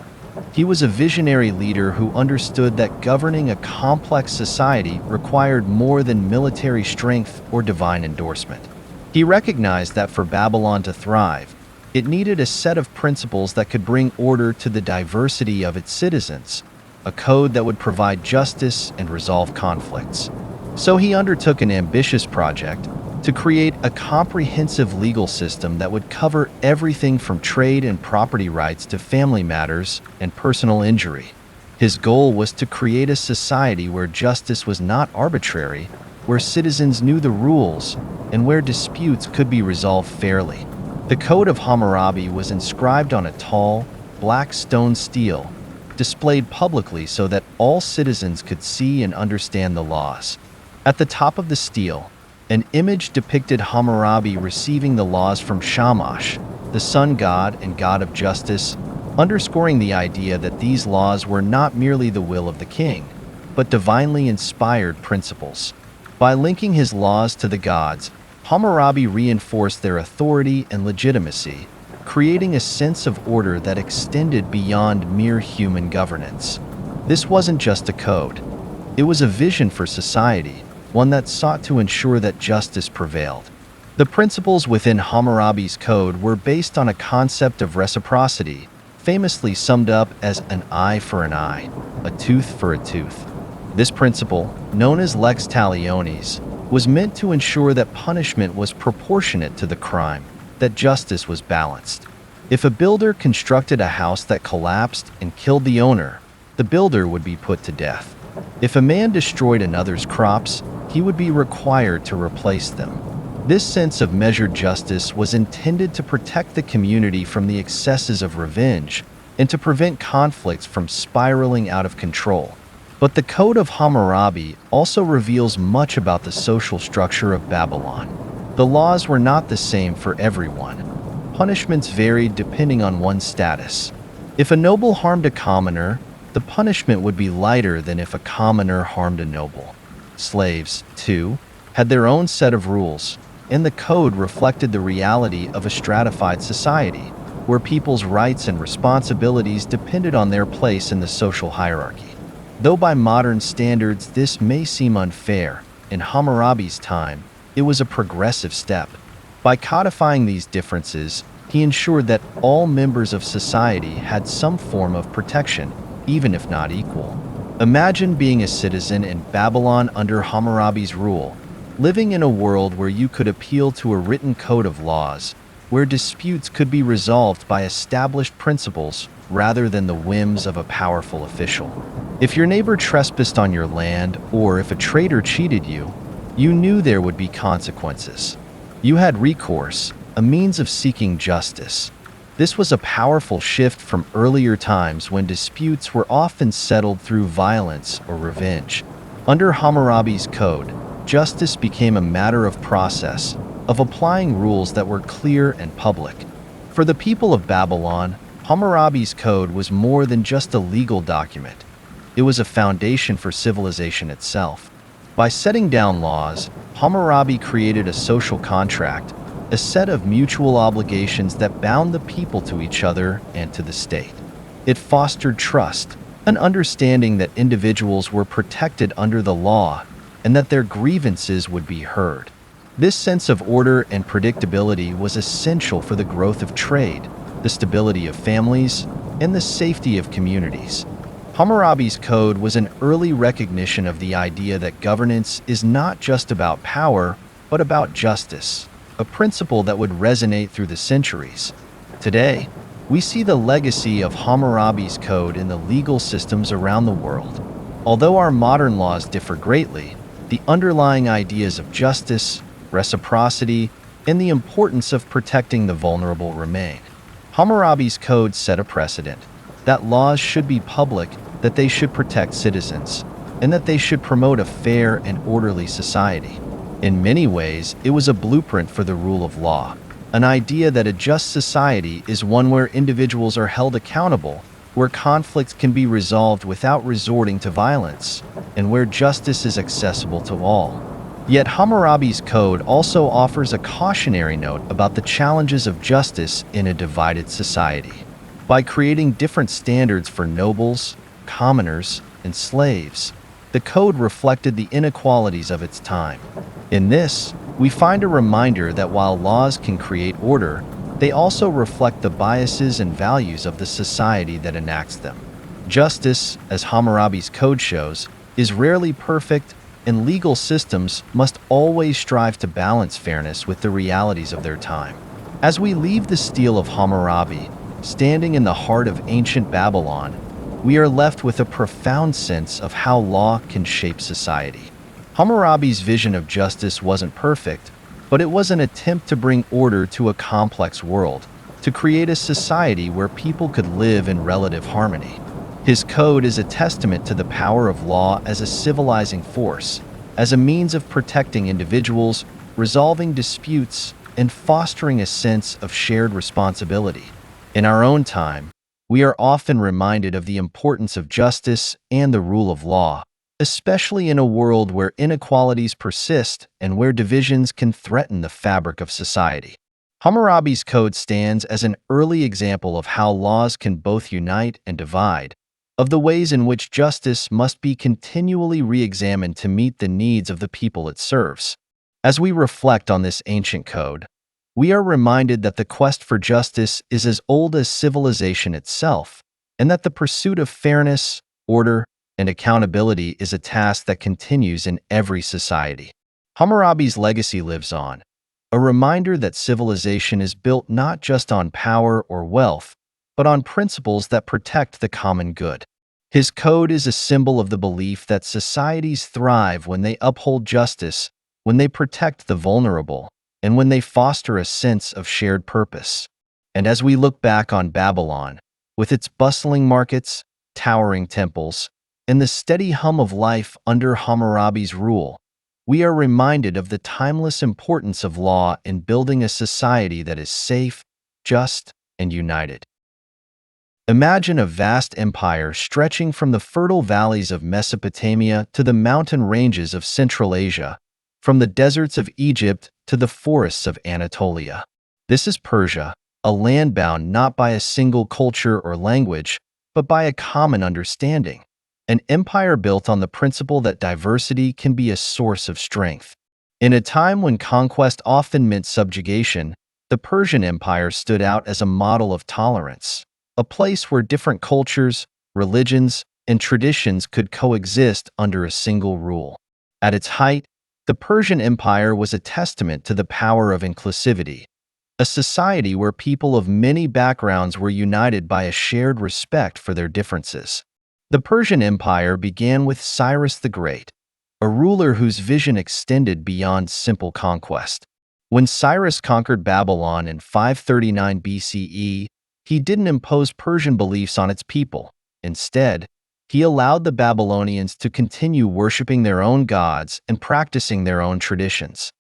He was a visionary leader who understood that governing a complex society required more than military strength or divine endorsement. He recognized that for Babylon to thrive, it needed a set of principles that could bring order to the diversity of its citizens, a code that would provide justice and resolve conflicts. So he undertook an ambitious project to create a comprehensive legal system that would cover everything from trade and property rights to family matters and personal injury. His goal was to create a society where justice was not arbitrary, where citizens knew the rules, and where disputes could be resolved fairly. The Code of Hammurabi was inscribed on a tall, black stone stele, displayed publicly so that all citizens could see and understand the laws. At the top of the stele, an image depicted Hammurabi receiving the laws from Shamash, the sun god and god of justice, underscoring the idea that these laws were not merely the will of the king, but divinely inspired principles. By linking his laws to the gods, Hammurabi reinforced their authority and legitimacy, creating a sense of order that extended beyond mere human governance. This wasn't just a code. It was a vision for society, one that sought to ensure that justice prevailed. The principles within Hammurabi's code were based on a concept of reciprocity, famously summed up as an eye for an eye, a tooth for a tooth. This principle, known as lex talionis, was meant to ensure that punishment was proportionate to the crime, that justice was balanced. If a builder constructed a house that collapsed and killed the owner, the builder would be put to death. If a man destroyed another's crops, he would be required to replace them. This sense of measured justice was intended to protect the community from the excesses of revenge and to prevent conflicts from spiraling out of control. But the Code of Hammurabi also reveals much about the social structure of Babylon. The laws were not the same for everyone. Punishments varied depending on one's status. If a noble harmed a commoner, the punishment would be lighter than if a commoner harmed a noble. Slaves, too, had their own set of rules, and the code reflected the reality of a stratified society, where people's rights and responsibilities depended on their place in the social hierarchy. Though by modern standards this may seem unfair, in Hammurabi's time, it was a progressive step. By codifying these differences, he ensured that all members of society had some form of protection, even if not equal. Imagine being a citizen in Babylon under Hammurabi's rule, living in a world where you could appeal to a written code of laws, where disputes could be resolved by established principles rather than the whims of a powerful official. If your neighbor trespassed on your land, or if a traitor cheated you, you knew there would be consequences. You had recourse, a means of seeking justice. This was a powerful shift from earlier times when disputes were often settled through violence or revenge. Under Hammurabi's code, justice became a matter of process, of applying rules that were clear and public. For the people of Babylon, Hammurabi's code was more than just a legal document. It was a foundation for civilization itself. By setting down laws, Hammurabi created a social contract, a set of mutual obligations that bound the people to each other and to the state. It fostered trust, an understanding that individuals were protected under the law and that their grievances would be heard. This sense of order and predictability was essential for the growth of trade, the stability of families, and the safety of communities. Hammurabi's code was an early recognition of the idea that governance is not just about power, but about justice, a principle that would resonate through the centuries. Today, we see the legacy of Hammurabi's code in the legal systems around the world. Although our modern laws differ greatly, the underlying ideas of justice, reciprocity, and the importance of protecting the vulnerable remain. Hammurabi's code set a precedent that laws should be public, that they should protect citizens, and that they should promote a fair and orderly society. In many ways, it was a blueprint for the rule of law, an idea that a just society is one where individuals are held accountable, where conflicts can be resolved without resorting to violence, and where justice is accessible to all. Yet Hammurabi's code also offers a cautionary note about the challenges of justice in a divided society. By creating different standards for nobles, commoners, and slaves, the code reflected the inequalities of its time. In this, we find a reminder that while laws can create order, they also reflect the biases and values of the society that enacts them. Justice, as Hammurabi's code shows, is rarely perfect, and legal systems must always strive to balance fairness with the realities of their time. As we leave the stele of Hammurabi, standing in the heart of ancient Babylon, we are left with a profound sense of how law can shape society. Hammurabi's vision of justice wasn't perfect, but it was an attempt to bring order to a complex world, to create a society where people could live in relative harmony. His code is a testament to the power of law as a civilizing force, as a means of protecting individuals, resolving disputes, and fostering a sense of shared responsibility. In our own time, we are often reminded of the importance of justice and the rule of law, especially in a world where inequalities persist and where divisions can threaten the fabric of society. Hammurabi's code stands as an early example of how laws can both unite and divide, of the ways in which justice must be continually re-examined to meet the needs of the people it serves. As we reflect on this ancient code, we are reminded that the quest for justice is as old as civilization itself, and that the pursuit of fairness, order, and accountability is a task that continues in every society. Hammurabi's legacy lives on, a reminder that civilization is built not just on power or wealth, but on principles that protect the common good. His code is a symbol of the belief that societies thrive when they uphold justice, when they protect the vulnerable, and when they foster a sense of shared purpose. And as we look back on Babylon, with its bustling markets, towering temples, and the steady hum of life under Hammurabi's rule, we are reminded of the timeless importance of law in building a society that is safe, just, and united. Imagine a vast empire stretching from the fertile valleys of Mesopotamia to the mountain ranges of Central Asia, from the deserts of Egypt to the forests of Anatolia. This is Persia, a land bound not by a single culture or language, but by a common understanding. An empire built on the principle that diversity can be a source of strength. In a time when conquest often meant subjugation, the Persian Empire stood out as a model of tolerance, a place where different cultures, religions, and traditions could coexist under a single rule. At its height, the Persian Empire was a testament to the power of inclusivity, a society where people of many backgrounds were united by a shared respect for their differences. The Persian Empire began with Cyrus the Great, a ruler whose vision extended beyond simple conquest. When Cyrus conquered Babylon in 539 BCE, he didn't impose Persian beliefs on its people. Instead, he allowed the Babylonians to continue worshiping their own gods and practicing their own traditions.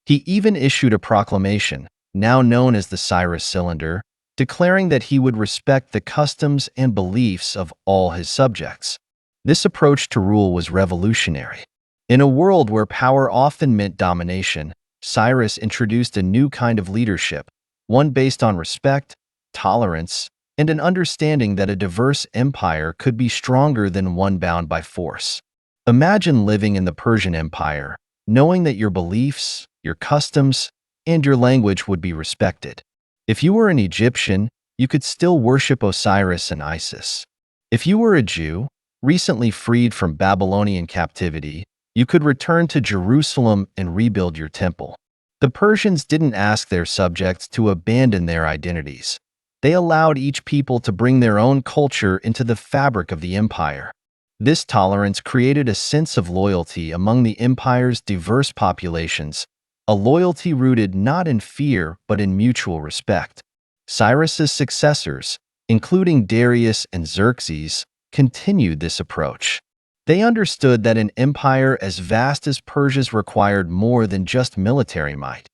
He even issued a proclamation, now known as the Cyrus Cylinder, declaring that he would respect the customs and beliefs of all his subjects. This approach to rule was revolutionary. In a world where power often meant domination, Cyrus introduced a new kind of leadership, one based on respect, tolerance, and an understanding that a diverse empire could be stronger than one bound by force. Imagine living in the Persian Empire, knowing that your beliefs, your customs, and your language would be respected. If you were an Egyptian, you could still worship Osiris and Isis. If you were a Jew, recently freed from Babylonian captivity, you could return to Jerusalem and rebuild your temple. The Persians didn't ask their subjects to abandon their identities. They allowed each people to bring their own culture into the fabric of the empire. This tolerance created a sense of loyalty among the empire's diverse populations, a loyalty rooted not in fear but in mutual respect. Cyrus's successors, including Darius and Xerxes, continued this approach. They understood that an empire as vast as Persia's required more than just military might.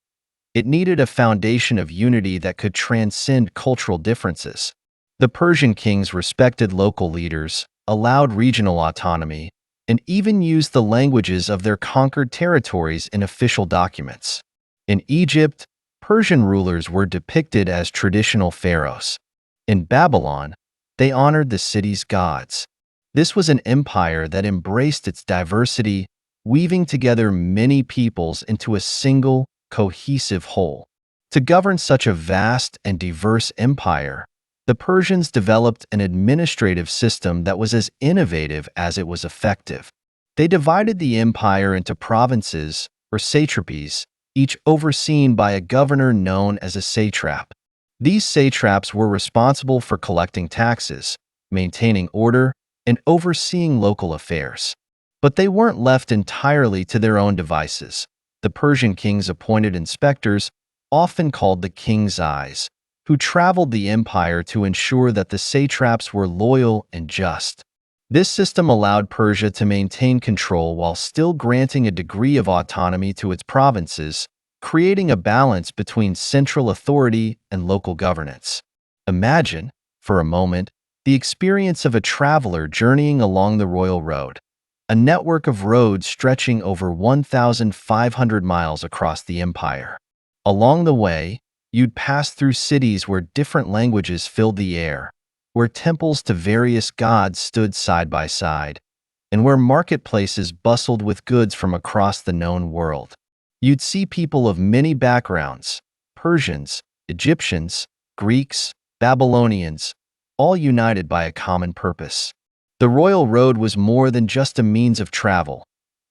It needed a foundation of unity that could transcend cultural differences. The Persian kings respected local leaders, allowed regional autonomy, and even used the languages of their conquered territories in official documents. In Egypt, Persian rulers were depicted as traditional pharaohs. In Babylon, they honored the city's gods. This was an empire that embraced its diversity, weaving together many peoples into a single, cohesive whole. To govern such a vast and diverse empire, the Persians developed an administrative system that was as innovative as it was effective. They divided the empire into provinces, or satrapies, each overseen by a governor known as a satrap. These satraps were responsible for collecting taxes, maintaining order, and overseeing local affairs. But they weren't left entirely to their own devices. The Persian kings appointed inspectors, often called the king's eyes, who traveled the empire to ensure that the satraps were loyal and just. This system allowed Persia to maintain control while still granting a degree of autonomy to its provinces, creating a balance between central authority and local governance. Imagine, for a moment, the experience of a traveler journeying along the royal road, a network of roads stretching over 1,500 miles across the empire. Along the way, you'd pass through cities where different languages filled the air, where temples to various gods stood side by side, and where marketplaces bustled with goods from across the known world. You'd see people of many backgrounds, Persians, Egyptians, Greeks, Babylonians, all united by a common purpose. The royal road was more than just a means of travel.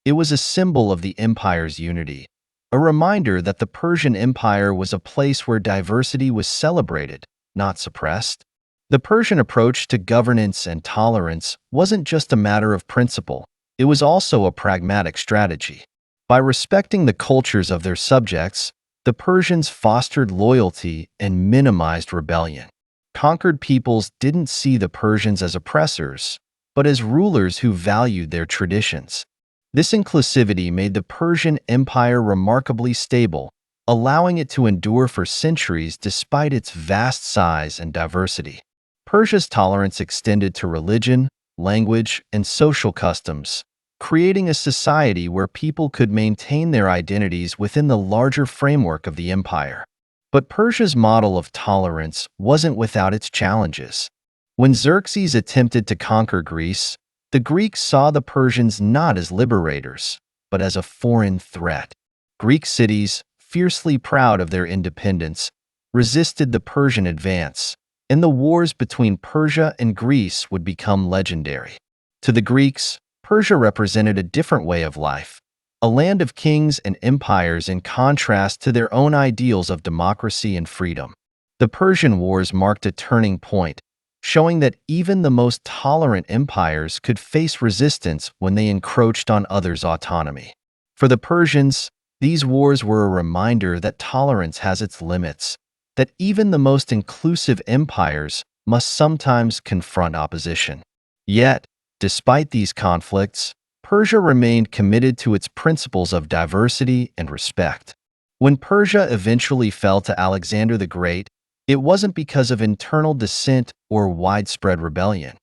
It was a symbol of the empire's unity, a reminder that the Persian Empire was a place where diversity was celebrated, not suppressed. The Persian approach to governance and tolerance wasn't just a matter of principle, it was also a pragmatic strategy. By respecting the cultures of their subjects, the Persians fostered loyalty and minimized rebellion. Conquered peoples didn't see the Persians as oppressors, but as rulers who valued their traditions. This inclusivity made the Persian Empire remarkably stable, allowing it to endure for centuries despite its vast size and diversity. Persia's tolerance extended to religion, language, and social customs, creating a society where people could maintain their identities within the larger framework of the empire. But Persia's model of tolerance wasn't without its challenges. When Xerxes attempted to conquer Greece, the Greeks saw the Persians not as liberators, but as a foreign threat. Greek cities, fiercely proud of their independence, resisted the Persian advance, and the wars between Persia and Greece would become legendary. To the Greeks, Persia represented a different way of life, a land of kings and empires in contrast to their own ideals of democracy and freedom. The Persian Wars marked a turning point, showing that even the most tolerant empires could face resistance when they encroached on others' autonomy. For the Persians, these wars were a reminder that tolerance has its limits, that even the most inclusive empires must sometimes confront opposition. Yet, despite these conflicts, Persia remained committed to its principles of diversity and respect. When Persia eventually fell to Alexander the Great, it wasn't because of internal dissent or widespread rebellion.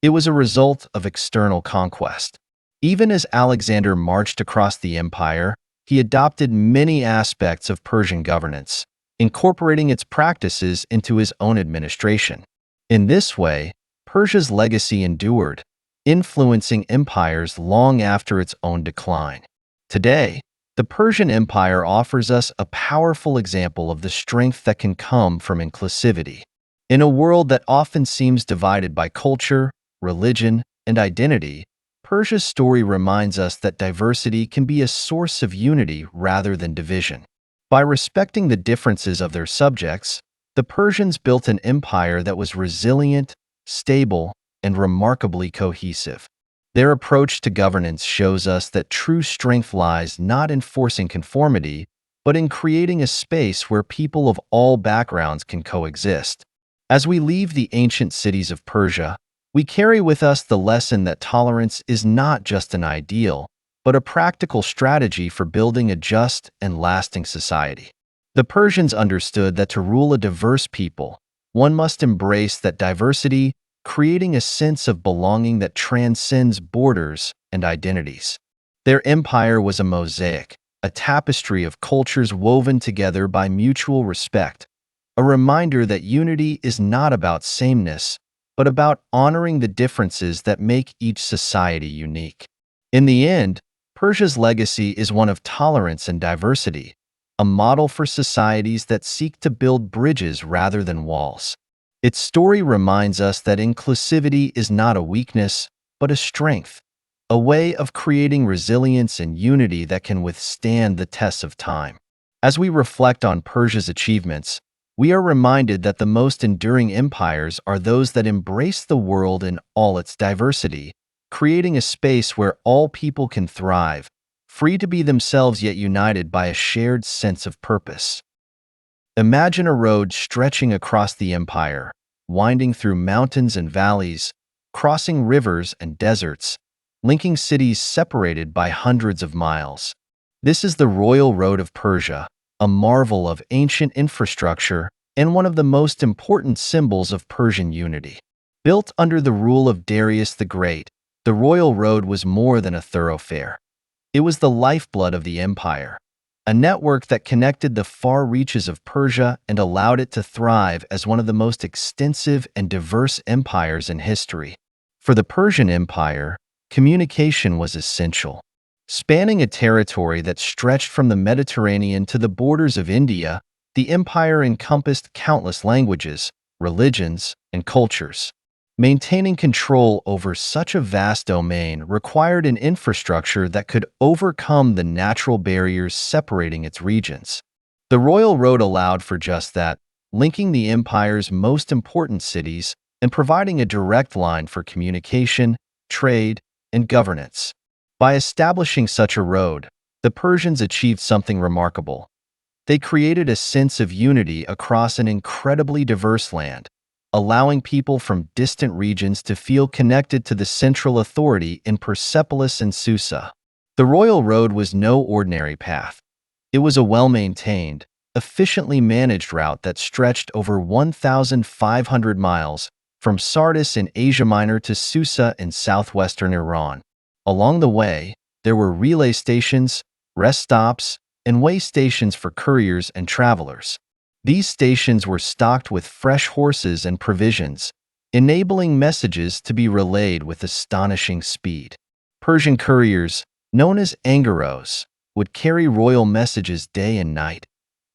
It was a result of external conquest. Even as Alexander marched across the empire, he adopted many aspects of Persian governance, incorporating its practices into his own administration. In this way, Persia's legacy endured, influencing empires long after its own decline. Today, the Persian Empire offers us a powerful example of the strength that can come from inclusivity. In a world that often seems divided by culture, religion, and identity, Persia's story reminds us that diversity can be a source of unity rather than division. By respecting the differences of their subjects, the Persians built an empire that was resilient, stable, and remarkably cohesive. Their approach to governance shows us that true strength lies not in forcing conformity, but in creating a space where people of all backgrounds can coexist. As we leave the ancient cities of Persia, we carry with us the lesson that tolerance is not just an ideal, but a practical strategy for building a just and lasting society. The Persians understood that to rule a diverse people, one must embrace that diversity, creating a sense of belonging that transcends borders and identities. Their empire was a mosaic, a tapestry of cultures woven together by mutual respect, a reminder that unity is not about sameness, but about honoring the differences that make each society unique. In the end, Persia's legacy is one of tolerance and diversity, a model for societies that seek to build bridges rather than walls. Its story reminds us that inclusivity is not a weakness, but a strength, a way of creating resilience and unity that can withstand the tests of time. As we reflect on Persia's achievements, we are reminded that the most enduring empires are those that embrace the world in all its diversity, creating a space where all people can thrive, free to be themselves yet united by a shared sense of purpose. Imagine a road stretching across the empire, winding through mountains and valleys, crossing rivers and deserts, linking cities separated by hundreds of miles. This is the Royal Road of Persia, a marvel of ancient infrastructure and one of the most important symbols of Persian unity. Built under the rule of Darius the Great, the Royal Road was more than a thoroughfare. It was the lifeblood of the empire, a network that connected the far reaches of Persia and allowed it to thrive as one of the most extensive and diverse empires in history. For the Persian Empire, communication was essential. Spanning a territory that stretched from the Mediterranean to the borders of India, the empire encompassed countless languages, religions, and cultures. Maintaining control over such a vast domain required an infrastructure that could overcome the natural barriers separating its regions. The Royal Road allowed for just that, linking the empire's most important cities and providing a direct line for communication, trade, and governance. By establishing such a road, the Persians achieved something remarkable. They created a sense of unity across an incredibly diverse land, allowing people from distant regions to feel connected to the central authority in Persepolis and Susa. The Royal Road was no ordinary path. It was a well-maintained, efficiently managed route that stretched over 1,500 miles, from Sardis in Asia Minor to Susa in southwestern Iran. Along the way, there were relay stations, rest stops, and way stations for couriers and travelers. These stations were stocked with fresh horses and provisions, enabling messages to be relayed with astonishing speed. Persian couriers, known as angaros, would carry royal messages day and night,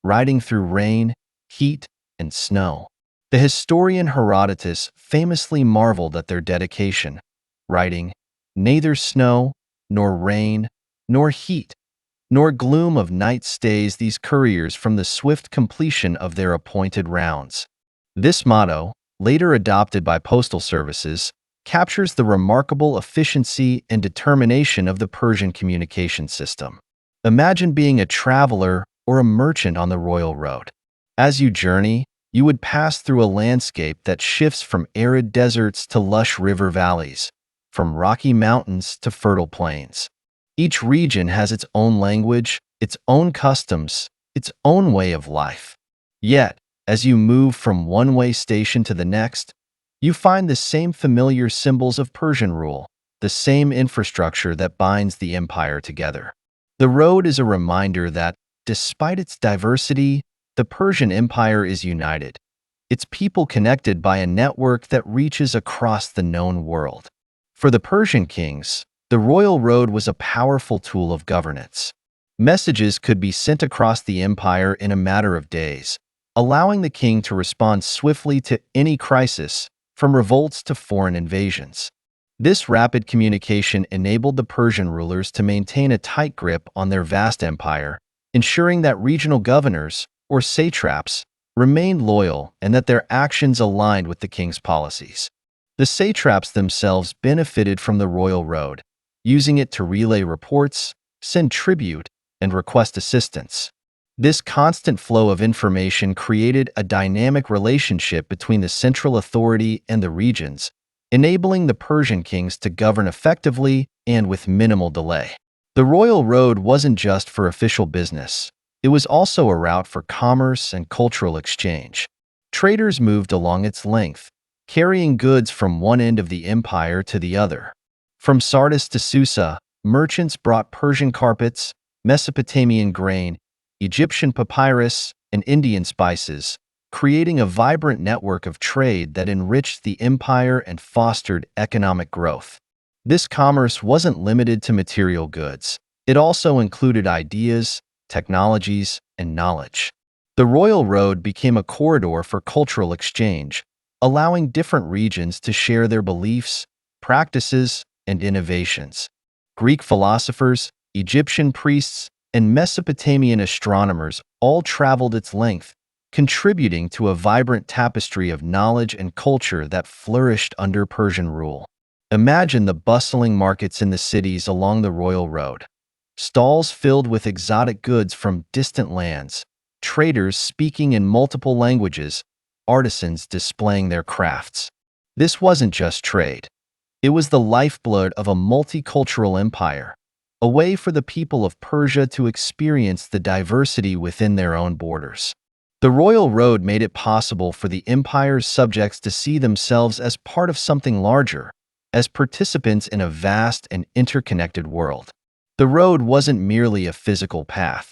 riding through rain, heat, and snow. The historian Herodotus famously marveled at their dedication, writing, "Neither snow, nor rain, nor heat, nor gloom of night stays these couriers from the swift completion of their appointed rounds." This motto, later adopted by postal services, captures the remarkable efficiency and determination of the Persian communication system. Imagine being a traveler or a merchant on the royal road. As you journey, you would pass through a landscape that shifts from arid deserts to lush river valleys, from rocky mountains to fertile plains. Each region has its own language, its own customs, its own way of life. Yet, as you move from one way station to the next, you find the same familiar symbols of Persian rule, the same infrastructure that binds the empire together. The road is a reminder that, despite its diversity, the Persian Empire is united, its people connected by a network that reaches across the known world. For the Persian kings, the royal road was a powerful tool of governance. Messages could be sent across the empire in a matter of days, allowing the king to respond swiftly to any crisis, from revolts to foreign invasions. This rapid communication enabled the Persian rulers to maintain a tight grip on their vast empire, ensuring that regional governors, or satraps, remained loyal and that their actions aligned with the king's policies. The satraps themselves benefited from the royal road, using it to relay reports, send tribute, and request assistance. This constant flow of information created a dynamic relationship between the central authority and the regions, enabling the Persian kings to govern effectively and with minimal delay. The royal road wasn't just for official business. It was also a route for commerce and cultural exchange. Traders moved along its length, carrying goods from one end of the empire to the other. From Sardis to Susa, merchants brought Persian carpets, Mesopotamian grain, Egyptian papyrus, and Indian spices, creating a vibrant network of trade that enriched the empire and fostered economic growth. This commerce wasn't limited to material goods. It also included ideas, technologies, and knowledge. The royal road became a corridor for cultural exchange, allowing different regions to share their beliefs, practices, and innovations. Greek philosophers, Egyptian priests, and Mesopotamian astronomers all traveled its length, contributing to a vibrant tapestry of knowledge and culture that flourished under Persian rule. Imagine the bustling markets in the cities along the royal road. Stalls filled with exotic goods from distant lands, traders speaking in multiple languages, artisans displaying their crafts. This wasn't just trade. It was the lifeblood of a multicultural empire, a way for the people of Persia to experience the diversity within their own borders. The royal road made it possible for the empire's subjects to see themselves as part of something larger, as participants in a vast and interconnected world. The road wasn't merely a physical path.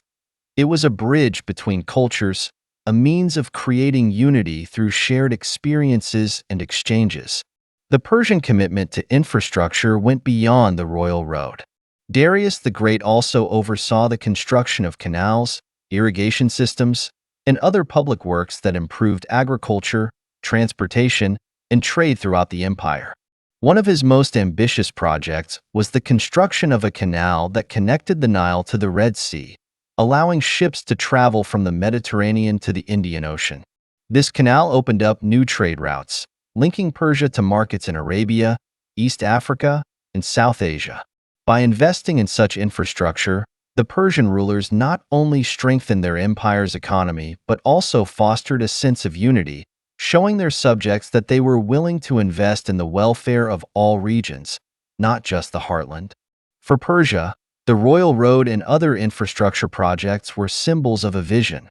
It was a bridge between cultures, a means of creating unity through shared experiences and exchanges. The Persian commitment to infrastructure went beyond the royal road. Darius the Great also oversaw the construction of canals, irrigation systems, and other public works that improved agriculture, transportation, and trade throughout the empire. One of his most ambitious projects was the construction of a canal that connected the Nile to the Red Sea, allowing ships to travel from the Mediterranean to the Indian Ocean. This canal opened up new trade routes, linking Persia to markets in Arabia, East Africa, and South Asia. By investing in such infrastructure, the Persian rulers not only strengthened their empire's economy but also fostered a sense of unity, showing their subjects that they were willing to invest in the welfare of all regions, not just the heartland. For Persia, the royal road and other infrastructure projects were symbols of a vision,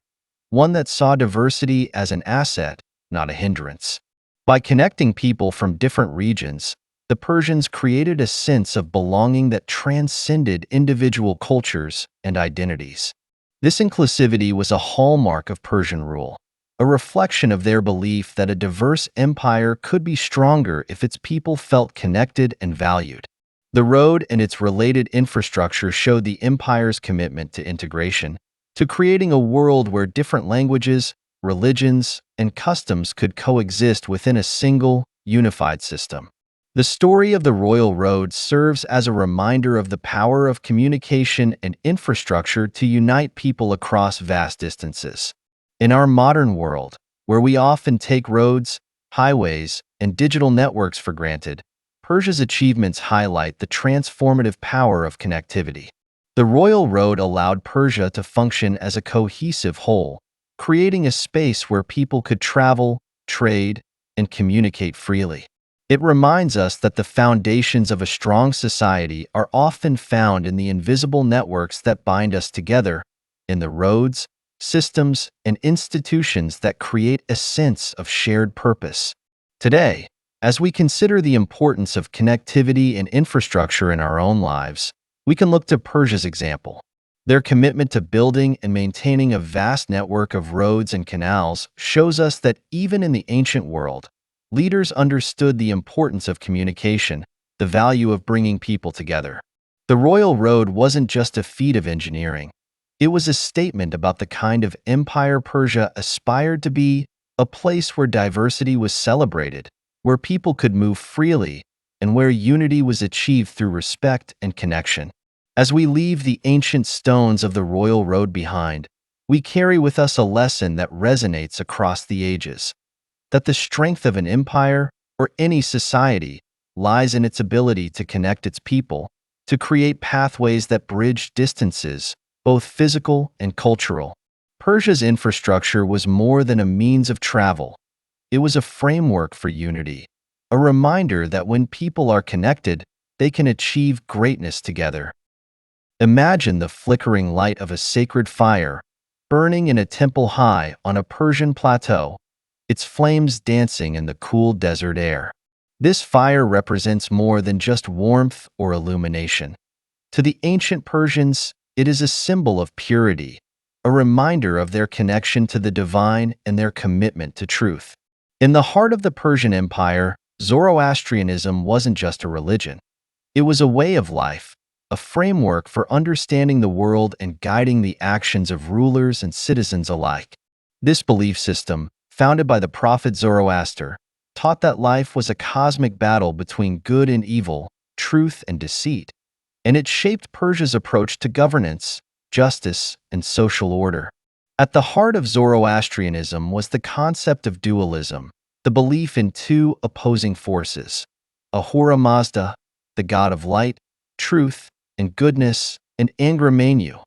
one that saw diversity as an asset, not a hindrance. By connecting people from different regions, the Persians created a sense of belonging that transcended individual cultures and identities. This inclusivity was a hallmark of Persian rule, a reflection of their belief that a diverse empire could be stronger if its people felt connected and valued. The road and its related infrastructure showed the empire's commitment to integration, to creating a world where different languages, religions, and customs could coexist within a single, unified system. The story of the Royal Road serves as a reminder of the power of communication and infrastructure to unite people across vast distances. In our modern world, where we often take roads, highways, and digital networks for granted, Persia's achievements highlight the transformative power of connectivity. The Royal Road allowed Persia to function as a cohesive whole, creating a space where people could travel, trade, and communicate freely. It reminds us that the foundations of a strong society are often found in the invisible networks that bind us together, in the roads, systems, and institutions that create a sense of shared purpose. Today, as we consider the importance of connectivity and infrastructure in our own lives, we can look to Persia's example. Their commitment to building and maintaining a vast network of roads and canals shows us that even in the ancient world, leaders understood the importance of communication, the value of bringing people together. The Royal Road wasn't just a feat of engineering. It was a statement about the kind of empire Persia aspired to be, a place where diversity was celebrated, where people could move freely, and where unity was achieved through respect and connection. As we leave the ancient stones of the Royal Road behind, we carry with us a lesson that resonates across the ages, that the strength of an empire, or any society, lies in its ability to connect its people, to create pathways that bridge distances, both physical and cultural. Persia's infrastructure was more than a means of travel. It was a framework for unity, a reminder that when people are connected, they can achieve greatness together. Imagine the flickering light of a sacred fire, burning in a temple high on a Persian plateau, its flames dancing in the cool desert air. This fire represents more than just warmth or illumination. To the ancient Persians, it is a symbol of purity, a reminder of their connection to the divine and their commitment to truth. In the heart of the Persian Empire, Zoroastrianism wasn't just a religion. It was a way of life, a framework for understanding the world and guiding the actions of rulers and citizens alike. This belief system, founded by the prophet Zoroaster, taught that life was a cosmic battle between good and evil, truth and deceit, and it shaped Persia's approach to governance, justice, and social order. At the heart of Zoroastrianism was the concept of dualism, the belief in two opposing forces, Ahura Mazda, the god of light, truth, and goodness, and Angra Mainyu,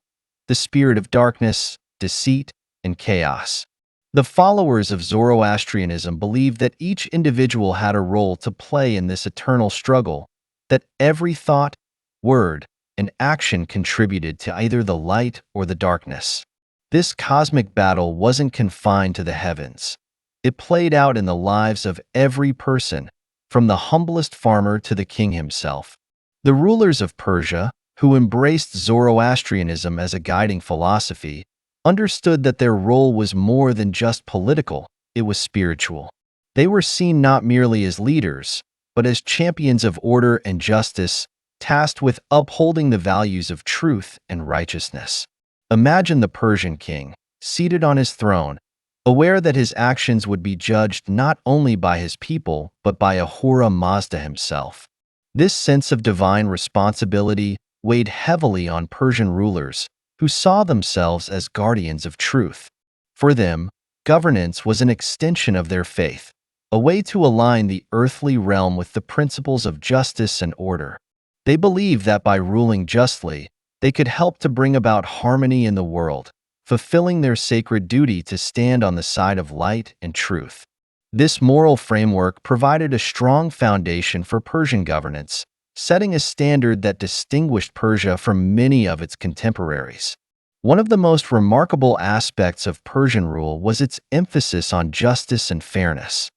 the spirit of darkness, deceit, and chaos. The followers of Zoroastrianism believed that each individual had a role to play in this eternal struggle, that every thought, word, and action contributed to either the light or the darkness. This cosmic battle wasn't confined to the heavens. It played out in the lives of every person, from the humblest farmer to the king himself. The rulers of Persia, who embraced Zoroastrianism as a guiding philosophy, understood that their role was more than just political, it was spiritual. They were seen not merely as leaders, but as champions of order and justice, tasked with upholding the values of truth and righteousness. Imagine the Persian king, seated on his throne, aware that his actions would be judged not only by his people, but by Ahura Mazda himself. This sense of divine responsibility weighed heavily on Persian rulers, who saw themselves as guardians of truth. For them, governance was an extension of their faith, a way to align the earthly realm with the principles of justice and order. They believed that by ruling justly, they could help to bring about harmony in the world, fulfilling their sacred duty to stand on the side of light and truth. This moral framework provided a strong foundation for Persian governance, setting a standard that distinguished Persia from many of its contemporaries. One of the most remarkable aspects of Persian rule was its emphasis on justice and fairness.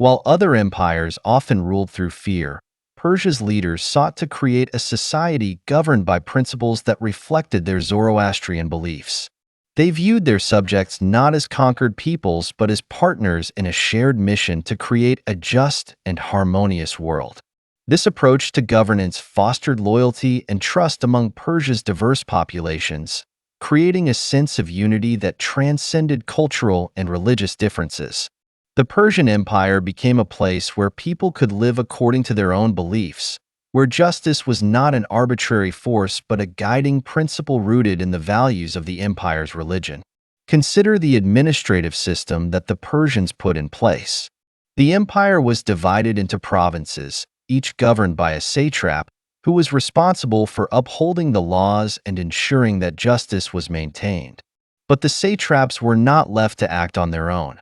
While other empires often ruled through fear, Persia's leaders sought to create a society governed by principles that reflected their Zoroastrian beliefs. They viewed their subjects not as conquered peoples but as partners in a shared mission to create a just and harmonious world. This approach to governance fostered loyalty and trust among Persia's diverse populations, creating a sense of unity that transcended cultural and religious differences. The Persian Empire became a place where people could live according to their own beliefs, where justice was not an arbitrary force but a guiding principle rooted in the values of the empire's religion. Consider the administrative system that the Persians put in place. The empire was divided into provinces, each governed by a satrap who was responsible for upholding the laws and ensuring that justice was maintained. But the satraps were not left to act on their own.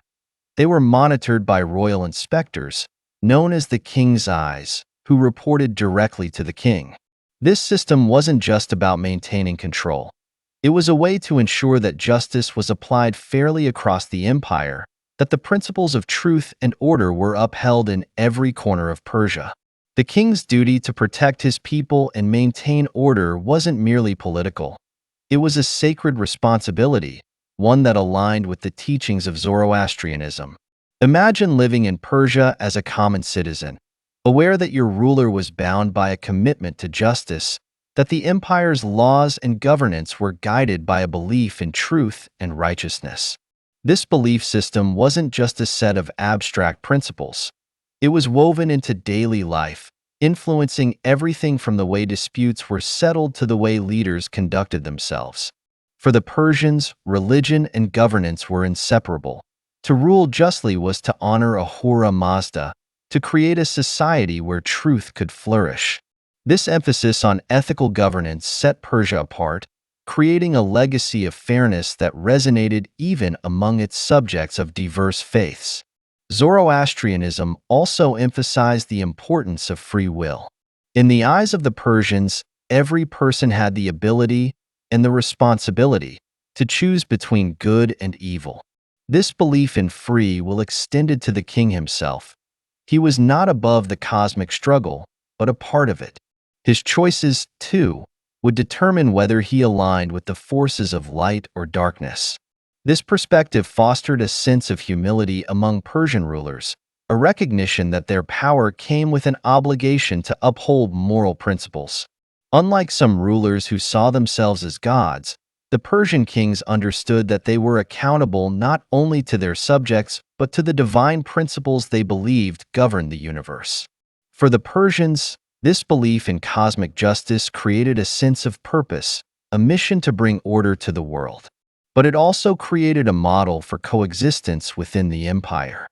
They were monitored by royal inspectors, known as the king's eyes, who reported directly to the king. This system wasn't just about maintaining control. It was a way to ensure that justice was applied fairly across the empire, that the principles of truth and order were upheld in every corner of Persia. The king's duty to protect his people and maintain order wasn't merely political. It was a sacred responsibility, one that aligned with the teachings of Zoroastrianism. Imagine living in Persia as a common citizen, aware that your ruler was bound by a commitment to justice, that the empire's laws and governance were guided by a belief in truth and righteousness. This belief system wasn't just a set of abstract principles. It was woven into daily life, influencing everything from the way disputes were settled to the way leaders conducted themselves. For the Persians, religion and governance were inseparable. To rule justly was to honor Ahura Mazda, to create a society where truth could flourish. This emphasis on ethical governance set Persia apart, creating a legacy of fairness that resonated even among its subjects of diverse faiths. Zoroastrianism also emphasized the importance of free will. In the eyes of the Persians, every person had the ability and the responsibility to choose between good and evil. This belief in free will extended to the king himself. He was not above the cosmic struggle, but a part of it. His choices, too, would determine whether he aligned with the forces of light or darkness. This perspective fostered a sense of humility among Persian rulers, a recognition that their power came with an obligation to uphold moral principles. Unlike some rulers who saw themselves as gods, the Persian kings understood that they were accountable not only to their subjects but to the divine principles they believed governed the universe. For the Persians, this belief in cosmic justice created a sense of purpose, a mission to bring order to the world. But it also created a model for coexistence within the empire.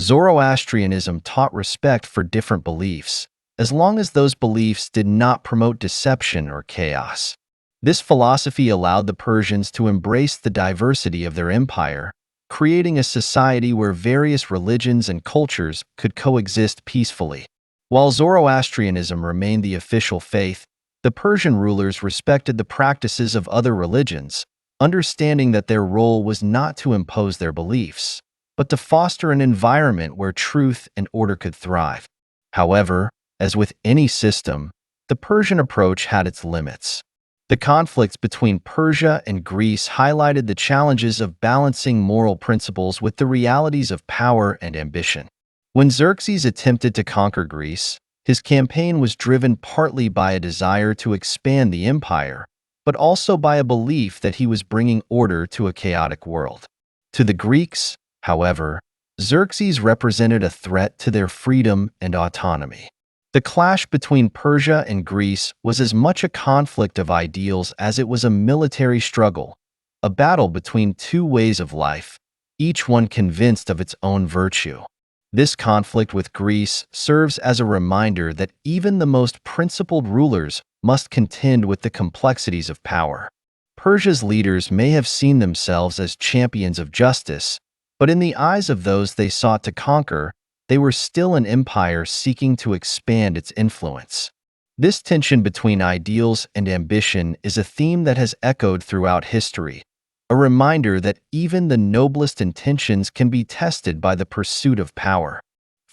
Zoroastrianism taught respect for different beliefs, as long as those beliefs did not promote deception or chaos. This philosophy allowed the Persians to embrace the diversity of their empire, creating a society where various religions and cultures could coexist peacefully. While Zoroastrianism remained the official faith, the Persian rulers respected the practices of other religions, understanding that their role was not to impose their beliefs, but to foster an environment where truth and order could thrive. However, as with any system, the Persian approach had its limits. The conflicts between Persia and Greece highlighted the challenges of balancing moral principles with the realities of power and ambition. When Xerxes attempted to conquer Greece, his campaign was driven partly by a desire to expand the empire, but also by a belief that he was bringing order to a chaotic world. To the Greeks, however, Xerxes represented a threat to their freedom and autonomy. The clash between Persia and Greece was as much a conflict of ideals as it was a military struggle, a battle between two ways of life, each one convinced of its own virtue. This conflict with Greece serves as a reminder that even the most principled rulers must contend with the complexities of power. Persia's leaders may have seen themselves as champions of justice, but in the eyes of those they sought to conquer, they were still an empire seeking to expand its influence. This tension between ideals and ambition is a theme that has echoed throughout history, a reminder that even the noblest intentions can be tested by the pursuit of power.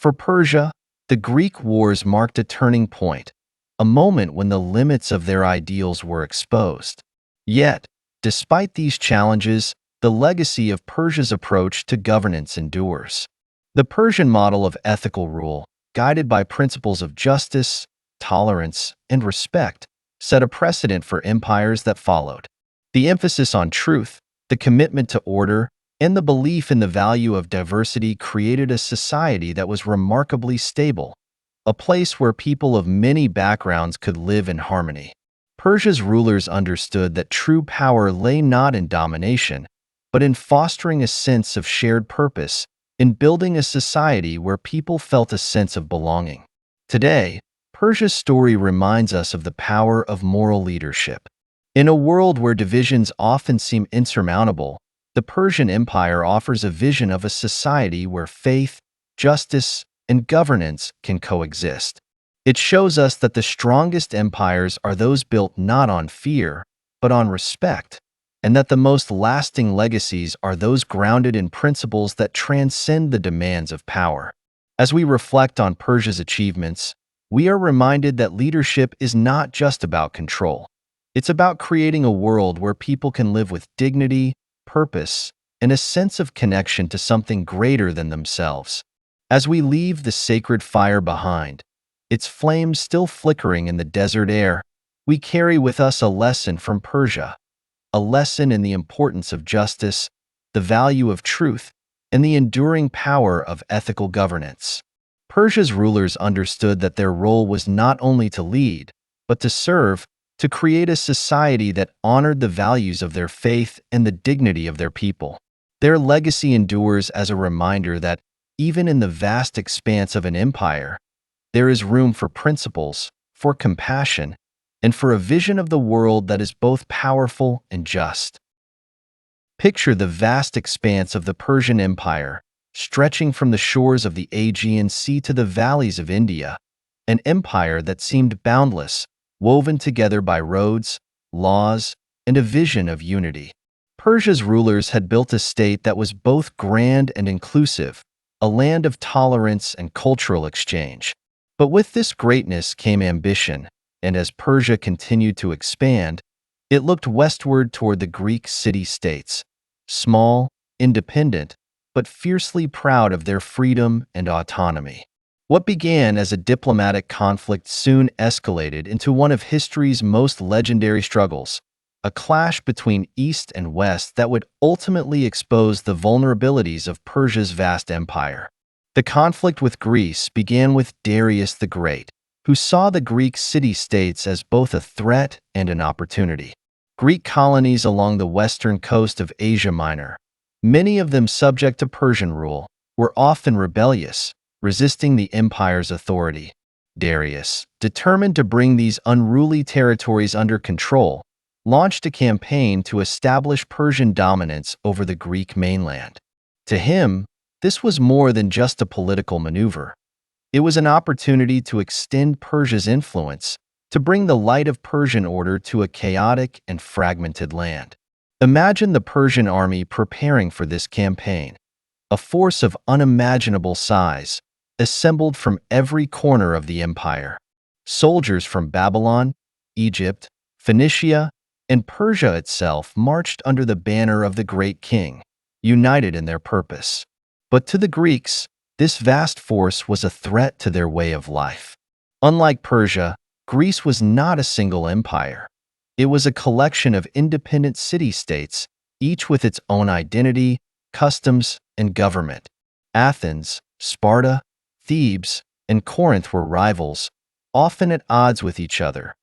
For Persia, the Greek Wars marked a turning point, a moment when the limits of their ideals were exposed. Yet, despite these challenges, the legacy of Persia's approach to governance endures. The Persian model of ethical rule, guided by principles of justice, tolerance, and respect, set a precedent for empires that followed. The emphasis on truth, the commitment to order, and the belief in the value of diversity created a society that was remarkably stable, a place where people of many backgrounds could live in harmony. Persia's rulers understood that true power lay not in domination, but in fostering a sense of shared purpose, in building a society where people felt a sense of belonging. Today, Persia's story reminds us of the power of moral leadership. In a world where divisions often seem insurmountable, the Persian Empire offers a vision of a society where faith, justice, and governance can coexist. It shows us that the strongest empires are those built not on fear, but on respect, and that the most lasting legacies are those grounded in principles that transcend the demands of power. As we reflect on Persia's achievements, we are reminded that leadership is not just about control. It's about creating a world where people can live with dignity, purpose, and a sense of connection to something greater than themselves. As we leave the sacred fire behind, its flames still flickering in the desert air, we carry with us a lesson from Persia, a lesson in the importance of justice, the value of truth, and the enduring power of ethical governance. Persia's rulers understood that their role was not only to lead, but to serve, to create a society that honored the values of their faith and the dignity of their people. Their legacy endures as a reminder that, even in the vast expanse of an empire, there is room for principles, for compassion, and for a vision of the world that is both powerful and just. Picture the vast expanse of the Persian Empire, stretching from the shores of the Aegean Sea to the valleys of India, an empire that seemed boundless, woven together by roads, laws, and a vision of unity. Persia's rulers had built a state that was both grand and inclusive, a land of tolerance and cultural exchange. But with this greatness came ambition, and as Persia continued to expand, it looked westward toward the Greek city-states, small, independent, but fiercely proud of their freedom and autonomy. What began as a diplomatic conflict soon escalated into one of history's most legendary struggles, a clash between East and West that would ultimately expose the vulnerabilities of Persia's vast empire. The conflict with Greece began with Darius the Great, who saw the Greek city-states as both a threat and an opportunity. Greek colonies along the western coast of Asia Minor, many of them subject to Persian rule, were often rebellious, resisting the empire's authority. Darius, determined to bring these unruly territories under control, launched a campaign to establish Persian dominance over the Greek mainland. To him, this was more than just a political maneuver. It was an opportunity to extend Persia's influence, to bring the light of Persian order to a chaotic and fragmented land. Imagine the Persian army preparing for this campaign, a force of unimaginable size, assembled from every corner of the empire. Soldiers from Babylon, Egypt, Phoenicia, and Persia itself marched under the banner of the great king, united in their purpose. But to the Greeks, this vast force was a threat to their way of life. Unlike Persia, Greece was not a single empire. It was a collection of independent city-states, each with its own identity, customs, and government. Athens, Sparta, Thebes, and Corinth were rivals, often at odds with each other,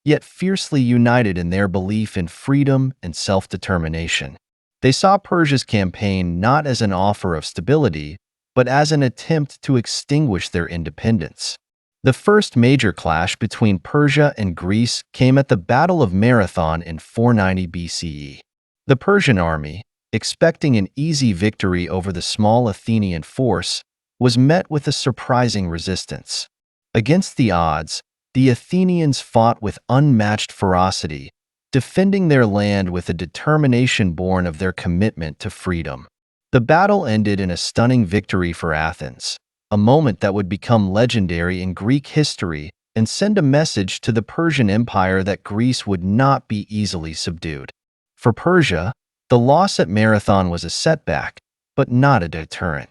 yet fiercely united in their belief in freedom and self-determination. They saw Persia's campaign not as an offer of stability, but as an attempt to extinguish their independence. The first major clash between Persia and Greece came at the Battle of Marathon in 490 BCE. The Persian army, expecting an easy victory over the small Athenian force, was met with a surprising resistance. Against the odds, the Athenians fought with unmatched ferocity, defending their land with a determination born of their commitment to freedom. The battle ended in a stunning victory for Athens, a moment that would become legendary in Greek history and send a message to the Persian Empire that Greece would not be easily subdued. For Persia, the loss at Marathon was a setback, but not a deterrent.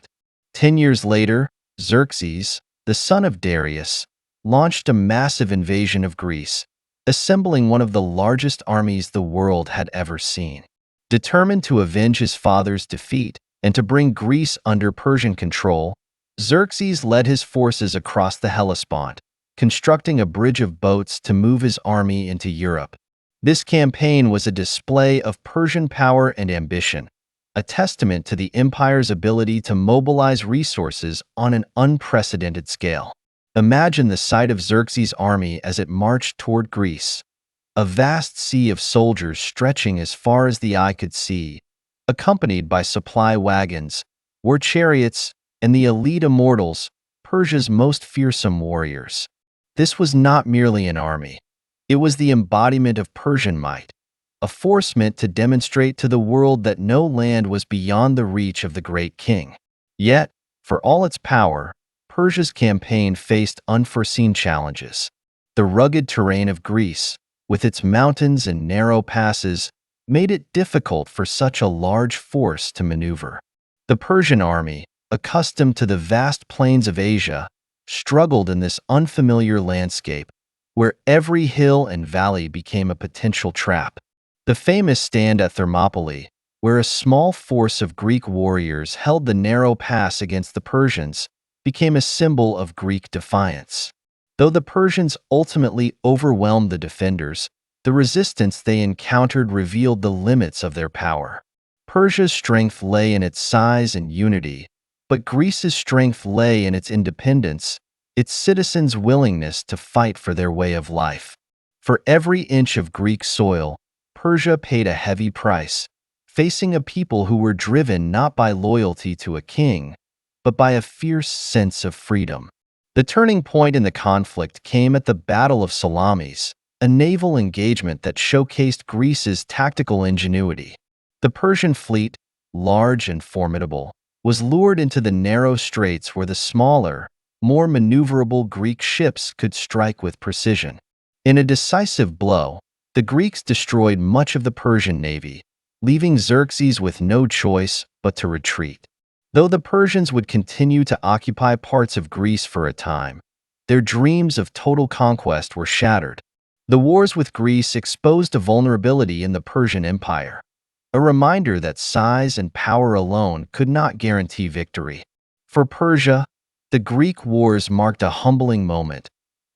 10 years later, Xerxes, the son of Darius, launched a massive invasion of Greece, assembling one of the largest armies the world had ever seen. Determined to avenge his father's defeat and to bring Greece under Persian control, Xerxes led his forces across the Hellespont, constructing a bridge of boats to move his army into Europe. This campaign was a display of Persian power and ambition, a testament to the empire's ability to mobilize resources on an unprecedented scale. Imagine the sight of Xerxes' army as it marched toward Greece, a vast sea of soldiers stretching as far as the eye could see, accompanied by supply wagons, war chariots, and the elite immortals, Persia's most fearsome warriors. This was not merely an army. It was the embodiment of Persian might, a force meant to demonstrate to the world that no land was beyond the reach of the great king. Yet, for all its power, Persia's campaign faced unforeseen challenges. The rugged terrain of Greece, with its mountains and narrow passes, made it difficult for such a large force to maneuver. The Persian army, accustomed to the vast plains of Asia, struggled in this unfamiliar landscape, where every hill and valley became a potential trap. The famous stand at Thermopylae, where a small force of Greek warriors held the narrow pass against the Persians, became a symbol of Greek defiance. Though the Persians ultimately overwhelmed the defenders, the resistance they encountered revealed the limits of their power. Persia's strength lay in its size and unity, but Greece's strength lay in its independence, its citizens' willingness to fight for their way of life. For every inch of Greek soil, Persia paid a heavy price, facing a people who were driven not by loyalty to a king, but by a fierce sense of freedom. The turning point in the conflict came at the Battle of Salamis, a naval engagement that showcased Greece's tactical ingenuity. The Persian fleet, large and formidable, was lured into the narrow straits where the smaller, more maneuverable Greek ships could strike with precision. In a decisive blow, the Greeks destroyed much of the Persian navy, leaving Xerxes with no choice but to retreat. Though the Persians would continue to occupy parts of Greece for a time, their dreams of total conquest were shattered. The wars with Greece exposed a vulnerability in the Persian Empire, a reminder that size and power alone could not guarantee victory. For Persia, the Greek wars marked a humbling moment,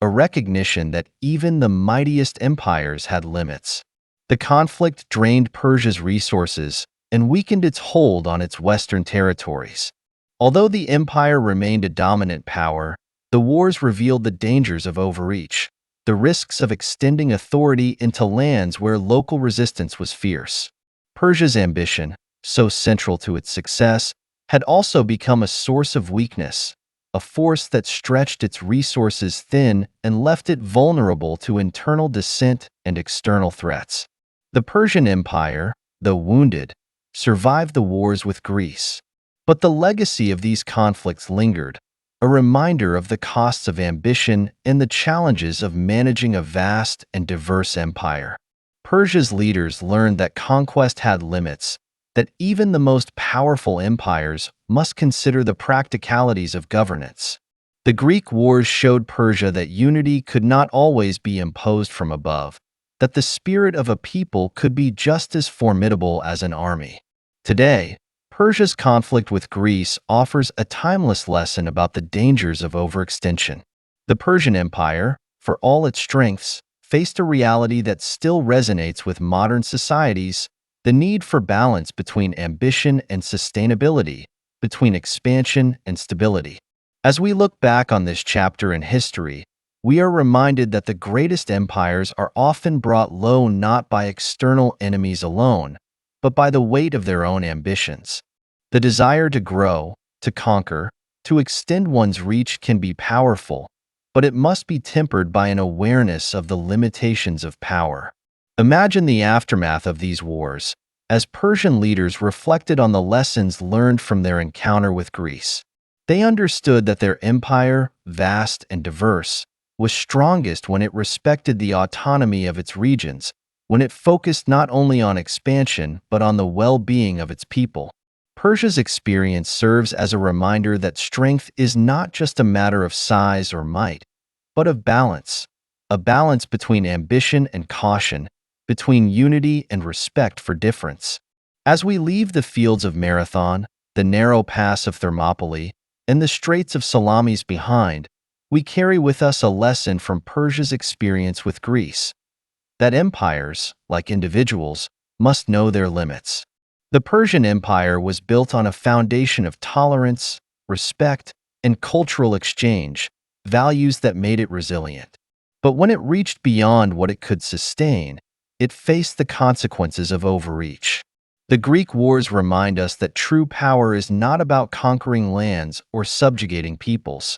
a recognition that even the mightiest empires had limits. The conflict drained Persia's resources and weakened its hold on its western territories. Although the empire remained a dominant power, the wars revealed the dangers of overreach, the risks of extending authority into lands where local resistance was fierce. Persia's ambition, so central to its success, had also become a source of weakness, a force that stretched its resources thin and left it vulnerable to internal dissent and external threats. The Persian Empire, though wounded, survived the wars with Greece. But the legacy of these conflicts lingered, a reminder of the costs of ambition and the challenges of managing a vast and diverse empire. Persia's leaders learned that conquest had limits, that even the most powerful empires must consider the practicalities of governance. The Greek wars showed Persia that unity could not always be imposed from above, that the spirit of a people could be just as formidable as an army. Today, Persia's conflict with Greece offers a timeless lesson about the dangers of overextension. The Persian Empire, for all its strengths, faced a reality that still resonates with modern societies: the need for balance between ambition and sustainability, between expansion and stability. As we look back on this chapter in history, we are reminded that the greatest empires are often brought low not by external enemies alone, but by the weight of their own ambitions. The desire to grow, to conquer, to extend one's reach can be powerful, but it must be tempered by an awareness of the limitations of power. Imagine the aftermath of these wars, as Persian leaders reflected on the lessons learned from their encounter with Greece. They understood that their empire, vast and diverse, was strongest when it respected the autonomy of its regions, when it focused not only on expansion but on the well-being of its people. Persia's experience serves as a reminder that strength is not just a matter of size or might, but of balance, a balance between ambition and caution, between unity and respect for difference. As we leave the fields of Marathon, the narrow pass of Thermopylae, and the straits of Salamis behind, we carry with us a lesson from Persia's experience with Greece, that empires, like individuals, must know their limits. The Persian Empire was built on a foundation of tolerance, respect, and cultural exchange, values that made it resilient. But when it reached beyond what it could sustain, it faced the consequences of overreach. The Greek wars remind us that true power is not about conquering lands or subjugating peoples.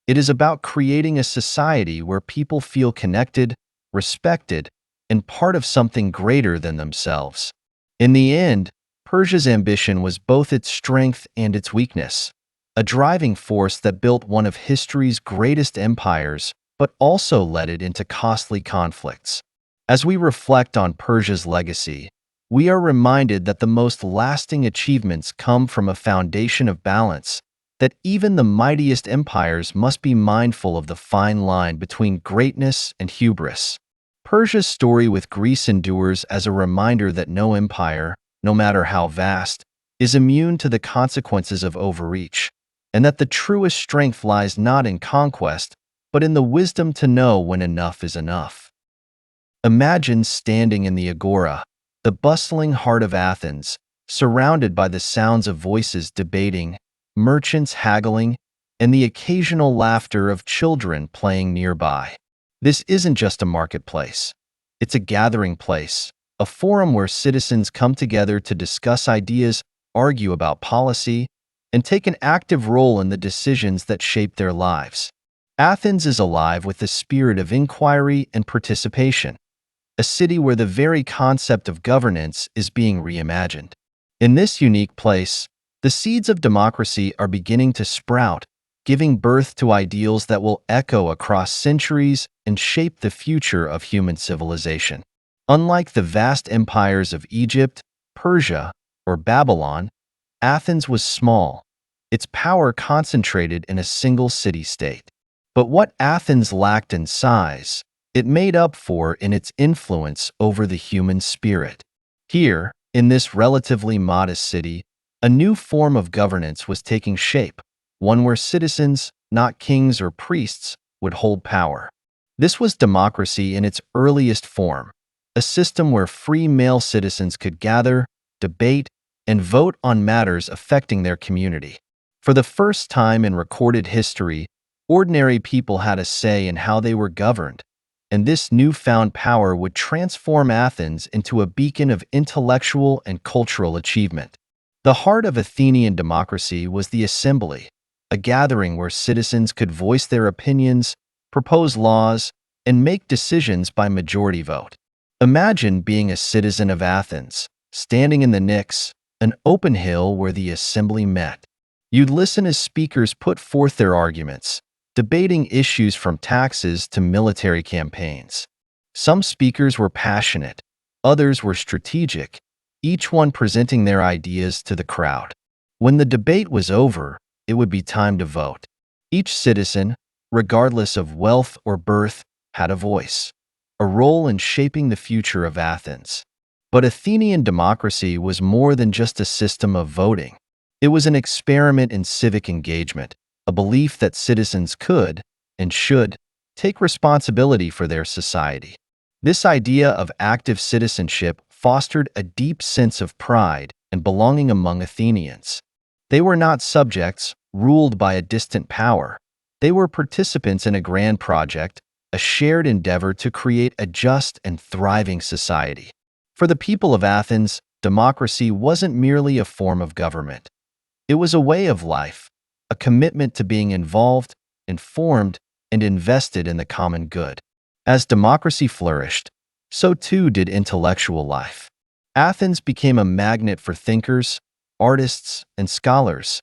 It is about creating a society where people feel connected, respected, and part of something greater than themselves. In the end, Persia's ambition was both its strength and its weakness, a driving force that built one of history's greatest empires, but also led it into costly conflicts. As we reflect on Persia's legacy, we are reminded that the most lasting achievements come from a foundation of balance, that even the mightiest empires must be mindful of the fine line between greatness and hubris. Persia's story with Greece endures as a reminder that no empire, no matter how vast, is immune to the consequences of overreach, and that the truest strength lies not in conquest, but in the wisdom to know when enough is enough. Imagine standing in the agora, the bustling heart of Athens, surrounded by the sounds of voices debating, merchants haggling, and the occasional laughter of children playing nearby. This isn't just a marketplace. It's a gathering place, a forum where citizens come together to discuss ideas, argue about policy, and take an active role in the decisions that shape their lives. Athens is alive with the spirit of inquiry and participation, a city where the very concept of governance is being reimagined. In this unique place, the seeds of democracy are beginning to sprout, giving birth to ideals that will echo across centuries and shape the future of human civilization. Unlike the vast empires of Egypt, Persia, or Babylon, Athens was small, its power concentrated in a single city-state. But what Athens lacked in size, it made up for in its influence over the human spirit. Here, in this relatively modest city, a new form of governance was taking shape, one where citizens, not kings or priests, would hold power. This was democracy in its earliest form, a system where free male citizens could gather, debate, and vote on matters affecting their community. For the first time in recorded history, ordinary people had a say in how they were governed, and this newfound power would transform Athens into a beacon of intellectual and cultural achievement. The heart of Athenian democracy was the assembly, a gathering where citizens could voice their opinions, propose laws, and make decisions by majority vote. Imagine being a citizen of Athens, standing in the Nix, an open hill where the assembly met. You'd listen as speakers put forth their arguments, debating issues from taxes to military campaigns. Some speakers were passionate, others were strategic, each one presenting their ideas to the crowd. When the debate was over, it would be time to vote. Each citizen, regardless of wealth or birth, had a voice, a role in shaping the future of Athens. But Athenian democracy was more than just a system of voting. It was an experiment in civic engagement, a belief that citizens could, and should, take responsibility for their society. This idea of active citizenship fostered a deep sense of pride and belonging among Athenians. They were not subjects, ruled by a distant power. They were participants in a grand project, a shared endeavor to create a just and thriving society. For the people of Athens, democracy wasn't merely a form of government. It was a way of life, a commitment to being involved, informed, and invested in the common good. As democracy flourished, so too did intellectual life. Athens became a magnet for thinkers, artists, and scholars,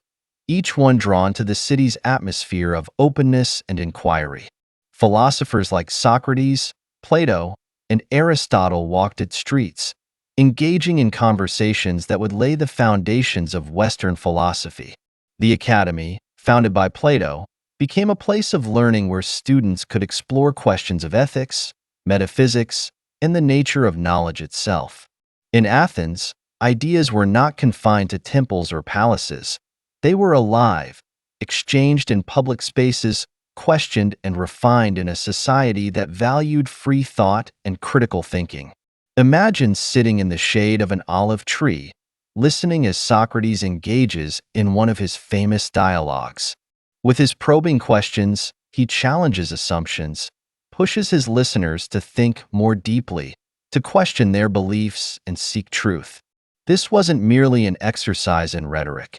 each one drawn to the city's atmosphere of openness and inquiry. Philosophers like Socrates, Plato, and Aristotle walked its streets, engaging in conversations that would lay the foundations of Western philosophy. The Academy, founded by Plato, became a place of learning where students could explore questions of ethics, metaphysics, and the nature of knowledge itself. In Athens, ideas were not confined to temples or palaces. They were alive, exchanged in public spaces, questioned and refined in a society that valued free thought and critical thinking. Imagine sitting in the shade of an olive tree, listening as Socrates engages in one of his famous dialogues. With his probing questions, he challenges assumptions, pushes his listeners to think more deeply, to question their beliefs and seek truth. This wasn't merely an exercise in rhetoric.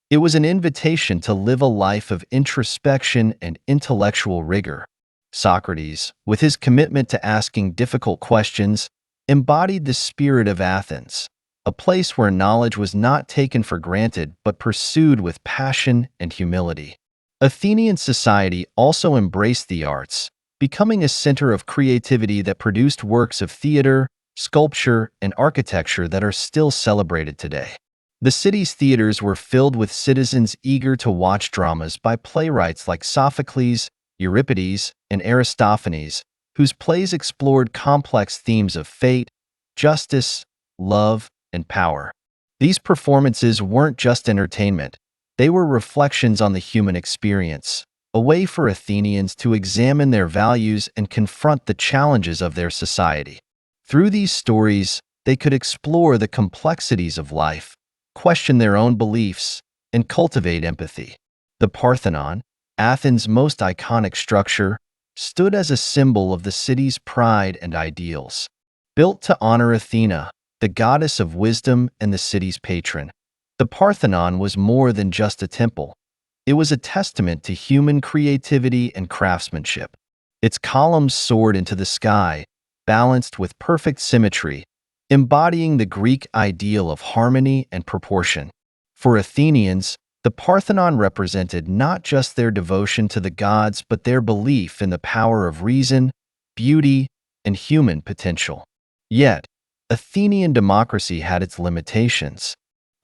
It was an invitation to live a life of introspection and intellectual rigor. Socrates, with his commitment to asking difficult questions, embodied the spirit of Athens, a place where knowledge was not taken for granted but pursued with passion and humility. Athenian society also embraced the arts, becoming a center of creativity that produced works of theater, sculpture, and architecture that are still celebrated today. The city's theaters were filled with citizens eager to watch dramas by playwrights like Sophocles, Euripides, and Aristophanes, whose plays explored complex themes of fate, justice, love, and power. These performances weren't just entertainment, they were reflections on the human experience, a way for Athenians to examine their values and confront the challenges of their society. Through these stories, they could explore the complexities of life, question their own beliefs, and cultivate empathy. The Parthenon, Athens' most iconic structure, stood as a symbol of the city's pride and ideals. Built to honor Athena, the goddess of wisdom and the city's patron, the Parthenon was more than just a temple. It was a testament to human creativity and craftsmanship. Its columns soared into the sky, balanced with perfect symmetry, embodying the Greek ideal of harmony and proportion. For Athenians, the Parthenon represented not just their devotion to the gods but their belief in the power of reason, beauty, and human potential. Yet, Athenian democracy had its limitations.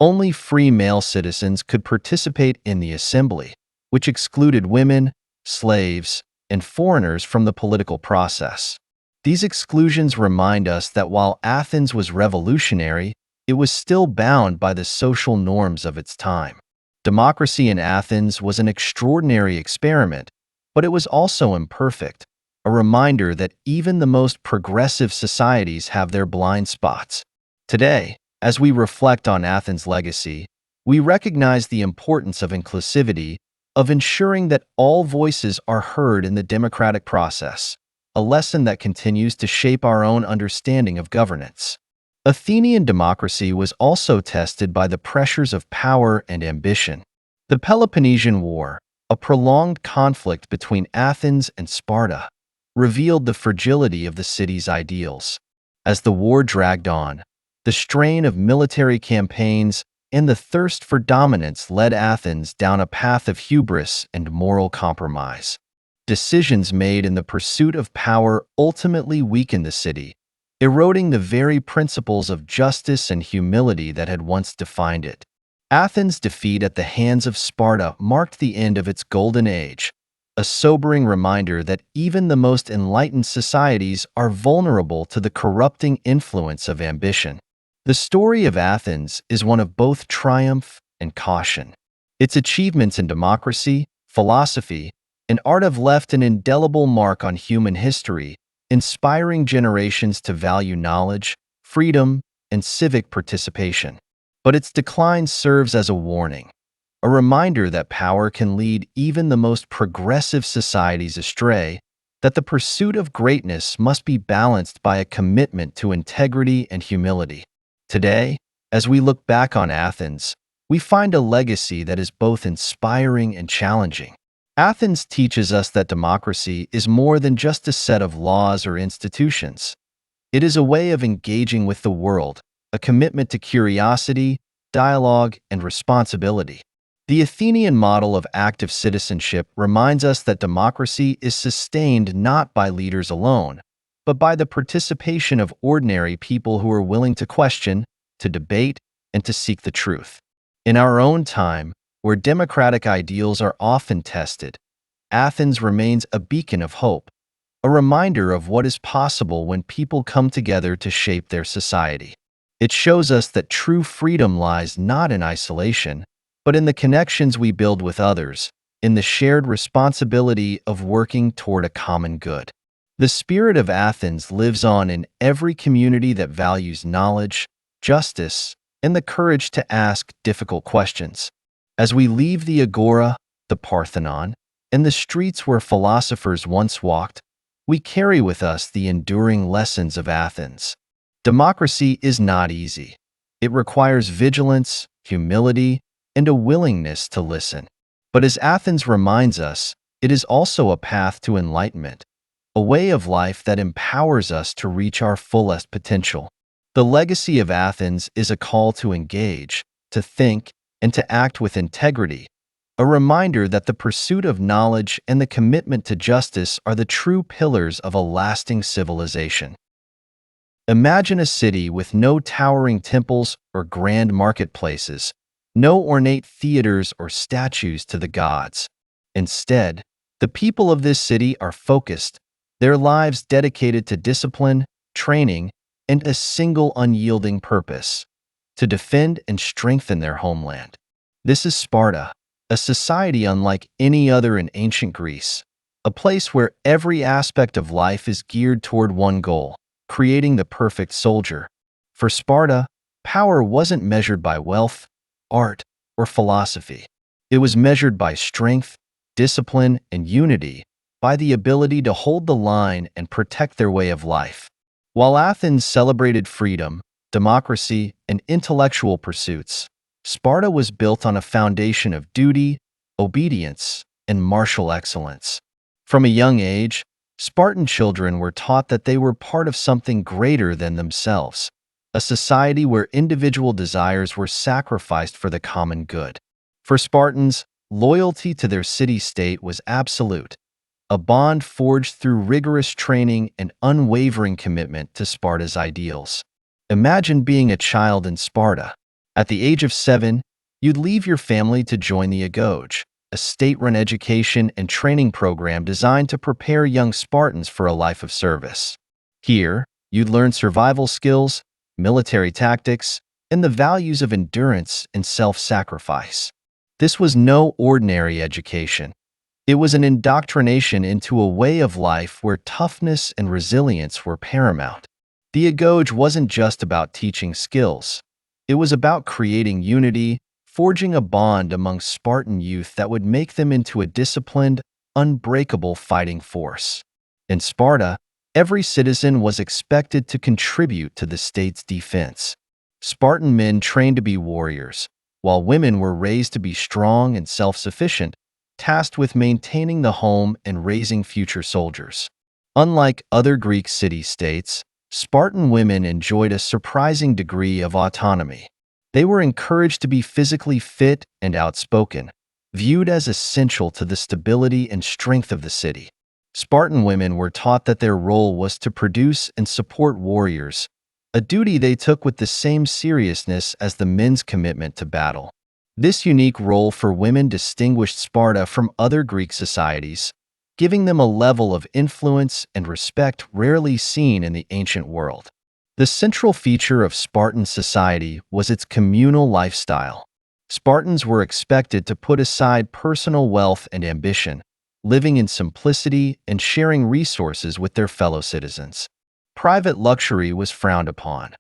Only free male citizens could participate in the assembly, which excluded women, slaves, and foreigners from the political process. These exclusions remind us that while Athens was revolutionary, it was still bound by the social norms of its time. Democracy in Athens was an extraordinary experiment, but it was also imperfect, a reminder that even the most progressive societies have their blind spots. Today, as we reflect on Athens' legacy, we recognize the importance of inclusivity, of ensuring that all voices are heard in the democratic process, a lesson that continues to shape our own understanding of governance. Athenian democracy was also tested by the pressures of power and ambition. The Peloponnesian War, a prolonged conflict between Athens and Sparta, revealed the fragility of the city's ideals. As the war dragged on, the strain of military campaigns and the thirst for dominance led Athens down a path of hubris and moral compromise. Decisions made in the pursuit of power ultimately weakened the city, eroding the very principles of justice and humility that had once defined it. Athens' defeat at the hands of Sparta marked the end of its golden age, a sobering reminder that even the most enlightened societies are vulnerable to the corrupting influence of ambition. The story of Athens is one of both triumph and caution. Its achievements in democracy, philosophy, and art have left an indelible mark on human history, inspiring generations to value knowledge, freedom, and civic participation. But its decline serves as a warning, a reminder that power can lead even the most progressive societies astray, that the pursuit of greatness must be balanced by a commitment to integrity and humility. Today, as we look back on Athens, we find a legacy that is both inspiring and challenging. Athens teaches us that democracy is more than just a set of laws or institutions. It is a way of engaging with the world, a commitment to curiosity, dialogue, and responsibility. The Athenian model of active citizenship reminds us that democracy is sustained not by leaders alone, but by the participation of ordinary people who are willing to question, to debate, and to seek the truth. In our own time, where democratic ideals are often tested, Athens remains a beacon of hope, a reminder of what is possible when people come together to shape their society. It shows us that true freedom lies not in isolation, but in the connections we build with others, in the shared responsibility of working toward a common good. The spirit of Athens lives on in every community that values knowledge, justice, and the courage to ask difficult questions. As we leave the Agora, the Parthenon, and the streets where philosophers once walked, we carry with us the enduring lessons of Athens. Democracy is not easy. It requires vigilance, humility, and a willingness to listen. But as Athens reminds us, it is also a path to enlightenment, a way of life that empowers us to reach our fullest potential. The legacy of Athens is a call to engage, to think, and to act with integrity, a reminder that the pursuit of knowledge and the commitment to justice are the true pillars of a lasting civilization. Imagine a city with no towering temples or grand marketplaces, no ornate theaters or statues to the gods. Instead, the people of this city are focused, their lives dedicated to discipline, training, and a single unyielding purpose: to defend and strengthen their homeland. This is Sparta, a society unlike any other in ancient Greece, a place where every aspect of life is geared toward one goal: creating the perfect soldier. For Sparta, power wasn't measured by wealth, art, or philosophy. It was measured by strength, discipline, and unity, by the ability to hold the line and protect their way of life. While Athens celebrated freedom, democracy, and intellectual pursuits, Sparta was built on a foundation of duty, obedience, and martial excellence. From a young age, Spartan children were taught that they were part of something greater than themselves, a society where individual desires were sacrificed for the common good. For Spartans, loyalty to their city-state was absolute, a bond forged through rigorous training and unwavering commitment to Sparta's ideals. Imagine being a child in Sparta. At the age of 7, you'd leave your family to join the Agoge, a state-run education and training program designed to prepare young Spartans for a life of service. Here, you'd learn survival skills, military tactics, and the values of endurance and self-sacrifice. This was no ordinary education. It was an indoctrination into a way of life where toughness and resilience were paramount. The Agoge wasn't just about teaching skills. It was about creating unity, forging a bond among Spartan youth that would make them into a disciplined, unbreakable fighting force. In Sparta, every citizen was expected to contribute to the state's defense. Spartan men trained to be warriors, while women were raised to be strong and self-sufficient, tasked with maintaining the home and raising future soldiers. Unlike other Greek city-states, Spartan women enjoyed a surprising degree of autonomy. They were encouraged to be physically fit and outspoken, viewed as essential to the stability and strength of the city. Spartan women were taught that their role was to produce and support warriors, a duty they took with the same seriousness as the men's commitment to battle. This unique role for women distinguished Sparta from other Greek societies, giving them a level of influence and respect rarely seen in the ancient world. The central feature of Spartan society was its communal lifestyle. Spartans were expected to put aside personal wealth and ambition, living in simplicity and sharing resources with their fellow citizens. Private luxury was frowned upon.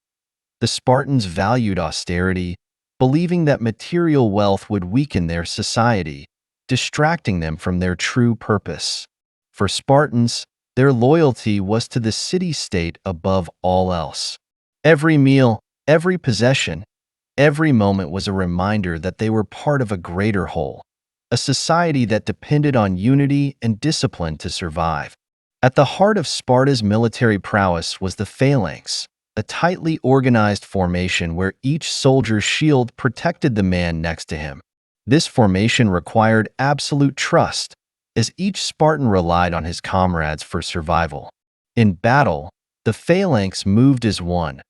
The Spartans valued austerity, believing that material wealth would weaken their society, distracting them from their true purpose. For Spartans, their loyalty was to the city-state above all else. Every meal, every possession, every moment was a reminder that they were part of a greater whole, a society that depended on unity and discipline to survive. At the heart of Sparta's military prowess was the phalanx, a tightly organized formation where each soldier's shield protected the man next to him. This formation required absolute trust, as each Spartan relied on his comrades for survival. In battle, the phalanx moved as one,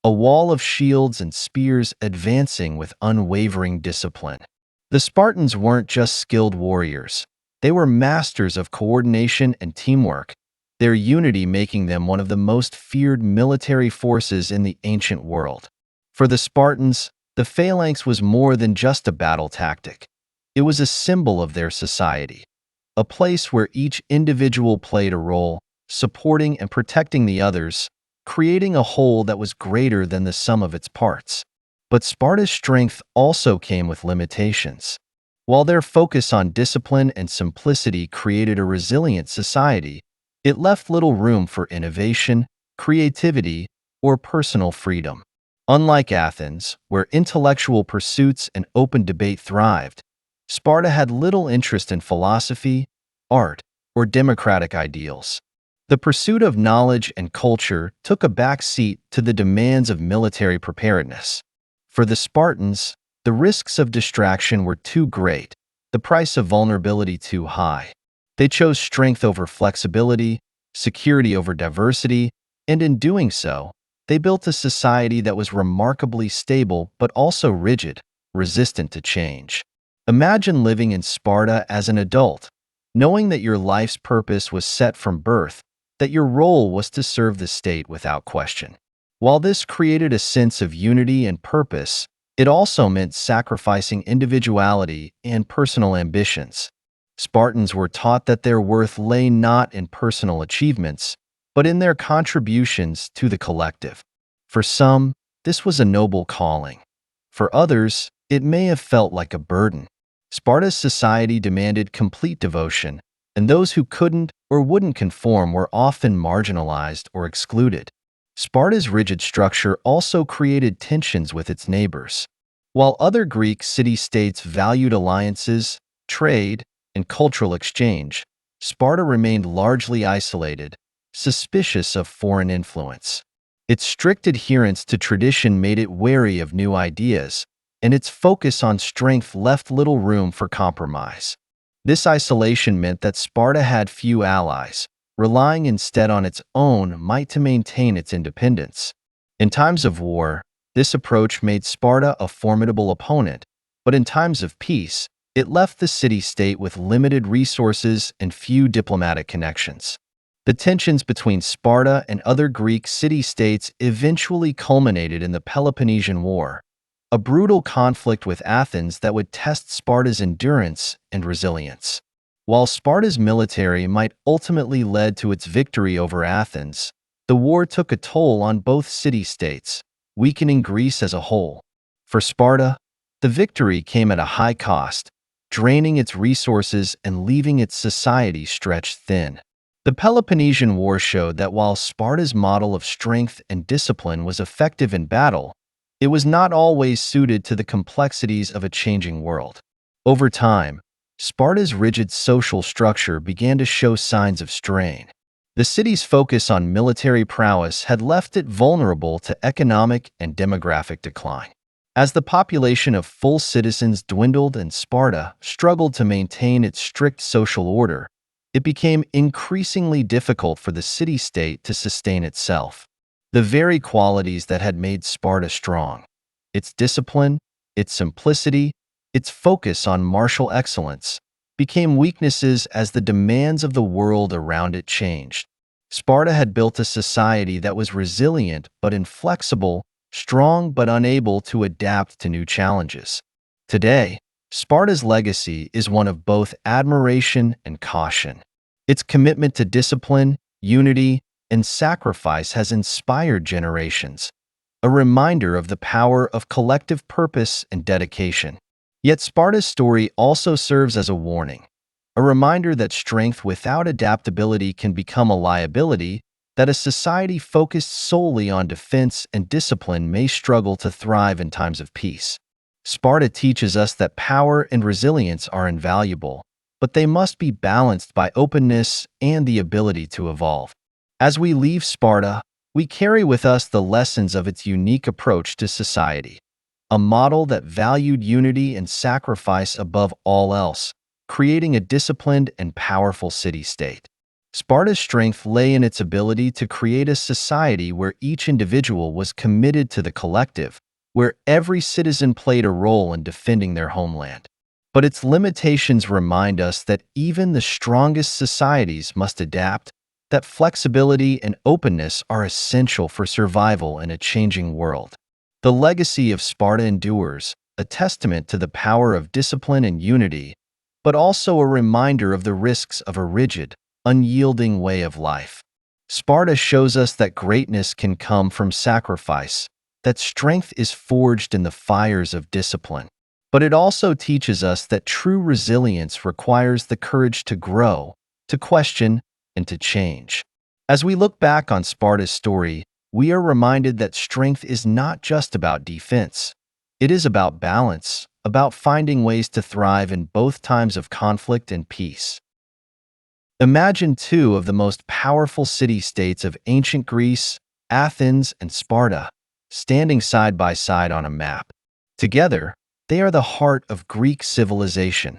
a wall of shields and spears advancing with unwavering discipline. The Spartans weren't just skilled warriors. They were masters of coordination and teamwork, their unity making them one of the most feared military forces in the ancient world. For the Spartans, the phalanx was more than just a battle tactic. It was a symbol of their society, a place where each individual played a role, supporting and protecting the others, creating a whole that was greater than the sum of its parts. But Sparta's strength also came with limitations. While their focus on discipline and simplicity created a resilient society, it left little room for innovation, creativity, or personal freedom. Unlike Athens, where intellectual pursuits and open debate thrived, Sparta had little interest in philosophy, art, or democratic ideals. The pursuit of knowledge and culture took a back seat to the demands of military preparedness. For the Spartans, the risks of distraction were too great, the price of vulnerability too high. They chose strength over flexibility, security over diversity, and in doing so, they built a society that was remarkably stable but also rigid, resistant to change. Imagine living in Sparta as an adult, knowing that your life's purpose was set from birth, that your role was to serve the state without question. While this created a sense of unity and purpose, it also meant sacrificing individuality and personal ambitions. Spartans were taught that their worth lay not in personal achievements, but in their contributions to the collective. For some, this was a noble calling. For others, it may have felt like a burden. Sparta's society demanded complete devotion, and those who couldn't or wouldn't conform were often marginalized or excluded. Sparta's rigid structure also created tensions with its neighbors. While other Greek city-states valued alliances, trade, and cultural exchange, Sparta remained largely isolated, suspicious of foreign influence. Its strict adherence to tradition made it wary of new ideas, and its focus on strength left little room for compromise. This isolation meant that Sparta had few allies, relying instead on its own might to maintain its independence. In times of war, this approach made Sparta a formidable opponent, but in times of peace, it left the city-state with limited resources and few diplomatic connections. The tensions between Sparta and other Greek city-states eventually culminated in the Peloponnesian War, a brutal conflict with Athens that would test Sparta's endurance and resilience. While Sparta's military might ultimately lead to its victory over Athens, the war took a toll on both city-states, weakening Greece as a whole. For Sparta, the victory came at a high cost, draining its resources and leaving its society stretched thin. The Peloponnesian War showed that while Sparta's model of strength and discipline was effective in battle, it was not always suited to the complexities of a changing world. Over time, Sparta's rigid social structure began to show signs of strain. The city's focus on military prowess had left it vulnerable to economic and demographic decline. As the population of full citizens dwindled and Sparta struggled to maintain its strict social order, it became increasingly difficult for the city-state to sustain itself. The very qualities that had made Sparta strong, its discipline, its simplicity, its focus on martial excellence, became weaknesses as the demands of the world around it changed. Sparta had built a society that was resilient but inflexible, strong but unable to adapt to new challenges. Today, Sparta's legacy is one of both admiration and caution. Its commitment to discipline, unity, and sacrifice has inspired generations, a reminder of the power of collective purpose and dedication. Yet Sparta's story also serves as a warning, a reminder that strength without adaptability can become a liability, that a society focused solely on defense and discipline may struggle to thrive in times of peace. Sparta teaches us that power and resilience are invaluable, but they must be balanced by openness and the ability to evolve. As we leave Sparta, we carry with us the lessons of its unique approach to society. a model that valued unity and sacrifice above all else, creating a disciplined and powerful city-state. Sparta's strength lay in its ability to create a society where each individual was committed to the collective, where every citizen played a role in defending their homeland. But its limitations remind us that even the strongest societies must adapt, that flexibility and openness are essential for survival in a changing world. The legacy of Sparta endures, a testament to the power of discipline and unity, but also a reminder of the risks of a rigid, unyielding way of life. Sparta shows us that greatness can come from sacrifice, that strength is forged in the fires of discipline. But it also teaches us that true resilience requires the courage to grow, to question, and to change. As we look back on Sparta's story, we are reminded that strength is not just about defense. It is about balance, about finding ways to thrive in both times of conflict and peace. Imagine two of the most powerful city-states of ancient Greece, Athens and Sparta, standing side by side on a map. Together, they are the heart of Greek civilization,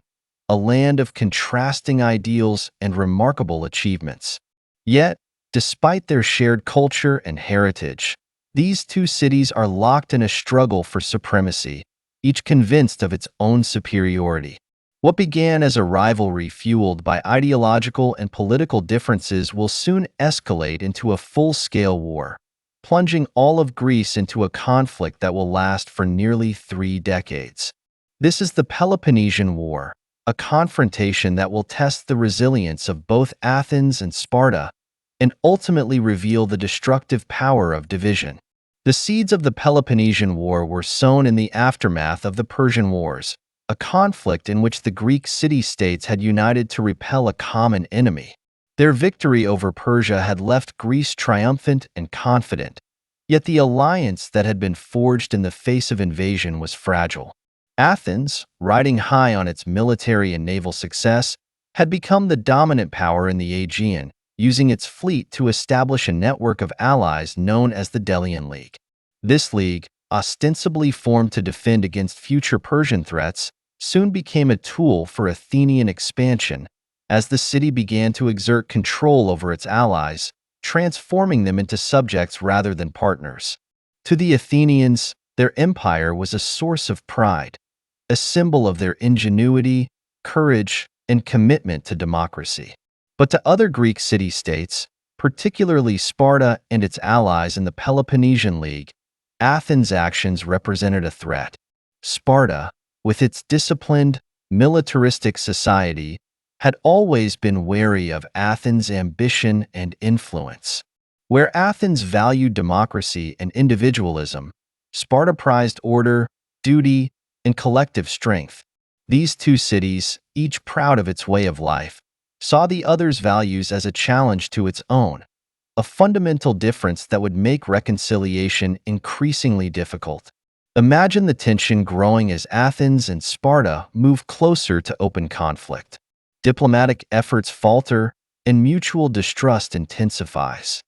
a land of contrasting ideals and remarkable achievements. Yet, despite their shared culture and heritage, these two cities are locked in a struggle for supremacy, each convinced of its own superiority. What began as a rivalry fueled by ideological and political differences will soon escalate into a full-scale war, plunging all of Greece into a conflict that will last for nearly 3 decades. This is the Peloponnesian War, a confrontation that will test the resilience of both Athens and Sparta and ultimately reveal the destructive power of division. The seeds of the Peloponnesian War were sown in the aftermath of the Persian Wars, a conflict in which the Greek city-states had united to repel a common enemy. Their victory over Persia had left Greece triumphant and confident, yet the alliance that had been forged in the face of invasion was fragile. Athens, riding high on its military and naval success, had become the dominant power in the Aegean, using its fleet to establish a network of allies known as the Delian League. This league, ostensibly formed to defend against future Persian threats, soon became a tool for Athenian expansion as the city began to exert control over its allies, transforming them into subjects rather than partners. To the Athenians, their empire was a source of pride, a symbol of their ingenuity, courage, and commitment to democracy. But to other Greek city-states, particularly Sparta and its allies in the Peloponnesian League, Athens' actions represented a threat. Sparta, with its disciplined, militaristic society, had always been wary of Athens' ambition and influence. Where Athens valued democracy and individualism, Sparta prized order, duty, and collective strength. These two cities, each proud of its way of life, saw the other's values as a challenge to its own, a fundamental difference that would make reconciliation increasingly difficult. Imagine the tension growing as Athens and Sparta move closer to open conflict. Diplomatic efforts falter, and mutual distrust intensifies.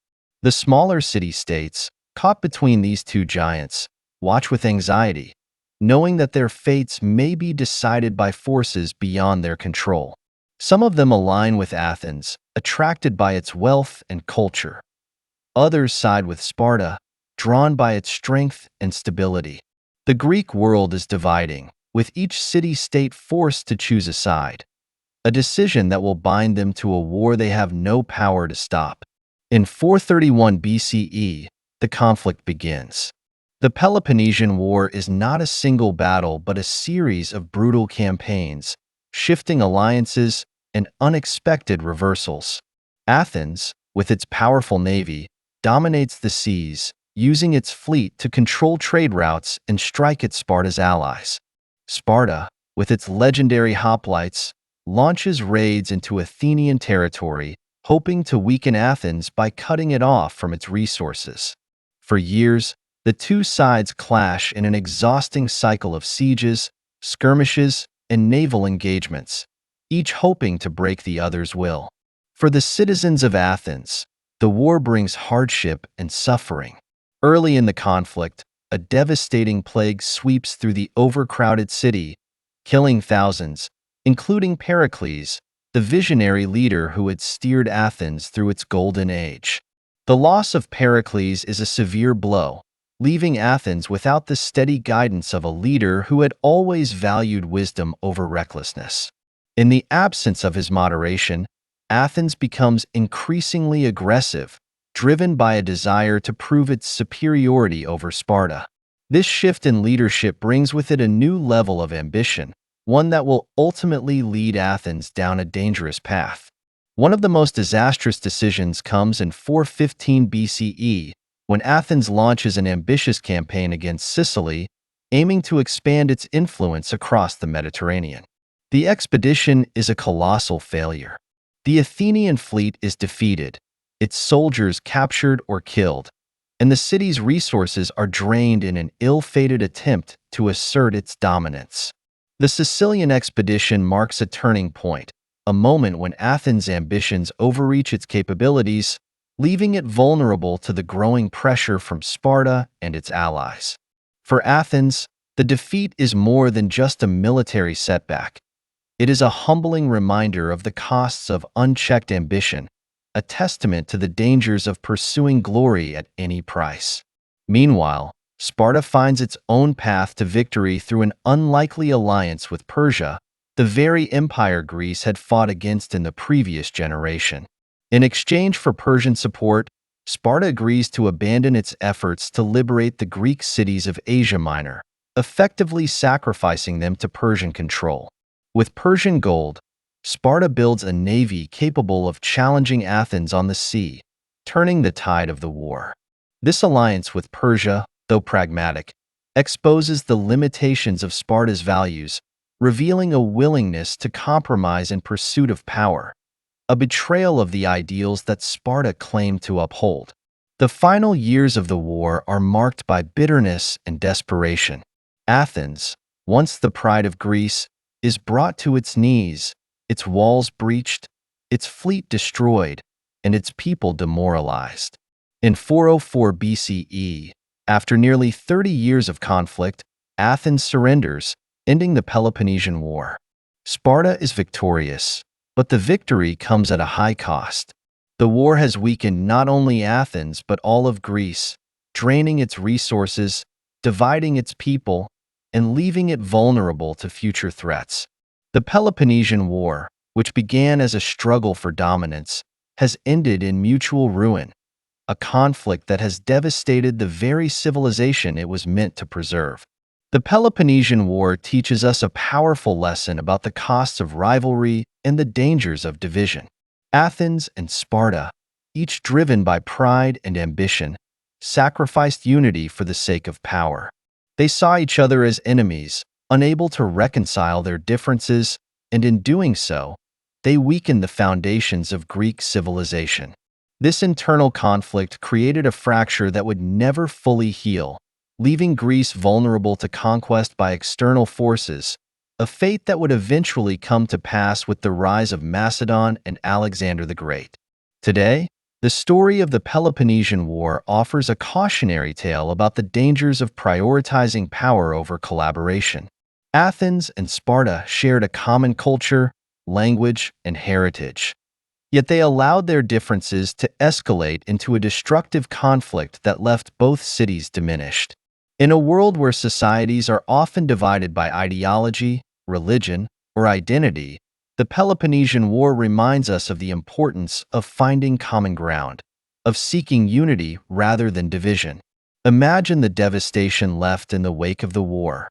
The smaller city-states, caught between these two giants, watch with anxiety, knowing that their fates may be decided by forces beyond their control. Some of them align with Athens, attracted by its wealth and culture. Others side with Sparta, drawn by its strength and stability. The Greek world is dividing, with each city-state forced to choose a side, a decision that will bind them to a war they have no power to stop. In 431 BCE, the conflict begins. The Peloponnesian War is not a single battle but a series of brutal campaigns, shifting alliances, and unexpected reversals. Athens, with its powerful navy, dominates the seas, using its fleet to control trade routes and strike at Sparta's allies. Sparta, with its legendary hoplites, launches raids into Athenian territory, hoping to weaken Athens by cutting it off from its resources. For years, the two sides clash in an exhausting cycle of sieges, skirmishes, and naval engagements, each hoping to break the other's will. For the citizens of Athens, the war brings hardship and suffering. Early in the conflict, a devastating plague sweeps through the overcrowded city, killing thousands, including Pericles, the visionary leader who had steered Athens through its golden age. The loss of Pericles is a severe blow, leaving Athens without the steady guidance of a leader who had always valued wisdom over recklessness. In the absence of his moderation, Athens becomes increasingly aggressive, driven by a desire to prove its superiority over Sparta. This shift in leadership brings with it a new level of ambition, one that will ultimately lead Athens down a dangerous path. One of the most disastrous decisions comes in 415 BCE, when Athens launches an ambitious campaign against Sicily, aiming to expand its influence across the Mediterranean. The expedition is a colossal failure. The Athenian fleet is defeated, its soldiers captured or killed, and the city's resources are drained in an ill-fated attempt to assert its dominance. The Sicilian expedition marks a turning point, a moment when Athens' ambitions overreach its capabilities, leaving it vulnerable to the growing pressure from Sparta and its allies. For Athens, the defeat is more than just a military setback. It is a humbling reminder of the costs of unchecked ambition, a testament to the dangers of pursuing glory at any price. Meanwhile, Sparta finds its own path to victory through an unlikely alliance with Persia, the very empire Greece had fought against in the previous generation. In exchange for Persian support, Sparta agrees to abandon its efforts to liberate the Greek cities of Asia Minor, effectively sacrificing them to Persian control. With Persian gold, Sparta builds a navy capable of challenging Athens on the sea, turning the tide of the war. This alliance with Persia, though pragmatic, exposes the limitations of Sparta's values, revealing a willingness to compromise in pursuit of power, a betrayal of the ideals that Sparta claimed to uphold. The final years of the war are marked by bitterness and desperation. Athens, once the pride of Greece, is brought to its knees, its walls breached, its fleet destroyed, and its people demoralized. In 404 BCE, after nearly 30 years of conflict, Athens surrenders, ending the Peloponnesian War. Sparta is victorious, but the victory comes at a high cost. The war has weakened not only Athens but all of Greece, draining its resources, dividing its people, and leaving it vulnerable to future threats. The Peloponnesian War, which began as a struggle for dominance, has ended in mutual ruin, a conflict that has devastated the very civilization it was meant to preserve. The Peloponnesian War teaches us a powerful lesson about the costs of rivalry and the dangers of division. Athens and Sparta, each driven by pride and ambition, sacrificed unity for the sake of power. They saw each other as enemies, unable to reconcile their differences, and in doing so, they weakened the foundations of Greek civilization. This internal conflict created a fracture that would never fully heal, leaving Greece vulnerable to conquest by external forces, a fate that would eventually come to pass with the rise of Macedon and Alexander the Great. Today, the story of the Peloponnesian War offers a cautionary tale about the dangers of prioritizing power over collaboration. Athens and Sparta shared a common culture, language, and heritage. Yet they allowed their differences to escalate into a destructive conflict that left both cities diminished. In a world where societies are often divided by ideology, religion, or identity, the Peloponnesian War reminds us of the importance of finding common ground, of seeking unity rather than division. Imagine the devastation left in the wake of the war.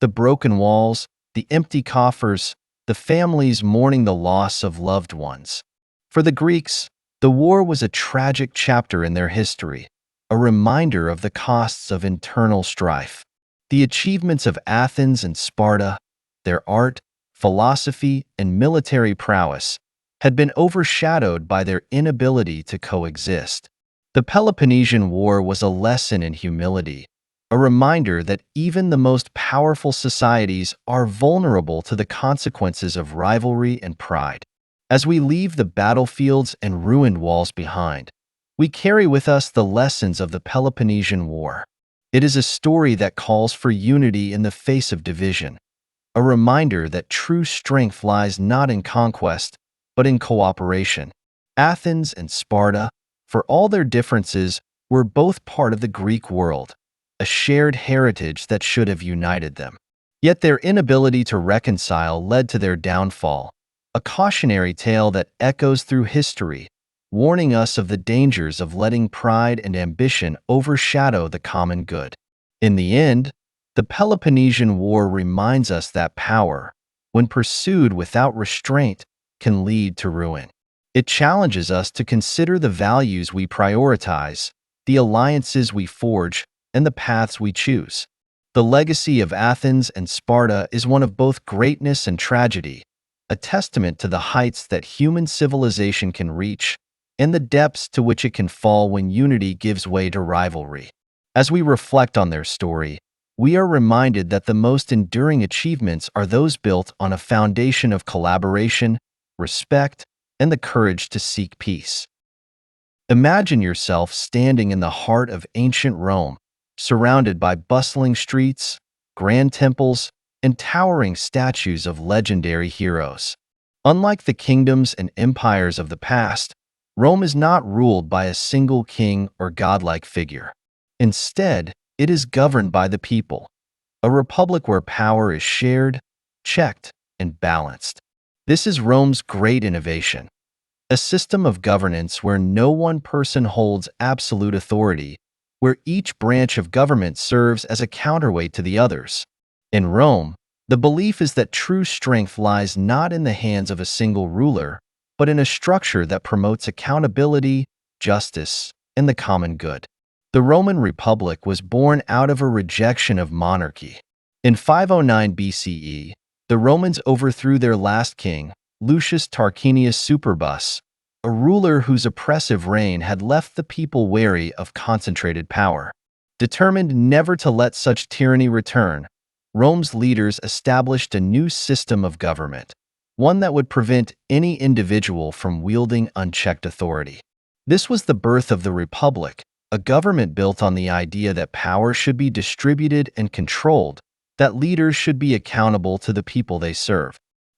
The broken walls, the empty coffers, the families mourning the loss of loved ones. For the Greeks, the war was a tragic chapter in their history, a reminder of the costs of internal strife. The achievements of Athens and Sparta, their art, philosophy, and military prowess, had been overshadowed by their inability to coexist. The Peloponnesian War was a lesson in humility, a reminder that even the most powerful societies are vulnerable to the consequences of rivalry and pride. As we leave the battlefields and ruined walls behind, we carry with us the lessons of the Peloponnesian War. It is a story that calls for unity in the face of division, a reminder that true strength lies not in conquest, but in cooperation. Athens and Sparta, for all their differences, were both part of the Greek world, a shared heritage that should have united them. Yet their inability to reconcile led to their downfall, a cautionary tale that echoes through history, warning us of the dangers of letting pride and ambition overshadow the common good. In the end, the Peloponnesian War reminds us that power, when pursued without restraint, can lead to ruin. It challenges us to consider the values we prioritize, the alliances we forge, and the paths we choose. The legacy of Athens and Sparta is one of both greatness and tragedy, a testament to the heights that human civilization can reach and the depths to which it can fall when unity gives way to rivalry. As we reflect on their story, we are reminded that the most enduring achievements are those built on a foundation of collaboration, respect, and the courage to seek peace. Imagine yourself standing in the heart of ancient Rome, surrounded by bustling streets, grand temples, and towering statues of legendary heroes. Unlike the kingdoms and empires of the past, Rome is not ruled by a single king or godlike figure. Instead, it is governed by the people, a republic where power is shared, checked, and balanced. This is Rome's great innovation, a system of governance where no one person holds absolute authority, where each branch of government serves as a counterweight to the others. In Rome, the belief is that true strength lies not in the hands of a single ruler, but in a structure that promotes accountability, justice, and the common good. The Roman Republic was born out of a rejection of monarchy. In 509 BCE, the Romans overthrew their last king, Lucius Tarquinius Superbus, a ruler whose oppressive reign had left the people wary of concentrated power. Determined never to let such tyranny return, Rome's leaders established a new system of government, one that would prevent any individual from wielding unchecked authority. This was the birth of the Republic, a government built on the idea that power should be distributed and controlled, that leaders should be accountable to the people they serve.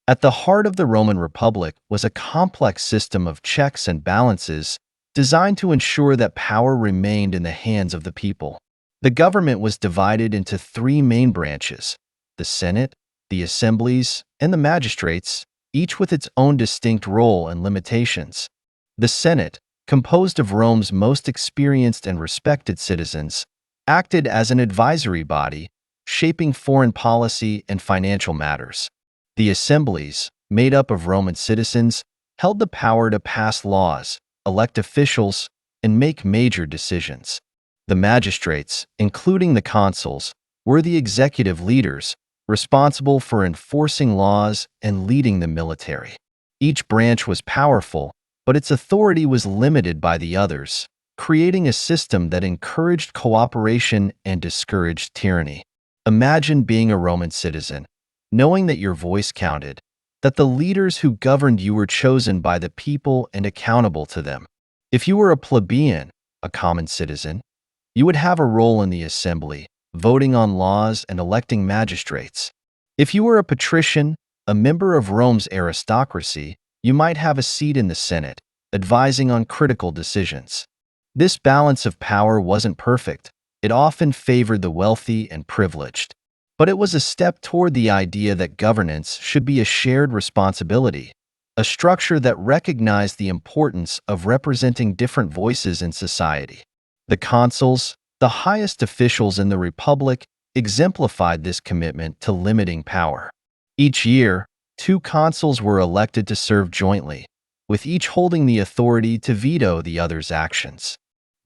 At the heart of the Roman Republic was a complex system of checks and balances designed to ensure that power remained in the hands of the people. The government was divided into three main branches: the Senate, the assemblies, and the magistrates, each with its own distinct role and limitations. The Senate, composed of Rome's most experienced and respected citizens, acted as an advisory body, shaping foreign policy and financial matters. The assemblies, made up of Roman citizens, held the power to pass laws, elect officials, and make major decisions. The magistrates, including the consuls, were the executive leaders, responsible for enforcing laws and leading the military. Each branch was powerful, but its authority was limited by the others, creating a system that encouraged cooperation and discouraged tyranny. Imagine being a Roman citizen, knowing that your voice counted, that the leaders who governed you were chosen by the people and accountable to them. If you were a plebeian, a common citizen, you would have a role in the assembly, voting on laws and electing magistrates. If you were a patrician, a member of Rome's aristocracy, you might have a seat in the Senate, advising on critical decisions. This balance of power wasn't perfect. It often favored the wealthy and privileged. But it was a step toward the idea that governance should be a shared responsibility, a structure that recognized the importance of representing different voices in society. The consuls, the highest officials in the Republic, exemplified this commitment to limiting power. Each year, 2 consuls were elected to serve jointly, with each holding the authority to veto the other's actions.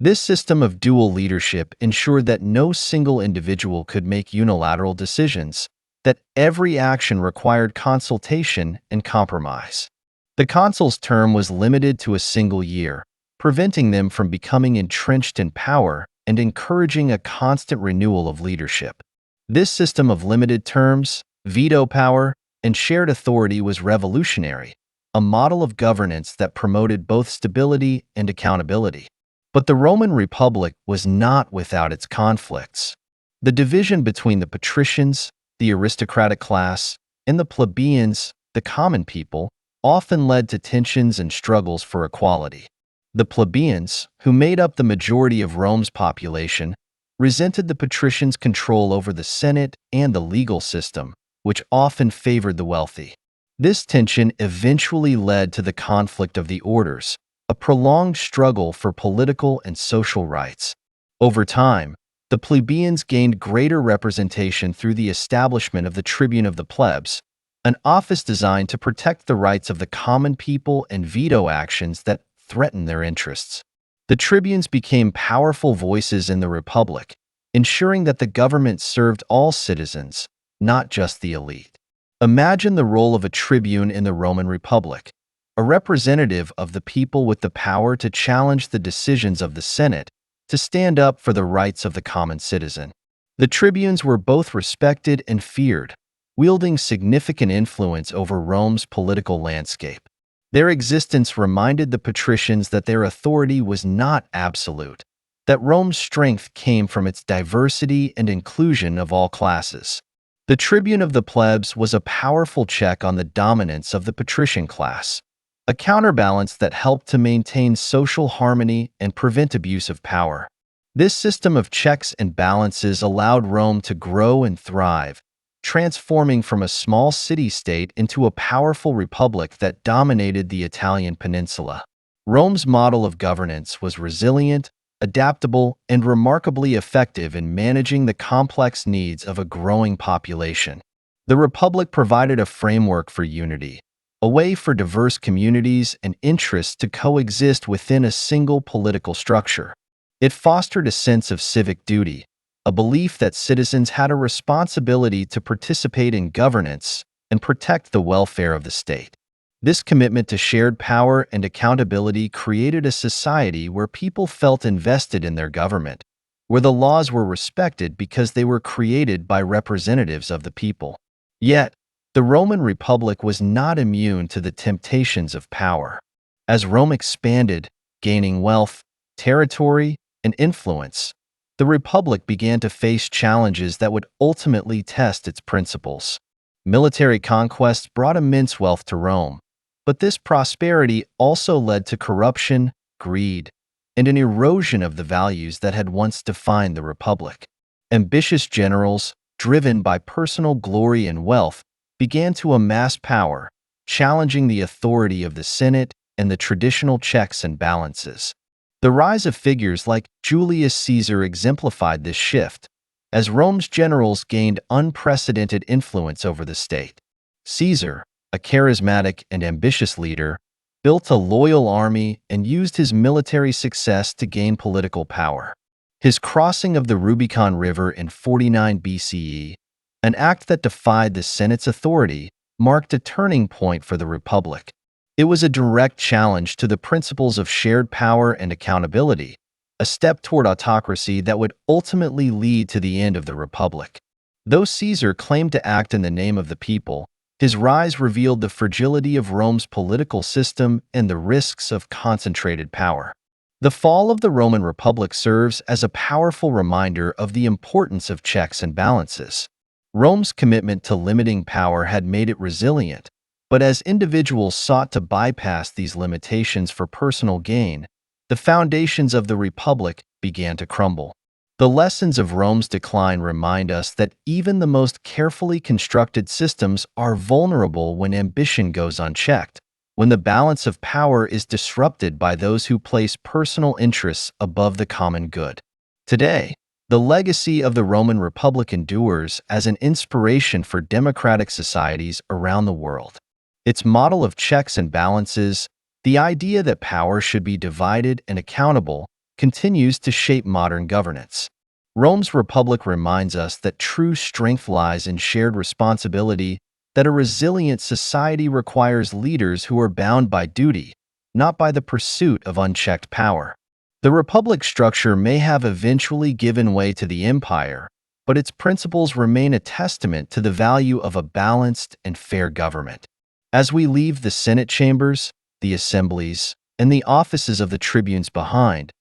This system of dual leadership ensured that no single individual could make unilateral decisions, that every action required consultation and compromise. The consul's term was limited to a single year, preventing them from becoming entrenched in power and encouraging a constant renewal of leadership. This system of limited terms, veto power, and shared authority was revolutionary, a model of governance that promoted both stability and accountability. But the Roman Republic was not without its conflicts. The division between the patricians, the aristocratic class, and the plebeians, the common people, often led to tensions and struggles for equality. The plebeians, who made up the majority of Rome's population, resented the patricians' control over the Senate and the legal system, which often favored the wealthy. This tension eventually led to the conflict of the orders, a prolonged struggle for political and social rights. Over time, the plebeians gained greater representation through the establishment of the tribune of the plebs, an office designed to protect the rights of the common people and veto actions that threatened their interests. The tribunes became powerful voices in the Republic, ensuring that the government served all citizens, not just the elite. Imagine the role of a tribune in the Roman Republic, a representative of the people with the power to challenge the decisions of the Senate, to stand up for the rights of the common citizen. The tribunes were both respected and feared, wielding significant influence over Rome's political landscape. Their existence reminded the patricians that their authority was not absolute, that Rome's strength came from its diversity and inclusion of all classes. The tribune of the plebs was a powerful check on the dominance of the patrician class, a counterbalance that helped to maintain social harmony and prevent abuse of power. This system of checks and balances allowed Rome to grow and thrive, transforming from a small city-state into a powerful republic that dominated the Italian peninsula. Rome's model of governance was resilient, adaptable, and remarkably effective in managing the complex needs of a growing population. The Republic provided a framework for unity, a way for diverse communities and interests to coexist within a single political structure. It fostered a sense of civic duty, a belief that citizens had a responsibility to participate in governance and protect the welfare of the state. This commitment to shared power and accountability created a society where people felt invested in their government, where the laws were respected because they were created by representatives of the people. Yet, the Roman Republic was not immune to the temptations of power. As Rome expanded, gaining wealth, territory, and influence, the Republic began to face challenges that would ultimately test its principles. Military conquests brought immense wealth to Rome, but this prosperity also led to corruption, greed, and an erosion of the values that had once defined the Republic. Ambitious generals, driven by personal glory and wealth, began to amass power, challenging the authority of the Senate and the traditional checks and balances. The rise of figures like Julius Caesar exemplified this shift, as Rome's generals gained unprecedented influence over the state. Caesar, a charismatic and ambitious leader, built a loyal army and used his military success to gain political power. His crossing of the Rubicon River in 49 BCE, an act that defied the Senate's authority, marked a turning point for the Republic. It was a direct challenge to the principles of shared power and accountability, a step toward autocracy that would ultimately lead to the end of the Republic. Though Caesar claimed to act in the name of the people, his rise revealed the fragility of Rome's political system and the risks of concentrated power. The fall of the Roman Republic serves as a powerful reminder of the importance of checks and balances. Rome's commitment to limiting power had made it resilient, but as individuals sought to bypass these limitations for personal gain, the foundations of the Republic began to crumble. The lessons of Rome's decline remind us that even the most carefully constructed systems are vulnerable when ambition goes unchecked, when the balance of power is disrupted by those who place personal interests above the common good. Today, the legacy of the Roman Republic endures as an inspiration for democratic societies around the world. Its model of checks and balances, the idea that power should be divided and accountable, continues to shape modern governance. Rome's Republic reminds us that true strength lies in shared responsibility, that a resilient society requires leaders who are bound by duty, not by the pursuit of unchecked power. The Republic structure may have eventually given way to the empire, but its principles remain a testament to the value of a balanced and fair government. As we leave the Senate chambers, the assemblies, and the offices of the tribunes behind,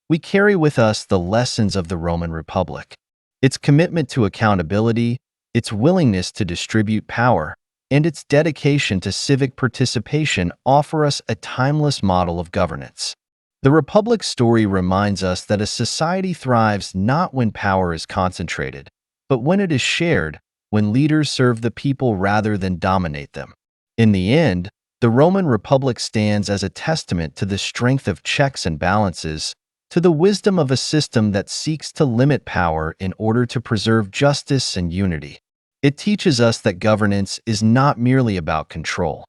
we carry with us the lessons of the Roman Republic. Its commitment to accountability, its willingness to distribute power, and its dedication to civic participation offer us a timeless model of governance. The Republic's story reminds us that a society thrives not when power is concentrated, but when it is shared, when leaders serve the people rather than dominate them. In the end, the Roman Republic stands as a testament to the strength of checks and balances, to the wisdom of a system that seeks to limit power in order to preserve justice and unity. It teaches us that governance is not merely about control.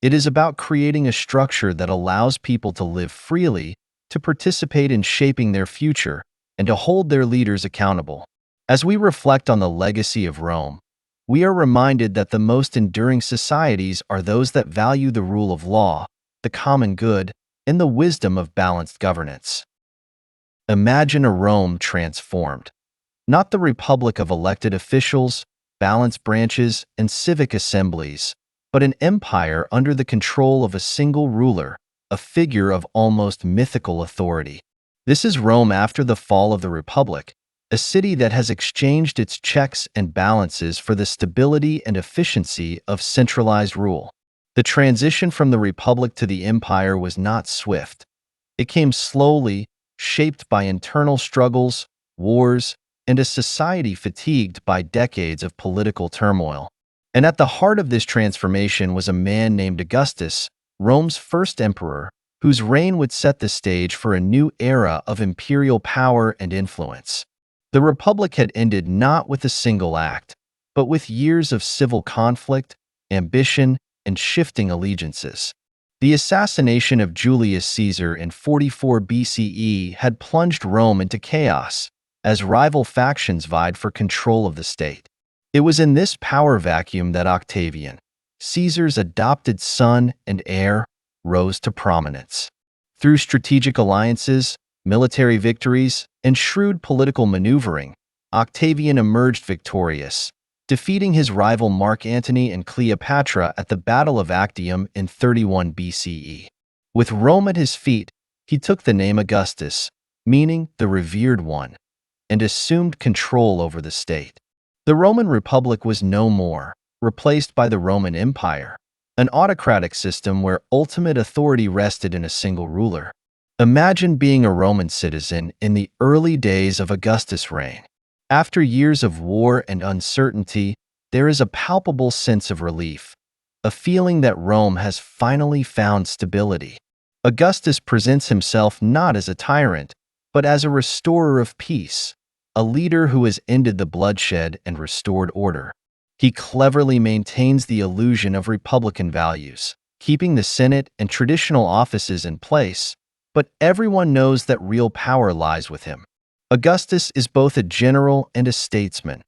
It is about creating a structure that allows people to live freely, to participate in shaping their future, and to hold their leaders accountable. As we reflect on the legacy of Rome, we are reminded that the most enduring societies are those that value the rule of law, the common good, and the wisdom of balanced governance. Imagine a Rome transformed. Not the republic of elected officials, balanced branches, and civic assemblies, but an empire under the control of a single ruler, a figure of almost mythical authority. This is Rome after the fall of the Republic, a city that has exchanged its checks and balances for the stability and efficiency of centralized rule. The transition from the Republic to the Empire was not swift. It came slowly, shaped by internal struggles, wars, and a society fatigued by decades of political turmoil. And at the heart of this transformation was a man named Augustus, Rome's first emperor, whose reign would set the stage for a new era of imperial power and influence. The Republic had ended not with a single act, but with years of civil conflict, ambition, and shifting allegiances. The assassination of Julius Caesar in 44 BCE had plunged Rome into chaos, as rival factions vied for control of the state. It was in this power vacuum that Octavian, Caesar's adopted son and heir, rose to prominence. Through strategic alliances, military victories, and shrewd political maneuvering, Octavian emerged victorious, defeating his rival Mark Antony and Cleopatra at the Battle of Actium in 31 BCE. With Rome at his feet, he took the name Augustus, meaning the revered one, and assumed control over the state. The Roman Republic was no more, replaced by the Roman Empire, an autocratic system where ultimate authority rested in a single ruler. Imagine being a Roman citizen in the early days of Augustus' reign. After years of war and uncertainty, there is a palpable sense of relief, a feeling that Rome has finally found stability. Augustus presents himself not as a tyrant, but as a restorer of peace, a leader who has ended the bloodshed and restored order. He cleverly maintains the illusion of republican values, keeping the Senate and traditional offices in place, but everyone knows that real power lies with him. Augustus is both a general and a statesman,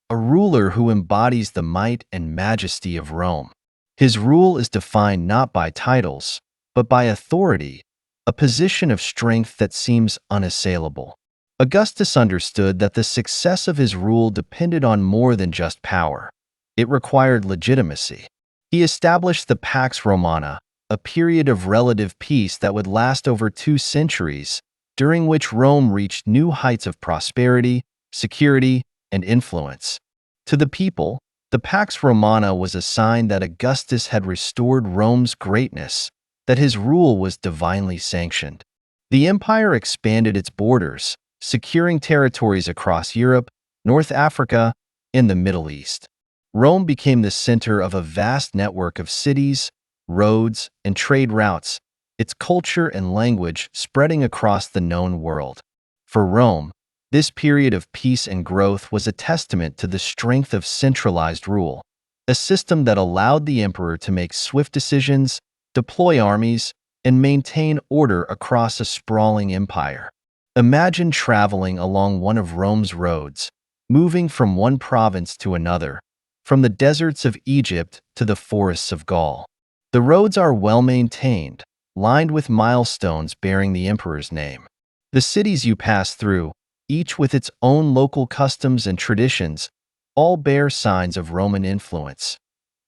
a ruler who embodies the might and majesty of Rome. His rule is defined not by titles, but by authority, a position of strength that seems unassailable. Augustus understood that the success of his rule depended on more than just power. It required legitimacy. He established the Pax Romana, a period of relative peace that would last over 2 centuries, during which Rome reached new heights of prosperity, security, and influence. To the people, the Pax Romana was a sign that Augustus had restored Rome's greatness, that his rule was divinely sanctioned. The empire expanded its borders, securing territories across Europe, North Africa, and the Middle East. Rome became the center of a vast network of cities, roads, and trade routes, its culture and language spreading across the known world. For Rome, this period of peace and growth was a testament to the strength of centralized rule, a system that allowed the emperor to make swift decisions, deploy armies, and maintain order across a sprawling empire. Imagine traveling along one of Rome's roads, moving from one province to another, from the deserts of Egypt to the forests of Gaul. The roads are well maintained, lined with milestones bearing the emperor's name. The cities you pass through, each with its own local customs and traditions, all bear signs of Roman influence: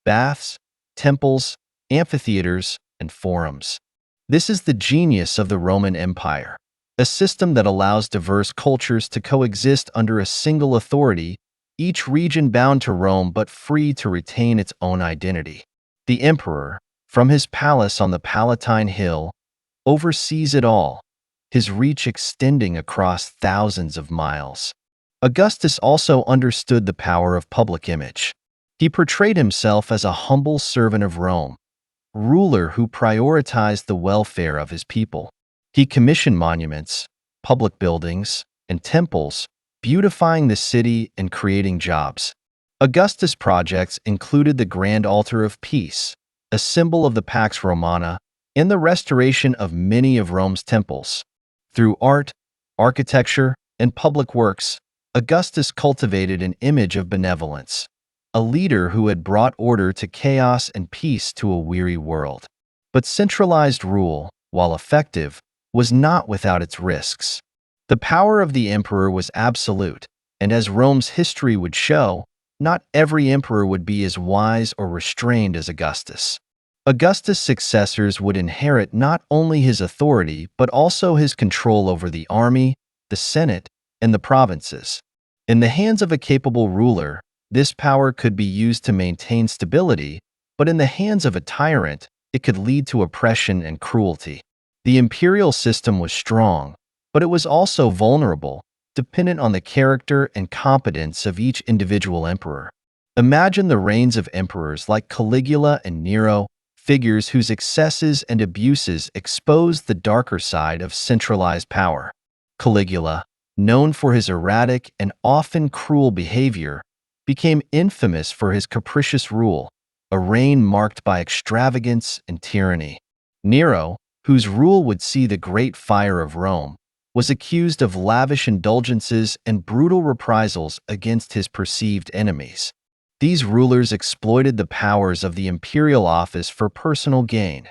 baths, temples, amphitheaters, and forums. This is the genius of the Roman Empire. a system that allows diverse cultures to coexist under a single authority, each region bound to Rome but free to retain its own identity. The emperor, from his palace on the Palatine Hill, oversees it all, his reach extending across thousands of miles. Augustus also understood the power of public image. He portrayed himself as a humble servant of Rome, ruler who prioritized the welfare of his people. He commissioned monuments, public buildings, and temples, beautifying the city and creating jobs. Augustus' projects included the Grand Altar of Peace, a symbol of the Pax Romana, and the restoration of many of Rome's temples. Through art, architecture, and public works, Augustus cultivated an image of benevolence, a leader who had brought order to chaos and peace to a weary world. But centralized rule, while effective, was not without its risks. The power of the emperor was absolute, and as Rome's history would show, not every emperor would be as wise or restrained as Augustus. Augustus' successors would inherit not only his authority but also his control over the army, the Senate, and the provinces. In the hands of a capable ruler, this power could be used to maintain stability, but in the hands of a tyrant, it could lead to oppression and cruelty. The imperial system was strong, but it was also vulnerable, dependent on the character and competence of each individual emperor. Imagine the reigns of emperors like Caligula and Nero, figures whose excesses and abuses exposed the darker side of centralized power. Caligula, known for his erratic and often cruel behavior, became infamous for his capricious rule, a reign marked by extravagance and tyranny. Nero, whose rule would see the Great Fire of Rome, was accused of lavish indulgences and brutal reprisals against his perceived enemies. These rulers exploited the powers of the imperial office for personal gain,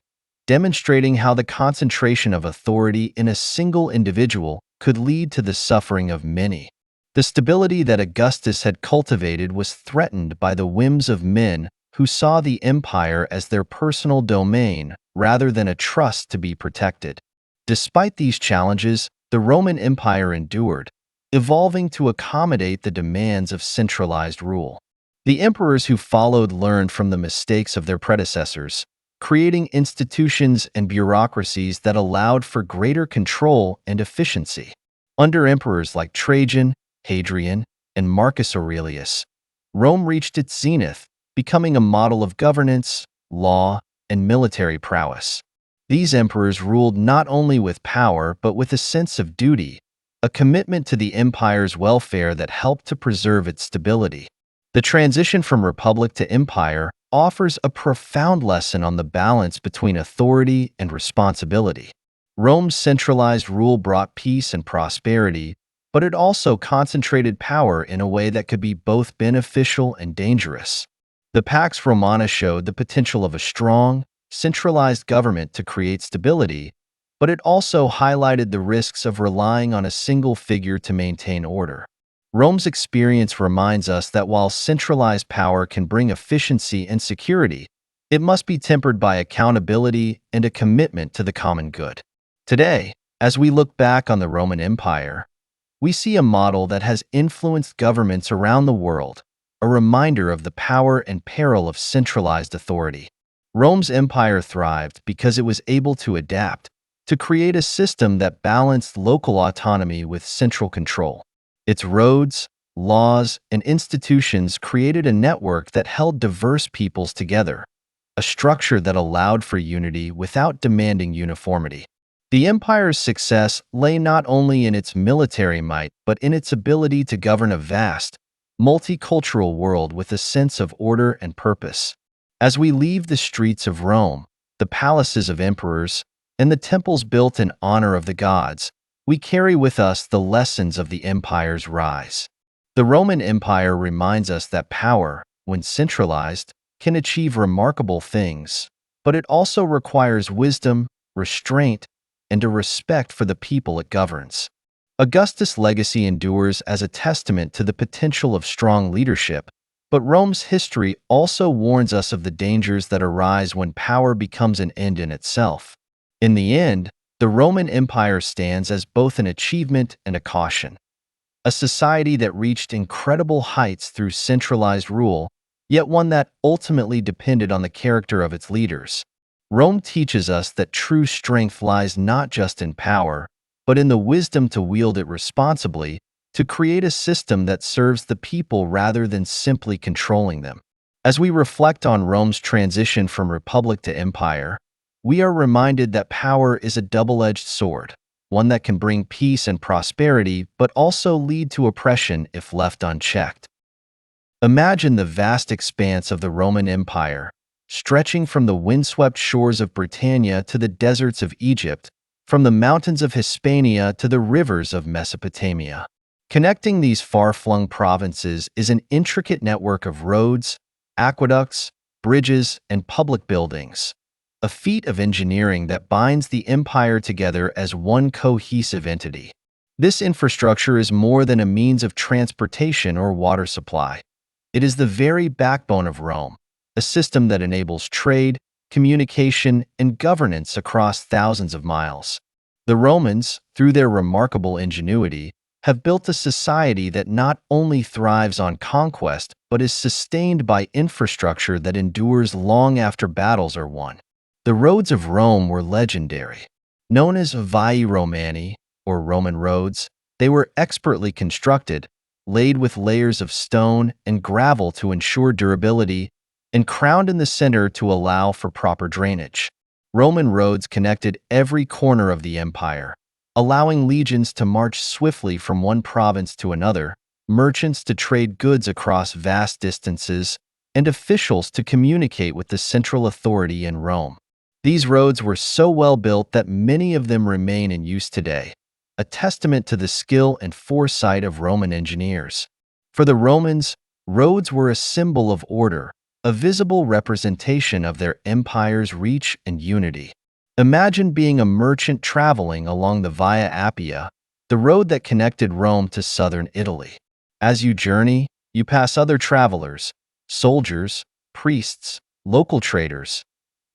demonstrating how the concentration of authority in a single individual could lead to the suffering of many. The stability that Augustus had cultivated was threatened by the whims of men who saw the empire as their personal domain rather than a trust to be protected. Despite these challenges, the Roman Empire endured, evolving to accommodate the demands of centralized rule. The emperors who followed learned from the mistakes of their predecessors, creating institutions and bureaucracies that allowed for greater control and efficiency. Under emperors like Trajan, Hadrian, and Marcus Aurelius, Rome reached its zenith, becoming a model of governance, law, and military prowess. These emperors ruled not only with power but with a sense of duty, a commitment to the empire's welfare that helped to preserve its stability. The transition from republic to empire offers a profound lesson on the balance between authority and responsibility. Rome's centralized rule brought peace and prosperity, but it also concentrated power in a way that could be both beneficial and dangerous. The Pax Romana showed the potential of a strong, centralized government to create stability, but it also highlighted the risks of relying on a single figure to maintain order. Rome's experience reminds us that while centralized power can bring efficiency and security, it must be tempered by accountability and a commitment to the common good. Today, as we look back on the Roman Empire, we see a model that has influenced governments around the world, a reminder of the power and peril of centralized authority. Rome's empire thrived because it was able to adapt, to create a system that balanced local autonomy with central control. Its roads, laws, and institutions created a network that held diverse peoples together, a structure that allowed for unity without demanding uniformity. The empire's success lay not only in its military might but in its ability to govern a vast, multicultural world with a sense of order and purpose. As we leave the streets of Rome, the palaces of emperors, and the temples built in honor of the gods, we carry with us the lessons of the empire's rise. The Roman Empire reminds us that power, when centralized, can achieve remarkable things, but it also requires wisdom, restraint, and a respect for the people it governs. Augustus' legacy endures as a testament to the potential of strong leadership, but Rome's history also warns us of the dangers that arise when power becomes an end in itself. In the end, The Roman Empire stands as both an achievement and a caution. A society that reached incredible heights through centralized rule, yet one that ultimately depended on the character of its leaders. Rome teaches us that true strength lies not just in power, but in the wisdom to wield it responsibly, to create a system that serves the people rather than simply controlling them. As we reflect on Rome's transition from republic to empire, we are reminded that power is a double-edged sword, one that can bring peace and prosperity but also lead to oppression if left unchecked. Imagine the vast expanse of the Roman Empire, stretching from the windswept shores of Britannia to the deserts of Egypt, from the mountains of Hispania to the rivers of Mesopotamia. Connecting these far-flung provinces is an intricate network of roads, aqueducts, bridges, and public buildings, a feat of engineering that binds the empire together as one cohesive entity. This infrastructure is more than a means of transportation or water supply. It is the very backbone of Rome, a system that enables trade, communication, and governance across thousands of miles. The Romans, through their remarkable ingenuity, have built a society that not only thrives on conquest but is sustained by infrastructure that endures long after battles are won. The roads of Rome were legendary. Known as Vie Romani, or Roman roads, they were expertly constructed, laid with layers of stone and gravel to ensure durability, and crowned in the center to allow for proper drainage. Roman roads connected every corner of the empire, allowing legions to march swiftly from one province to another, merchants to trade goods across vast distances, and officials to communicate with the central authority in Rome. These roads were so well built that many of them remain in use today, a testament to the skill and foresight of Roman engineers. For the Romans, roads were a symbol of order, a visible representation of their empire's reach and unity. Imagine being a merchant traveling along the Via Appia, the road that connected Rome to southern Italy. As you journey, you pass other travelers, soldiers, priests, local traders,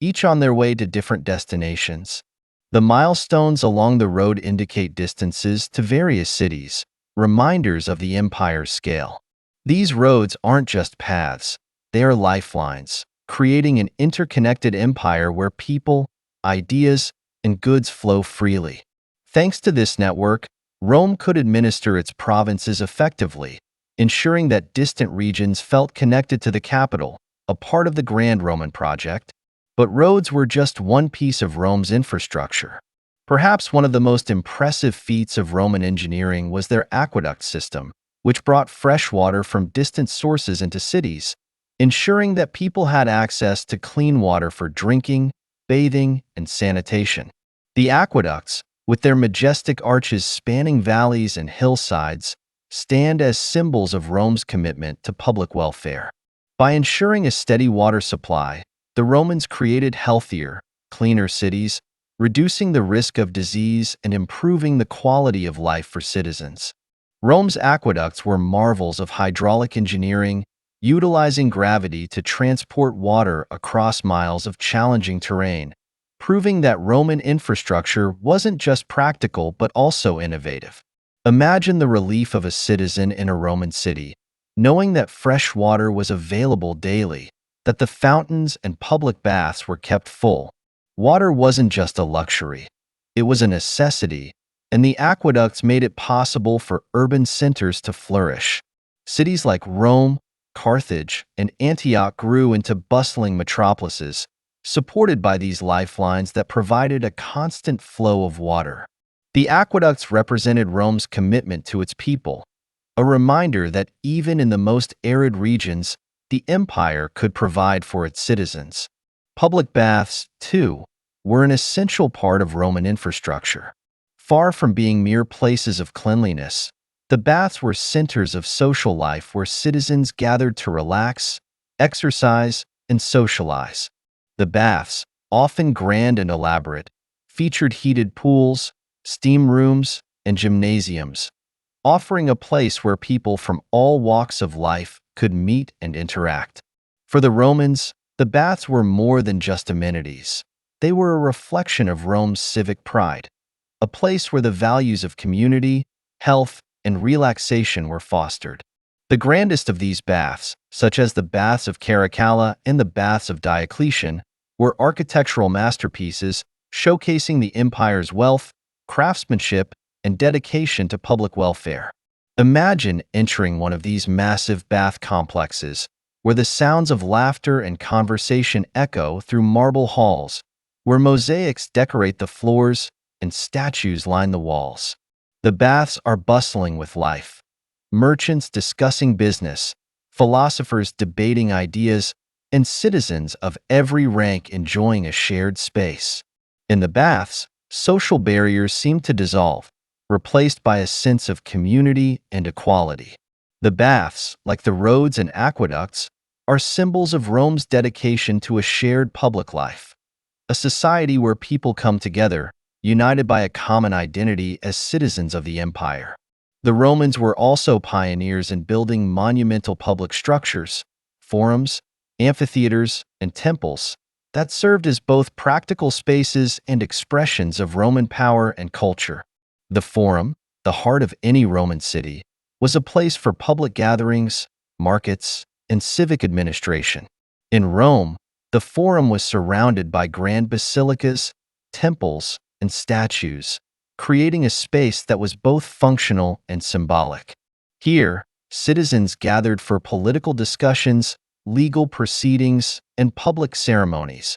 each on their way to different destinations. The milestones along the road indicate distances to various cities, reminders of the empire's scale. These roads aren't just paths, they are lifelines, creating an interconnected empire where people, ideas, and goods flow freely. Thanks to this network, Rome could administer its provinces effectively, ensuring that distant regions felt connected to the capital, a part of the Grand Roman project. But roads were just one piece of Rome's infrastructure. Perhaps one of the most impressive feats of Roman engineering was their aqueduct system, which brought fresh water from distant sources into cities, ensuring that people had access to clean water for drinking, bathing, and sanitation. The aqueducts, with their majestic arches spanning valleys and hillsides, stand as symbols of Rome's commitment to public welfare. By ensuring a steady water supply, the Romans created healthier, cleaner cities, reducing the risk of disease and improving the quality of life for citizens. Rome's aqueducts were marvels of hydraulic engineering, utilizing gravity to transport water across miles of challenging terrain, proving that Roman infrastructure wasn't just practical but also innovative. Imagine the relief of a citizen in a Roman city, knowing that fresh water was available daily, that the fountains and public baths were kept full. Water wasn't just a luxury, it was a necessity, and the aqueducts made it possible for urban centers to flourish. Cities like Rome, Carthage, and Antioch grew into bustling metropolises, supported by these lifelines that provided a constant flow of water. The aqueducts represented Rome's commitment to its people, a reminder that even in the most arid regions, the empire could provide for its citizens. Public baths, too, were an essential part of Roman infrastructure. Far from being mere places of cleanliness, the baths were centers of social life where citizens gathered to relax, exercise, and socialize. The baths, often grand and elaborate, featured heated pools, steam rooms, and gymnasiums, offering a place where people from all walks of life could meet and interact. For the Romans, the baths were more than just amenities. They were a reflection of Rome's civic pride. a place where the values of community, health, and relaxation were fostered. The grandest of these baths, such as the Baths of Caracalla and the Baths of Diocletian, were architectural masterpieces showcasing the empire's wealth, craftsmanship, and dedication to public welfare. Imagine entering one of these massive bath complexes, where the sounds of laughter and conversation echo through marble halls, where mosaics decorate the floors and statues line the walls. The baths are bustling with life. Merchants discussing business, philosophers debating ideas, and citizens of every rank enjoying a shared space. In the baths, social barriers seem to dissolve, replaced by a sense of community and equality. The baths, like the roads and aqueducts, are symbols of Rome's dedication to a shared public life, a society where people come together, united by a common identity as citizens of the empire. The Romans were also pioneers in building monumental public structures, forums, amphitheaters, and temples that served as both practical spaces and expressions of Roman power and culture. The Forum, the heart of any Roman city, was a place for public gatherings, markets, and civic administration. In Rome, the Forum was surrounded by grand basilicas, temples, and statues, creating a space that was both functional and symbolic. Here, citizens gathered for political discussions, legal proceedings, and public ceremonies,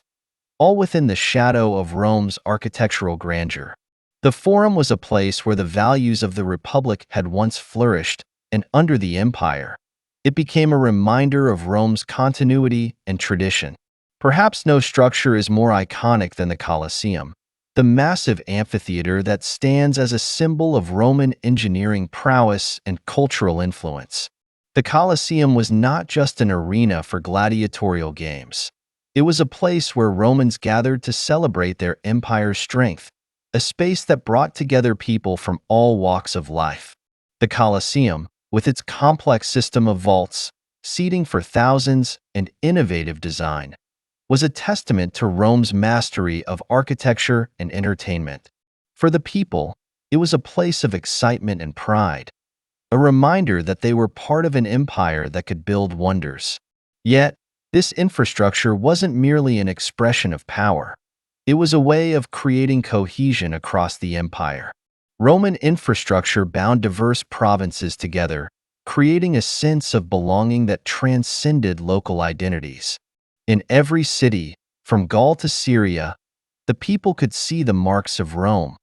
all within the shadow of Rome's architectural grandeur. The Forum was a place where the values of the Republic had once flourished, and under the Empire, it became a reminder of Rome's continuity and tradition. Perhaps no structure is more iconic than the Colosseum, the massive amphitheater that stands as a symbol of Roman engineering prowess and cultural influence. The Colosseum was not just an arena for gladiatorial games. It was a place where Romans gathered to celebrate their empire's strength, a space that brought together people from all walks of life. The Colosseum, with its complex system of vaults, seating for thousands, and innovative design, was a testament to Rome's mastery of architecture and entertainment. For the people, it was a place of excitement and pride, a reminder that they were part of an empire that could build wonders. Yet, this infrastructure wasn't merely an expression of power. It was a way of creating cohesion across the empire. Roman infrastructure bound diverse provinces together, creating a sense of belonging that transcended local identities. In every city, from Gaul to Syria, the people could see the marks of Rome: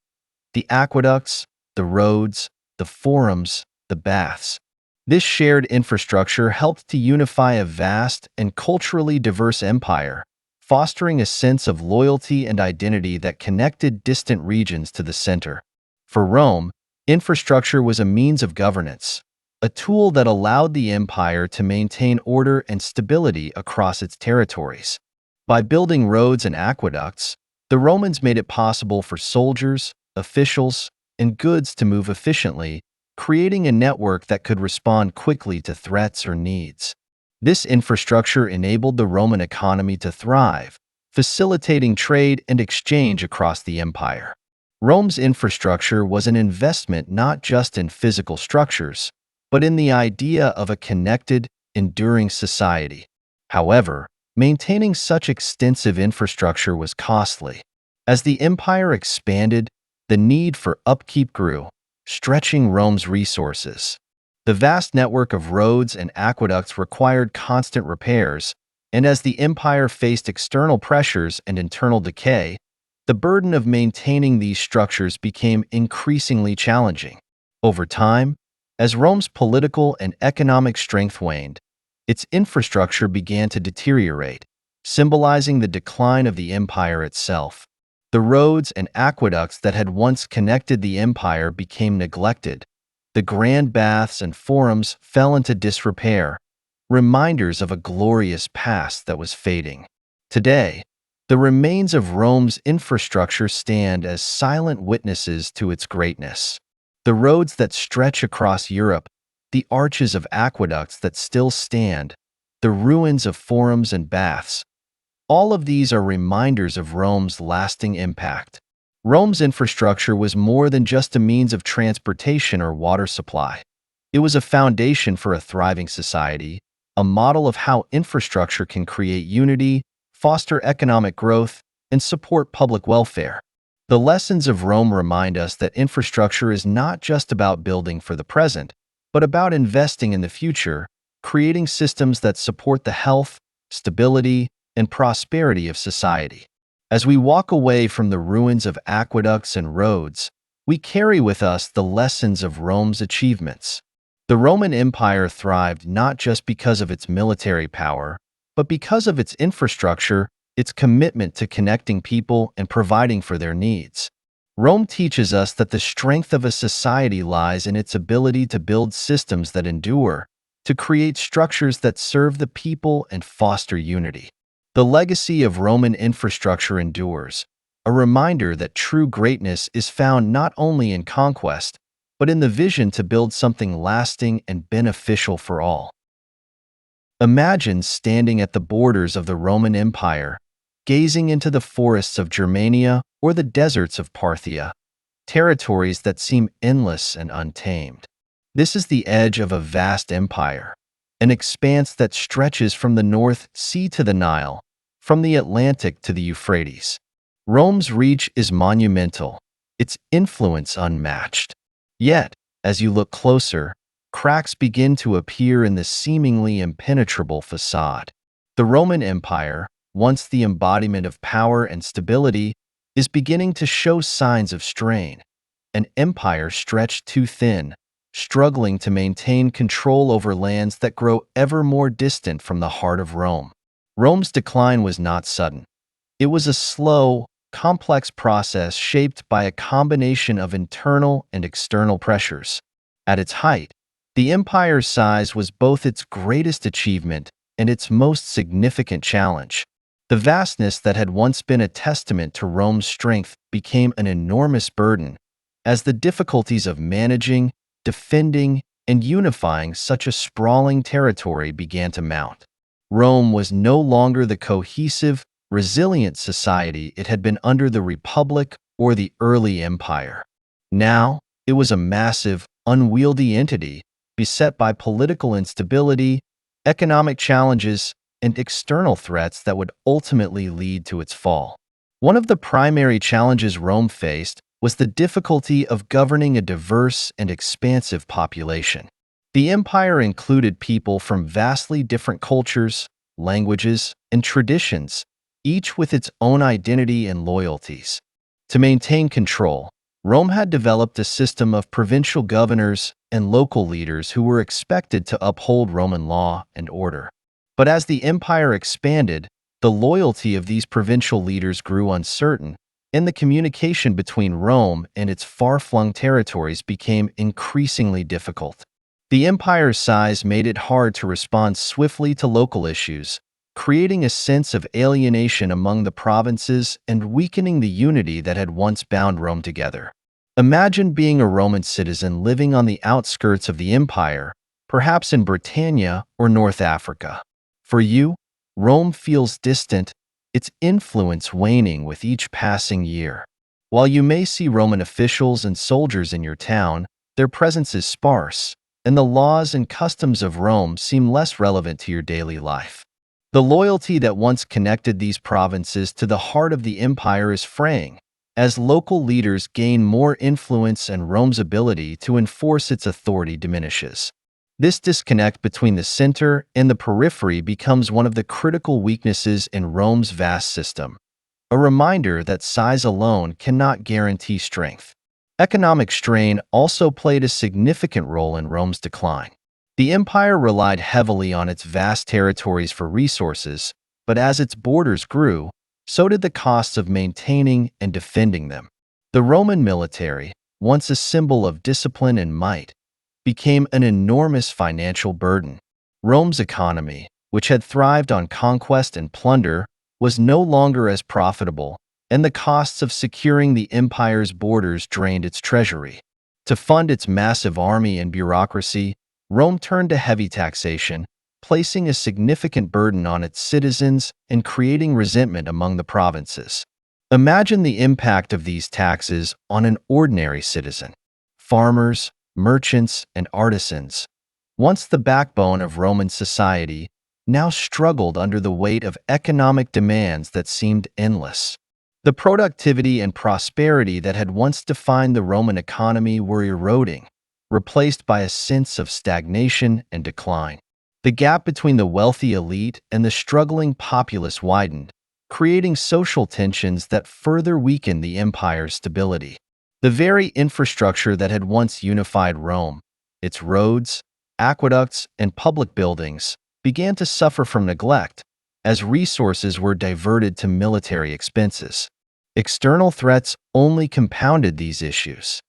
the aqueducts, the roads, the forums, the baths. This shared infrastructure helped to unify a vast and culturally diverse empire, fostering a sense of loyalty and identity that connected distant regions to the center. For Rome, infrastructure was a means of governance, a tool that allowed the empire to maintain order and stability across its territories. By building roads and aqueducts, the Romans made it possible for soldiers, officials, and goods to move efficiently, creating a network that could respond quickly to threats or needs. This infrastructure enabled the Roman economy to thrive, facilitating trade and exchange across the empire. Rome's infrastructure was an investment not just in physical structures, but in the idea of a connected, enduring society. However, maintaining such extensive infrastructure was costly. As the empire expanded, the need for upkeep grew, stretching Rome's resources. The vast network of roads and aqueducts required constant repairs, and as the empire faced external pressures and internal decay, the burden of maintaining these structures became increasingly challenging. Over time, as Rome's political and economic strength waned, its infrastructure began to deteriorate, symbolizing the decline of the empire itself. The roads and aqueducts that had once connected the empire became neglected. The grand baths and forums fell into disrepair, reminders of a glorious past that was fading. Today, the remains of Rome's infrastructure stand as silent witnesses to its greatness. The roads that stretch across Europe, the arches of aqueducts that still stand, the ruins of forums and baths, all of these are reminders of Rome's lasting impact. Rome's infrastructure was more than just a means of transportation or water supply. It was a foundation for a thriving society, a model of how infrastructure can create unity, foster economic growth, and support public welfare. The lessons of Rome remind us that infrastructure is not just about building for the present, but about investing in the future, creating systems that support the health, stability, and prosperity of society. As we walk away from the ruins of aqueducts and roads, we carry with us the lessons of Rome's achievements. The Roman Empire thrived not just because of its military power, but because of its infrastructure, its commitment to connecting people and providing for their needs. Rome teaches us that the strength of a society lies in its ability to build systems that endure, to create structures that serve the people and foster unity. The legacy of Roman infrastructure endures, a reminder that true greatness is found not only in conquest, but in the vision to build something lasting and beneficial for all. Imagine standing at the borders of the Roman Empire, gazing into the forests of Germania or the deserts of Parthia, territories that seem endless and untamed. This is the edge of a vast empire, an expanse that stretches from the North Sea to the Nile, from the Atlantic to the Euphrates. Rome's reach is monumental, its influence unmatched. Yet, as you look closer, cracks begin to appear in the seemingly impenetrable facade. The Roman Empire, once the embodiment of power and stability, is beginning to show signs of strain. An empire stretched too thin, struggling to maintain control over lands that grow ever more distant from the heart of Rome. Rome's decline was not sudden. It was a slow, complex process shaped by a combination of internal and external pressures. At its height, the empire's size was both its greatest achievement and its most significant challenge. The vastness that had once been a testament to Rome's strength became an enormous burden, as the difficulties of managing, defending, and unifying such a sprawling territory began to mount. Rome was no longer the cohesive, resilient society it had been under the Republic or the early Empire. Now, it was a massive, unwieldy entity beset by political instability, economic challenges, and external threats that would ultimately lead to its fall. One of the primary challenges Rome faced was the difficulty of governing a diverse and expansive population. The empire included people from vastly different cultures, languages, and traditions, each with its own identity and loyalties. To maintain control, Rome had developed a system of provincial governors and local leaders who were expected to uphold Roman law and order. But as the empire expanded, the loyalty of these provincial leaders grew uncertain, and the communication between Rome and its far-flung territories became increasingly difficult. The empire's size made it hard to respond swiftly to local issues, creating a sense of alienation among the provinces and weakening the unity that had once bound Rome together. Imagine being a Roman citizen living on the outskirts of the empire, perhaps in Britannia or North Africa. For you, Rome feels distant, its influence waning with each passing year. While you may see Roman officials and soldiers in your town, their presence is sparse, and the laws and customs of Rome seem less relevant to your daily life. The loyalty that once connected these provinces to the heart of the empire is fraying, as local leaders gain more influence and Rome's ability to enforce its authority diminishes. This disconnect between the center and the periphery becomes one of the critical weaknesses in Rome's vast system, a reminder that size alone cannot guarantee strength. Economic strain also played a significant role in Rome's decline. The empire relied heavily on its vast territories for resources, but as its borders grew, so did the costs of maintaining and defending them. The Roman military, once a symbol of discipline and might, became an enormous financial burden. Rome's economy, which had thrived on conquest and plunder, was no longer as profitable, and the costs of securing the empire's borders drained its treasury. To fund its massive army and bureaucracy, Rome turned to heavy taxation, placing a significant burden on its citizens and creating resentment among the provinces. Imagine the impact of these taxes on an ordinary citizen. Farmers, merchants, and artisans, once the backbone of Roman society, now struggled under the weight of economic demands that seemed endless. The productivity and prosperity that had once defined the Roman economy were eroding, replaced by a sense of stagnation and decline. The gap between the wealthy elite and the struggling populace widened, creating social tensions that further weakened the empire's stability. The very infrastructure that had once unified Rome, its roads, aqueducts, and public buildings, began to suffer from neglect as resources were diverted to military expenses. External threats only compounded these issues.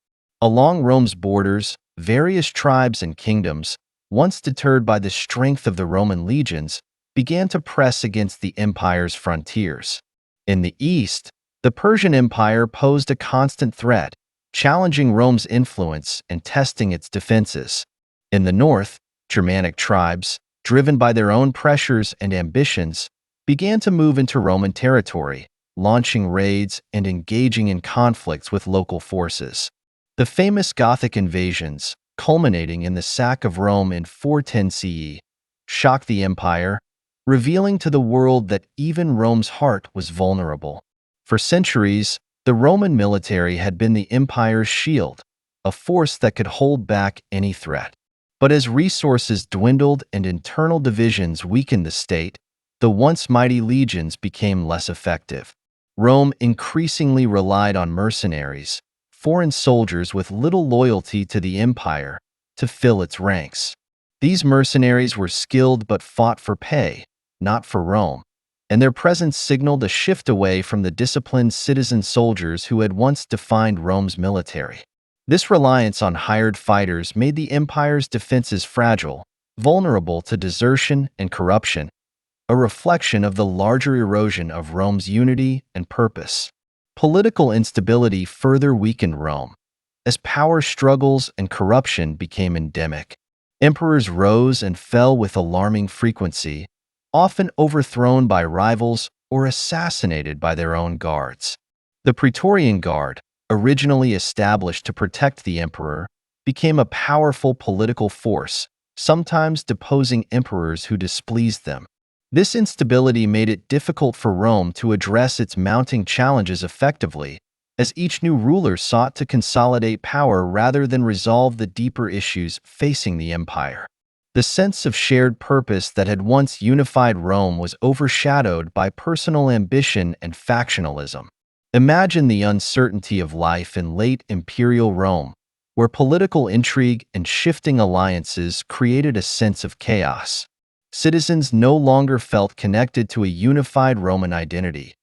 Along Rome's borders, various tribes and kingdoms, once deterred by the strength of the Roman legions, began to press against the empire's frontiers. In the east, the Persian Empire posed a constant threat, challenging Rome's influence and testing its defenses. In the north, Germanic tribes, driven by their own pressures and ambitions, began to move into Roman territory, launching raids and engaging in conflicts with local forces. The famous Gothic invasions, culminating in the sack of Rome in 410 CE, shocked the empire, revealing to the world that even Rome's heart was vulnerable. For centuries, the Roman military had been the empire's shield, a force that could hold back any threat. But as resources dwindled and internal divisions weakened the state, the once mighty legions became less effective. Rome increasingly relied on mercenaries, foreign soldiers with little loyalty to the empire, to fill its ranks. These mercenaries were skilled but fought for pay, not for Rome, and their presence signaled a shift away from the disciplined citizen soldiers who had once defined Rome's military. This reliance on hired fighters made the empire's defenses fragile, vulnerable to desertion and corruption, a reflection of the larger erosion of Rome's unity and purpose. Political instability further weakened Rome, as power struggles and corruption became endemic. Emperors rose and fell with alarming frequency, often overthrown by rivals or assassinated by their own guards. The Praetorian Guard, originally established to protect the emperor, became a powerful political force, sometimes deposing emperors who displeased them. This instability made it difficult for Rome to address its mounting challenges effectively, as each new ruler sought to consolidate power rather than resolve the deeper issues facing the empire. The sense of shared purpose that had once unified Rome was overshadowed by personal ambition and factionalism. Imagine the uncertainty of life in late Imperial Rome, where political intrigue and shifting alliances created a sense of chaos. Citizens no longer felt connected to a unified Roman identity.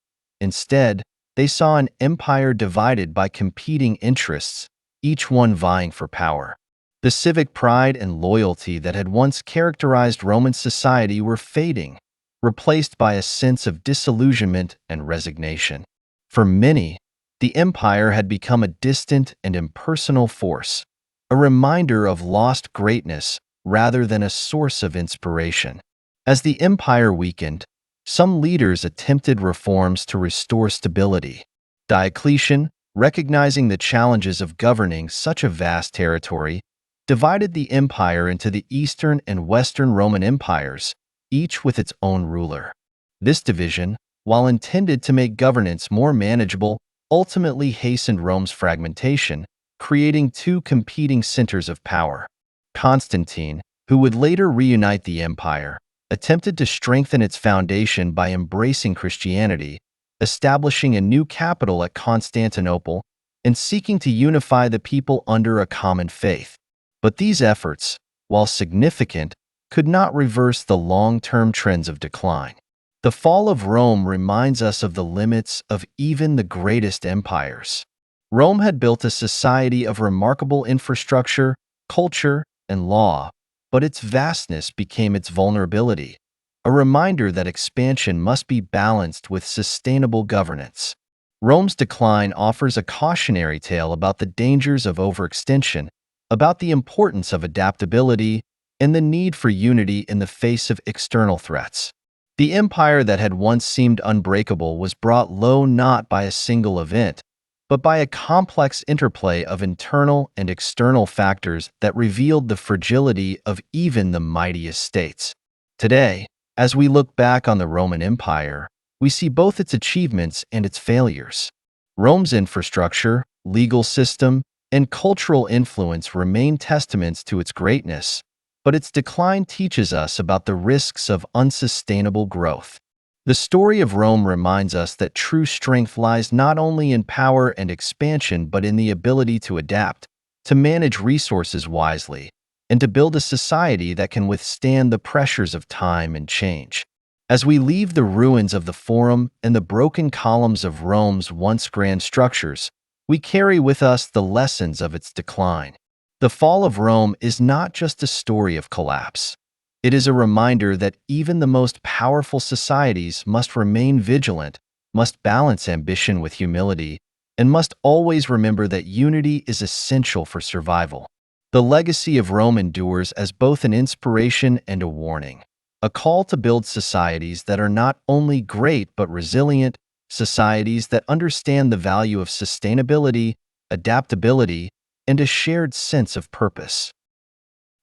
Instead, they saw an empire divided by competing interests, each one vying for power. The civic pride and loyalty that had once characterized Roman society were fading, replaced by a sense of disillusionment and resignation. For many, the empire had become a distant and impersonal force, a reminder of lost greatness rather than a source of inspiration. As the empire weakened, some leaders attempted reforms to restore stability. Diocletian, recognizing the challenges of governing such a vast territory, divided the empire into the Eastern and Western Roman empires, each with its own ruler. This division, while intended to make governance more manageable, ultimately hastened Rome's fragmentation, creating two competing centers of power. Constantine, who would later reunite the empire, attempted to strengthen its foundation by embracing Christianity, establishing a new capital at Constantinople, and seeking to unify the people under a common faith. But these efforts, while significant, could not reverse the long-term trends of decline. The fall of Rome reminds us of the limits of even the greatest empires. Rome had built a society of remarkable infrastructure, culture, and law, but its vastness became its vulnerability, a reminder that expansion must be balanced with sustainable governance. Rome's decline offers a cautionary tale about the dangers of overextension, about the importance of adaptability, and the need for unity in the face of external threats. The empire that had once seemed unbreakable was brought low not by a single event, but by a complex interplay of internal and external factors that revealed the fragility of even the mightiest states. Today, as we look back on the Roman Empire, we see both its achievements and its failures. Rome's infrastructure, legal system, and cultural influence remain testaments to its greatness, but its decline teaches us about the risks of unsustainable growth. The story of Rome reminds us that true strength lies not only in power and expansion but in the ability to adapt, to manage resources wisely, and to build a society that can withstand the pressures of time and change. As we leave the ruins of the Forum and the broken columns of Rome's once grand structures, we carry with us the lessons of its decline. The fall of Rome is not just a story of collapse. It is a reminder that even the most powerful societies must remain vigilant, must balance ambition with humility, and must always remember that unity is essential for survival. The legacy of Rome endures as both an inspiration and a warning, a call to build societies that are not only great but resilient, societies that understand the value of sustainability, adaptability, and a shared sense of purpose.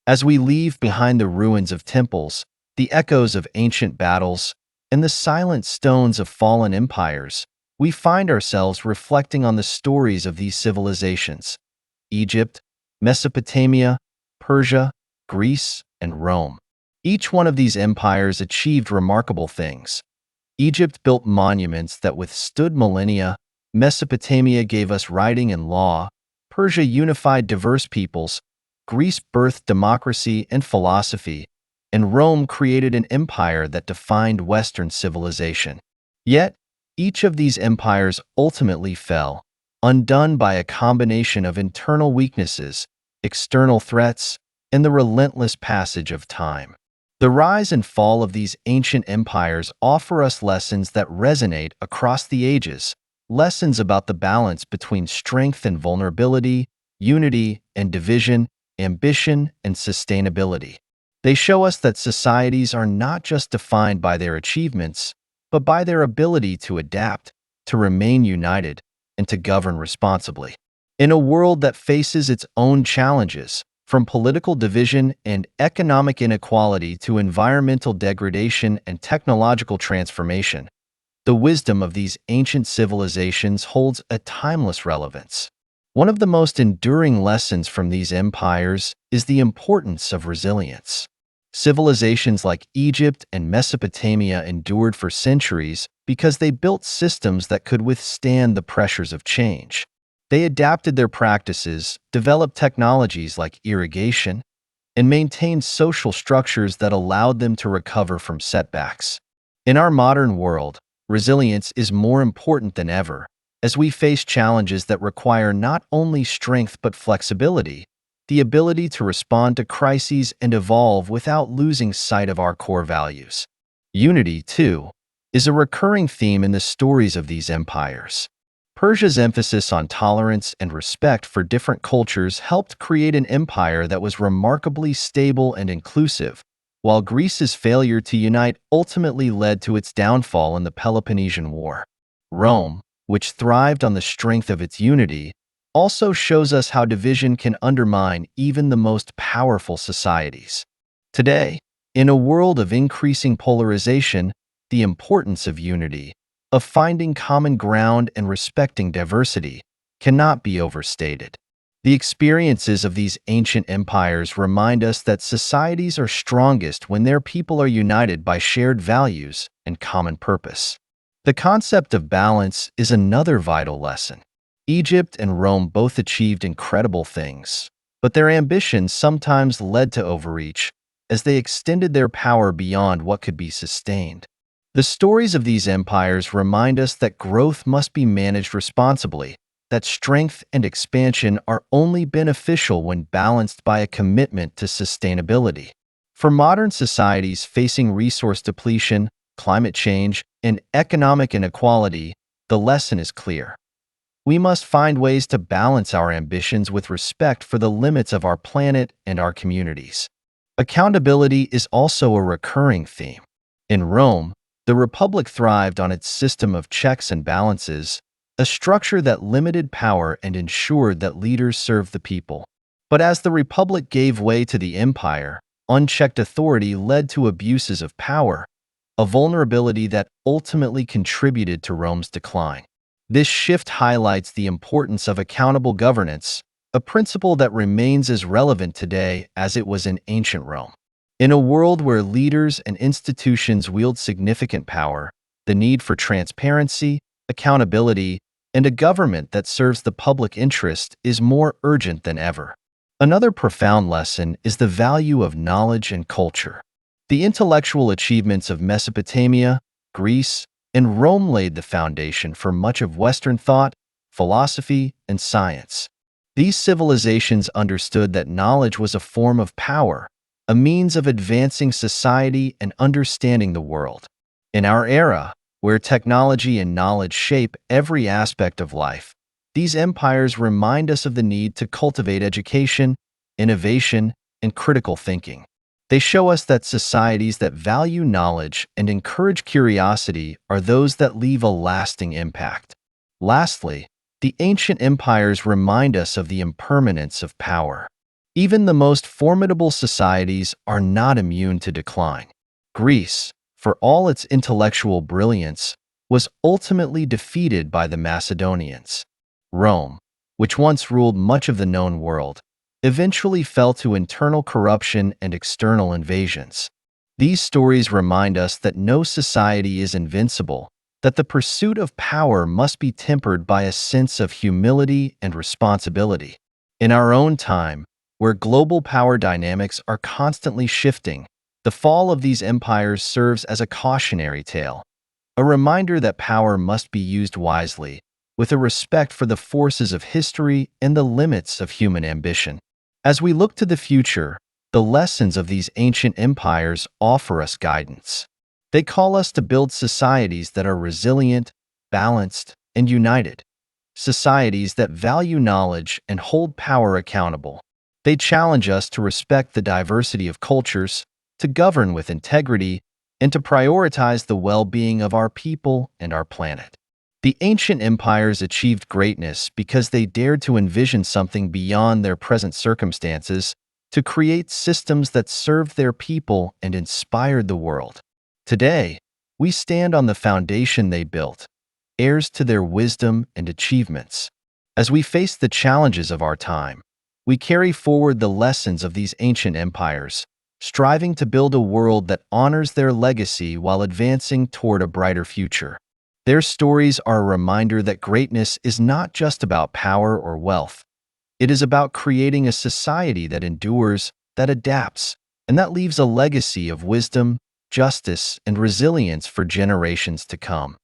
As we leave behind the ruins of temples, the echoes of ancient battles, and the silent stones of fallen empires, we find ourselves reflecting on the stories of these civilizations: Egypt, Mesopotamia, Persia, Greece, and Rome. Each one of these empires achieved remarkable things. Egypt built monuments that withstood millennia, Mesopotamia gave us writing and law, Persia unified diverse peoples, Greece birthed democracy and philosophy, and Rome created an empire that defined Western civilization. Yet, each of these empires ultimately fell, undone by a combination of internal weaknesses, external threats, and the relentless passage of time. The rise and fall of these ancient empires offer us lessons that resonate across the ages, lessons about the balance between strength and vulnerability, unity and division, ambition and sustainability. They show us that societies are not just defined by their achievements, but by their ability to adapt, to remain united, and to govern responsibly. In a world that faces its own challenges, from political division and economic inequality to environmental degradation and technological transformation, the wisdom of these ancient civilizations holds a timeless relevance. One of the most enduring lessons from these empires is the importance of resilience. Civilizations like Egypt and Mesopotamia endured for centuries because they built systems that could withstand the pressures of change. They adapted their practices, developed technologies like irrigation, and maintained social structures that allowed them to recover from setbacks. In our modern world, resilience is more important than ever, as we face challenges that require not only strength but flexibility, the ability to respond to crises and evolve without losing sight of our core values. Unity, too, is a recurring theme in the stories of these empires. Persia's emphasis on tolerance and respect for different cultures helped create an empire that was remarkably stable and inclusive, while Greece's failure to unite ultimately led to its downfall in the Peloponnesian War. Rome, which thrived on the strength of its unity, also shows us how division can undermine even the most powerful societies. Today, in a world of increasing polarization, the importance of unity, of finding common ground and respecting diversity, cannot be overstated. The experiences of these ancient empires remind us that societies are strongest when their people are united by shared values and common purpose. The concept of balance is another vital lesson. Egypt and Rome both achieved incredible things, but their ambitions sometimes led to overreach as they extended their power beyond what could be sustained. The stories of these empires remind us that growth must be managed responsibly, that strength and expansion are only beneficial when balanced by a commitment to sustainability. For modern societies facing resource depletion, climate change, and economic inequality, the lesson is clear. We must find ways to balance our ambitions with respect for the limits of our planet and our communities. Accountability is also a recurring theme. In Rome, The Republic thrived on its system of checks and balances, a structure that limited power and ensured that leaders served the people. But as the Republic gave way to the Empire, unchecked authority led to abuses of power, a vulnerability that ultimately contributed to Rome's decline. This shift highlights the importance of accountable governance, a principle that remains as relevant today as it was in ancient Rome. In a world where leaders and institutions wield significant power, the need for transparency, accountability, and a government that serves the public interest is more urgent than ever. Another profound lesson is the value of knowledge and culture. The intellectual achievements of Mesopotamia, Greece, and Rome laid the foundation for much of Western thought, philosophy, and science. These civilizations understood that knowledge was a form of power, a means of advancing society and understanding the world. In our era, where technology and knowledge shape every aspect of life, these empires remind us of the need to cultivate education, innovation, and critical thinking. They show us that societies that value knowledge and encourage curiosity are those that leave a lasting impact. Lastly, the ancient empires remind us of the impermanence of power. Even the most formidable societies are not immune to decline. Greece, for all its intellectual brilliance, was ultimately defeated by the Macedonians. Rome, which once ruled much of the known world, eventually fell to internal corruption and external invasions. These stories remind us that no society is invincible, that the pursuit of power must be tempered by a sense of humility and responsibility. In our own time, where global power dynamics are constantly shifting, the fall of these empires serves as a cautionary tale, a reminder that power must be used wisely, with a respect for the forces of history and the limits of human ambition. As we look to the future, the lessons of these ancient empires offer us guidance. They call us to build societies that are resilient, balanced, and united. Societies that value knowledge and hold power accountable. They challenge us to respect the diversity of cultures, to govern with integrity, and to prioritize the well-being of our people and our planet. The ancient empires achieved greatness because they dared to envision something beyond their present circumstances, to create systems that served their people and inspired the world. Today, we stand on the foundation they built, heirs to their wisdom and achievements. As we face the challenges of our time, we carry forward the lessons of these ancient empires, striving to build a world that honors their legacy while advancing toward a brighter future. Their stories are a reminder that greatness is not just about power or wealth. It is about creating a society that endures, that adapts, and that leaves a legacy of wisdom, justice, and resilience for generations to come.